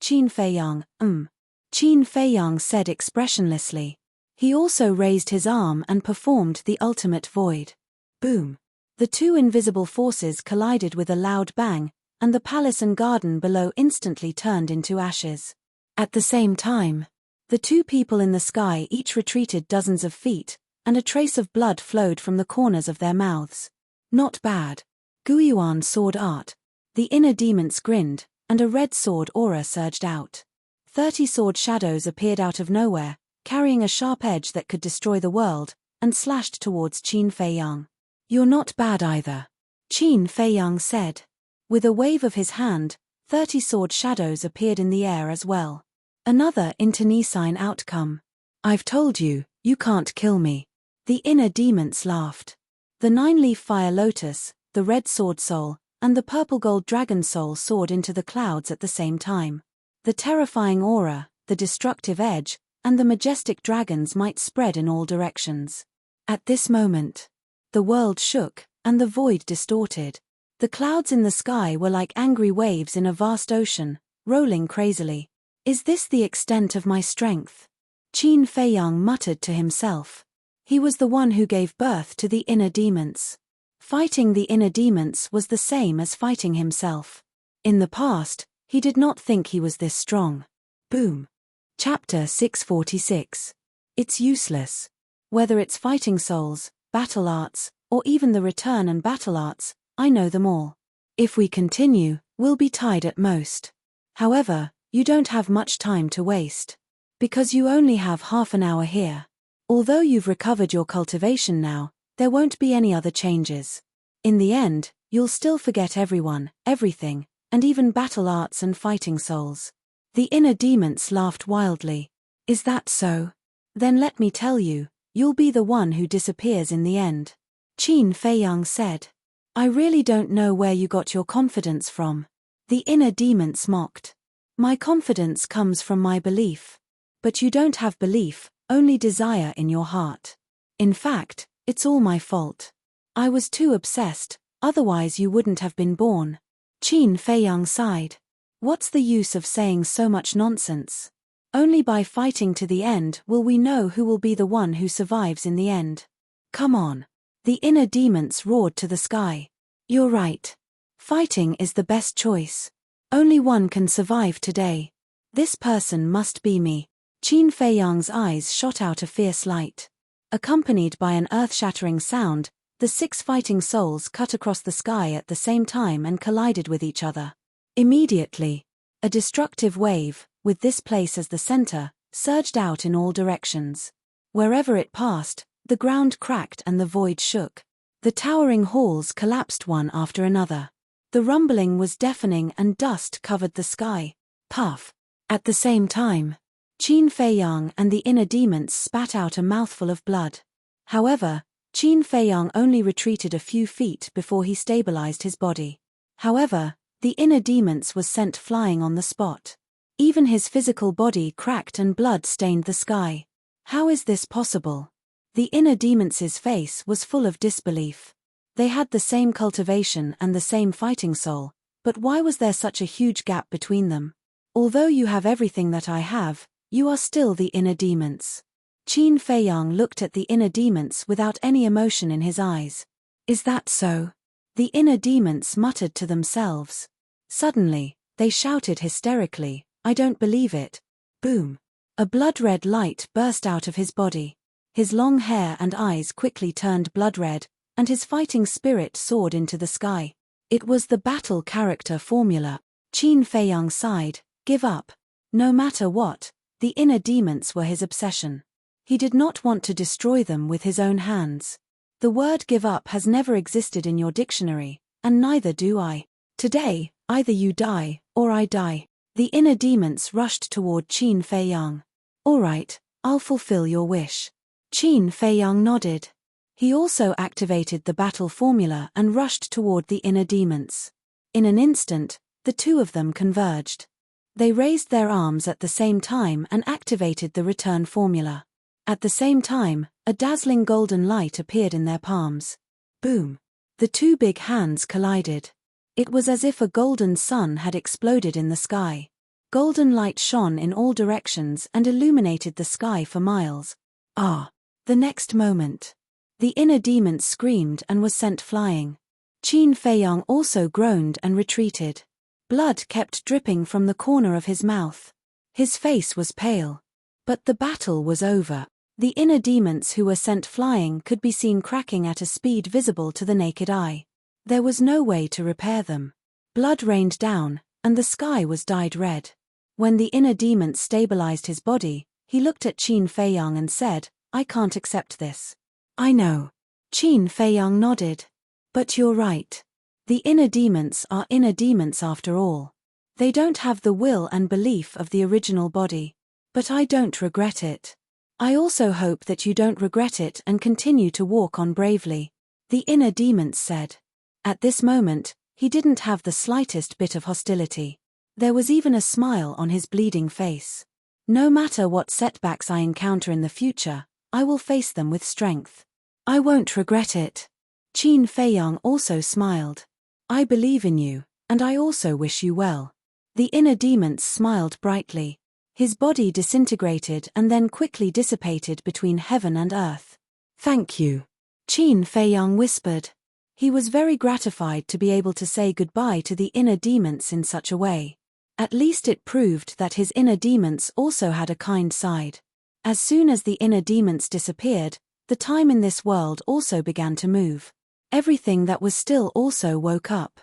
Qin Feiyang, Qin Feiyang said expressionlessly. He also raised his arm and performed the ultimate void. Boom. The two invisible forces collided with a loud bang, and the palace and garden below instantly turned into ashes. At the same time, the two people in the sky each retreated dozens of feet, and a trace of blood flowed from the corners of their mouths. Not bad. Guiyuan sword art. The inner demons grinned, and a red sword aura surged out. 30 sword shadows appeared out of nowhere, carrying a sharp edge that could destroy the world, and slashed towards Qin Feiyang. You're not bad either. Qin Feiyang said. With a wave of his hand, 30 sword shadows appeared in the air as well. Another internecine outcome. I've told you, you can't kill me. The inner demons laughed. The 9-leaf fire lotus, the red sword soul, and the purple gold dragon soul soared into the clouds at the same time. The terrifying aura, the destructive edge, and the majestic dragons might spread in all directions. At this moment, the world shook, and the void distorted. The clouds in the sky were like angry waves in a vast ocean, rolling crazily. Is this the extent of my strength? Qin Feiyang muttered to himself. He was the one who gave birth to the inner demons. Fighting the inner demons was the same as fighting himself. In the past, he did not think he was this strong. Boom. Chapter 646. It's useless. Whether it's fighting souls, battle arts, or even the return and battle arts, I know them all. If we continue, we'll be tied at most. However, you don't have much time to waste. Because you only have half an hour here. Although you've recovered your cultivation now, there won't be any other changes. In the end, you'll still forget everyone, everything, and even battle arts and fighting souls. The inner demons laughed wildly. Is that so? Then let me tell you, you'll be the one who disappears in the end. Qin Feiyang said. I really don't know where you got your confidence from. The inner demons mocked. My confidence comes from my belief. But you don't have belief, only desire in your heart. In fact, it's all my fault. I was too obsessed, otherwise you wouldn't have been born. Qin Feiyang sighed. What's the use of saying so much nonsense? Only by fighting to the end will we know who will be the one who survives in the end. Come on. The inner demons roared to the sky. You're right. Fighting is the best choice. Only one can survive today. This person must be me. Qin Feiyang's eyes shot out a fierce light. Accompanied by an earth-shattering sound, the 6 fighting souls cut across the sky at the same time and collided with each other. Immediately, a destructive wave, with this place as the center, surged out in all directions. Wherever it passed, the ground cracked and the void shook. The towering halls collapsed one after another. The rumbling was deafening and dust covered the sky. Puff. At the same time, Qin Feiyang and the inner demons spat out a mouthful of blood. However, Qin Feiyang only retreated a few feet before he stabilized his body. However, the inner demons was sent flying on the spot. Even his physical body cracked and blood stained the sky. How is this possible? The inner demons' face was full of disbelief. They had the same cultivation and the same fighting soul, but why was there such a huge gap between them? Although you have everything that I have, you are still the inner demons. Qin Feiyang looked at the inner demons without any emotion in his eyes. Is that so? The inner demons muttered to themselves. Suddenly, they shouted hysterically, I don't believe it. Boom. A blood-red light burst out of his body. His long hair and eyes quickly turned blood-red, and his fighting spirit soared into the sky. It was the battle character formula. Qin Feiyang sighed, give up. No matter what, the inner demons were his obsession. He did not want to destroy them with his own hands. The word give up has never existed in your dictionary, and neither do I. Today, either you die, or I die. The inner demons rushed toward Qin Feiyang. All right, I'll fulfill your wish. Qin Feiyang nodded. He also activated the battle formula and rushed toward the inner demons. In an instant, the two of them converged. They raised their arms at the same time and activated the return formula. At the same time, a dazzling golden light appeared in their palms. Boom! The two big hands collided. It was as if a golden sun had exploded in the sky. Golden light shone in all directions and illuminated the sky for miles. Ah! The next moment, the inner demon screamed and was sent flying. Qin Feiyang also groaned and retreated. Blood kept dripping from the corner of his mouth. His face was pale. But the battle was over. The inner demons who were sent flying could be seen cracking at a speed visible to the naked eye. There was no way to repair them. Blood rained down, and the sky was dyed red. When the inner demon stabilized his body, he looked at Qin Feiyang and said, I can't accept this. I know. Qin Feiyang nodded. But you're right. The inner demons are inner demons after all. They don't have the will and belief of the original body. But I don't regret it. I also hope that you don't regret it and continue to walk on bravely. The inner demons said. At this moment, he didn't have the slightest bit of hostility. There was even a smile on his bleeding face. No matter what setbacks I encounter in the future, I will face them with strength. I won't regret it. Qin Feiyang also smiled. I believe in you, and I also wish you well. The inner demons smiled brightly. His body disintegrated and then quickly dissipated between heaven and earth. Thank you. Qin Feiyang whispered. He was very gratified to be able to say goodbye to the inner demons in such a way. At least it proved that his inner demons also had a kind side. As soon as the inner demons disappeared, the time in this world also began to move. Everything that was still also woke up.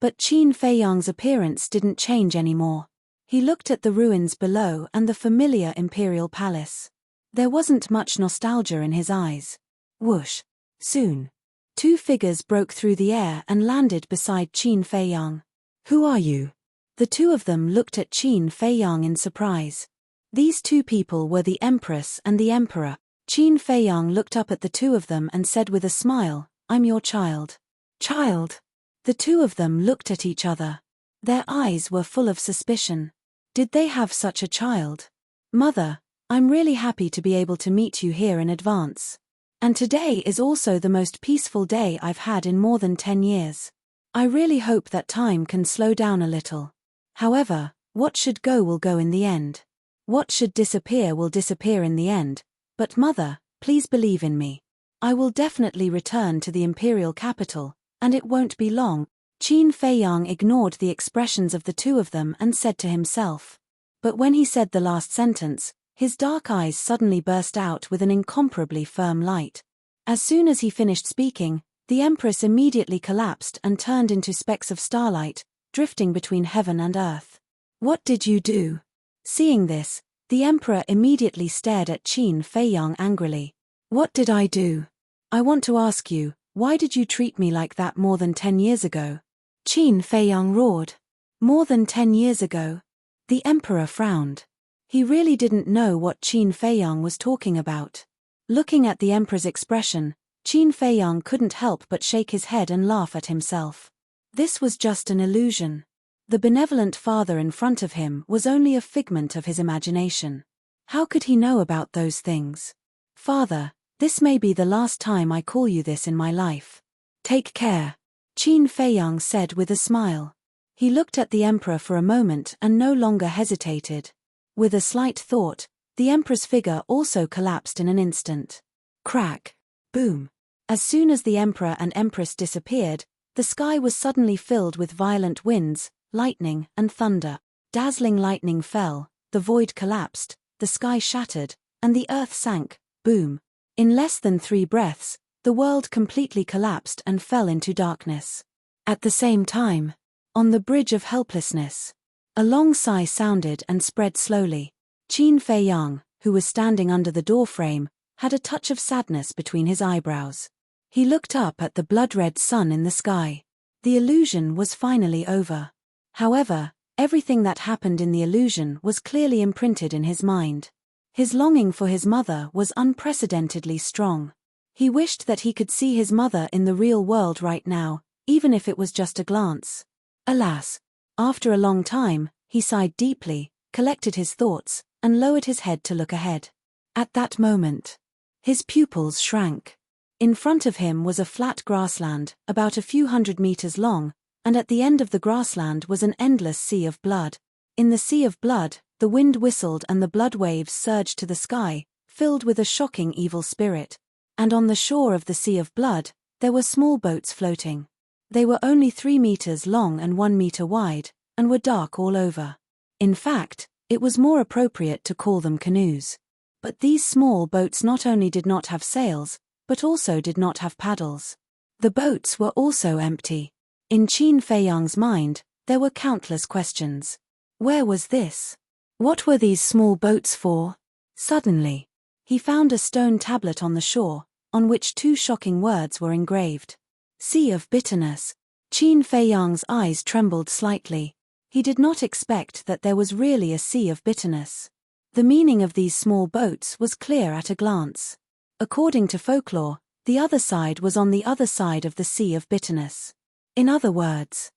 But Qin Feiyang's appearance didn't change anymore. He looked at the ruins below and the familiar imperial palace. There wasn't much nostalgia in his eyes. Whoosh! Soon, two figures broke through the air and landed beside Qin Feiyang. Who are you? The two of them looked at Qin Feiyang in surprise. These two people were the Empress and the Emperor. Qin Feiyang looked up at the two of them and said with a smile, "I'm your child." Child? The two of them looked at each other. Their eyes were full of suspicion. Did they have such a child? Mother, I'm really happy to be able to meet you here in advance. And today is also the most peaceful day I've had in more than 10 years. I really hope that time can slow down a little. However, what should go will go in the end. What should disappear will disappear in the end. But mother, please believe in me. I will definitely return to the imperial capital, and it won't be long. Qin Feiyang ignored the expressions of the two of them and said to himself. But when he said the last sentence, his dark eyes suddenly burst out with an incomparably firm light. As soon as he finished speaking, the Empress immediately collapsed and turned into specks of starlight, drifting between heaven and earth. What did you do? Seeing this, the Emperor immediately stared at Qin Feiyang angrily. What did I do? I want to ask you, why did you treat me like that more than 10 years ago? Qin Feiyang roared. More than 10 years ago? The Emperor frowned. He really didn't know what Qin Feiyang was talking about. Looking at the Emperor's expression, Qin Feiyang couldn't help but shake his head and laugh at himself. This was just an illusion. The benevolent father in front of him was only a figment of his imagination. How could he know about those things? Father, this may be the last time I call you this in my life. Take care, Qin Feiyang said with a smile. He looked at the Emperor for a moment and no longer hesitated. With a slight thought, the Emperor's figure also collapsed in an instant. Crack! Boom! As soon as the Emperor and Empress disappeared, the sky was suddenly filled with violent winds, lightning, and thunder. Dazzling lightning fell, the void collapsed, the sky shattered, and the earth sank. Boom! In less than 3 breaths, the world completely collapsed and fell into darkness. At the same time, on the bridge of helplessness, a long sigh sounded and spread slowly. Qin Feiyang, who was standing under the doorframe, had a touch of sadness between his eyebrows. He looked up at the blood-red sun in the sky. The illusion was finally over. However, everything that happened in the illusion was clearly imprinted in his mind. His longing for his mother was unprecedentedly strong. He wished that he could see his mother in the real world right now, even if it was just a glance. Alas! After a long time, he sighed deeply, collected his thoughts, and lowered his head to look ahead. At that moment, his pupils shrank. In front of him was a flat grassland, about a few hundred meters long, and at the end of the grassland was an endless sea of blood. In the sea of blood, the wind whistled and the blood waves surged to the sky, filled with a shocking evil spirit. And on the shore of the sea of blood, there were small boats floating. They were only 3 meters long and 1 meter wide, and were dark all over. In fact, it was more appropriate to call them canoes. But these small boats not only did not have sails, but also did not have paddles. The boats were also empty. In Qin Feiyang's mind, there were countless questions. Where was this? What were these small boats for? Suddenly, he found a stone tablet on the shore, on which 2 shocking words were engraved. Sea of Bitterness. Qin Feiyang's eyes trembled slightly. He did not expect that there was really a sea of bitterness. The meaning of these small boats was clear at a glance. According to folklore, the other side was on the other side of the sea of bitterness. In other words,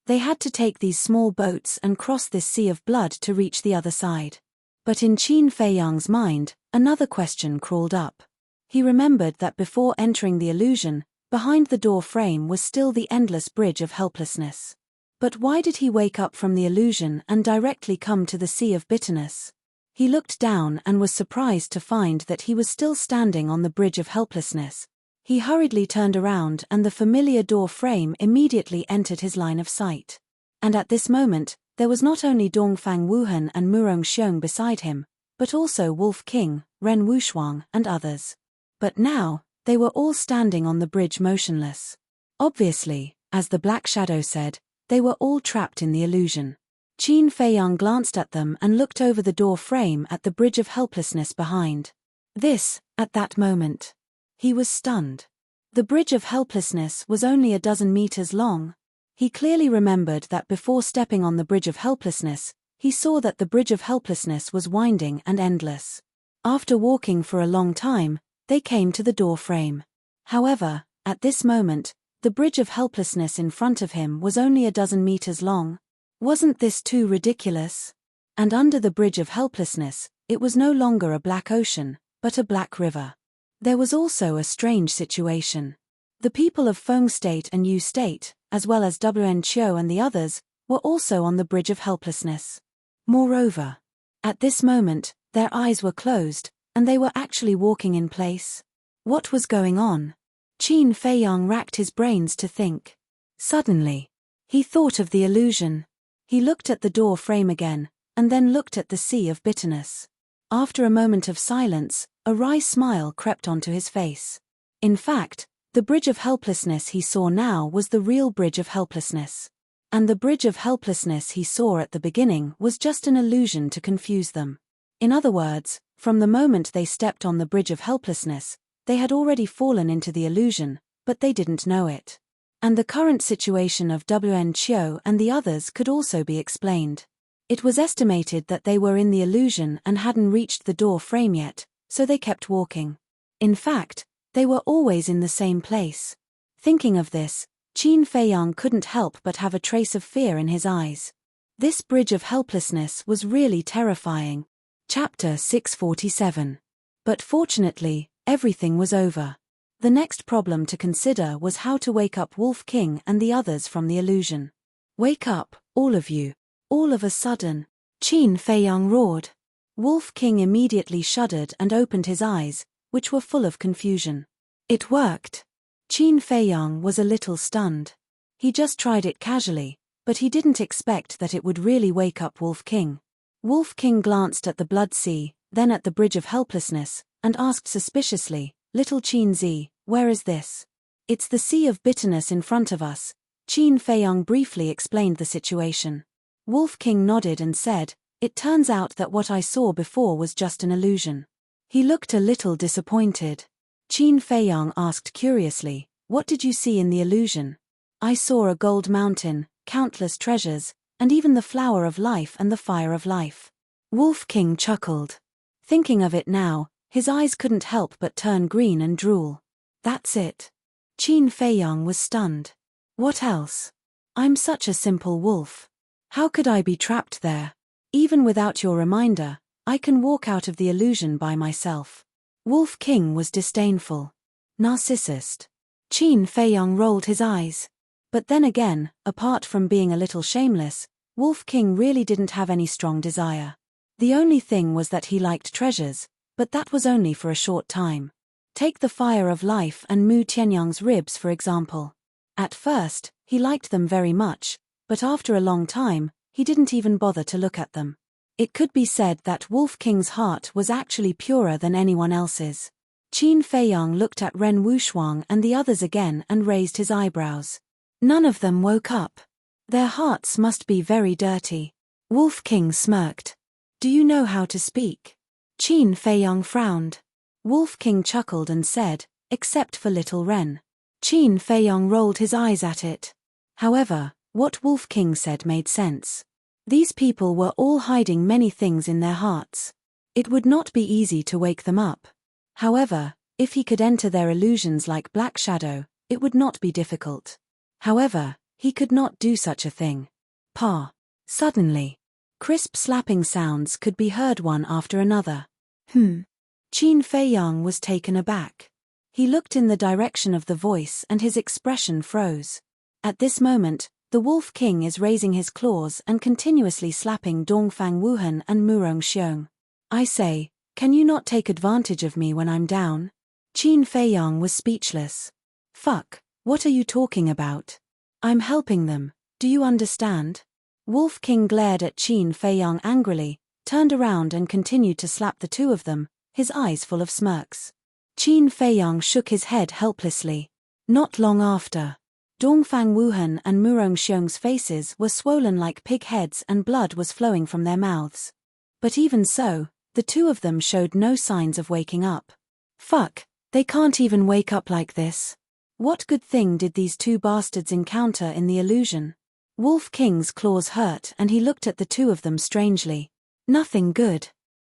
they had to take these small boats and cross this sea of blood to reach the other side. But in Qin Feiyang's mind, another question crawled up. He remembered that before entering the illusion, behind the door frame was still the endless bridge of helplessness. But why did he wake up from the illusion and directly come to the sea of bitterness? He looked down and was surprised to find that he was still standing on the bridge of helplessness. He hurriedly turned around and the familiar door frame immediately entered his line of sight. And at this moment, There was not only Dongfang Wuhan and Murong Xiong beside him, but also Wolf King, Ren Wushuang, and others. But now, they were all standing on the bridge motionless. Obviously, as the Black Shadow said, they were all trapped in the illusion. Qin Feiyang glanced at them and looked over the door frame at the bridge of helplessness behind. At that moment, he was stunned. The bridge of helplessness was only a dozen meters long. He clearly remembered that before stepping on the bridge of helplessness, he saw that the bridge of helplessness was winding and endless. After walking for a long time, they came to the door frame. However, at this moment, the bridge of helplessness in front of him was only a dozen meters long. Wasn't this too ridiculous? And under the bridge of helplessness, it was no longer a black ocean, but a black river. There was also a strange situation. The people of Feng State and Yu State, as well as Wn Chou and the others, were also on the bridge of helplessness. Moreover, at this moment, their eyes were closed, and they were actually walking in place. What was going on? Qin Feiyang racked his brains to think. Suddenly, he thought of the illusion. He looked at the door frame again, and then looked at the sea of bitterness. After a moment of silence, a wry smile crept onto his face. In fact, the bridge of helplessness he saw now was the real bridge of helplessness. And the bridge of helplessness he saw at the beginning was just an illusion to confuse them. In other words, from the moment they stepped on the bridge of helplessness, they had already fallen into the illusion, but they didn't know it. And the current situation of Wn Chou and the others could also be explained. It was estimated that they were in the illusion and hadn't reached the door frame yet, so they kept walking. In fact, they were always in the same place. Thinking of this, Qin Feiyang couldn't help but have a trace of fear in his eyes. This bridge of helplessness was really terrifying. Chapter 647. But fortunately, everything was over. The next problem to consider was how to wake up Wolf King and the others from the illusion. "Wake up, all of you." All of a sudden, Qin Feiyang roared. Wolf King immediately shuddered and opened his eyes, which were full of confusion. It worked. Qin Feiyang was a little stunned. He just tried it casually, but he didn't expect that it would really wake up Wolf King. Wolf King glanced at the blood sea, then at the bridge of helplessness, and asked suspiciously, "Little Qin Zi, where is this?" "It's the sea of bitterness in front of us." Qin Feiyang briefly explained the situation. Wolf King nodded and said, "It turns out that what I saw before was just an illusion." He looked a little disappointed. Qin Feiyang asked curiously, "What did you see in the illusion?" "I saw a gold mountain, countless treasures, and even the flower of life and the fire of life." Wolf King chuckled. Thinking of it now, his eyes couldn't help but turn green and drool. "That's it." Qin Feiyang was stunned. "What else? I'm such a simple wolf. How could I be trapped there? Even without your reminder, I can walk out of the illusion by myself." Wolf King was disdainful. "Narcissist." Qin Feiyang rolled his eyes. But then again, apart from being a little shameless, Wolf King really didn't have any strong desire. The only thing was that he liked treasures, but that was only for a short time. Take the fire of life and Mu Tianyang's ribs for example. At first, he liked them very much, but after a long time, he didn't even bother to look at them. It could be said that Wolf King's heart was actually purer than anyone else's. Qin Feiyang looked at Ren Wushuang and the others again and raised his eyebrows. None of them woke up. Their hearts must be very dirty. Wolf King smirked. "Do you know how to speak?" Qin Feiyang frowned. Wolf King chuckled and said, "Except for little Ren." Qin Feiyang rolled his eyes at it. However, what Wolf King said made sense. These people were all hiding many things in their hearts. It would not be easy to wake them up. However, if he could enter their illusions like Black Shadow, it would not be difficult. However, he could not do such a thing. Suddenly, crisp slapping sounds could be heard one after another. Qin Feiyang was taken aback. He looked in the direction of the voice and his expression froze. At this moment, the Wolf King is raising his claws and continuously slapping Dongfang Wuhan and Murong Xiong. "I say, can you not take advantage of me when I'm down?" Qin Feiyang was speechless. "Fuck, what are you talking about? I'm helping them, do you understand?" Wolf King glared at Qin Feiyang angrily, turned around and continued to slap the two of them, his eyes full of smirks. Qin Feiyang shook his head helplessly. Not long after, Dongfang Wuhan and Murong Xiong's faces were swollen like pig heads and blood was flowing from their mouths. But even so, the two of them showed no signs of waking up. Fuck, they can't even wake up like this. What good thing did these two bastards encounter in the illusion? Wolf King's claws hurt and he looked at the two of them strangely. Nothing good.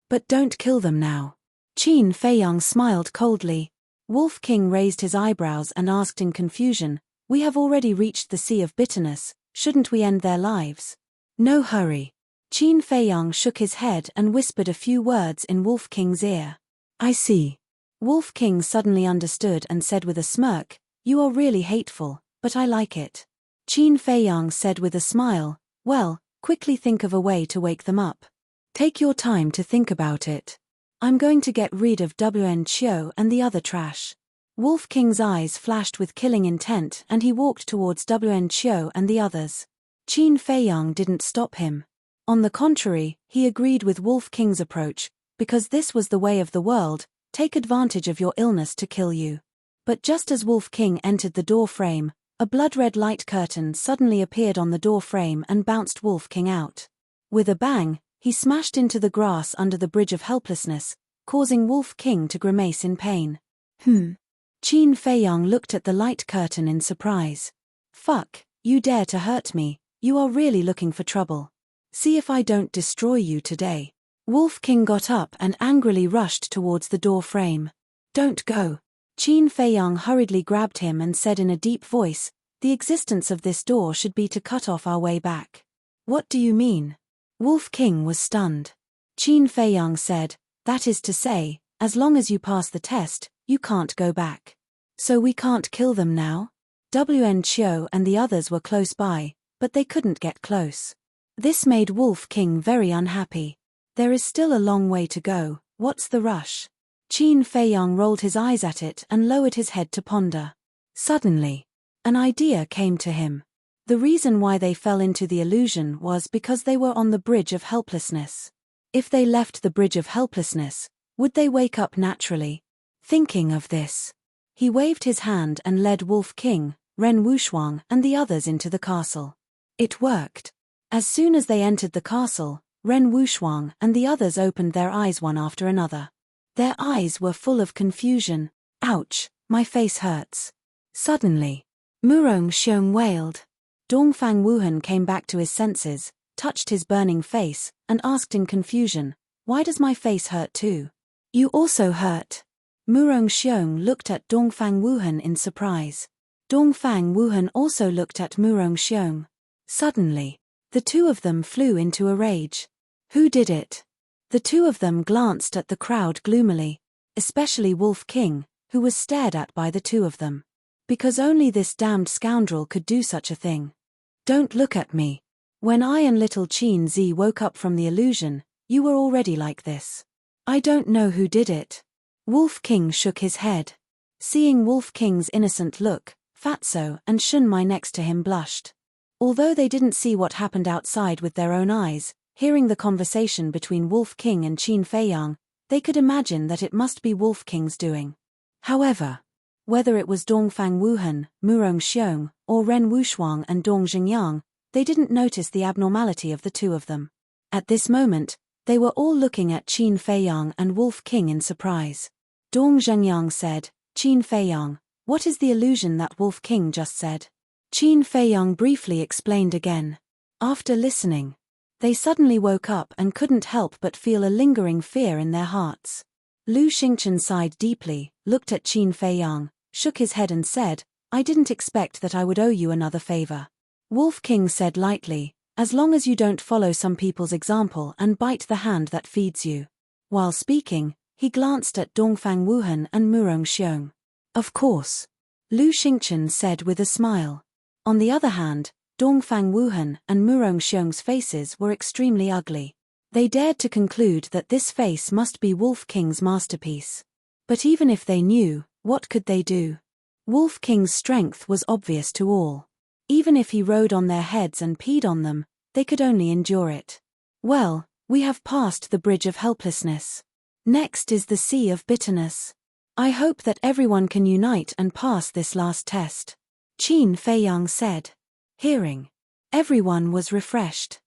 But don't kill them now. Qin Feiyang smiled coldly. Wolf King raised his eyebrows and asked in confusion, "We have already reached the Sea of Bitterness, shouldn't we end their lives?" "No hurry." Qin Feiyang shook his head and whispered a few words in Wolf King's ear. "I see." Wolf King suddenly understood and said with a smirk, "You are really hateful, but I like it." Qin Feiyang said with a smile, "Well, quickly think of a way to wake them up. Take your time to think about it. I'm going to get rid of Wen Qiu and the other trash." Wolf King's eyes flashed with killing intent and he walked towards Wen Qiu and the others. Qin Feiyang didn't stop him. On the contrary, he agreed with Wolf King's approach, because this was the way of the world, take advantage of your illness to kill you. But just as Wolf King entered the door frame, a blood-red light curtain suddenly appeared on the door frame and bounced Wolf King out. With a bang, he smashed into the grass under the bridge of helplessness, causing Wolf King to grimace in pain. Qin Feiyang looked at the light curtain in surprise. "Fuck, you dare to hurt me, you are really looking for trouble. See if I don't destroy you today." Wolf King got up and angrily rushed towards the door frame. "Don't go." Qin Feiyang hurriedly grabbed him and said in a deep voice, "The existence of this door should be to cut off our way back." "What do you mean?" Wolf King was stunned. Qin Feiyang said, "That is to say, as long as you pass the test, you can't go back. So we can't kill them now?" Wen Qiu and the others were close by, but they couldn't get close. This made Wolf King very unhappy. There is still a long way to go, what's the rush? Qin Feiyang rolled his eyes at it and lowered his head to ponder. Suddenly, an idea came to him. The reason why they fell into the illusion was because they were on the bridge of helplessness. If they left the bridge of helplessness, would they wake up naturally? Thinking of this, he waved his hand and led Wolf King, Ren Wushuang and the others into the castle. It worked. As soon as they entered the castle, Ren Wushuang and the others opened their eyes one after another. Their eyes were full of confusion. "Ouch, my face hurts." Suddenly, Murong Xiong wailed. Dongfang Wuhan came back to his senses, touched his burning face, and asked in confusion, "Why does my face hurt too?" "You also hurt." Murong Xiong looked at Dongfang Wuhan in surprise. Dongfang Wuhan also looked at Murong Xiong. Suddenly, the two of them flew into a rage. Who did it? The two of them glanced at the crowd gloomily, especially Wolf King, who was stared at by the two of them. Because only this damned scoundrel could do such a thing. "Don't look at me. When I and little Qin Zi woke up from the illusion, you were already like this. I don't know who did it." Wolf King shook his head. Seeing Wolf King's innocent look, Fatso and Shunmai next to him blushed. Although they didn't see what happened outside with their own eyes, hearing the conversation between Wolf King and Qin Feiyang, they could imagine that it must be Wolf King's doing. However, whether it was Dongfang Wuhan, Murong Xiong, or Ren Wushuang and Dong Xingyang, they didn't notice the abnormality of the two of them. At this moment, they were all looking at Qin Feiyang and Wolf King in surprise. Dong Xingyang said, "Qin Feiyang, what is the illusion that Wolf King just said?" Qin Feiyang briefly explained again. After listening, they suddenly woke up and couldn't help but feel a lingering fear in their hearts. Lu Xingchen sighed deeply, looked at Qin Feiyang, shook his head and said, "I didn't expect that I would owe you another favor." Wolf King said lightly, "As long as you don't follow some people's example and bite the hand that feeds you." While speaking, he glanced at Dongfang Wuhan and Murong Xiong. "Of course," Lu Xingchen said with a smile. On the other hand, Dongfang Wuhan and Murong Xiong's faces were extremely ugly. They dared to conclude that this face must be Wolf King's masterpiece. But even if they knew, what could they do? Wolf King's strength was obvious to all. Even if he rode on their heads and peed on them, they could only endure it. Well, we have passed the bridge of helplessness. Next is the sea of bitterness. I hope that everyone can unite and pass this last test. Qin Feiyang said. Hearing everyone was refreshed.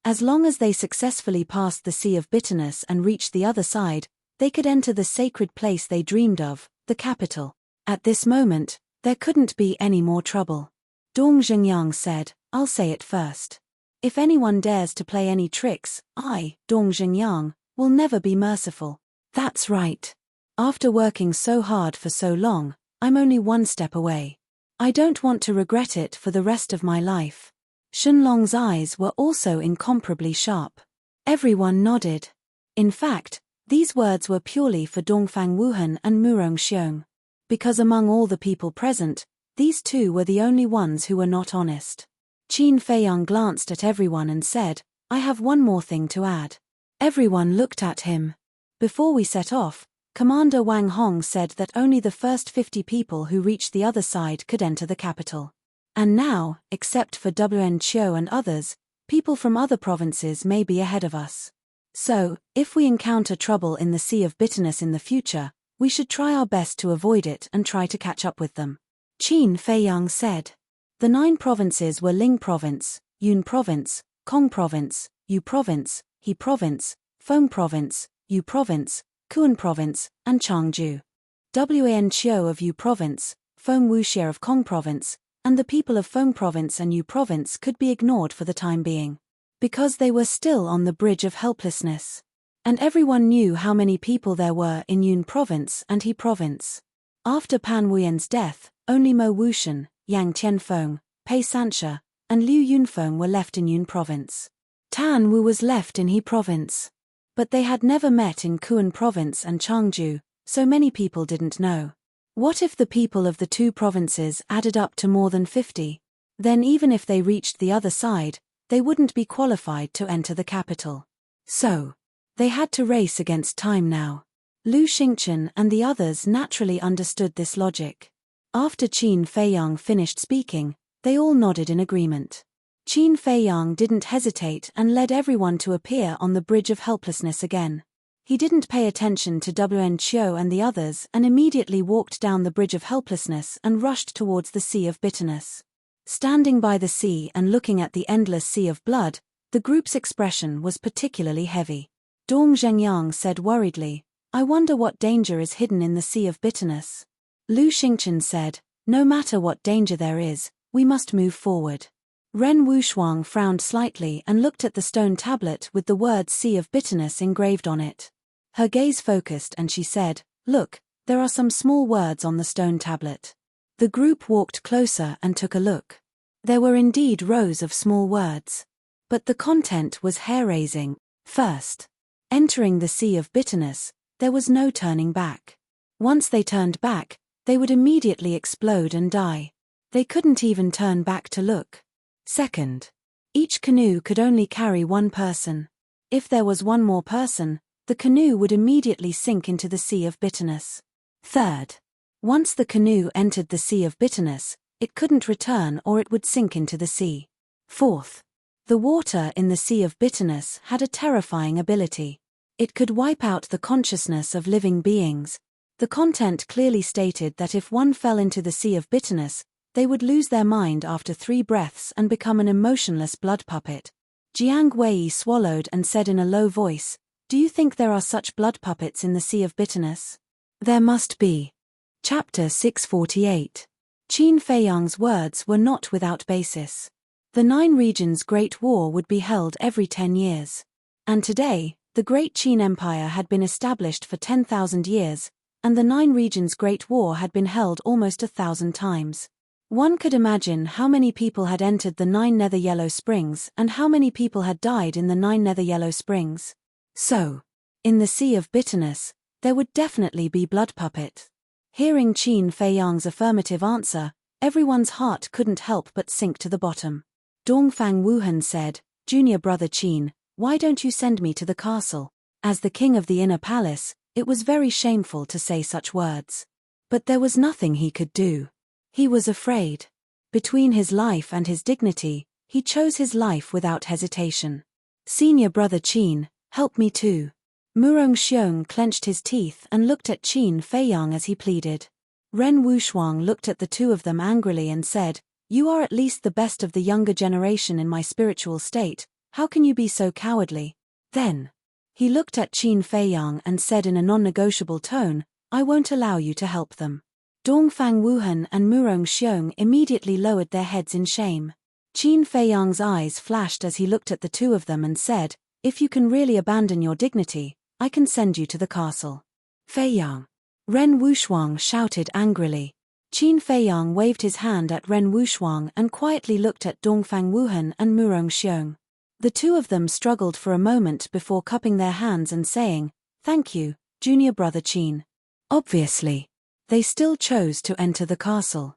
As long as they successfully passed the sea of bitterness and reached the other side, they could enter the sacred place they dreamed of, the capital. At this moment, there couldn't be any more trouble. Dong Zhengyang said, I'll say it first. If anyone dares to play any tricks, I, Dong Zhengyang, will never be merciful. That's right. After working so hard for so long, I'm only one step away. I don't want to regret it for the rest of my life. Shenlong's eyes were also incomparably sharp. Everyone nodded. In fact, these words were purely for Dongfang Wuhan and Murong Xiong. Because among all the people present, these two were the only ones who were not honest. Qin Feiyang glanced at everyone and said, I have one more thing to add. Everyone looked at him. Before we set off, Commander Wang Hong said that only the first 50 people who reached the other side could enter the capital. And now, except for Wn Chiu and others, people from other provinces may be ahead of us. So, if we encounter trouble in the Sea of Bitterness in the future, we should try our best to avoid it and try to catch up with them. Qin Feiyang said. The 9 provinces were Ling Province, Yun Province, Kong Province, Yu Province, He Province, Feng Province, Yu Province, Kuan Province, and Changju. Wan Chiu of Yu Province, Feng Wuxia of Kong Province, and the people of Feng Province and Yu Province could be ignored for the time being. Because they were still on the bridge of helplessness. And everyone knew how many people there were in Yun Province and He Province. After Pan Wuyan's death, only Mo Wuxian, Yang Tianfeng, Pei Sanxia, and Liu Yunfeng were left in Yun Province. Tan Wu was left in He Province. But they had never met in Kuan Province and Changju, so many people didn't know. What if the people of the 2 provinces added up to more than 50? Then even if they reached the other side, they wouldn't be qualified to enter the capital. So, they had to race against time now. Lu Xingchen and the others naturally understood this logic. After Qin Feiyang finished speaking, they all nodded in agreement. Qin Feiyang didn't hesitate and led everyone to appear on the bridge of helplessness again. He didn't pay attention to Wn Chiu and the others and immediately walked down the bridge of helplessness and rushed towards the sea of bitterness. Standing by the sea and looking at the endless sea of blood, the group's expression was particularly heavy. Dong Zhengyang said worriedly, I wonder what danger is hidden in the sea of bitterness. Lu Xingchen said, no matter what danger there is, we must move forward. Ren Wushuang frowned slightly and looked at the stone tablet with the word Sea of Bitterness engraved on it. Her gaze focused and she said, look, there are some small words on the stone tablet. The group walked closer and took a look. There were indeed rows of small words. But the content was hair-raising. First, entering the Sea of Bitterness, there was no turning back. Once they turned back, they would immediately explode and die. They couldn't even turn back to look. Second, each canoe could only carry 1 person. If there was one more person, the canoe would immediately sink into the Sea of Bitterness. Third, once the canoe entered the Sea of Bitterness, it couldn't return or it would sink into the sea. Fourth, the water in the Sea of Bitterness had a terrifying ability. It could wipe out the consciousness of living beings. The content clearly stated that if one fell into the Sea of Bitterness, they would lose their mind after 3 breaths and become an emotionless blood puppet. Jiang Wei swallowed and said in a low voice, do you think there are such blood puppets in the Sea of Bitterness? There must be. Chapter 648. Qin Feiyang's words were not without basis. The 9 regions' Great War would be held every 10 years. And today, the Great Qin Empire had been established for 10,000 years, and the 9 regions' Great War had been held almost 1,000 times. One could imagine how many people had entered the 9 Nether Yellow Springs and how many people had died in the 9 Nether Yellow Springs. So, in the Sea of Bitterness, there would definitely be blood puppet. Hearing Qin Feiyang's affirmative answer, everyone's heart couldn't help but sink to the bottom. Dongfang Wuhan said, Junior brother Qin, why don't you send me to the castle? As the king of the inner palace, it was very shameful to say such words. But there was nothing he could do. He was afraid. Between his life and his dignity, He chose his life without hesitation. Senior brother Qin, help me too. Murong Xiong clenched his teeth and looked at Qin Feiyang as he pleaded. Ren Wushuang looked at the two of them angrily and said, "You are at least the best of the younger generation in my spiritual state, how can you be so cowardly?" Then he looked at Qin Feiyang and said in a non-negotiable tone, "I won't allow you to help them." Dongfang Wuhan and Murong Xiong immediately lowered their heads in shame. Qin Feiyang's eyes flashed as he looked at the two of them and said, "If you can really abandon your dignity, I can send you to the castle." Feiyang! Ren Wushuang shouted angrily. Qin Feiyang waved his hand at Ren Wushuang and quietly looked at Dongfang Wuhan and Murong Xiong. The two of them struggled for a moment before cupping their hands and saying, "Thank you, junior brother Qin." Obviously, they still chose to enter the castle.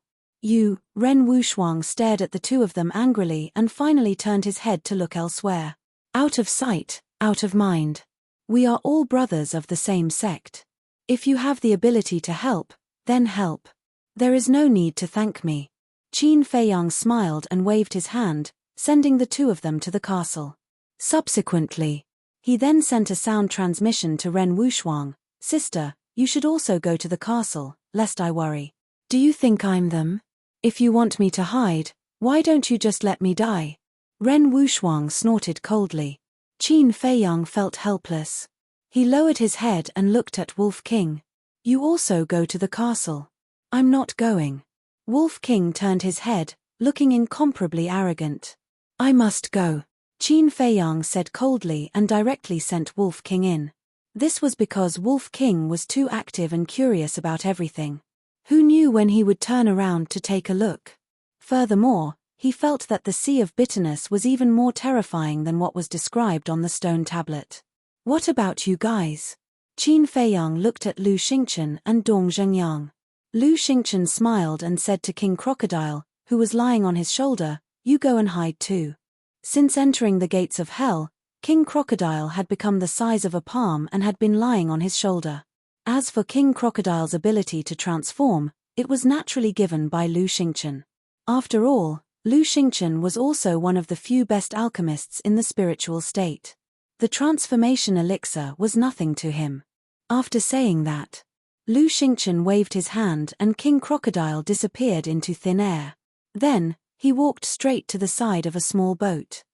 Ren Wushuang stared at the two of them angrily and finally turned his head to look elsewhere. Out of sight, out of mind. We are all brothers of the same sect. If you have the ability to help, then help. There is no need to thank me. Qin Feiyang smiled and waved his hand, sending the two of them to the castle. Subsequently, he then sent a sound transmission to Ren Wushuang, "Sister, you should also go to the castle, lest I worry. Do you think I'm them? If you want me to hide, why don't you just let me die?" Ren Wushuang snorted coldly. Qin Feiyang felt helpless. He lowered his head and looked at Wolf King. "You also go to the castle." "I'm not going." Wolf King turned his head, looking incomparably arrogant. "I must go," Qin Feiyang said coldly and directly sent Wolf King in. This was because Wolf King was too active and curious about everything. Who knew when he would turn around to take a look? Furthermore, he felt that the sea of bitterness was even more terrifying than what was described on the stone tablet. "What about you guys?" Qin Feiyang looked at Lu Xingchen and Dong Zhengyang. Lu Xingchen smiled and said to King Crocodile, who was lying on his shoulder, "You go and hide too." Since entering the gates of hell, King Crocodile had become the size of a palm and had been lying on his shoulder. As for King Crocodile's ability to transform, it was naturally given by Lu Xingchen. After all, Lu Xingchen was also one of the few best alchemists in the spiritual state. The transformation elixir was nothing to him. After saying that, Lu Xingchen waved his hand and King Crocodile disappeared into thin air. Then, he walked straight to the side of a small boat.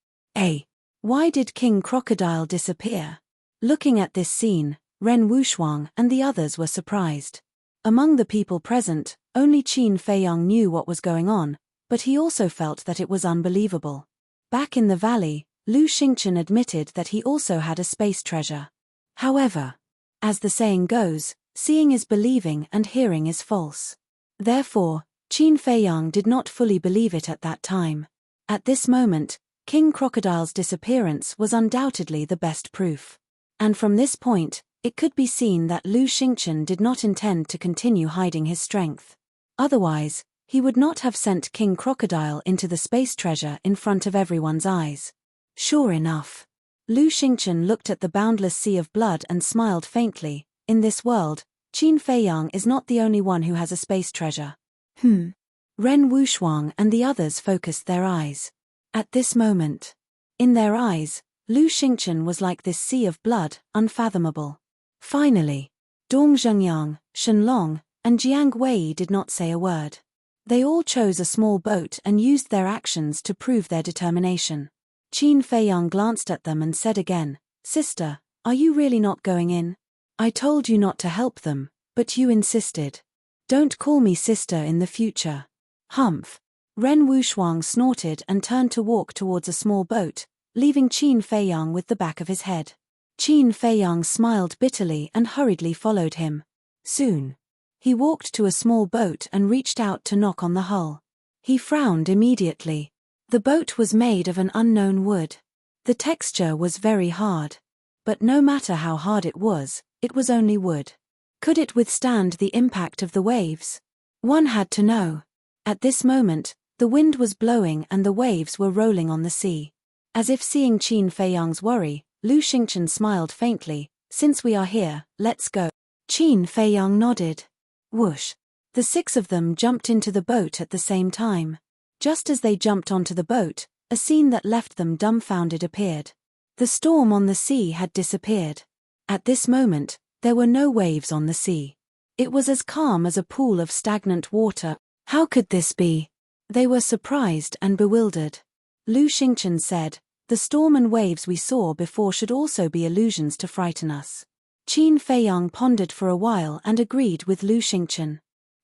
Why did King Crocodile disappear? Looking at this scene, Ren Wushuang and the others were surprised. Among the people present, only Qin Feiyang knew what was going on, but he also felt that it was unbelievable. Back in the valley, Lu Xingchen admitted that he also had a space treasure. However, as the saying goes, seeing is believing and hearing is false. Therefore, Qin Feiyang did not fully believe it at that time. At this moment, King Crocodile's disappearance was undoubtedly the best proof. And from this point, it could be seen that Lu Xingchen did not intend to continue hiding his strength. Otherwise, he would not have sent King Crocodile into the space treasure in front of everyone's eyes. Sure enough. Lu Xingchen looked at the boundless sea of blood and smiled faintly. In this world, Qin Feiyang is not the only one who has a space treasure. Ren Wushuang and the others focused their eyes. At this moment, in their eyes, Lu Xingchen was like this sea of blood, unfathomable. Finally, Dong Zhengyang, Shenlong, and Jiang Wei did not say a word. They all chose a small boat and used their actions to prove their determination. Qin Feiyang glanced at them and said again, "Sister, are you really not going in? I told you not to help them, but you insisted. Don't call me sister in the future." Humph. Ren Wushuang snorted and turned to walk towards a small boat, leaving Qin Feiyang with the back of his head. Qin Feiyang smiled bitterly and hurriedly followed him. Soon, he walked to a small boat and reached out to knock on the hull. He frowned immediately. The boat was made of an unknown wood. The texture was very hard. But no matter how hard it was only wood. Could it withstand the impact of the waves? One had to know. At this moment, the wind was blowing and the waves were rolling on the sea. As if seeing Qin Feiyang's worry, Lu Xingchen smiled faintly. "Since we are here, let's go." Qin Feiyang nodded. Whoosh. The 6 of them jumped into the boat at the same time. Just as they jumped onto the boat, A scene that left them dumbfounded appeared. The storm on the sea had disappeared. At this moment, there were no waves on the sea. It was as calm as a pool of stagnant water. How could this be? They were surprised and bewildered. Lu Xingchen said, "The storm and waves we saw before should also be illusions to frighten us." Qin Feiyang pondered for a while and agreed with Lu Xingchen.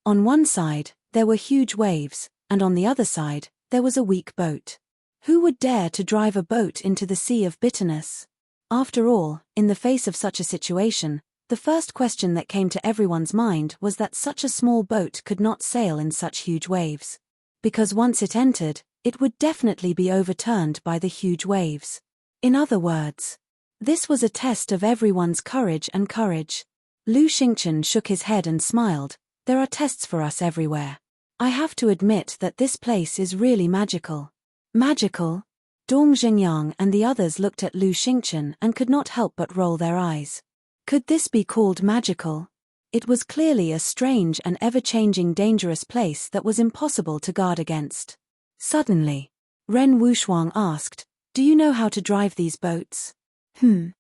On one side, there were huge waves, and on the other side, there was a weak boat. Who would dare to drive a boat into the sea of bitterness? After all, in the face of such a situation, the first question that came to everyone's mind was that such a small boat could not sail in such huge waves. Because once it entered, it would definitely be overturned by the huge waves. In other words, this was a test of everyone's courage and courage. Lu Xingchen shook his head and smiled. "There are tests for us everywhere. I have to admit that this place is really magical." Magical? Dong Zhengyang and the others looked at Lu Xingchen and could not help but roll their eyes. Could this be called magical? It was clearly a strange and ever-changing dangerous place that was impossible to guard against. Suddenly, Ren Wushuang asked, "Do you know how to drive these boats?" Dong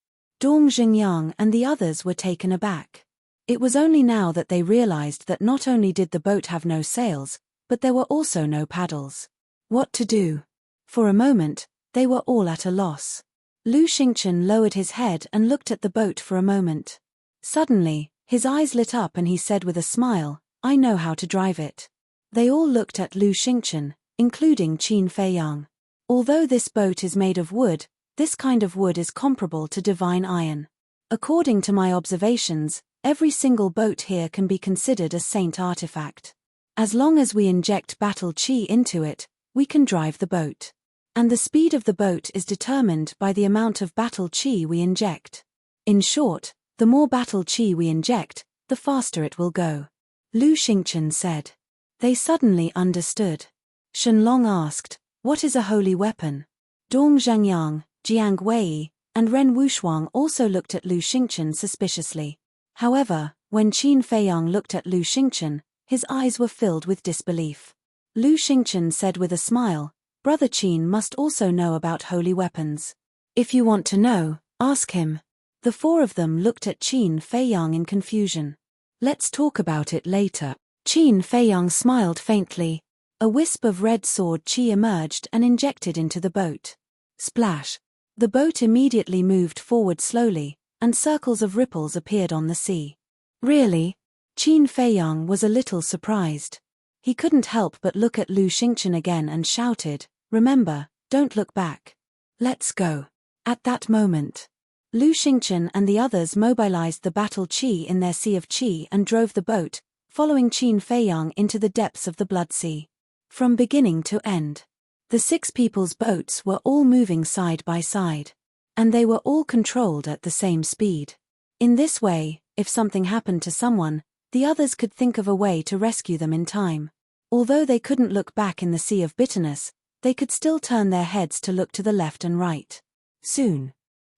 Zhengyang and the others were taken aback. It was only now that they realized that not only did the boat have no sails, but there were also no paddles. What to do? For a moment, they were all at a loss. Lu Xingchen lowered his head and looked at the boat for a moment. Suddenly, his eyes lit up and he said with a smile, "I know how to drive it." They all looked at Lu Xingchen, including Qin Feiyang. Although this boat is made of wood, this kind of wood is comparable to divine iron. According to my observations, every single boat here can be considered a saint artifact. As long as we inject battle qi into it, we can drive the boat. And the speed of the boat is determined by the amount of battle qi we inject. In short, the more battle qi we inject, the faster it will go. Lu Xingchen said. They suddenly understood. Shenlong asked, "What is a holy weapon?" Dong Zhangyang, Jiang Wei, and Ren Wushuang also looked at Lu Xingchen suspiciously. However, when Qin Feiyang looked at Lu Xingchen, his eyes were filled with disbelief. Lu Xingchen said with a smile, "Brother Qin must also know about holy weapons. If you want to know, ask him." The four of them looked at Qin Feiyang in confusion. "Let's talk about it later." Qin Feiyang smiled faintly. A wisp of red sword qi emerged and injected into the boat. Splash! The boat immediately moved forward slowly, and circles of ripples appeared on the sea. Really? Qin Feiyang was a little surprised. He couldn't help but look at Lu Xingchen again and shouted, "Remember, don't look back. Let's go." At that moment, Lu Xingchen and the others mobilized the battle qi in their sea of qi and drove the boat, following Qin Feiyang into the depths of the Blood Sea. From beginning to end, the 6 people's boats were all moving side by side. And they were all controlled at the same speed. In this way, if something happened to someone, the others could think of a way to rescue them in time. Although they couldn't look back in the sea of bitterness, they could still turn their heads to look to the left and right. Soon,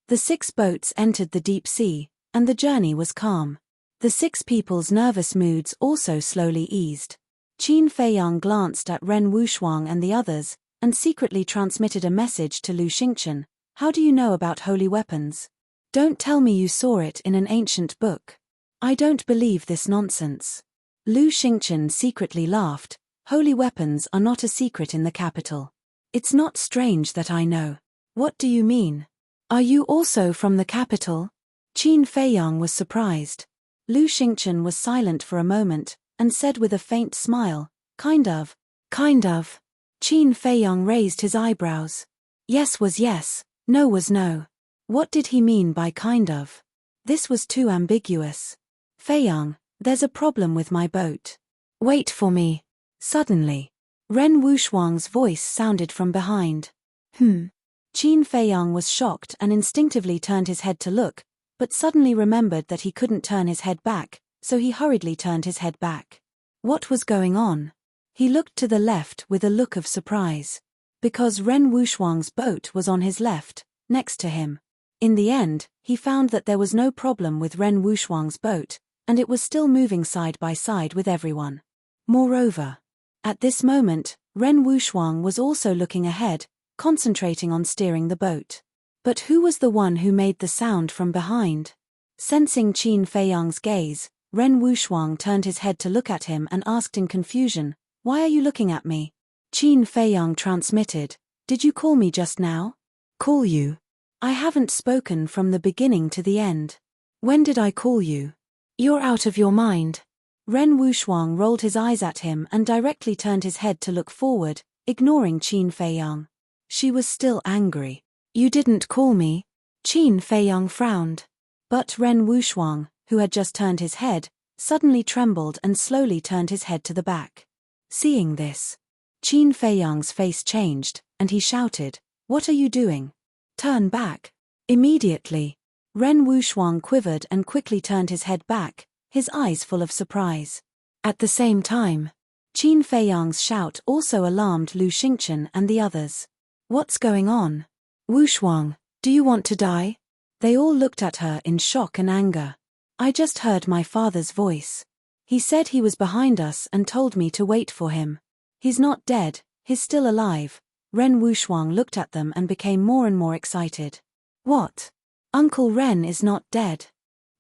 the 6 boats entered the deep sea, and the journey was calm. The 6 people's nervous moods also slowly eased. Qin Feiyang glanced at Ren Wushuang and the others, and secretly transmitted a message to Lu Xingchen. "How do you know about holy weapons? Don't tell me you saw it in an ancient book. I don't believe this nonsense." Lu Xingchen secretly laughed. "Holy weapons are not a secret in the capital. It's not strange that I know." "What do you mean? Are you also from the capital?" Qin Feiyang was surprised. Lu Xingchen was silent for a moment, and said with a faint smile, Kind of. Qin Feiyang raised his eyebrows. Yes was yes, no was no. What did he mean by kind of? This was too ambiguous. "Feiyang, there's a problem with my boat. Wait for me." Suddenly, Ren Wushuang's voice sounded from behind. Qin Feiyang was shocked and instinctively turned his head to look, but suddenly remembered that he couldn't turn his head back, so he hurriedly turned his head back. What was going on? He looked to the left with a look of surprise. Because Ren Wushuang's boat was on his left, next to him. In the end, he found that there was no problem with Ren Wushuang's boat, and it was still moving side by side with everyone. Moreover, at this moment, Ren Wushuang was also looking ahead, concentrating on steering the boat. But who was the one who made the sound from behind? Sensing Qin Feiyang's gaze, Ren Wuxuang turned his head to look at him and asked in confusion, "Why are you looking at me?" Qin Feiyang transmitted, "Did you call me just now?" "Call you? I haven't spoken from the beginning to the end. When did I call you? You're out of your mind." Ren Wuxuang rolled his eyes at him and directly turned his head to look forward, ignoring Qin Feiyang. She was still angry. "You didn't call me?" Qin Feiyang frowned. But Ren Wuxuang, who had just turned his head, suddenly trembled and slowly turned his head to the back. Seeing this, Qin Feiyang's face changed, and he shouted, "What are you doing? Turn back." Immediately, Ren Wuxuang quivered and quickly turned his head back, his eyes full of surprise. At the same time, Qin Feiyang's shout also alarmed Lu Xingchen and the others. "What's going on? Wuxuang, do you want to die?" They all looked at her in shock and anger. "I just heard my father's voice. He said he was behind us and told me to wait for him. He's not dead, he's still alive." Ren Wuxuang looked at them and became more and more excited. "What? Uncle Ren is not dead?"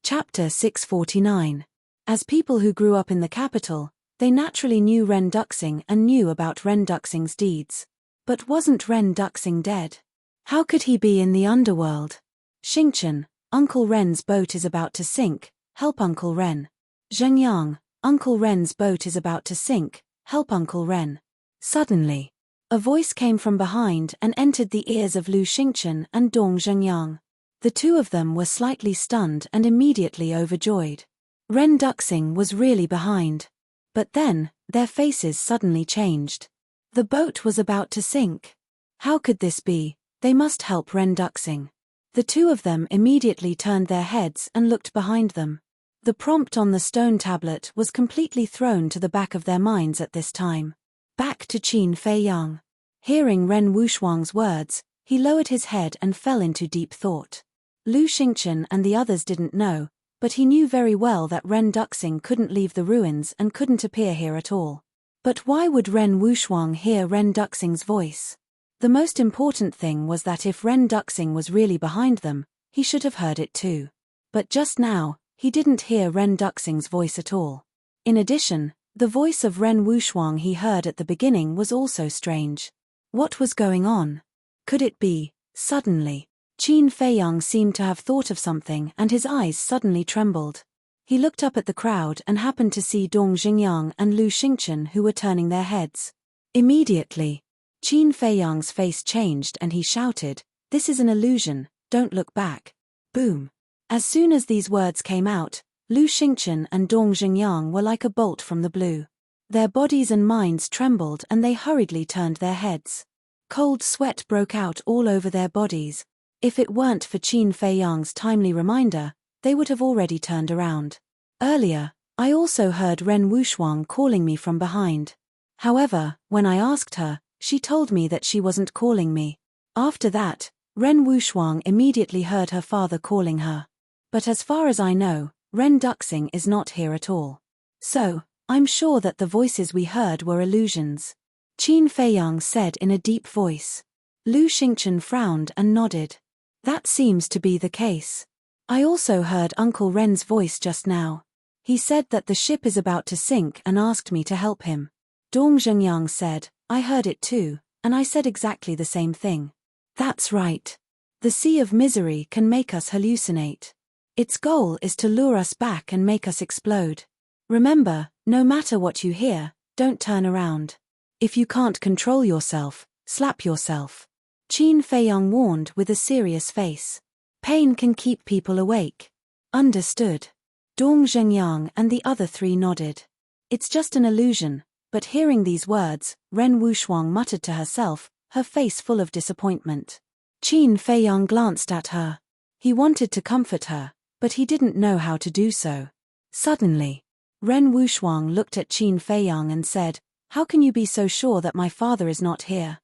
Chapter 649. As people who grew up in the capital, they naturally knew Ren Duxing and knew about Ren Duxing's deeds. But wasn't Ren Duxing dead? How could he be in the underworld? Xingchen, Uncle Ren's boat is about to sink, help Uncle Ren. Zhengyang, Uncle Ren's boat is about to sink, help Uncle Ren. Suddenly, a voice came from behind and entered the ears of Lu Xingchen and Dong Zhengyang. The two of them were slightly stunned and immediately overjoyed. Ren Duxing was really behind. But then, their faces suddenly changed. The boat was about to sink. How could this be? They must help Ren Duxing. The two of them immediately turned their heads and looked behind them. The prompt on the stone tablet was completely thrown to the back of their minds at this time. Back to Qin Feiyang. Hearing Ren Wuxuang's words, he lowered his head and fell into deep thought. Lu Xingchen and the others didn't know, but he knew very well that Ren Duxing couldn't leave the ruins and couldn't appear here at all. But why would Ren Wuxuang hear Ren Duxing's voice? The most important thing was that if Ren Duxing was really behind them, he should have heard it too. But just now, he didn't hear Ren Duxing's voice at all. In addition, the voice of Ren Wuxuang he heard at the beginning was also strange. What was going on? Could it be? Suddenly, Qin Feiyang seemed to have thought of something and his eyes suddenly trembled. He looked up at the crowd and happened to see Dong Xingyang and Lu Xingchen who were turning their heads. Immediately, Qin Feiyang's face changed and he shouted, "This is an illusion, don't look back." Boom. As soon as these words came out, Lu Xingchen and Dong Xingyang were like a bolt from the blue. Their bodies and minds trembled and they hurriedly turned their heads. Cold sweat broke out all over their bodies. If it weren't for Qin Feiyang's timely reminder, they would have already turned around. Earlier, I also heard Ren Wuxuang calling me from behind. However, when I asked her, she told me that she wasn't calling me. After that, Ren Wuxuang immediately heard her father calling her. But as far as I know, Ren Duxing is not here at all. So, I'm sure that the voices we heard were illusions. Qin Feiyang said in a deep voice. Lu Xingchen frowned and nodded. That seems to be the case. I also heard Uncle Ren's voice just now. He said that the ship is about to sink and asked me to help him. Dong Zhengyang said, I heard it too, and I said exactly the same thing. That's right. The sea of misery can make us hallucinate. Its goal is to lure us back and make us explode. Remember, no matter what you hear, don't turn around. If you can't control yourself, slap yourself. Qin Feiyang warned with a serious face. Pain can keep people awake. Understood. Dong Zhengyang and the other three nodded. It's just an illusion. But hearing these words, Ren Wuxuang muttered to herself, her face full of disappointment. Qin Feiyang glanced at her. He wanted to comfort her, but he didn't know how to do so. Suddenly, Ren Wuxuang looked at Qin Feiyang and said, How can you be so sure that my father is not here?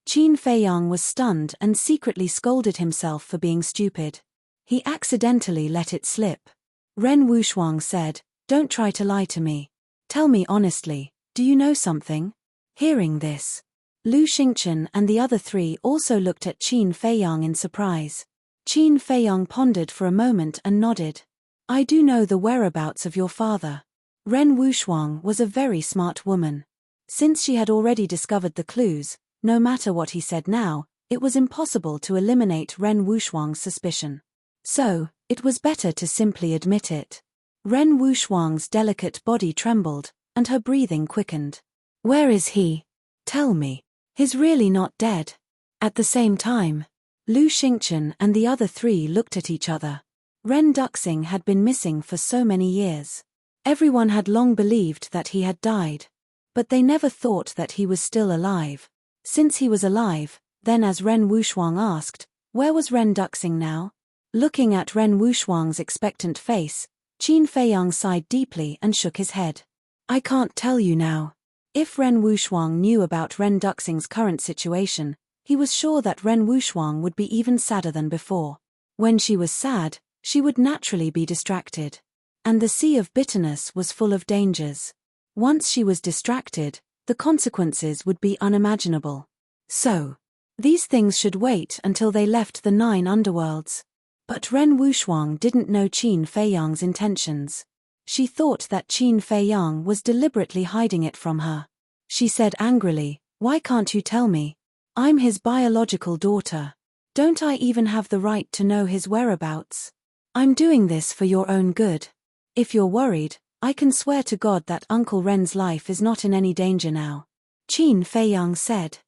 Qin Feiyang was stunned and secretly scolded himself for being stupid. He accidentally let it slip. Ren Wuxuang said, Don't try to lie to me. Tell me honestly, do you know something? Hearing this, Lu Xingchen and the other three also looked at Qin Feiyang in surprise. Qin Feiyang pondered for a moment and nodded. I do know the whereabouts of your father. Ren Wuxuang was a very smart woman. Since she had already discovered the clues, no matter what he said now, it was impossible to eliminate Ren Wuxuang's suspicion. So, it was better to simply admit it. Ren Wuxuang's delicate body trembled, and her breathing quickened. Where is he? Tell me. He's really not dead. At the same time, Lu Xingchen and the other three looked at each other. Ren Duxing had been missing for so many years. Everyone had long believed that he had died. But they never thought that he was still alive. Since he was alive, then as Ren Wuxuang asked, where was Ren Duxing now? Looking at Ren Wuxuang's expectant face, Qin Feiyang sighed deeply and shook his head. I can't tell you now. If Ren Wuxuang knew about Ren Duxing's current situation, he was sure that Ren Wuxuang would be even sadder than before. When she was sad, she would naturally be distracted. And the sea of bitterness was full of dangers. Once she was distracted, the consequences would be unimaginable. So, these things should wait until they left the 9 underworlds. But Ren Wuxuang didn't know Qin Feiyang's intentions. She thought that Qin Feiyang was deliberately hiding it from her. She said angrily, why can't you tell me? I'm his biological daughter. Don't I even have the right to know his whereabouts? I'm doing this for your own good. If you're worried, I can swear to God that Uncle Ren's life is not in any danger now. Qin Feiyang said.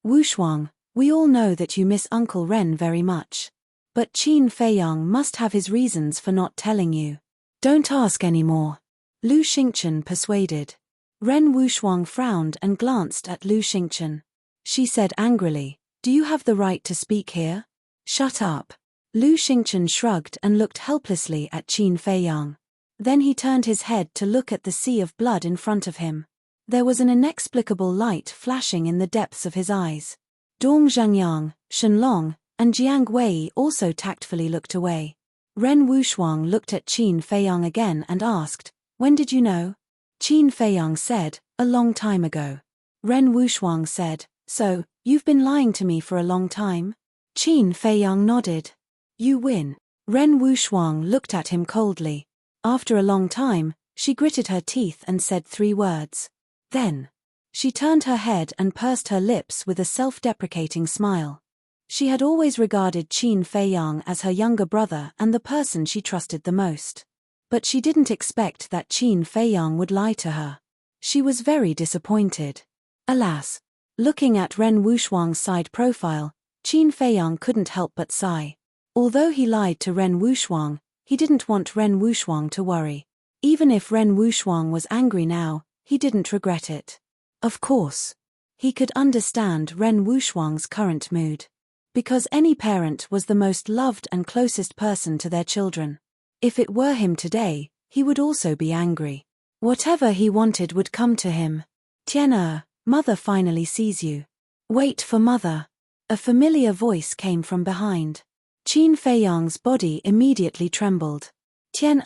Wuxuang, we all know that you miss Uncle Ren very much. But Qin Feiyang must have his reasons for not telling you. Don't ask anymore. Lu Xingchen persuaded. Ren Wuxuang frowned and glanced at Lu Xingchen. She said angrily, do you have the right to speak here? Shut up. Lu Xingchen shrugged and looked helplessly at Qin Feiyang. Then he turned his head to look at the sea of blood in front of him. There was an inexplicable light flashing in the depths of his eyes. Dong Zhangyang, Shenlong, and Jiang Wei also tactfully looked away. Ren Wuxuang looked at Qin Feiyang again and asked, when did you know? Qin Feiyang said, a long time ago. Ren Wuxuang said, so, you've been lying to me for a long time? Qin Feiyang nodded. You win. Ren Wuxuang looked at him coldly. After a long time, she gritted her teeth and said 3 words. Then. She turned her head and pursed her lips with a self-deprecating smile. She had always regarded Qin Feiyang as her younger brother and the person she trusted the most. But she didn't expect that Qin Feiyang would lie to her. She was very disappointed. Alas. Looking at Ren Wuxuang's side profile, Qin Feiyang couldn't help but sigh. Although he lied to Ren Wuxuang, he didn't want Ren Wuxuang to worry. Even if Ren Wuxuang was angry now, he didn't regret it. Of course. He could understand Ren Wuxuang's current mood. Because any parent was the most loved and closest person to their children. If it were him today, he would also be angry. Whatever he wanted would come to him. Tian, mother finally sees you. Wait for mother. A familiar voice came from behind. Qin Feiyang's body immediately trembled. Tian,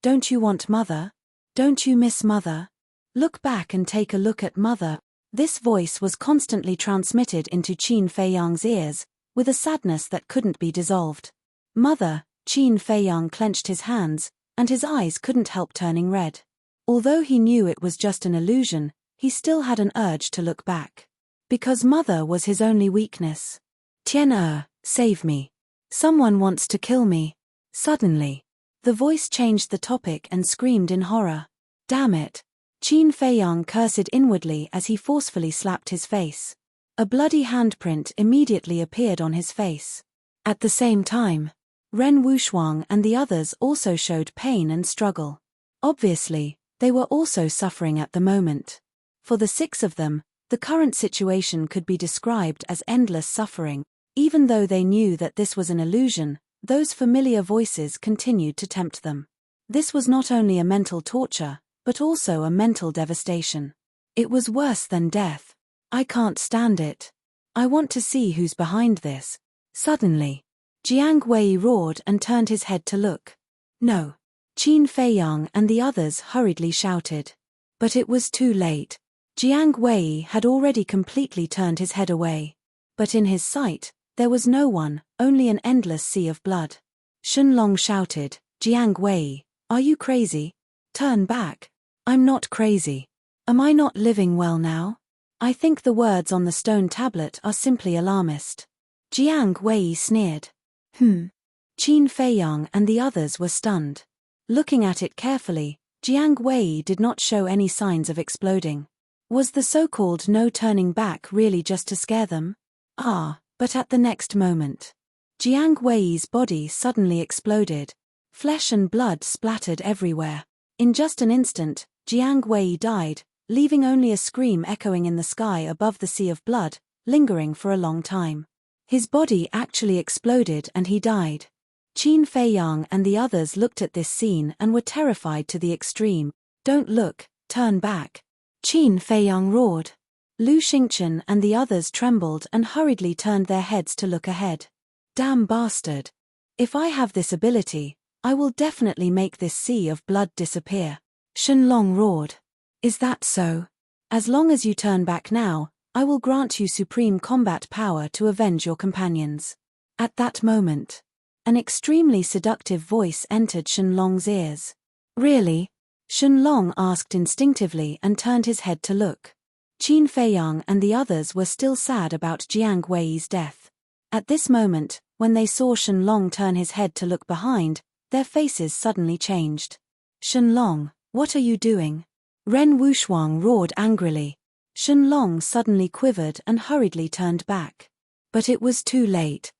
don't you want mother? Don't you miss mother? Look back and take a look at mother. This voice was constantly transmitted into Qin Feiyang's ears, with a sadness that couldn't be dissolved. Mother, Qin Feiyang clenched his hands, and his eyes couldn't help turning red. Although he knew it was just an illusion, he still had an urge to look back. Because mother was his only weakness. Tian, save me. Someone wants to kill me. Suddenly, the voice changed the topic and screamed in horror. Damn it. Qin Feiyang cursed inwardly as he forcefully slapped his face. A bloody handprint immediately appeared on his face. At the same time, Ren Wuxuang and the others also showed pain and struggle. Obviously, they were also suffering at the moment. For the 6 of them, the current situation could be described as endless suffering. Even though they knew that this was an illusion, those familiar voices continued to tempt them. This was not only a mental torture, but also a mental devastation. It was worse than death. I can't stand it. I want to see who's behind this. Suddenly, Jiang Wei roared and turned his head to look. No. Qin Feiyang and the others hurriedly shouted. But it was too late. Jiang Wei had already completely turned his head away. But in his sight, there was no one, only an endless sea of blood. Shenlong shouted, "Jiang Wei, are you crazy? Turn back." "I'm not crazy. Am I not living well now? I think the words on the stone tablet are simply alarmist." Jiang Wei sneered. Qin Feiyang and the others were stunned. Looking at it carefully, Jiang Wei did not show any signs of exploding. Was the so-called no turning back really just to scare them? But at the next moment, Jiang Wei's body suddenly exploded. Flesh and blood splattered everywhere. In just an instant, Jiang Wei died, leaving only a scream echoing in the sky above the sea of blood, lingering for a long time. His body actually exploded and he died. Qin Feiyang and the others looked at this scene and were terrified to the extreme. "Don't look, turn back," Qin Feiyang roared. Lu Xingchen and the others trembled and hurriedly turned their heads to look ahead. "Damn bastard. If I have this ability, I will definitely make this sea of blood disappear," Shenlong roared. "Is that so? As long as you turn back now, I will grant you supreme combat power to avenge your companions." At that moment, an extremely seductive voice entered Shenlong's ears. "Really?" Shenlong asked instinctively and turned his head to look. Qin Feiyang and the others were still sad about Jiang Wei's death. At this moment, when they saw Shenlong turn his head to look behind, their faces suddenly changed. "Shenlong, what are you doing?" Ren Wuxuang roared angrily. Shenlong suddenly quivered and hurriedly turned back. But it was too late.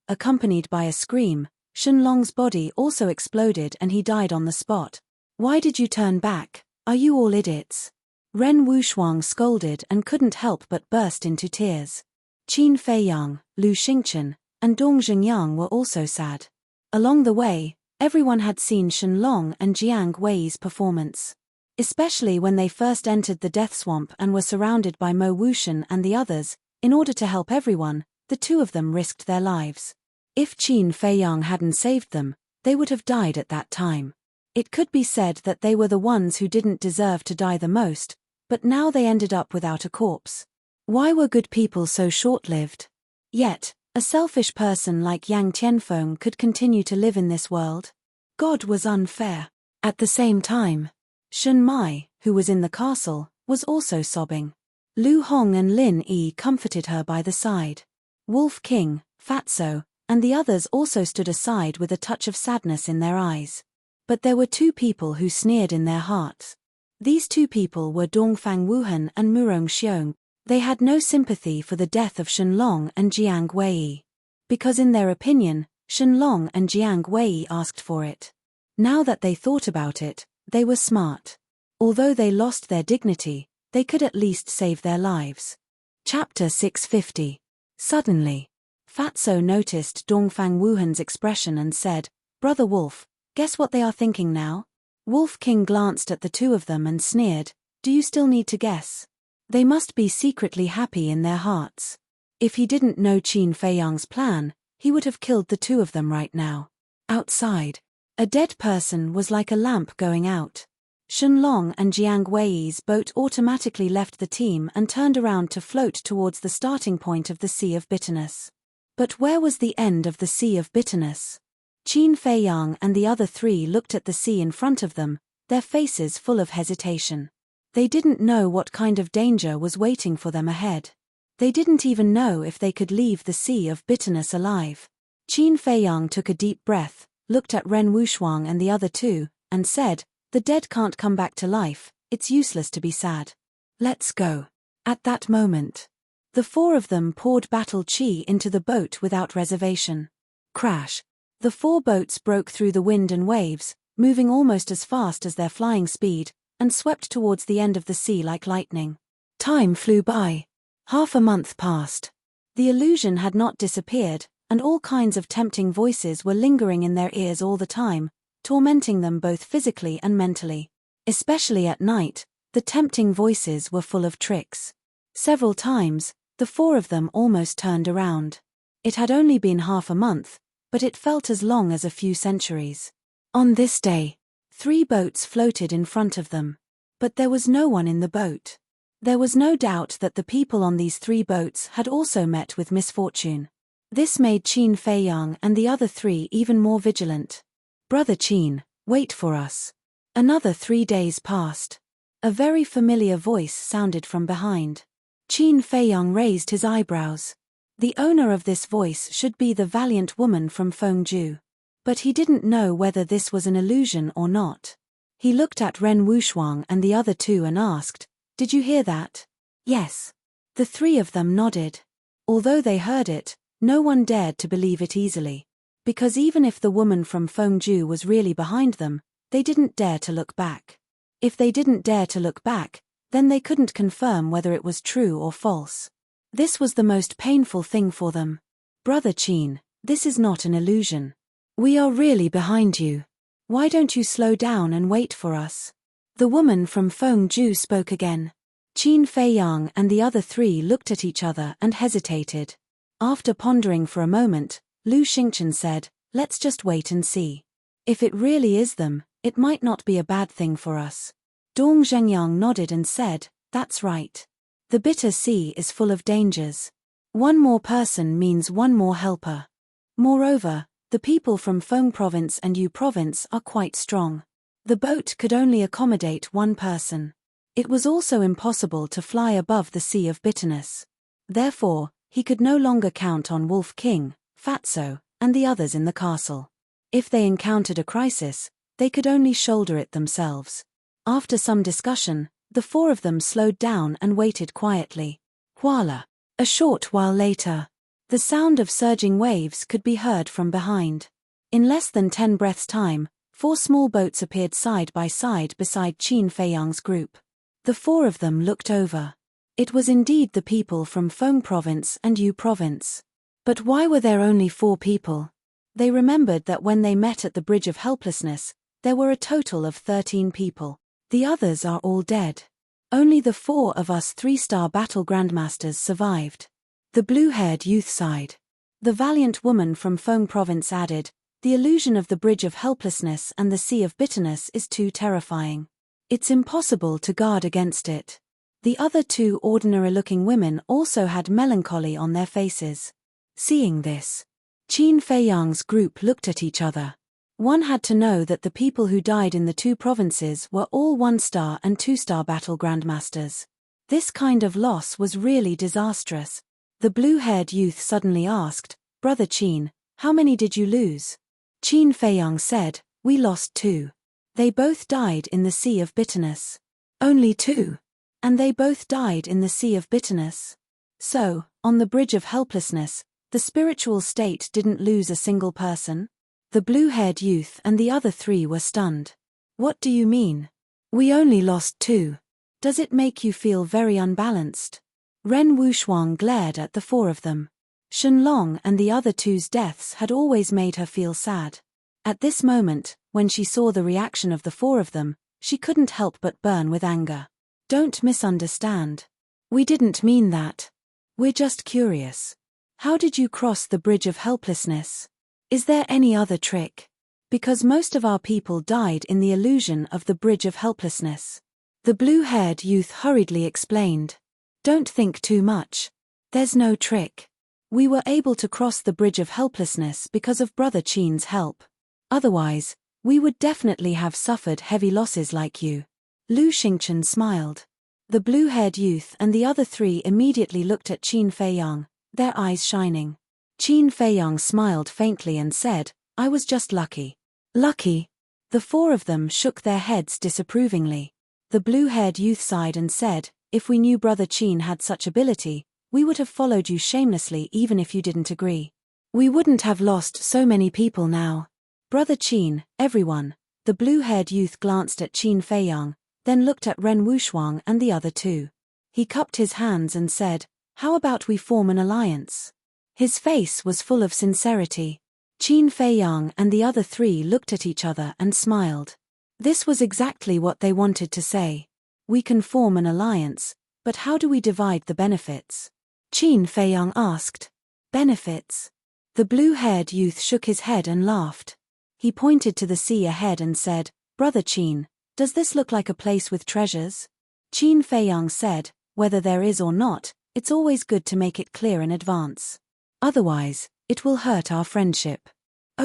Accompanied by a scream, Shenlong's body also exploded and he died on the spot. "Why did you turn back? Are you all idiots?" Ren Wuxuang scolded and couldn't help but burst into tears. Qin Feiyang, Lu Xingchen, and Dong Zhengyang were also sad. Along the way, everyone had seen Shenlong and Jiang Wei's performance. Especially when they first entered the Death Swamp and were surrounded by Mo Wuxian and the others, in order to help everyone, the two of them risked their lives. If Qin Feiyang hadn't saved them, they would have died at that time. It could be said that they were the ones who didn't deserve to die the most, but now they ended up without a corpse. Why were good people so short-lived? Yet, a selfish person like Yang Tianfeng could continue to live in this world. God was unfair. At the same time, Shen Mai, who was in the castle, was also sobbing. Lu Hong and Lin Yi comforted her by the side. Wolf King, Fatso, and the others also stood aside with a touch of sadness in their eyes. But there were two people who sneered in their hearts. These two people were Dongfang Wuhan and Murong Xiong. They had no sympathy for the death of Shenlong and Jiang Wei. Because in their opinion, Shenlong and Jiang Wei asked for it. Now that they thought about it, they were smart. Although they lost their dignity, they could at least save their lives. Chapter 650. Suddenly, Fatso noticed Dongfang Wuhan's expression and said, "Brother Wolf, guess what they are thinking now?" Wolf King glanced at the two of them and sneered, "Do you still need to guess? They must be secretly happy in their hearts." If he didn't know Qin Feiyang's plan, he would have killed the two of them right now. Outside, a dead person was like a lamp going out. Shenlong and Jiang Wei's boat automatically left the team and turned around to float towards the starting point of the Sea of Bitterness. But where was the end of the Sea of Bitterness? Qin Feiyang and the other three looked at the sea in front of them, their faces full of hesitation. They didn't know what kind of danger was waiting for them ahead. They didn't even know if they could leave the Sea of Bitterness alive. Qin Feiyang took a deep breath, looked at Ren Wuxuang and the other two, and said, "The dead can't come back to life, it's useless to be sad. Let's go." At that moment, the four of them poured battle chi into the boat without reservation. Crash! The four boats broke through the wind and waves, moving almost as fast as their flying speed, and swept towards the end of the sea like lightning. Time flew by. Half a month passed. The illusion had not disappeared, and all kinds of tempting voices were lingering in their ears all the time, tormenting them both physically and mentally. Especially at night, the tempting voices were full of tricks. Several times, the four of them almost turned around. It had only been half a month, but it felt as long as a few centuries. On this day, 3 boats floated in front of them. But there was no one in the boat. There was no doubt that the people on these 3 boats had also met with misfortune. This made Qin Feiyang and the other 3 even more vigilant. "Brother Qin, wait for us." Another 3 days passed. A very familiar voice sounded from behind. Qin Feiyang raised his eyebrows. The owner of this voice should be the valiant woman from Fengju. But he didn't know whether this was an illusion or not. He looked at Ren Wuxuang and the other 2 and asked, "Did you hear that?" "Yes." The 3 of them nodded. Although they heard it, no one dared to believe it easily. Because even if the woman from Fengju was really behind them, they didn't dare to look back. If they didn't dare to look back, then they couldn't confirm whether it was true or false. This was the most painful thing for them. "Brother Qin, this is not an illusion. We are really behind you. Why don't you slow down and wait for us?" The woman from Fengju spoke again. Qin Feiyang and the other 3 looked at each other and hesitated. After pondering for a moment, Lu Xingchen said, "Let's just wait and see. If it really is them, it might not be a bad thing for us." Dong Zhengyang nodded and said, "That's right. The bitter sea is full of dangers. One more person means one more helper. Moreover, the people from Feng Province and Yu Province are quite strong. The boat could only accommodate 1 person. It was also impossible to fly above the Sea of Bitterness. Therefore, he could no longer count on Wolf King, Fatso, and the others in the castle. If they encountered a crisis, they could only shoulder it themselves. After some discussion, the 4 of them slowed down and waited quietly. Voila! A short while later, the sound of surging waves could be heard from behind. In less than 10 breaths' time, 4 small boats appeared side by side beside Qin Feiyang's group. The 4 of them looked over. It was indeed the people from Feng Province and Yu Province. But why were there only 4 people? They remembered that when they met at the Bridge of Helplessness, there were a total of 13 people. The others are all dead. Only the 4 of us 3-star battle grandmasters survived. The blue-haired youth sighed. The valiant woman from Feng Province added, "The illusion of the Bridge of Helplessness and the Sea of Bitterness is too terrifying. It's impossible to guard against it." The other 2 ordinary-looking women also had melancholy on their faces. Seeing this, Qin Feiyang's group looked at each other. One had to know that the people who died in the 2 provinces were all 1-star and 2-star battle grandmasters. This kind of loss was really disastrous. The blue-haired youth suddenly asked, "Brother Qin, how many did you lose?" Qin Feiyang said, "We lost 2. They both died in the Sea of Bitterness." "Only 2? And they both died in the Sea of Bitterness?" So, on the Bridge of Helplessness, the spiritual state didn't lose a single person? The blue-haired youth and the other 3 were stunned. "What do you mean? We only lost 2. Does it make you feel very unbalanced?" Ren Wuxuang glared at the 4 of them. Shenlong and the other 2's deaths had always made her feel sad. At this moment, when she saw the reaction of the 4 of them, she couldn't help but burn with anger. "Don't misunderstand. We didn't mean that. We're just curious. How did you cross the Bridge of Helplessness? Is there any other trick? Because most of our people died in the illusion of the Bridge of Helplessness." The blue-haired youth hurriedly explained. "Don't think too much. There's no trick. We were able to cross the Bridge of Helplessness because of Brother Qin's help. Otherwise, we would definitely have suffered heavy losses like you." Lu Xingchen smiled. The blue-haired youth and the other 3 immediately looked at Qin Feiyang, their eyes shining. Qin Feiyang smiled faintly and said, "I was just lucky." "Lucky?" The 4 of them shook their heads disapprovingly. The blue-haired youth sighed and said, "If we knew Brother Qin had such ability, we would have followed you shamelessly even if you didn't agree. We wouldn't have lost so many people now. Brother Qin, everyone." The blue-haired youth glanced at Qin Feiyang, then looked at Ren Wuxuang and the other 2. He cupped his hands and said, "How about we form an alliance?" His face was full of sincerity. Qin Feiyang and the other 3 looked at each other and smiled. This was exactly what they wanted to say. "We can form an alliance, but how do we divide the benefits?" Qin Feiyang asked. "Benefits?" The blue-haired youth shook his head and laughed. He pointed to the sea ahead and said, "Brother Qin, does this look like a place with treasures?" Qin Feiyang said, whether there is or not, it's always good to make it clear in advance. Otherwise, it will hurt our friendship.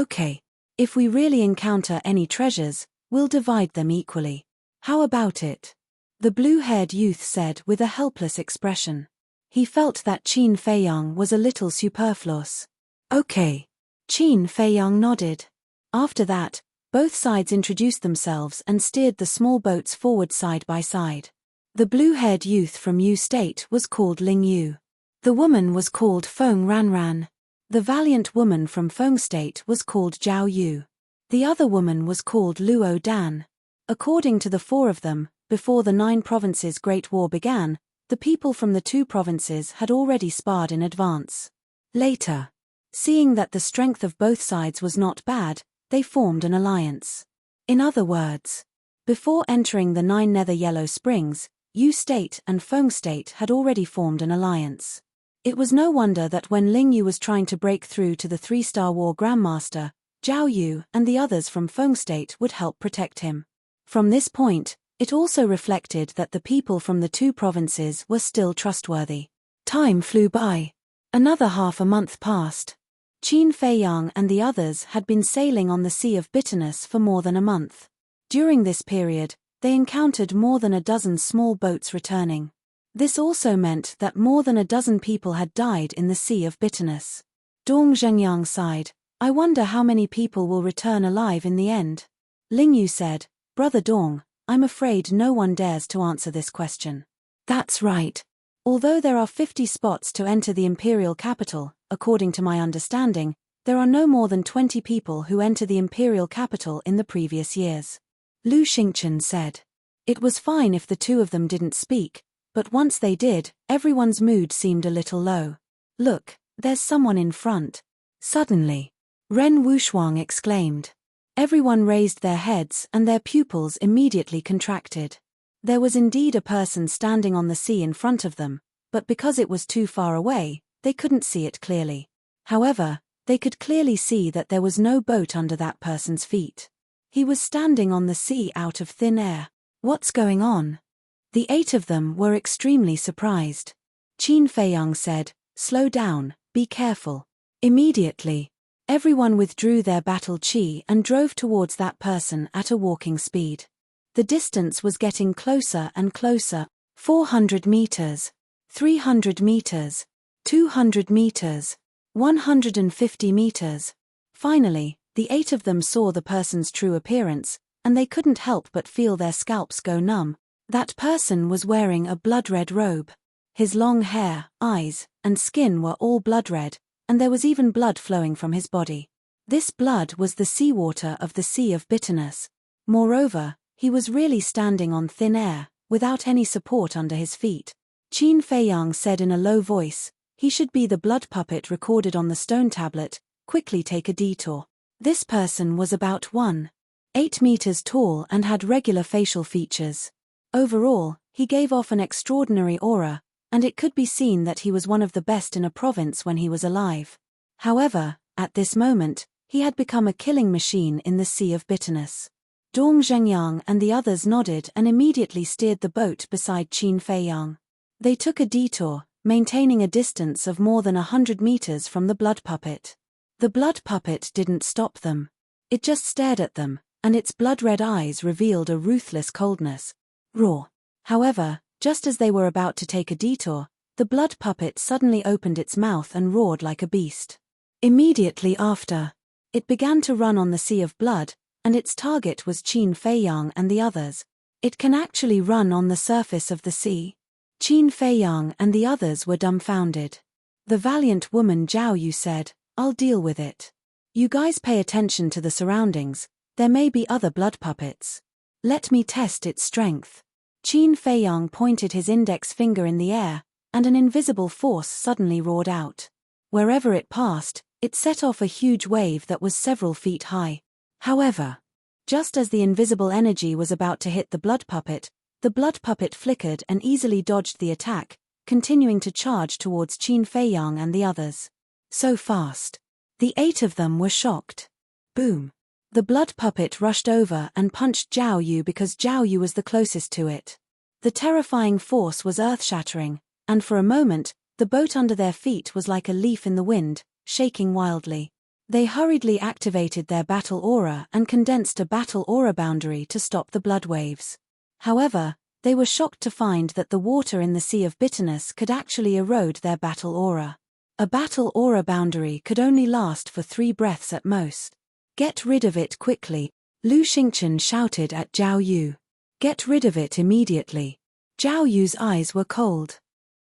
Okay. If we really encounter any treasures, we'll divide them equally. How about it? The blue-haired youth said with a helpless expression. He felt that Qin Feiyang was a little superfluous. Okay. Qin Feiyang nodded. After that, both sides introduced themselves and steered the small boats forward side by side. The blue-haired youth from Yu State was called Ling Yu. The woman was called Feng Ranran. The valiant woman from Feng State was called Zhao Yu. The other woman was called Luo Dan. According to the four of them, before the 9 provinces' Great War began, the people from the 2 provinces had already sparred in advance. Later, seeing that the strength of both sides was not bad, they formed an alliance. In other words, before entering the 9 Nether Yellow Springs, Yu State and Feng State had already formed an alliance. It was no wonder that when Ling Yu was trying to break through to the 3-star war Grandmaster, Zhao Yu and the others from Feng State would help protect him. From this point, it also reflected that the people from the 2 provinces were still trustworthy. Time flew by. Another half a month passed. Qin Feiyang and the others had been sailing on the Sea of Bitterness for more than a month. During this period, they encountered more than a dozen small boats returning. This also meant that more than a dozen people had died in the Sea of Bitterness. Dong Zhengyang sighed. I wonder how many people will return alive in the end. Ling Yu said, Brother Dong, I'm afraid no one dares to answer this question. That's right. Although there are 50 spots to enter the imperial capital, according to my understanding, there are no more than 20 people who enter the imperial capital in the previous years. Lu Xingchen said. It was fine if the 2 of them didn't speak, but once they did, everyone's mood seemed a little low. Look, there's someone in front. Suddenly, Ren Wushuang exclaimed. Everyone raised their heads and their pupils immediately contracted. There was indeed a person standing on the sea in front of them, but because it was too far away, they couldn't see it clearly. However, they could clearly see that there was no boat under that person's feet. He was standing on the sea out of thin air. What's going on? The 8 of them were extremely surprised. Qin Feiyang said, Slow down, be careful. Immediately, everyone withdrew their battle chi and drove towards that person at a walking speed. The distance was getting closer and closer. 400 meters, 300 meters, 200 meters, 150 meters. Finally, the 8 of them saw the person's true appearance, and they couldn't help but feel their scalps go numb. That person was wearing a blood-red robe. His long hair, eyes, and skin were all blood-red, and there was even blood flowing from his body. This blood was the seawater of the Sea of Bitterness. Moreover, he was really standing on thin air, without any support under his feet. Qin Feiyang said in a low voice, he should be the blood puppet recorded on the stone tablet, quickly take a detour. This person was about 1.8 meters tall and had regular facial features. Overall, he gave off an extraordinary aura, and it could be seen that he was one of the best in a province when he was alive. However, at this moment, he had become a killing machine in the Sea of Bitterness. Dong Zhengyang and the others nodded and immediately steered the boat beside Qin Feiyang. They took a detour, maintaining a distance of more than 100 meters from the blood puppet. The blood puppet didn't stop them. It just stared at them, and its blood-red eyes revealed a ruthless coldness. Raw. However, just as they were about to take a detour, the blood puppet suddenly opened its mouth and roared like a beast. Immediately after, it began to run on the sea of blood, and its target was Qin Feiyang and the others. It can actually run on the surface of the sea? Qin Feiyang and the others were dumbfounded. The valiant woman Zhao Yu said, I'll deal with it. You guys pay attention to the surroundings, there may be other blood puppets. Let me test its strength. Qin Feiyang pointed his index finger in the air, and an invisible force suddenly roared out. Wherever it passed, it set off a huge wave that was several feet high. However, just as the invisible energy was about to hit the blood puppet flickered and easily dodged the attack, continuing to charge towards Qin Feiyang and the others. So fast. The 8 of them were shocked. Boom. The blood puppet rushed over and punched Zhao Yu because Zhao Yu was the closest to it. The terrifying force was earth-shattering, and for a moment, the boat under their feet was like a leaf in the wind, shaking wildly. They hurriedly activated their battle aura and condensed a battle aura boundary to stop the blood waves. However, they were shocked to find that the water in the Sea of Bitterness could actually erode their battle aura. A battle aura boundary could only last for 3 breaths at most. Get rid of it quickly, Lu Xingchen shouted at Zhao Yu. Get rid of it immediately. Zhao Yu's eyes were cold.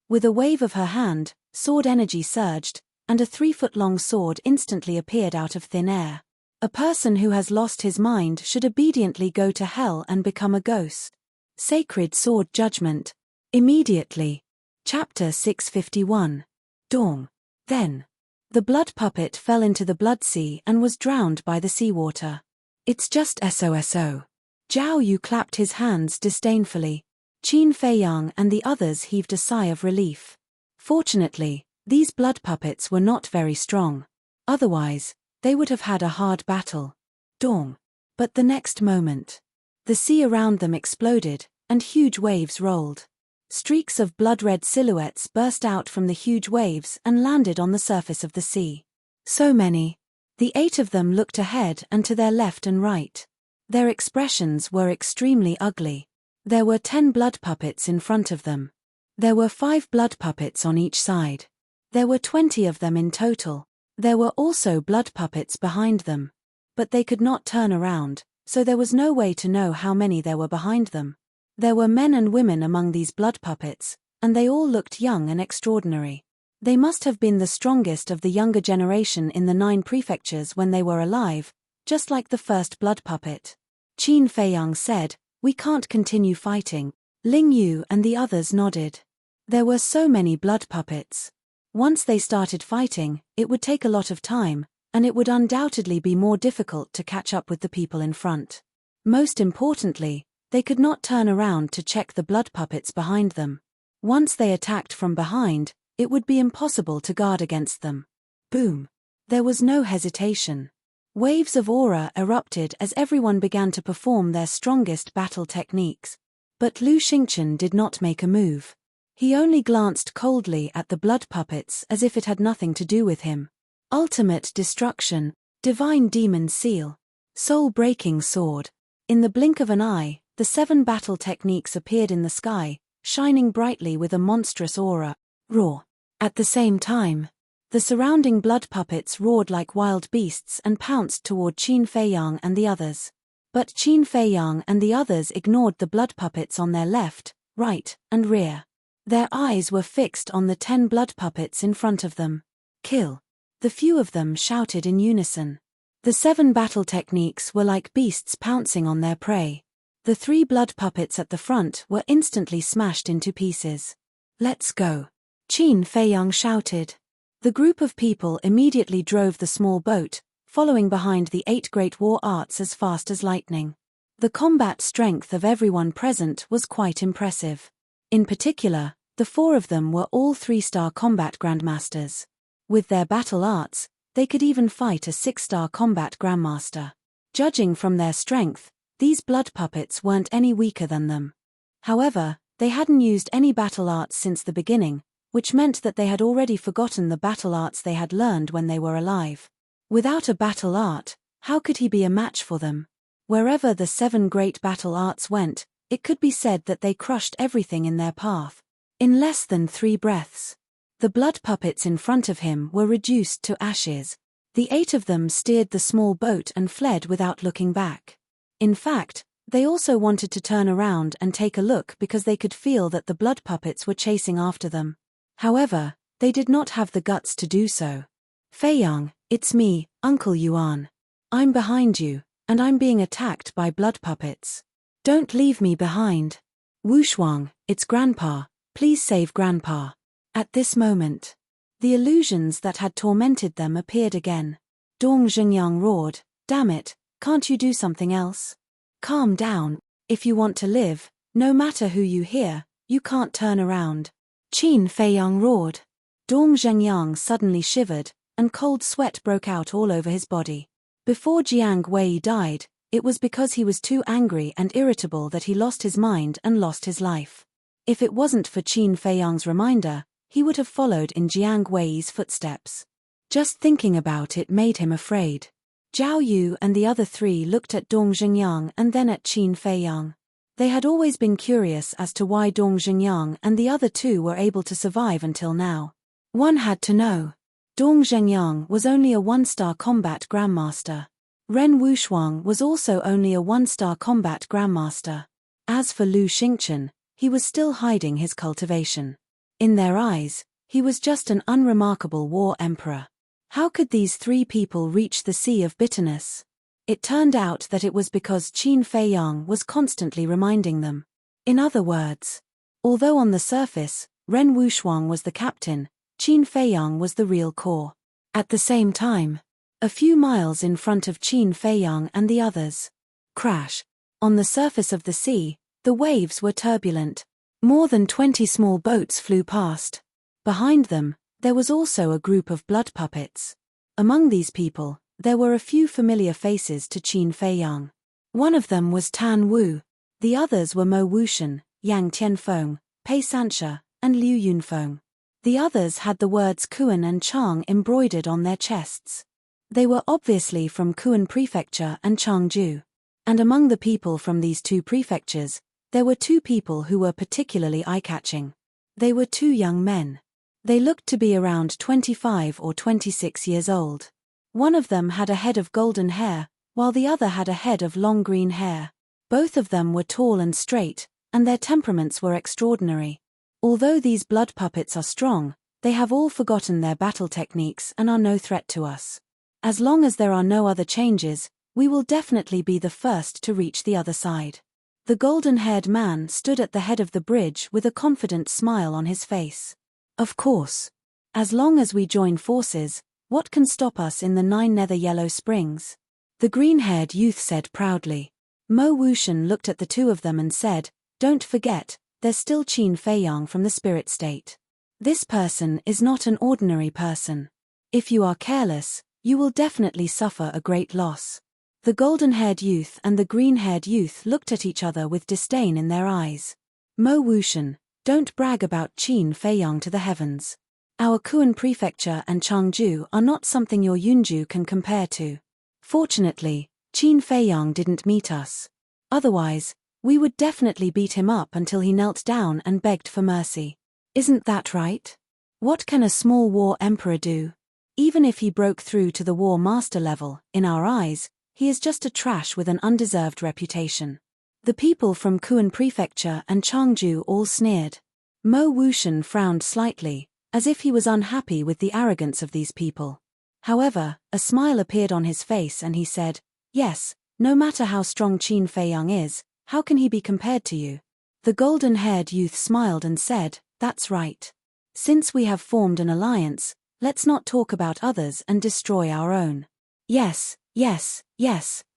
With a wave of her hand, sword energy surged, and a 3-foot-long sword instantly appeared out of thin air. A person who has lost his mind should obediently go to hell and become a ghost. Sacred Sword Judgment. Immediately. Chapter 651. Dawn. Then. The blood puppet fell into the blood sea and was drowned by the seawater. It's just SOSO. Zhao Yu clapped his hands disdainfully. Qin Feiyang and the others heaved a sigh of relief. Fortunately, these blood puppets were not very strong. Otherwise, they would have had a hard battle. Dawn. But the next moment, the sea around them exploded, and huge waves rolled. Streaks of blood-red silhouettes burst out from the huge waves and landed on the surface of the sea. So many. The 8 of them looked ahead and to their left and right. Their expressions were extremely ugly. There were 10 blood puppets in front of them. There were 5 blood puppets on each side. There were 20 of them in total. There were also blood puppets behind them. But they could not turn around, so there was no way to know how many there were behind them. There were men and women among these blood puppets, and they all looked young and extraordinary. They must have been the strongest of the younger generation in the 9 prefectures when they were alive, just like the first blood puppet. Qin Feiyang said, "We can't continue fighting." Ling Yu and the others nodded. There were so many blood puppets. Once they started fighting, it would take a lot of time, and it would undoubtedly be more difficult to catch up with the people in front. Most importantly, they could not turn around to check the blood puppets behind them. Once they attacked from behind, it would be impossible to guard against them. Boom! There was no hesitation. Waves of aura erupted as everyone began to perform their strongest battle techniques. But Lu Xingchen did not make a move. He only glanced coldly at the blood puppets as if it had nothing to do with him. Ultimate Destruction, Divine Demon Seal, Soul-Breaking Sword. In the blink of an eye, the 7 battle techniques appeared in the sky, shining brightly with a monstrous aura. Roar. At the same time, the surrounding blood puppets roared like wild beasts and pounced toward Qin Feiyang and the others. But Qin Feiyang and the others ignored the blood puppets on their left, right, and rear. Their eyes were fixed on the 10 blood puppets in front of them. Kill. The few of them shouted in unison. The 7 battle techniques were like beasts pouncing on their prey. The 3 blood puppets at the front were instantly smashed into pieces. Let's go. Qin Feiyang shouted. The group of people immediately drove the small boat, following behind the 8 great war arts as fast as lightning. The combat strength of everyone present was quite impressive. In particular, the 4 of them were all 3-star combat grandmasters. With their battle arts, they could even fight a 6-star combat grandmaster. Judging from their strength, these blood puppets weren't any weaker than them. However, they hadn't used any battle arts since the beginning, which meant that they had already forgotten the battle arts they had learned when they were alive. Without a battle art, how could he be a match for them? Wherever the 7 great battle arts went, it could be said that they crushed everything in their path. In less than 3 breaths, the blood puppets in front of him were reduced to ashes. The 8 of them steered the small boat and fled without looking back. In fact, they also wanted to turn around and take a look because they could feel that the blood puppets were chasing after them. However, they did not have the guts to do so. Feiyang, it's me, Uncle Yuan. I'm behind you, and I'm being attacked by blood puppets. Don't leave me behind. Wushuang, it's Grandpa, please save Grandpa. At this moment, the illusions that had tormented them appeared again. Dong Zhengyang roared, damn it, can't you do something else? Calm down, if you want to live, no matter who you hear, you can't turn around. Qin Feiyang roared. Dong Zhengyang suddenly shivered, and cold sweat broke out all over his body. Before Jiang Wei died, it was because he was too angry and irritable that he lost his mind and lost his life. If it wasn't for Qin Feiyang's reminder, he would have followed in Jiang Wei's footsteps. Just thinking about it made him afraid. Zhao Yu and the other three looked at Dong Zhengyang and then at Qin Feiyang. They had always been curious as to why Dong Zhengyang and the other two were able to survive until now. One had to know. Dong Zhengyang was only a one-star combat grandmaster. Ren Wushuang was also only a one-star combat grandmaster. As for Lu Xingchen, he was still hiding his cultivation. In their eyes, he was just an unremarkable war emperor. How could these three people reach the Sea of Bitterness? It turned out that it was because Qin Feiyang was constantly reminding them. In other words, although on the surface, Ren Wushuang was the captain, Qin Feiyang was the real core. At the same time, a few miles in front of Qin Feiyang and the others. Crash. On the surface of the sea, the waves were turbulent. More than 20 small boats flew past. Behind them, there was also a group of blood puppets. Among these people, there were a few familiar faces to Qin Feiyang. One of them was Tan Wu. The others were Mo Wushan, Yang Tianfeng, Pei Sanxia, and Liu Yunfeng. The others had the words Kuan and Chang embroidered on their chests. They were obviously from Kuan Prefecture and Changju. And among the people from these two prefectures, there were two people who were particularly eye-catching. They were two young men. They looked to be around 25 or 26 years old. One of them had a head of golden hair, while the other had a head of long green hair. Both of them were tall and straight, and their temperaments were extraordinary. Although these blood puppets are strong, they have all forgotten their battle techniques and are no threat to us. As long as there are no other changes, we will definitely be the first to reach the other side. The golden-haired man stood at the head of the bridge with a confident smile on his face. Of course. As long as we join forces, what can stop us in the 9 nether yellow springs? The green-haired youth said proudly. Mo Wushan looked at the two of them and said, "Don't forget, there's still Qin Feiyang from the spirit state. This person is not an ordinary person. If you are careless, you will definitely suffer a great loss." The golden-haired youth and the green-haired youth looked at each other with disdain in their eyes. Mo Wushan, don't brag about Qin Feiyang to the heavens. Our Kuan Prefecture and Changju are not something your Yunju can compare to. Fortunately, Qin Feiyang didn't meet us. Otherwise, we would definitely beat him up until he knelt down and begged for mercy. Isn't that right? What can a small war emperor do? Even if he broke through to the war master level, in our eyes, he is just a trash with an undeserved reputation. The people from Kuan Prefecture and Changju all sneered. Mo Wushan frowned slightly, as if he was unhappy with the arrogance of these people. However, a smile appeared on his face and he said, "Yes, no matter how strong Qin Feiyang is, how can he be compared to you?" The golden-haired youth smiled and said, "That's right. Since we have formed an alliance, let's not talk about others and destroy our own." Yes,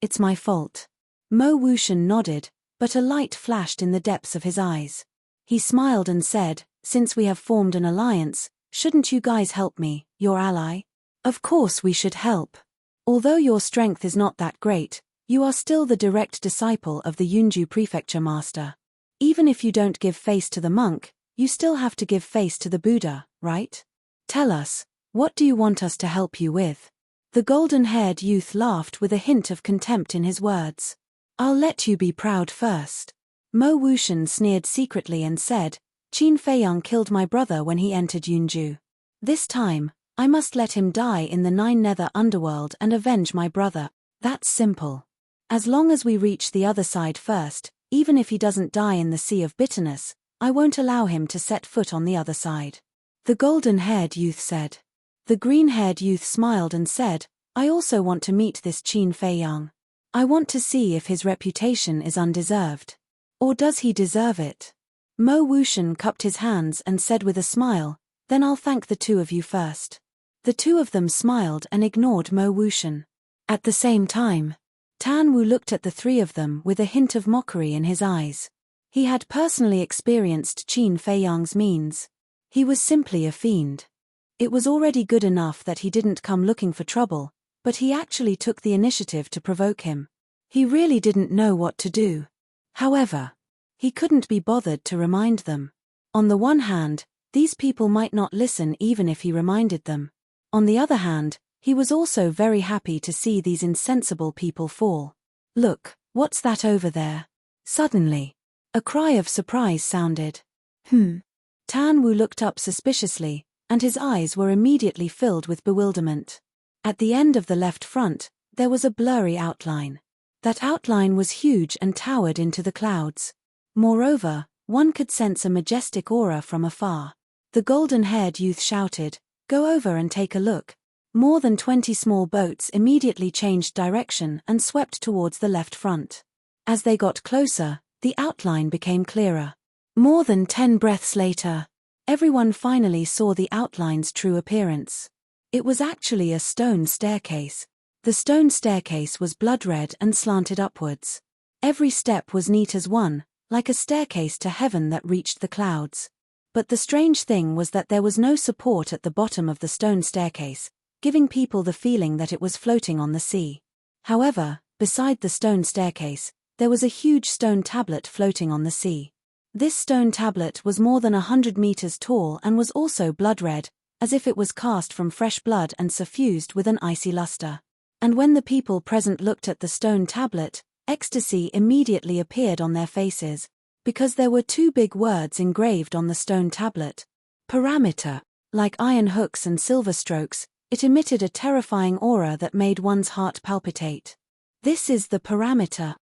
it's my fault." Mo Wushan nodded, but a light flashed in the depths of his eyes. He smiled and said, "Since we have formed an alliance, shouldn't you guys help me, your ally?" "Of course we should help. Although your strength is not that great, you are still the direct disciple of the Yunju Prefecture Master. Even if you don't give face to the monk, you still have to give face to the Buddha, right? Tell us, what do you want us to help you with?" The golden-haired youth laughed with a hint of contempt in his words. "I'll let you be proud first." Mo Wushan sneered secretly and said, "Qin Feiyang killed my brother when he entered Yunju. This time, I must let him die in the 9 nether underworld and avenge my brother. That's simple. As long as we reach the other side first, even if he doesn't die in the Sea of Bitterness, I won't allow him to set foot on the other side." The golden-haired youth said. The green-haired youth smiled and said, "I also want to meet this Qin Feiyang. I want to see if his reputation is undeserved. Or does he deserve it?" Mo Wushan cupped his hands and said with a smile, "Then I'll thank the two of you first." The two of them smiled and ignored Mo Wushan. At the same time, Tan Wu looked at the three of them with a hint of mockery in his eyes. He had personally experienced Qin Feiyang's means. He was simply a fiend. It was already good enough that he didn't come looking for trouble, but he actually took the initiative to provoke him. He really didn't know what to do. However, he couldn't be bothered to remind them. On the one hand, these people might not listen even if he reminded them. On the other hand, he was also very happy to see these insensible people fall. Look, what's that over there? Suddenly, a cry of surprise sounded. Tan Wu looked up suspiciously, and his eyes were immediately filled with bewilderment. At the end of the left front, there was a blurry outline. That outline was huge and towered into the clouds. Moreover, one could sense a majestic aura from afar. The golden-haired youth shouted, "Go over and take a look." More than 20 small boats immediately changed direction and swept towards the left front. As they got closer, the outline became clearer. More than 10 breaths later, everyone finally saw the outline's true appearance. It was actually a stone staircase. The stone staircase was blood-red and slanted upwards. Every step was neat as one, like a staircase to heaven that reached the clouds. But the strange thing was that there was no support at the bottom of the stone staircase, giving people the feeling that it was floating on the sea. However, beside the stone staircase, there was a huge stone tablet floating on the sea. This stone tablet was more than 100 meters tall and was also blood-red, as if it was cast from fresh blood and suffused with an icy luster. And when the people present looked at the stone tablet, ecstasy immediately appeared on their faces, because there were 2 big words engraved on the stone tablet. Parameter. Like iron hooks and silver strokes, it emitted a terrifying aura that made one's heart palpitate. This is the parameter.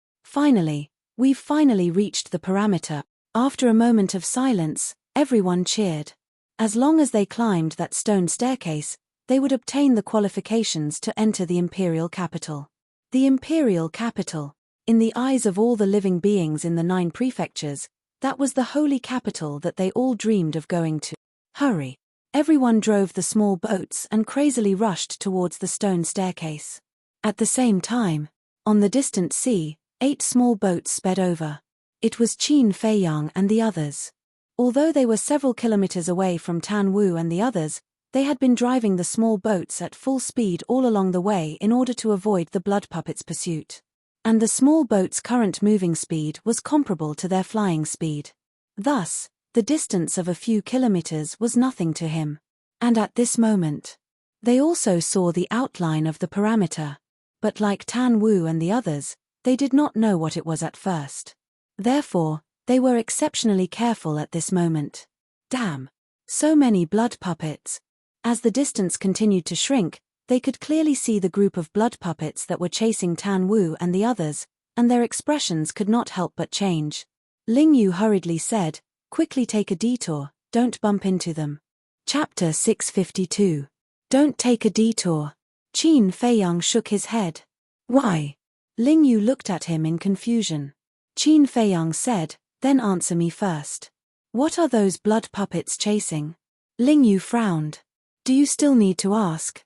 We've finally reached the parameter. After a moment of silence, everyone cheered. As long as they climbed that stone staircase, they would obtain the qualifications to enter the imperial capital. The imperial capital. In the eyes of all the living beings in the 9 prefectures, that was the holy capital that they all dreamed of going to. Hurry! Everyone drove the small boats and crazily rushed towards the stone staircase. At the same time, on the distant sea, 8 small boats sped over. It was Qin Feiyang and the others. Although they were several kilometers away from Tan Wu and the others, they had been driving the small boats at full speed all along the way in order to avoid the blood puppet's pursuit. And the small boat's current moving speed was comparable to their flying speed. Thus, the distance of a few kilometers was nothing to him. And at this moment, they also saw the outline of the parameter. But like Tan Wu and the others, they did not know what it was at first. Therefore, they were exceptionally careful at this moment. Damn! So many blood puppets. As the distance continued to shrink, they could clearly see the group of blood puppets that were chasing Tan Wu and the others, and their expressions could not help but change. Ling Yu hurriedly said, "Quickly take a detour, don't bump into them." Chapter 652. Don't take a detour. Qin Feiyang shook his head. Why? Ling Yu looked at him in confusion. Qin Feiyang said, "Then answer me first. What are those blood puppets chasing?" Ling Yu frowned. "Do you still need to ask?"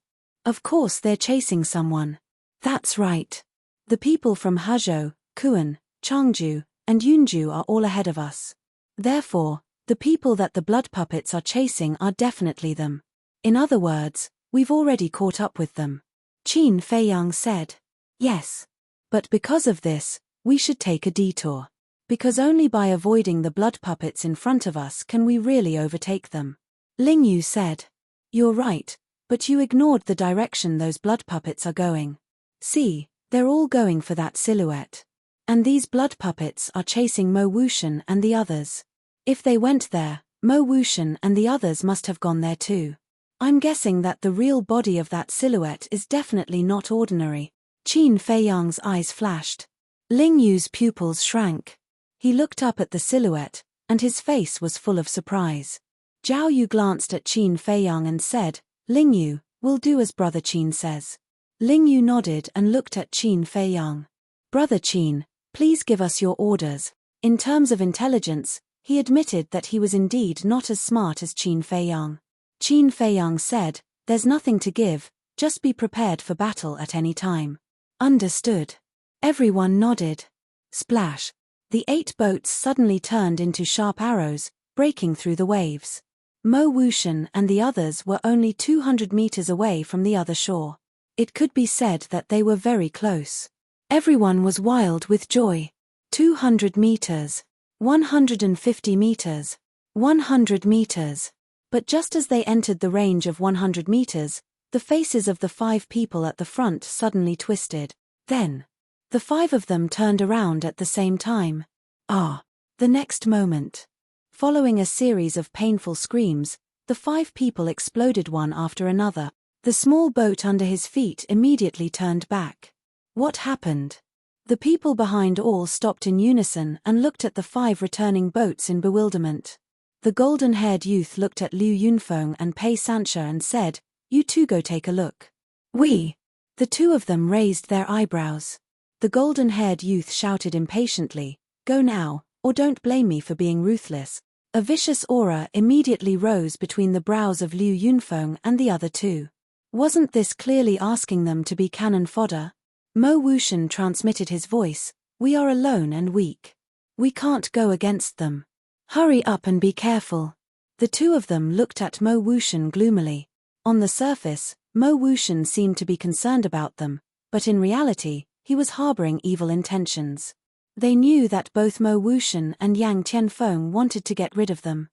"Of course they're chasing someone." "That's right. The people from Hezhou, Kuan, Changju, and Yunju are all ahead of us. Therefore, the people that the blood puppets are chasing are definitely them. In other words, we've already caught up with them." Qin Feiyang said. "Yes. But because of this, we should take a detour. Because only by avoiding the blood puppets in front of us can we really overtake them." Ling Yu said. "You're right, but you ignored the direction those blood puppets are going. See, they're all going for that silhouette. And these blood puppets are chasing Mo Wuxian and the others. If they went there, Mo Wuxian and the others must have gone there too. I'm guessing that the real body of that silhouette is definitely not ordinary." Qin Feiyang's eyes flashed. Ling Yu's pupils shrank. He looked up at the silhouette, and his face was full of surprise. Zhao Yu glanced at Qin Feiyang and said, "Ling Yu, we'll do as Brother Qin says." Ling Yu nodded and looked at Qin Feiyang. "Brother Qin, please give us your orders." In terms of intelligence, he admitted that he was indeed not as smart as Qin Feiyang. Qin Feiyang said, "There's nothing to give, just be prepared for battle at any time." "Understood." Everyone nodded. Splash! The 8 boats suddenly turned into sharp arrows, breaking through the waves. Mo Wuxian and the others were only 200 meters away from the other shore. It could be said that they were very close. Everyone was wild with joy. 200 meters. 150 meters. 100 meters. But just as they entered the range of 100 meters, the faces of the 5 people at the front suddenly twisted. Then, the 5 of them turned around at the same time. The next moment. Following a series of painful screams, the 5 people exploded one after another. The small boat under his feet immediately turned back. What happened? The people behind all stopped in unison and looked at the 5 returning boats in bewilderment. The golden-haired youth looked at Liu Yunfeng and Pei Sancha and said, "You two go take a look." "We." The 2 of them raised their eyebrows. The golden-haired youth shouted impatiently, "Go now, or don't blame me for being ruthless." A vicious aura immediately rose between the brows of Liu Yunfeng and the other 2. Wasn't this clearly asking them to be cannon fodder? Mo Wuxian transmitted his voice, "We are alone and weak. We can't go against them. Hurry up and be careful." The 2 of them looked at Mo Wuxian gloomily. On the surface, Mo Wuxian seemed to be concerned about them, but in reality, he was harboring evil intentions. They knew that both Mo Wuxian and Yang Tianfeng wanted to get rid of them.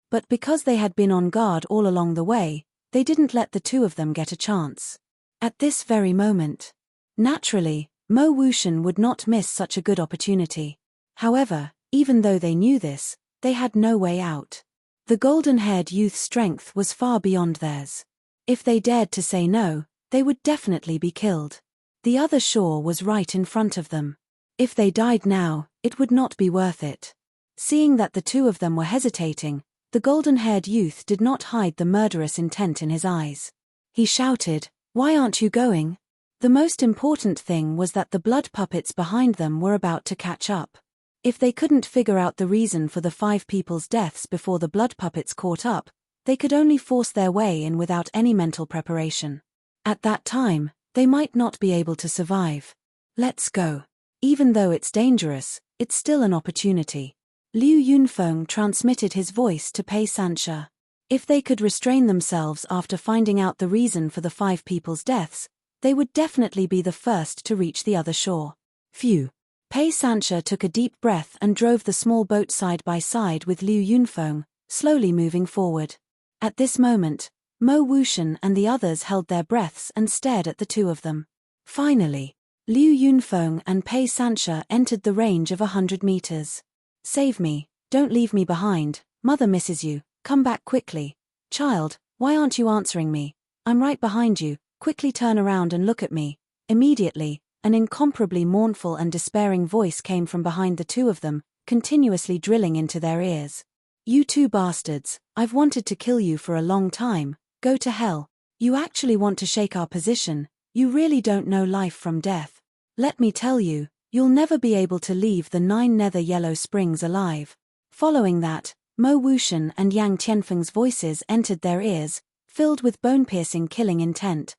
But because they had been on guard all along the way, they didn't let the 2 of them get a chance. At this very moment. Naturally, Mo Wuxian would not miss such a good opportunity. However, even though they knew this, they had no way out. The golden-haired youth's strength was far beyond theirs. If they dared to say no, they would definitely be killed. The other shore was right in front of them. If they died now, it would not be worth it. Seeing that the 2 of them were hesitating, the golden-haired youth did not hide the murderous intent in his eyes. He shouted, "Why aren't you going?" The most important thing was that the blood puppets behind them were about to catch up. If they couldn't figure out the reason for the 5 people's deaths before the blood puppets caught up, they could only force their way in without any mental preparation. At that time, they might not be able to survive. Let's go. Even though it's dangerous, it's still an opportunity. Liu Yunfeng transmitted his voice to Pei Sancha. If they could restrain themselves after finding out the reason for the 5 people's deaths, they would definitely be the first to reach the other shore. Phew. Pei Sancha took a deep breath and drove the small boat side by side with Liu Yunfeng, slowly moving forward. At this moment, Mo Wuxian and the others held their breaths and stared at the 2 of them. Finally, Liu Yunfeng and Pei Sancha entered the range of 100 meters. "Save me, don't leave me behind, mother misses you, come back quickly. Child, why aren't you answering me? I'm right behind you, quickly turn around and look at me." Immediately, an incomparably mournful and despairing voice came from behind the 2 of them, continuously drilling into their ears. "You 2 bastards, I've wanted to kill you for a long time, go to hell. You actually want to shake our position, you really don't know life from death. Let me tell you, you'll never be able to leave the 9 nether yellow springs alive." Following that, Mo Wuxian and Yang Tianfeng's voices entered their ears, filled with bone-piercing killing intent.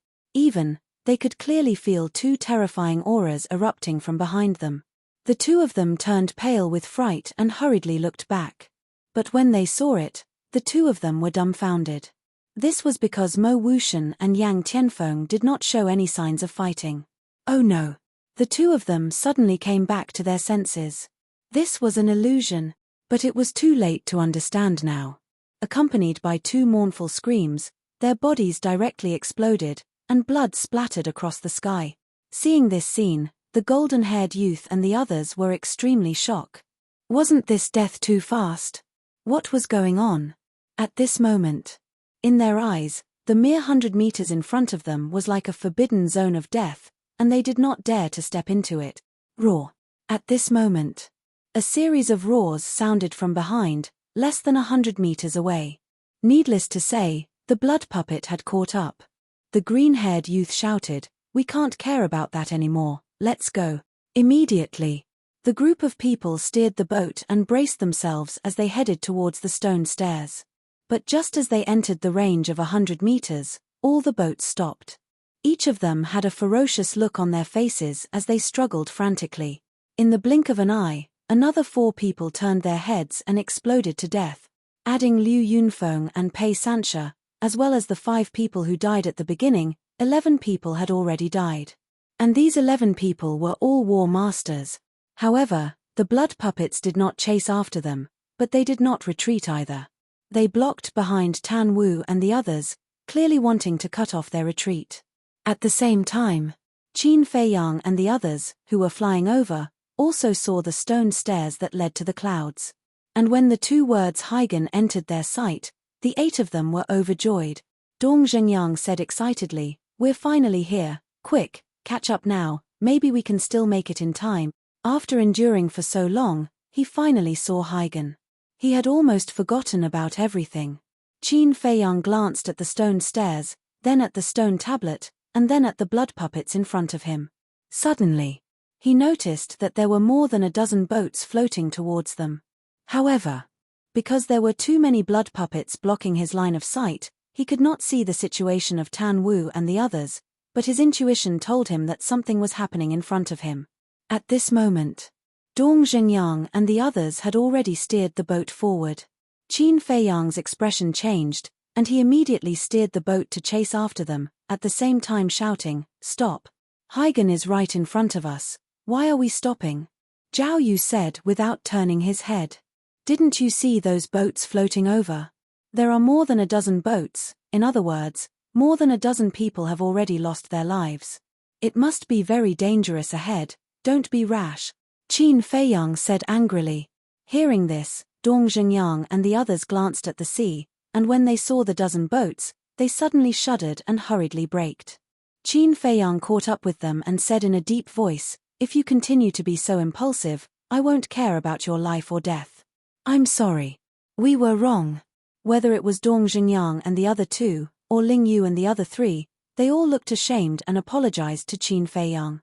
They could clearly feel 2 terrifying auras erupting from behind them. The 2 of them turned pale with fright and hurriedly looked back. But when they saw it, the 2 of them were dumbfounded. This was because Mo Wuxian and Yang Tianfeng did not show any signs of fighting. Oh no! The 2 of them suddenly came back to their senses. This was an illusion, but it was too late to understand now. Accompanied by 2 mournful screams, their bodies directly exploded, and blood splattered across the sky. Seeing this scene, the golden-haired youth and the others were extremely shocked. Wasn't this death too fast? What was going on? At this moment, in their eyes, the mere 100 meters in front of them was like a forbidden zone of death, and they did not dare to step into it. Roar. At this moment, a series of roars sounded from behind, less than 100 meters away. Needless to say, the blood puppet had caught up. The green-haired youth shouted, "We can't care about that anymore, let's go." Immediately, the group of people steered the boat and braced themselves as they headed towards the stone stairs. But just as they entered the range of 100 meters, all the boats stopped. Each of them had a ferocious look on their faces as they struggled frantically. In the blink of an eye, another 4 people turned their heads and exploded to death. Adding Liu Yunfeng and Pei Sancha, as well as the 5 people who died at the beginning, 11 people had already died. And these 11 people were all war masters. However, the blood puppets did not chase after them, but they did not retreat either. They blocked behind Tan Wu and the others, clearly wanting to cut off their retreat. At the same time, Qin Feiyang and the others, who were flying over, also saw the stone stairs that led to the clouds. And when the two words Heigan entered their sight, the 8 of them were overjoyed. Dong Zhengyang said excitedly, "We're finally here, quick, catch up now, maybe we can still make it in time." After enduring for so long, he finally saw Heigan. He had almost forgotten about everything. Qin Feiyang glanced at the stone stairs, then at the stone tablet, and then at the blood puppets in front of him. Suddenly, he noticed that there were more than a dozen boats floating towards them. However, because there were too many blood puppets blocking his line of sight, he could not see the situation of Tan Wu and the others, but his intuition told him that something was happening in front of him. At this moment, Dong Zhengyang and the others had already steered the boat forward. Qin Feiyang's expression changed, and he immediately steered the boat to chase after them, at the same time shouting, "Stop! Heigan is right in front of us, why are we stopping?" Zhao Yu said without turning his head. "Didn't you see those boats floating over? There are more than a dozen boats, in other words, more than a dozen people have already lost their lives. It must be very dangerous ahead, don't be rash," Qin Feiyang said angrily. Hearing this, Dong Zhengyang and the others glanced at the sea, and when they saw the dozen boats, they suddenly shuddered and hurriedly braked. Qin Feiyang caught up with them and said in a deep voice, "If you continue to be so impulsive, I won't care about your life or death. I'm sorry. We were wrong." Whether it was Dong Zhengyang and the other 2, or Ling Yu and the other 3, they all looked ashamed and apologized to Qin Feiyang.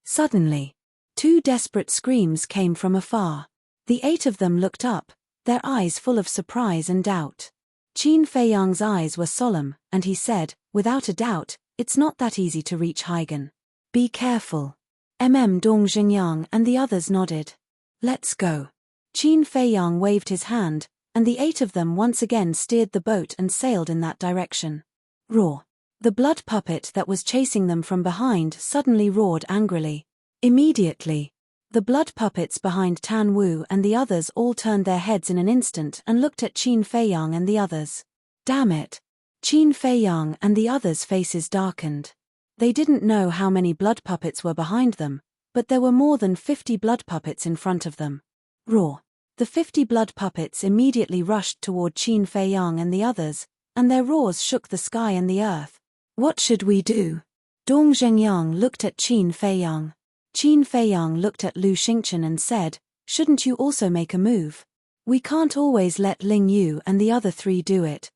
Suddenly, 2 desperate screams came from afar. The 8 of them looked up, their eyes full of surprise and doubt. Qin Feiyang's eyes were solemn, and he said, "Without a doubt, it's not that easy to reach Heigan. Be careful." Dong Zhengyang and the others nodded. "Let's go." Qin Feiyang waved his hand, and the 8 of them once again steered the boat and sailed in that direction. Roar! The blood puppet that was chasing them from behind suddenly roared angrily. Immediately, the blood puppets behind Tan Wu and the others all turned their heads in an instant and looked at Qin Feiyang and the others. Damn it! Qin Feiyang and the others' faces darkened. They didn't know how many blood puppets were behind them, but there were more than 50 blood puppets in front of them. Roar! The 50 blood puppets immediately rushed toward Qin Feiyang and the others, and their roars shook the sky and the earth. "What should we do?" Dong Zhengyang looked at Qin Feiyang. Qin Feiyang looked at Lu Xingchen and said, "Shouldn't you also make a move? We can't always let Ling Yu and the other 3 do it."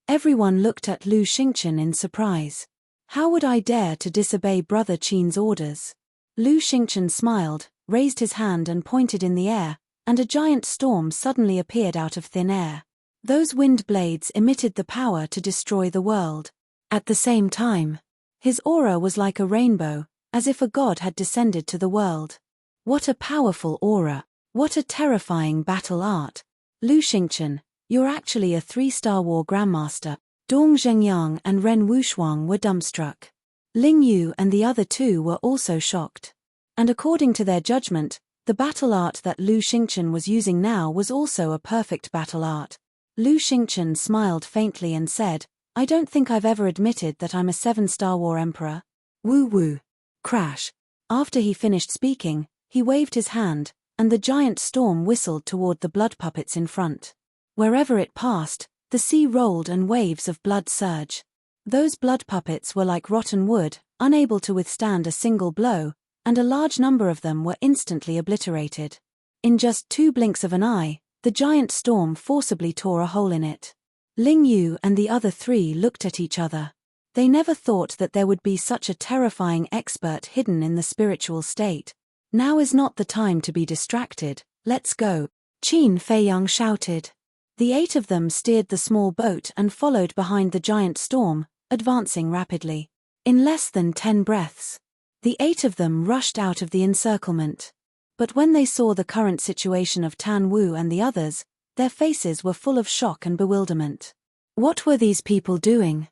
Everyone looked at Lu Xingchen in surprise. "How would I dare to disobey Brother Qin's orders?" Lu Xingchen smiled, raised his hand and pointed in the air, and a giant storm suddenly appeared out of thin air. Those wind blades emitted the power to destroy the world. At the same time, his aura was like a rainbow, as if a god had descended to the world. What a powerful aura! What a terrifying battle art! Lu Xingchen, you're actually a 3-star war grandmaster. Dong Zhengyang and Ren Wushuang were dumbstruck. Ling Yu and the other 2 were also shocked. And according to their judgment, the battle art that Lu Xingchen was using now was also a perfect battle art. Lu Xingchen smiled faintly and said, "I don't think I've ever admitted that I'm a 7-star war emperor." Woo woo. Crash. After he finished speaking, he waved his hand, and the giant storm whistled toward the blood puppets in front. Wherever it passed, the sea rolled and waves of blood surged. Those blood puppets were like rotten wood, unable to withstand a single blow, and a large number of them were instantly obliterated. In just 2 blinks of an eye, the giant storm forcibly tore a hole in it. Ling Yu and the other 3 looked at each other. They never thought that there would be such a terrifying expert hidden in the spiritual state. "Now is not the time to be distracted, let's go," Qin Feiyang shouted. The 8 of them steered the small boat and followed behind the giant storm, advancing rapidly. In less than 10 breaths, the 8 of them rushed out of the encirclement. But when they saw the current situation of Tan Wu and the others, their faces were full of shock and bewilderment. What were these people doing?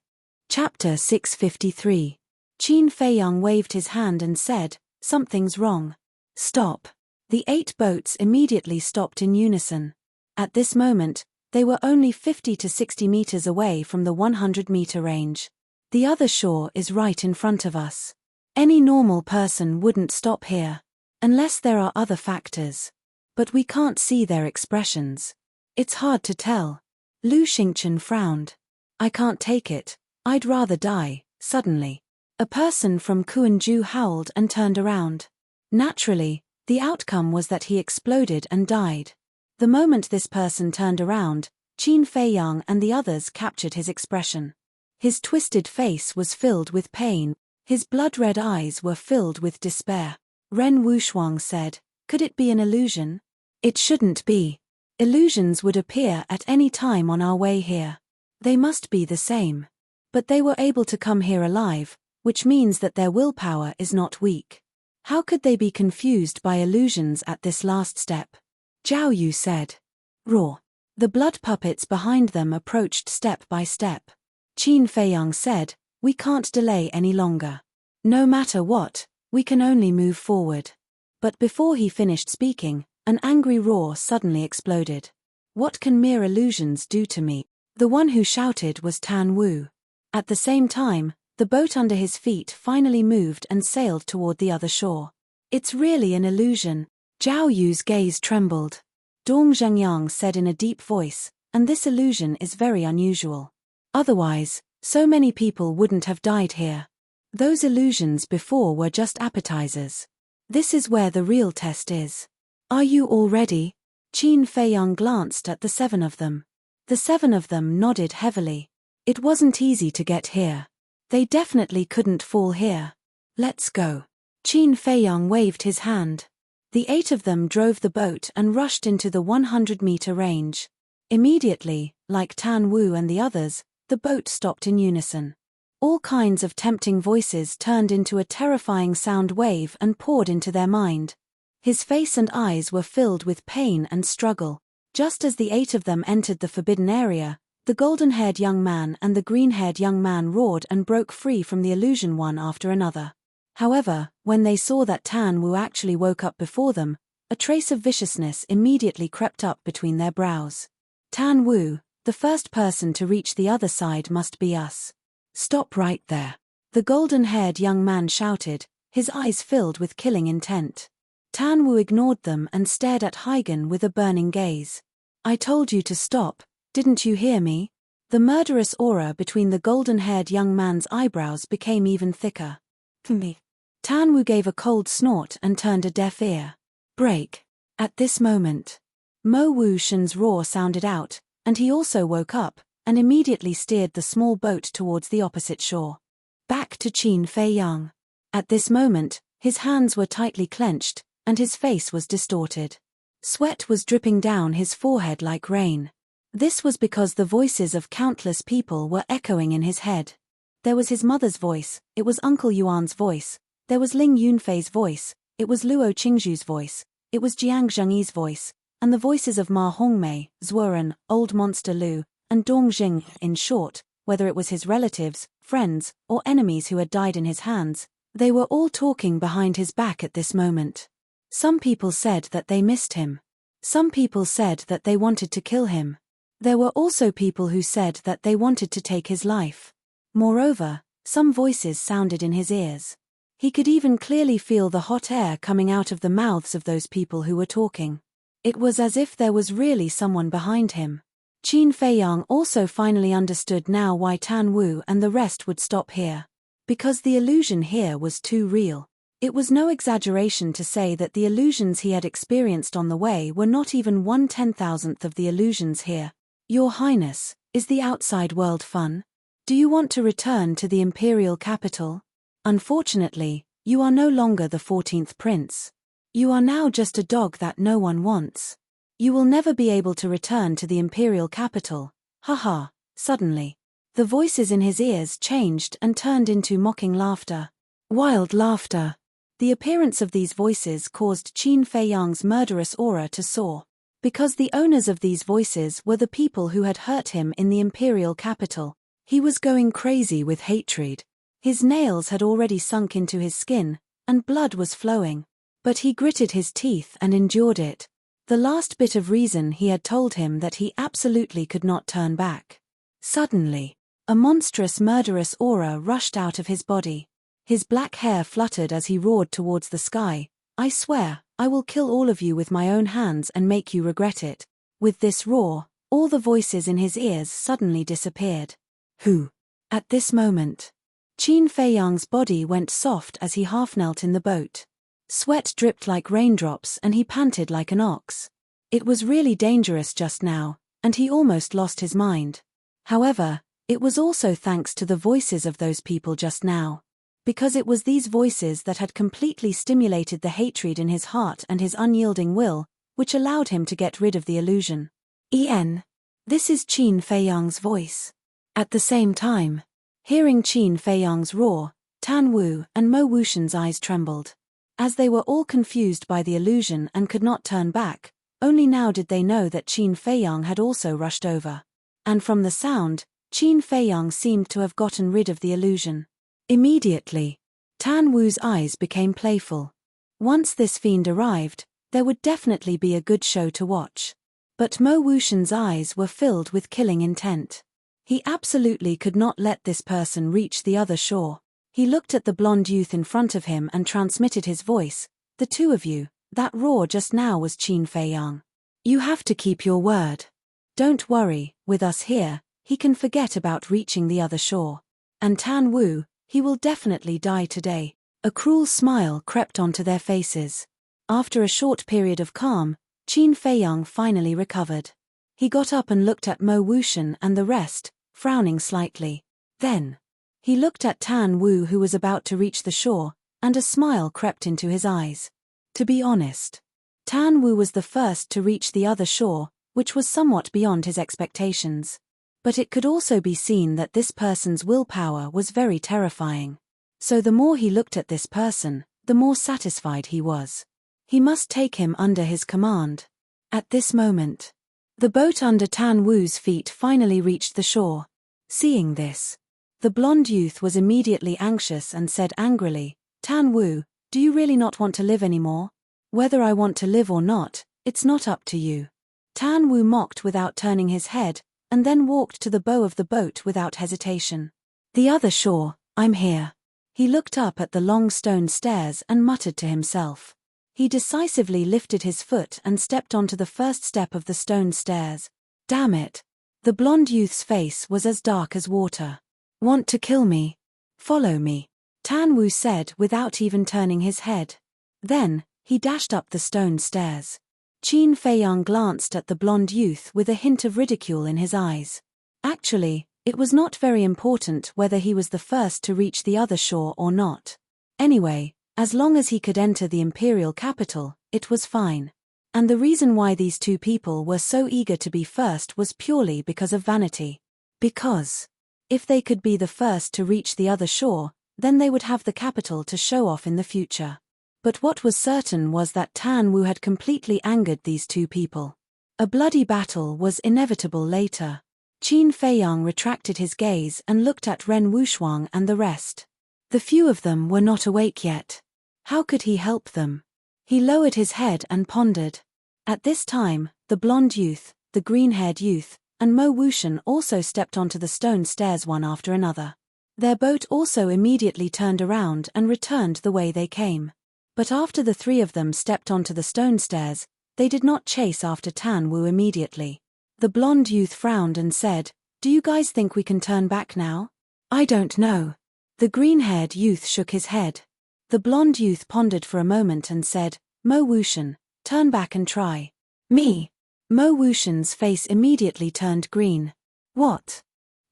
Chapter 653. Qin Feiyang waved his hand and said, "Something's wrong. Stop." The 8 boats immediately stopped in unison. At this moment, They were only 50 to 60 meters away from the 100-meter range. The other shore is right in front of us. Any normal person wouldn't stop here. Unless there are other factors. But we can't see their expressions. It's hard to tell. Lu Xingchen frowned. I can't take it. I'd rather die, suddenly. A person from Kuanju howled and turned around. Naturally, the outcome was that he exploded and died. The moment this person turned around, Qin Feiyang and the others captured his expression. His twisted face was filled with pain. His blood-red eyes were filled with despair. Ren Wushuang said, "Could it be an illusion?" "It shouldn't be. Illusions would appear at any time on our way here. They must be the same. But they were able to come here alive, which means that their willpower is not weak. How could they be confused by illusions at this last step?" Zhao Yu said. Raw. The blood puppets behind them approached step by step. Qin Feiyang said, "We can't delay any longer. No matter what, we can only move forward." But before he finished speaking, an angry roar suddenly exploded. "What can mere illusions do to me?" The one who shouted was Tan Wu. At the same time, the boat under his feet finally moved and sailed toward the other shore. "It's really an illusion." Zhao Yu's gaze trembled. Dong Zhengyang said in a deep voice, "And this illusion is very unusual. Otherwise, so many people wouldn't have died here. Those illusions before were just appetizers. This is where the real test is. Are you all ready?" Qin Feiyang glanced at the 7 of them. The 7 of them nodded heavily. It wasn't easy to get here. They definitely couldn't fall here. "Let's go." Qin Feiyang waved his hand. The 8 of them drove the boat and rushed into the 100-meter range. Immediately, like Tan Wu and the others, the boat stopped in unison. All kinds of tempting voices turned into a terrifying sound wave and poured into their mind. His face and eyes were filled with pain and struggle. Just as the 8 of them entered the forbidden area, the golden-haired young man and the green-haired young man roared and broke free from the illusion one after another. However, when they saw that Tan Wu actually woke up before them, a trace of viciousness immediately crept up between their brows. "Tan Wu, the first person to reach the other side must be us." "Stop right there," the golden-haired young man shouted, his eyes filled with killing intent. Tan Wu ignored them and stared at Hagen with a burning gaze. "I told you to stop, didn't you hear me?" The murderous aura between the golden-haired young man's eyebrows became even thicker. "Me." Tan Wu gave a cold snort and turned a deaf ear. "Break." At this moment, Mo Wu Shen's roar sounded out, and he also woke up, and immediately steered the small boat towards the opposite shore. Back to Qin Feiyang. At this moment, his hands were tightly clenched, and his face was distorted. Sweat was dripping down his forehead like rain. This was because the voices of countless people were echoing in his head. There was his mother's voice, it was Uncle Yuan's voice, there was Ling Yunfei's voice, it was Luo Qingzhu's voice, it was Jiang Zhengyi's voice, and the voices of Ma Hongmei, Zuoren, Old Monster Lu, and Dong Jing. In short, whether it was his relatives, friends, or enemies who had died in his hands, they were all talking behind his back at this moment. Some people said that they missed him. Some people said that they wanted to kill him. There were also people who said that they wanted to take his life. Moreover, some voices sounded in his ears. He could even clearly feel the hot air coming out of the mouths of those people who were talking. It was as if there was really someone behind him. Qin Feiyang also finally understood now why Tan Wu and the rest would stop here. Because the illusion here was too real. It was no exaggeration to say that the illusions he had experienced on the way were not even 1/10,000th of the illusions here. "Your Highness, is the outside world fun? Do you want to return to the imperial capital? Unfortunately, you are no longer the 14th prince. You are now just a dog that no one wants. You will never be able to return to the imperial capital. Haha." Suddenly, the voices in his ears changed and turned into mocking laughter. Wild laughter. The appearance of these voices caused Qin Feiyang's murderous aura to soar. Because the owners of these voices were the people who had hurt him in the imperial capital, he was going crazy with hatred. His nails had already sunk into his skin, and blood was flowing. But he gritted his teeth and endured it. The last bit of reason he had told him that he absolutely could not turn back. Suddenly, a monstrous murderous aura rushed out of his body. His black hair fluttered as he roared towards the sky. I swear, I will kill all of you with my own hands and make you regret it. With this roar, all the voices in his ears suddenly disappeared. Who? At this moment, Qin Feiyang's body went soft as he half-knelt in the boat. Sweat dripped like raindrops and he panted like an ox. It was really dangerous just now, and he almost lost his mind. However, it was also thanks to the voices of those people just now. Because it was these voices that had completely stimulated the hatred in his heart and his unyielding will, which allowed him to get rid of the illusion. This is Qin Feiyang's voice. At the same time, hearing Qin Feiyang's roar, Tan Wu and Mo Wuxian's eyes trembled. As they were all confused by the illusion and could not turn back, only now did they know that Qin Feiyang had also rushed over. And from the sound, Qin Feiyang seemed to have gotten rid of the illusion. Immediately, Tan Wu's eyes became playful. Once this fiend arrived, there would definitely be a good show to watch. But Mo Wuxian's eyes were filled with killing intent. He absolutely could not let this person reach the other shore. He looked at the blonde youth in front of him and transmitted his voice. The two of you, that roar just now was Qin Feiyang. You have to keep your word. Don't worry, with us here, he can forget about reaching the other shore. And Tan Wu, he will definitely die today. A cruel smile crept onto their faces. After a short period of calm, Qin Feiyang finally recovered. He got up and looked at Mo Wuxian and the rest, frowning slightly. Then, he looked at Tan Wu who was about to reach the shore, and a smile crept into his eyes. To be honest, Tan Wu was the first to reach the other shore, which was somewhat beyond his expectations. But it could also be seen that this person's willpower was very terrifying. So the more he looked at this person, the more satisfied he was. He must take him under his command. At this moment, the boat under Tan Wu's feet finally reached the shore. Seeing this, the blonde youth was immediately anxious and said angrily, Tan Wu, do you really not want to live anymore? Whether I want to live or not, it's not up to you. Tan Wu mocked without turning his head, and then walked to the bow of the boat without hesitation. The other shore, I'm here. He looked up at the long stone stairs and muttered to himself. He decisively lifted his foot and stepped onto the first step of the stone stairs. Damn it! The blonde youth's face was as dark as water. Want to kill me? Follow me, Tan Wu said without even turning his head. Then, he dashed up the stone stairs. Qin Feiyang glanced at the blonde youth with a hint of ridicule in his eyes. Actually, it was not very important whether he was the first to reach the other shore or not. Anyway, as long as he could enter the imperial capital, it was fine. And the reason why these two people were so eager to be first was purely because of vanity. Because if they could be the first to reach the other shore, then they would have the capital to show off in the future. But what was certain was that Tan Wu had completely angered these two people. A bloody battle was inevitable later. Qin Feiyang retracted his gaze and looked at Ren Wushuang and the rest. The few of them were not awake yet. How could he help them? He lowered his head and pondered. At this time, the blonde youth, the green-haired youth, and Mo Wuxian also stepped onto the stone stairs one after another. Their boat also immediately turned around and returned the way they came. But after the three of them stepped onto the stone stairs, they did not chase after Tan Wu immediately. The blonde youth frowned and said, Do you guys think we can turn back now? I don't know. The green-haired youth shook his head. The blonde youth pondered for a moment and said, Mo Wuxian, turn back and try. Me? Mo Wuxian's face immediately turned green. What?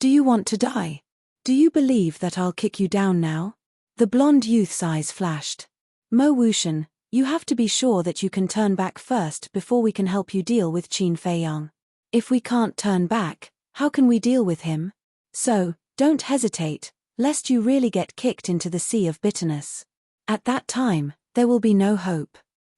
Do you want to die? Do you believe that I'll kick you down now? The blonde youth's eyes flashed. Mo Wuxian, you have to be sure that you can turn back first before we can help you deal with Qin Feiyang. If we can't turn back, how can we deal with him? So, don't hesitate, lest you really get kicked into the sea of bitterness. At that time, there will be no hope.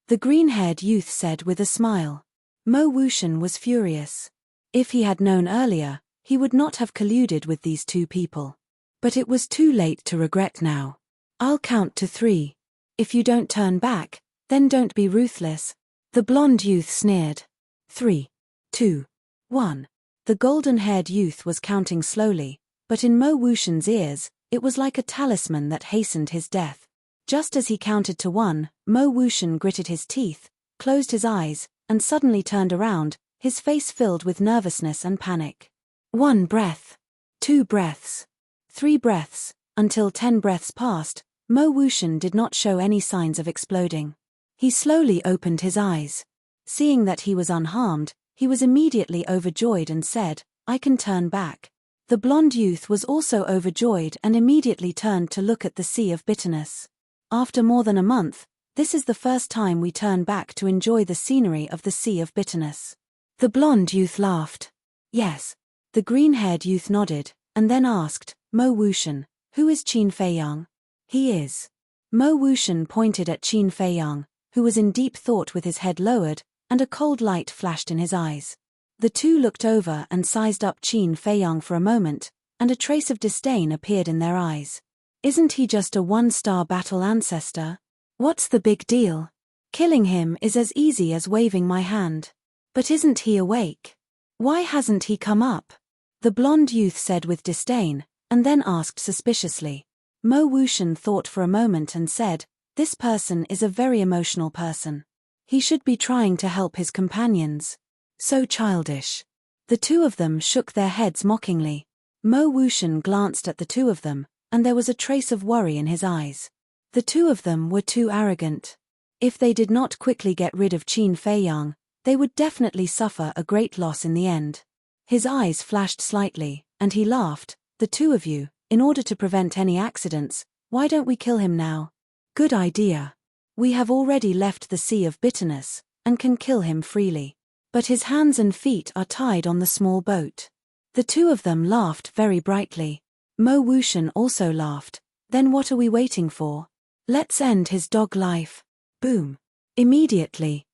The green-haired youth said with a smile. Mo Wuxian was furious. If he had known earlier, he would not have colluded with these two people. But it was too late to regret now. I'll count to 3. If you don't turn back, then don't be ruthless. The blonde youth sneered. 3, 2, 1. The golden-haired youth was counting slowly, but in Mo Wuxian's ears, it was like a talisman that hastened his death. Just as he counted to 1, Mo Wuxian gritted his teeth, closed his eyes, and suddenly turned around, his face filled with nervousness and panic. 1 breath. 2 breaths. 3 breaths, until 10 breaths passed, Mo Wuxian did not show any signs of exploding. He slowly opened his eyes. Seeing that he was unharmed, he was immediately overjoyed and said, "I can turn back." The blonde youth was also overjoyed and immediately turned to look at the Sea of Bitterness. After more than a month, this is the first time we turn back to enjoy the scenery of the Sea of Bitterness. The blonde youth laughed. Yes. The green-haired youth nodded, and then asked, "Mo Wuxian, who is Qin Feiyang?" "He is." Mo Wuxian pointed at Qin Feiyang, who was in deep thought with his head lowered, and a cold light flashed in his eyes. The two looked over and sized up Qin Feiyang for a moment, and a trace of disdain appeared in their eyes. "Isn't he just a one-star battle ancestor? What's the big deal? Killing him is as easy as waving my hand. But isn't he awake? Why hasn't he come up?" The blonde youth said with disdain, and then asked suspiciously. Mo Wuxian thought for a moment and said, "This person is a very emotional person. He should be trying to help his companions. So childish." The two of them shook their heads mockingly. Mo Wuxian glanced at the two of them, and there was a trace of worry in his eyes. The two of them were too arrogant. If they did not quickly get rid of Qin Feiyang, they would definitely suffer a great loss in the end. His eyes flashed slightly, and he laughed. "The two of you, in order to prevent any accidents, why don't we kill him now?" "Good idea. We have already left the Sea of Bitterness, and can kill him freely. But his hands and feet are tied on the small boat." The two of them laughed very brightly. Mo Wuxian also laughed. "Then what are we waiting for? Let's end his dog life." Boom. Immediately,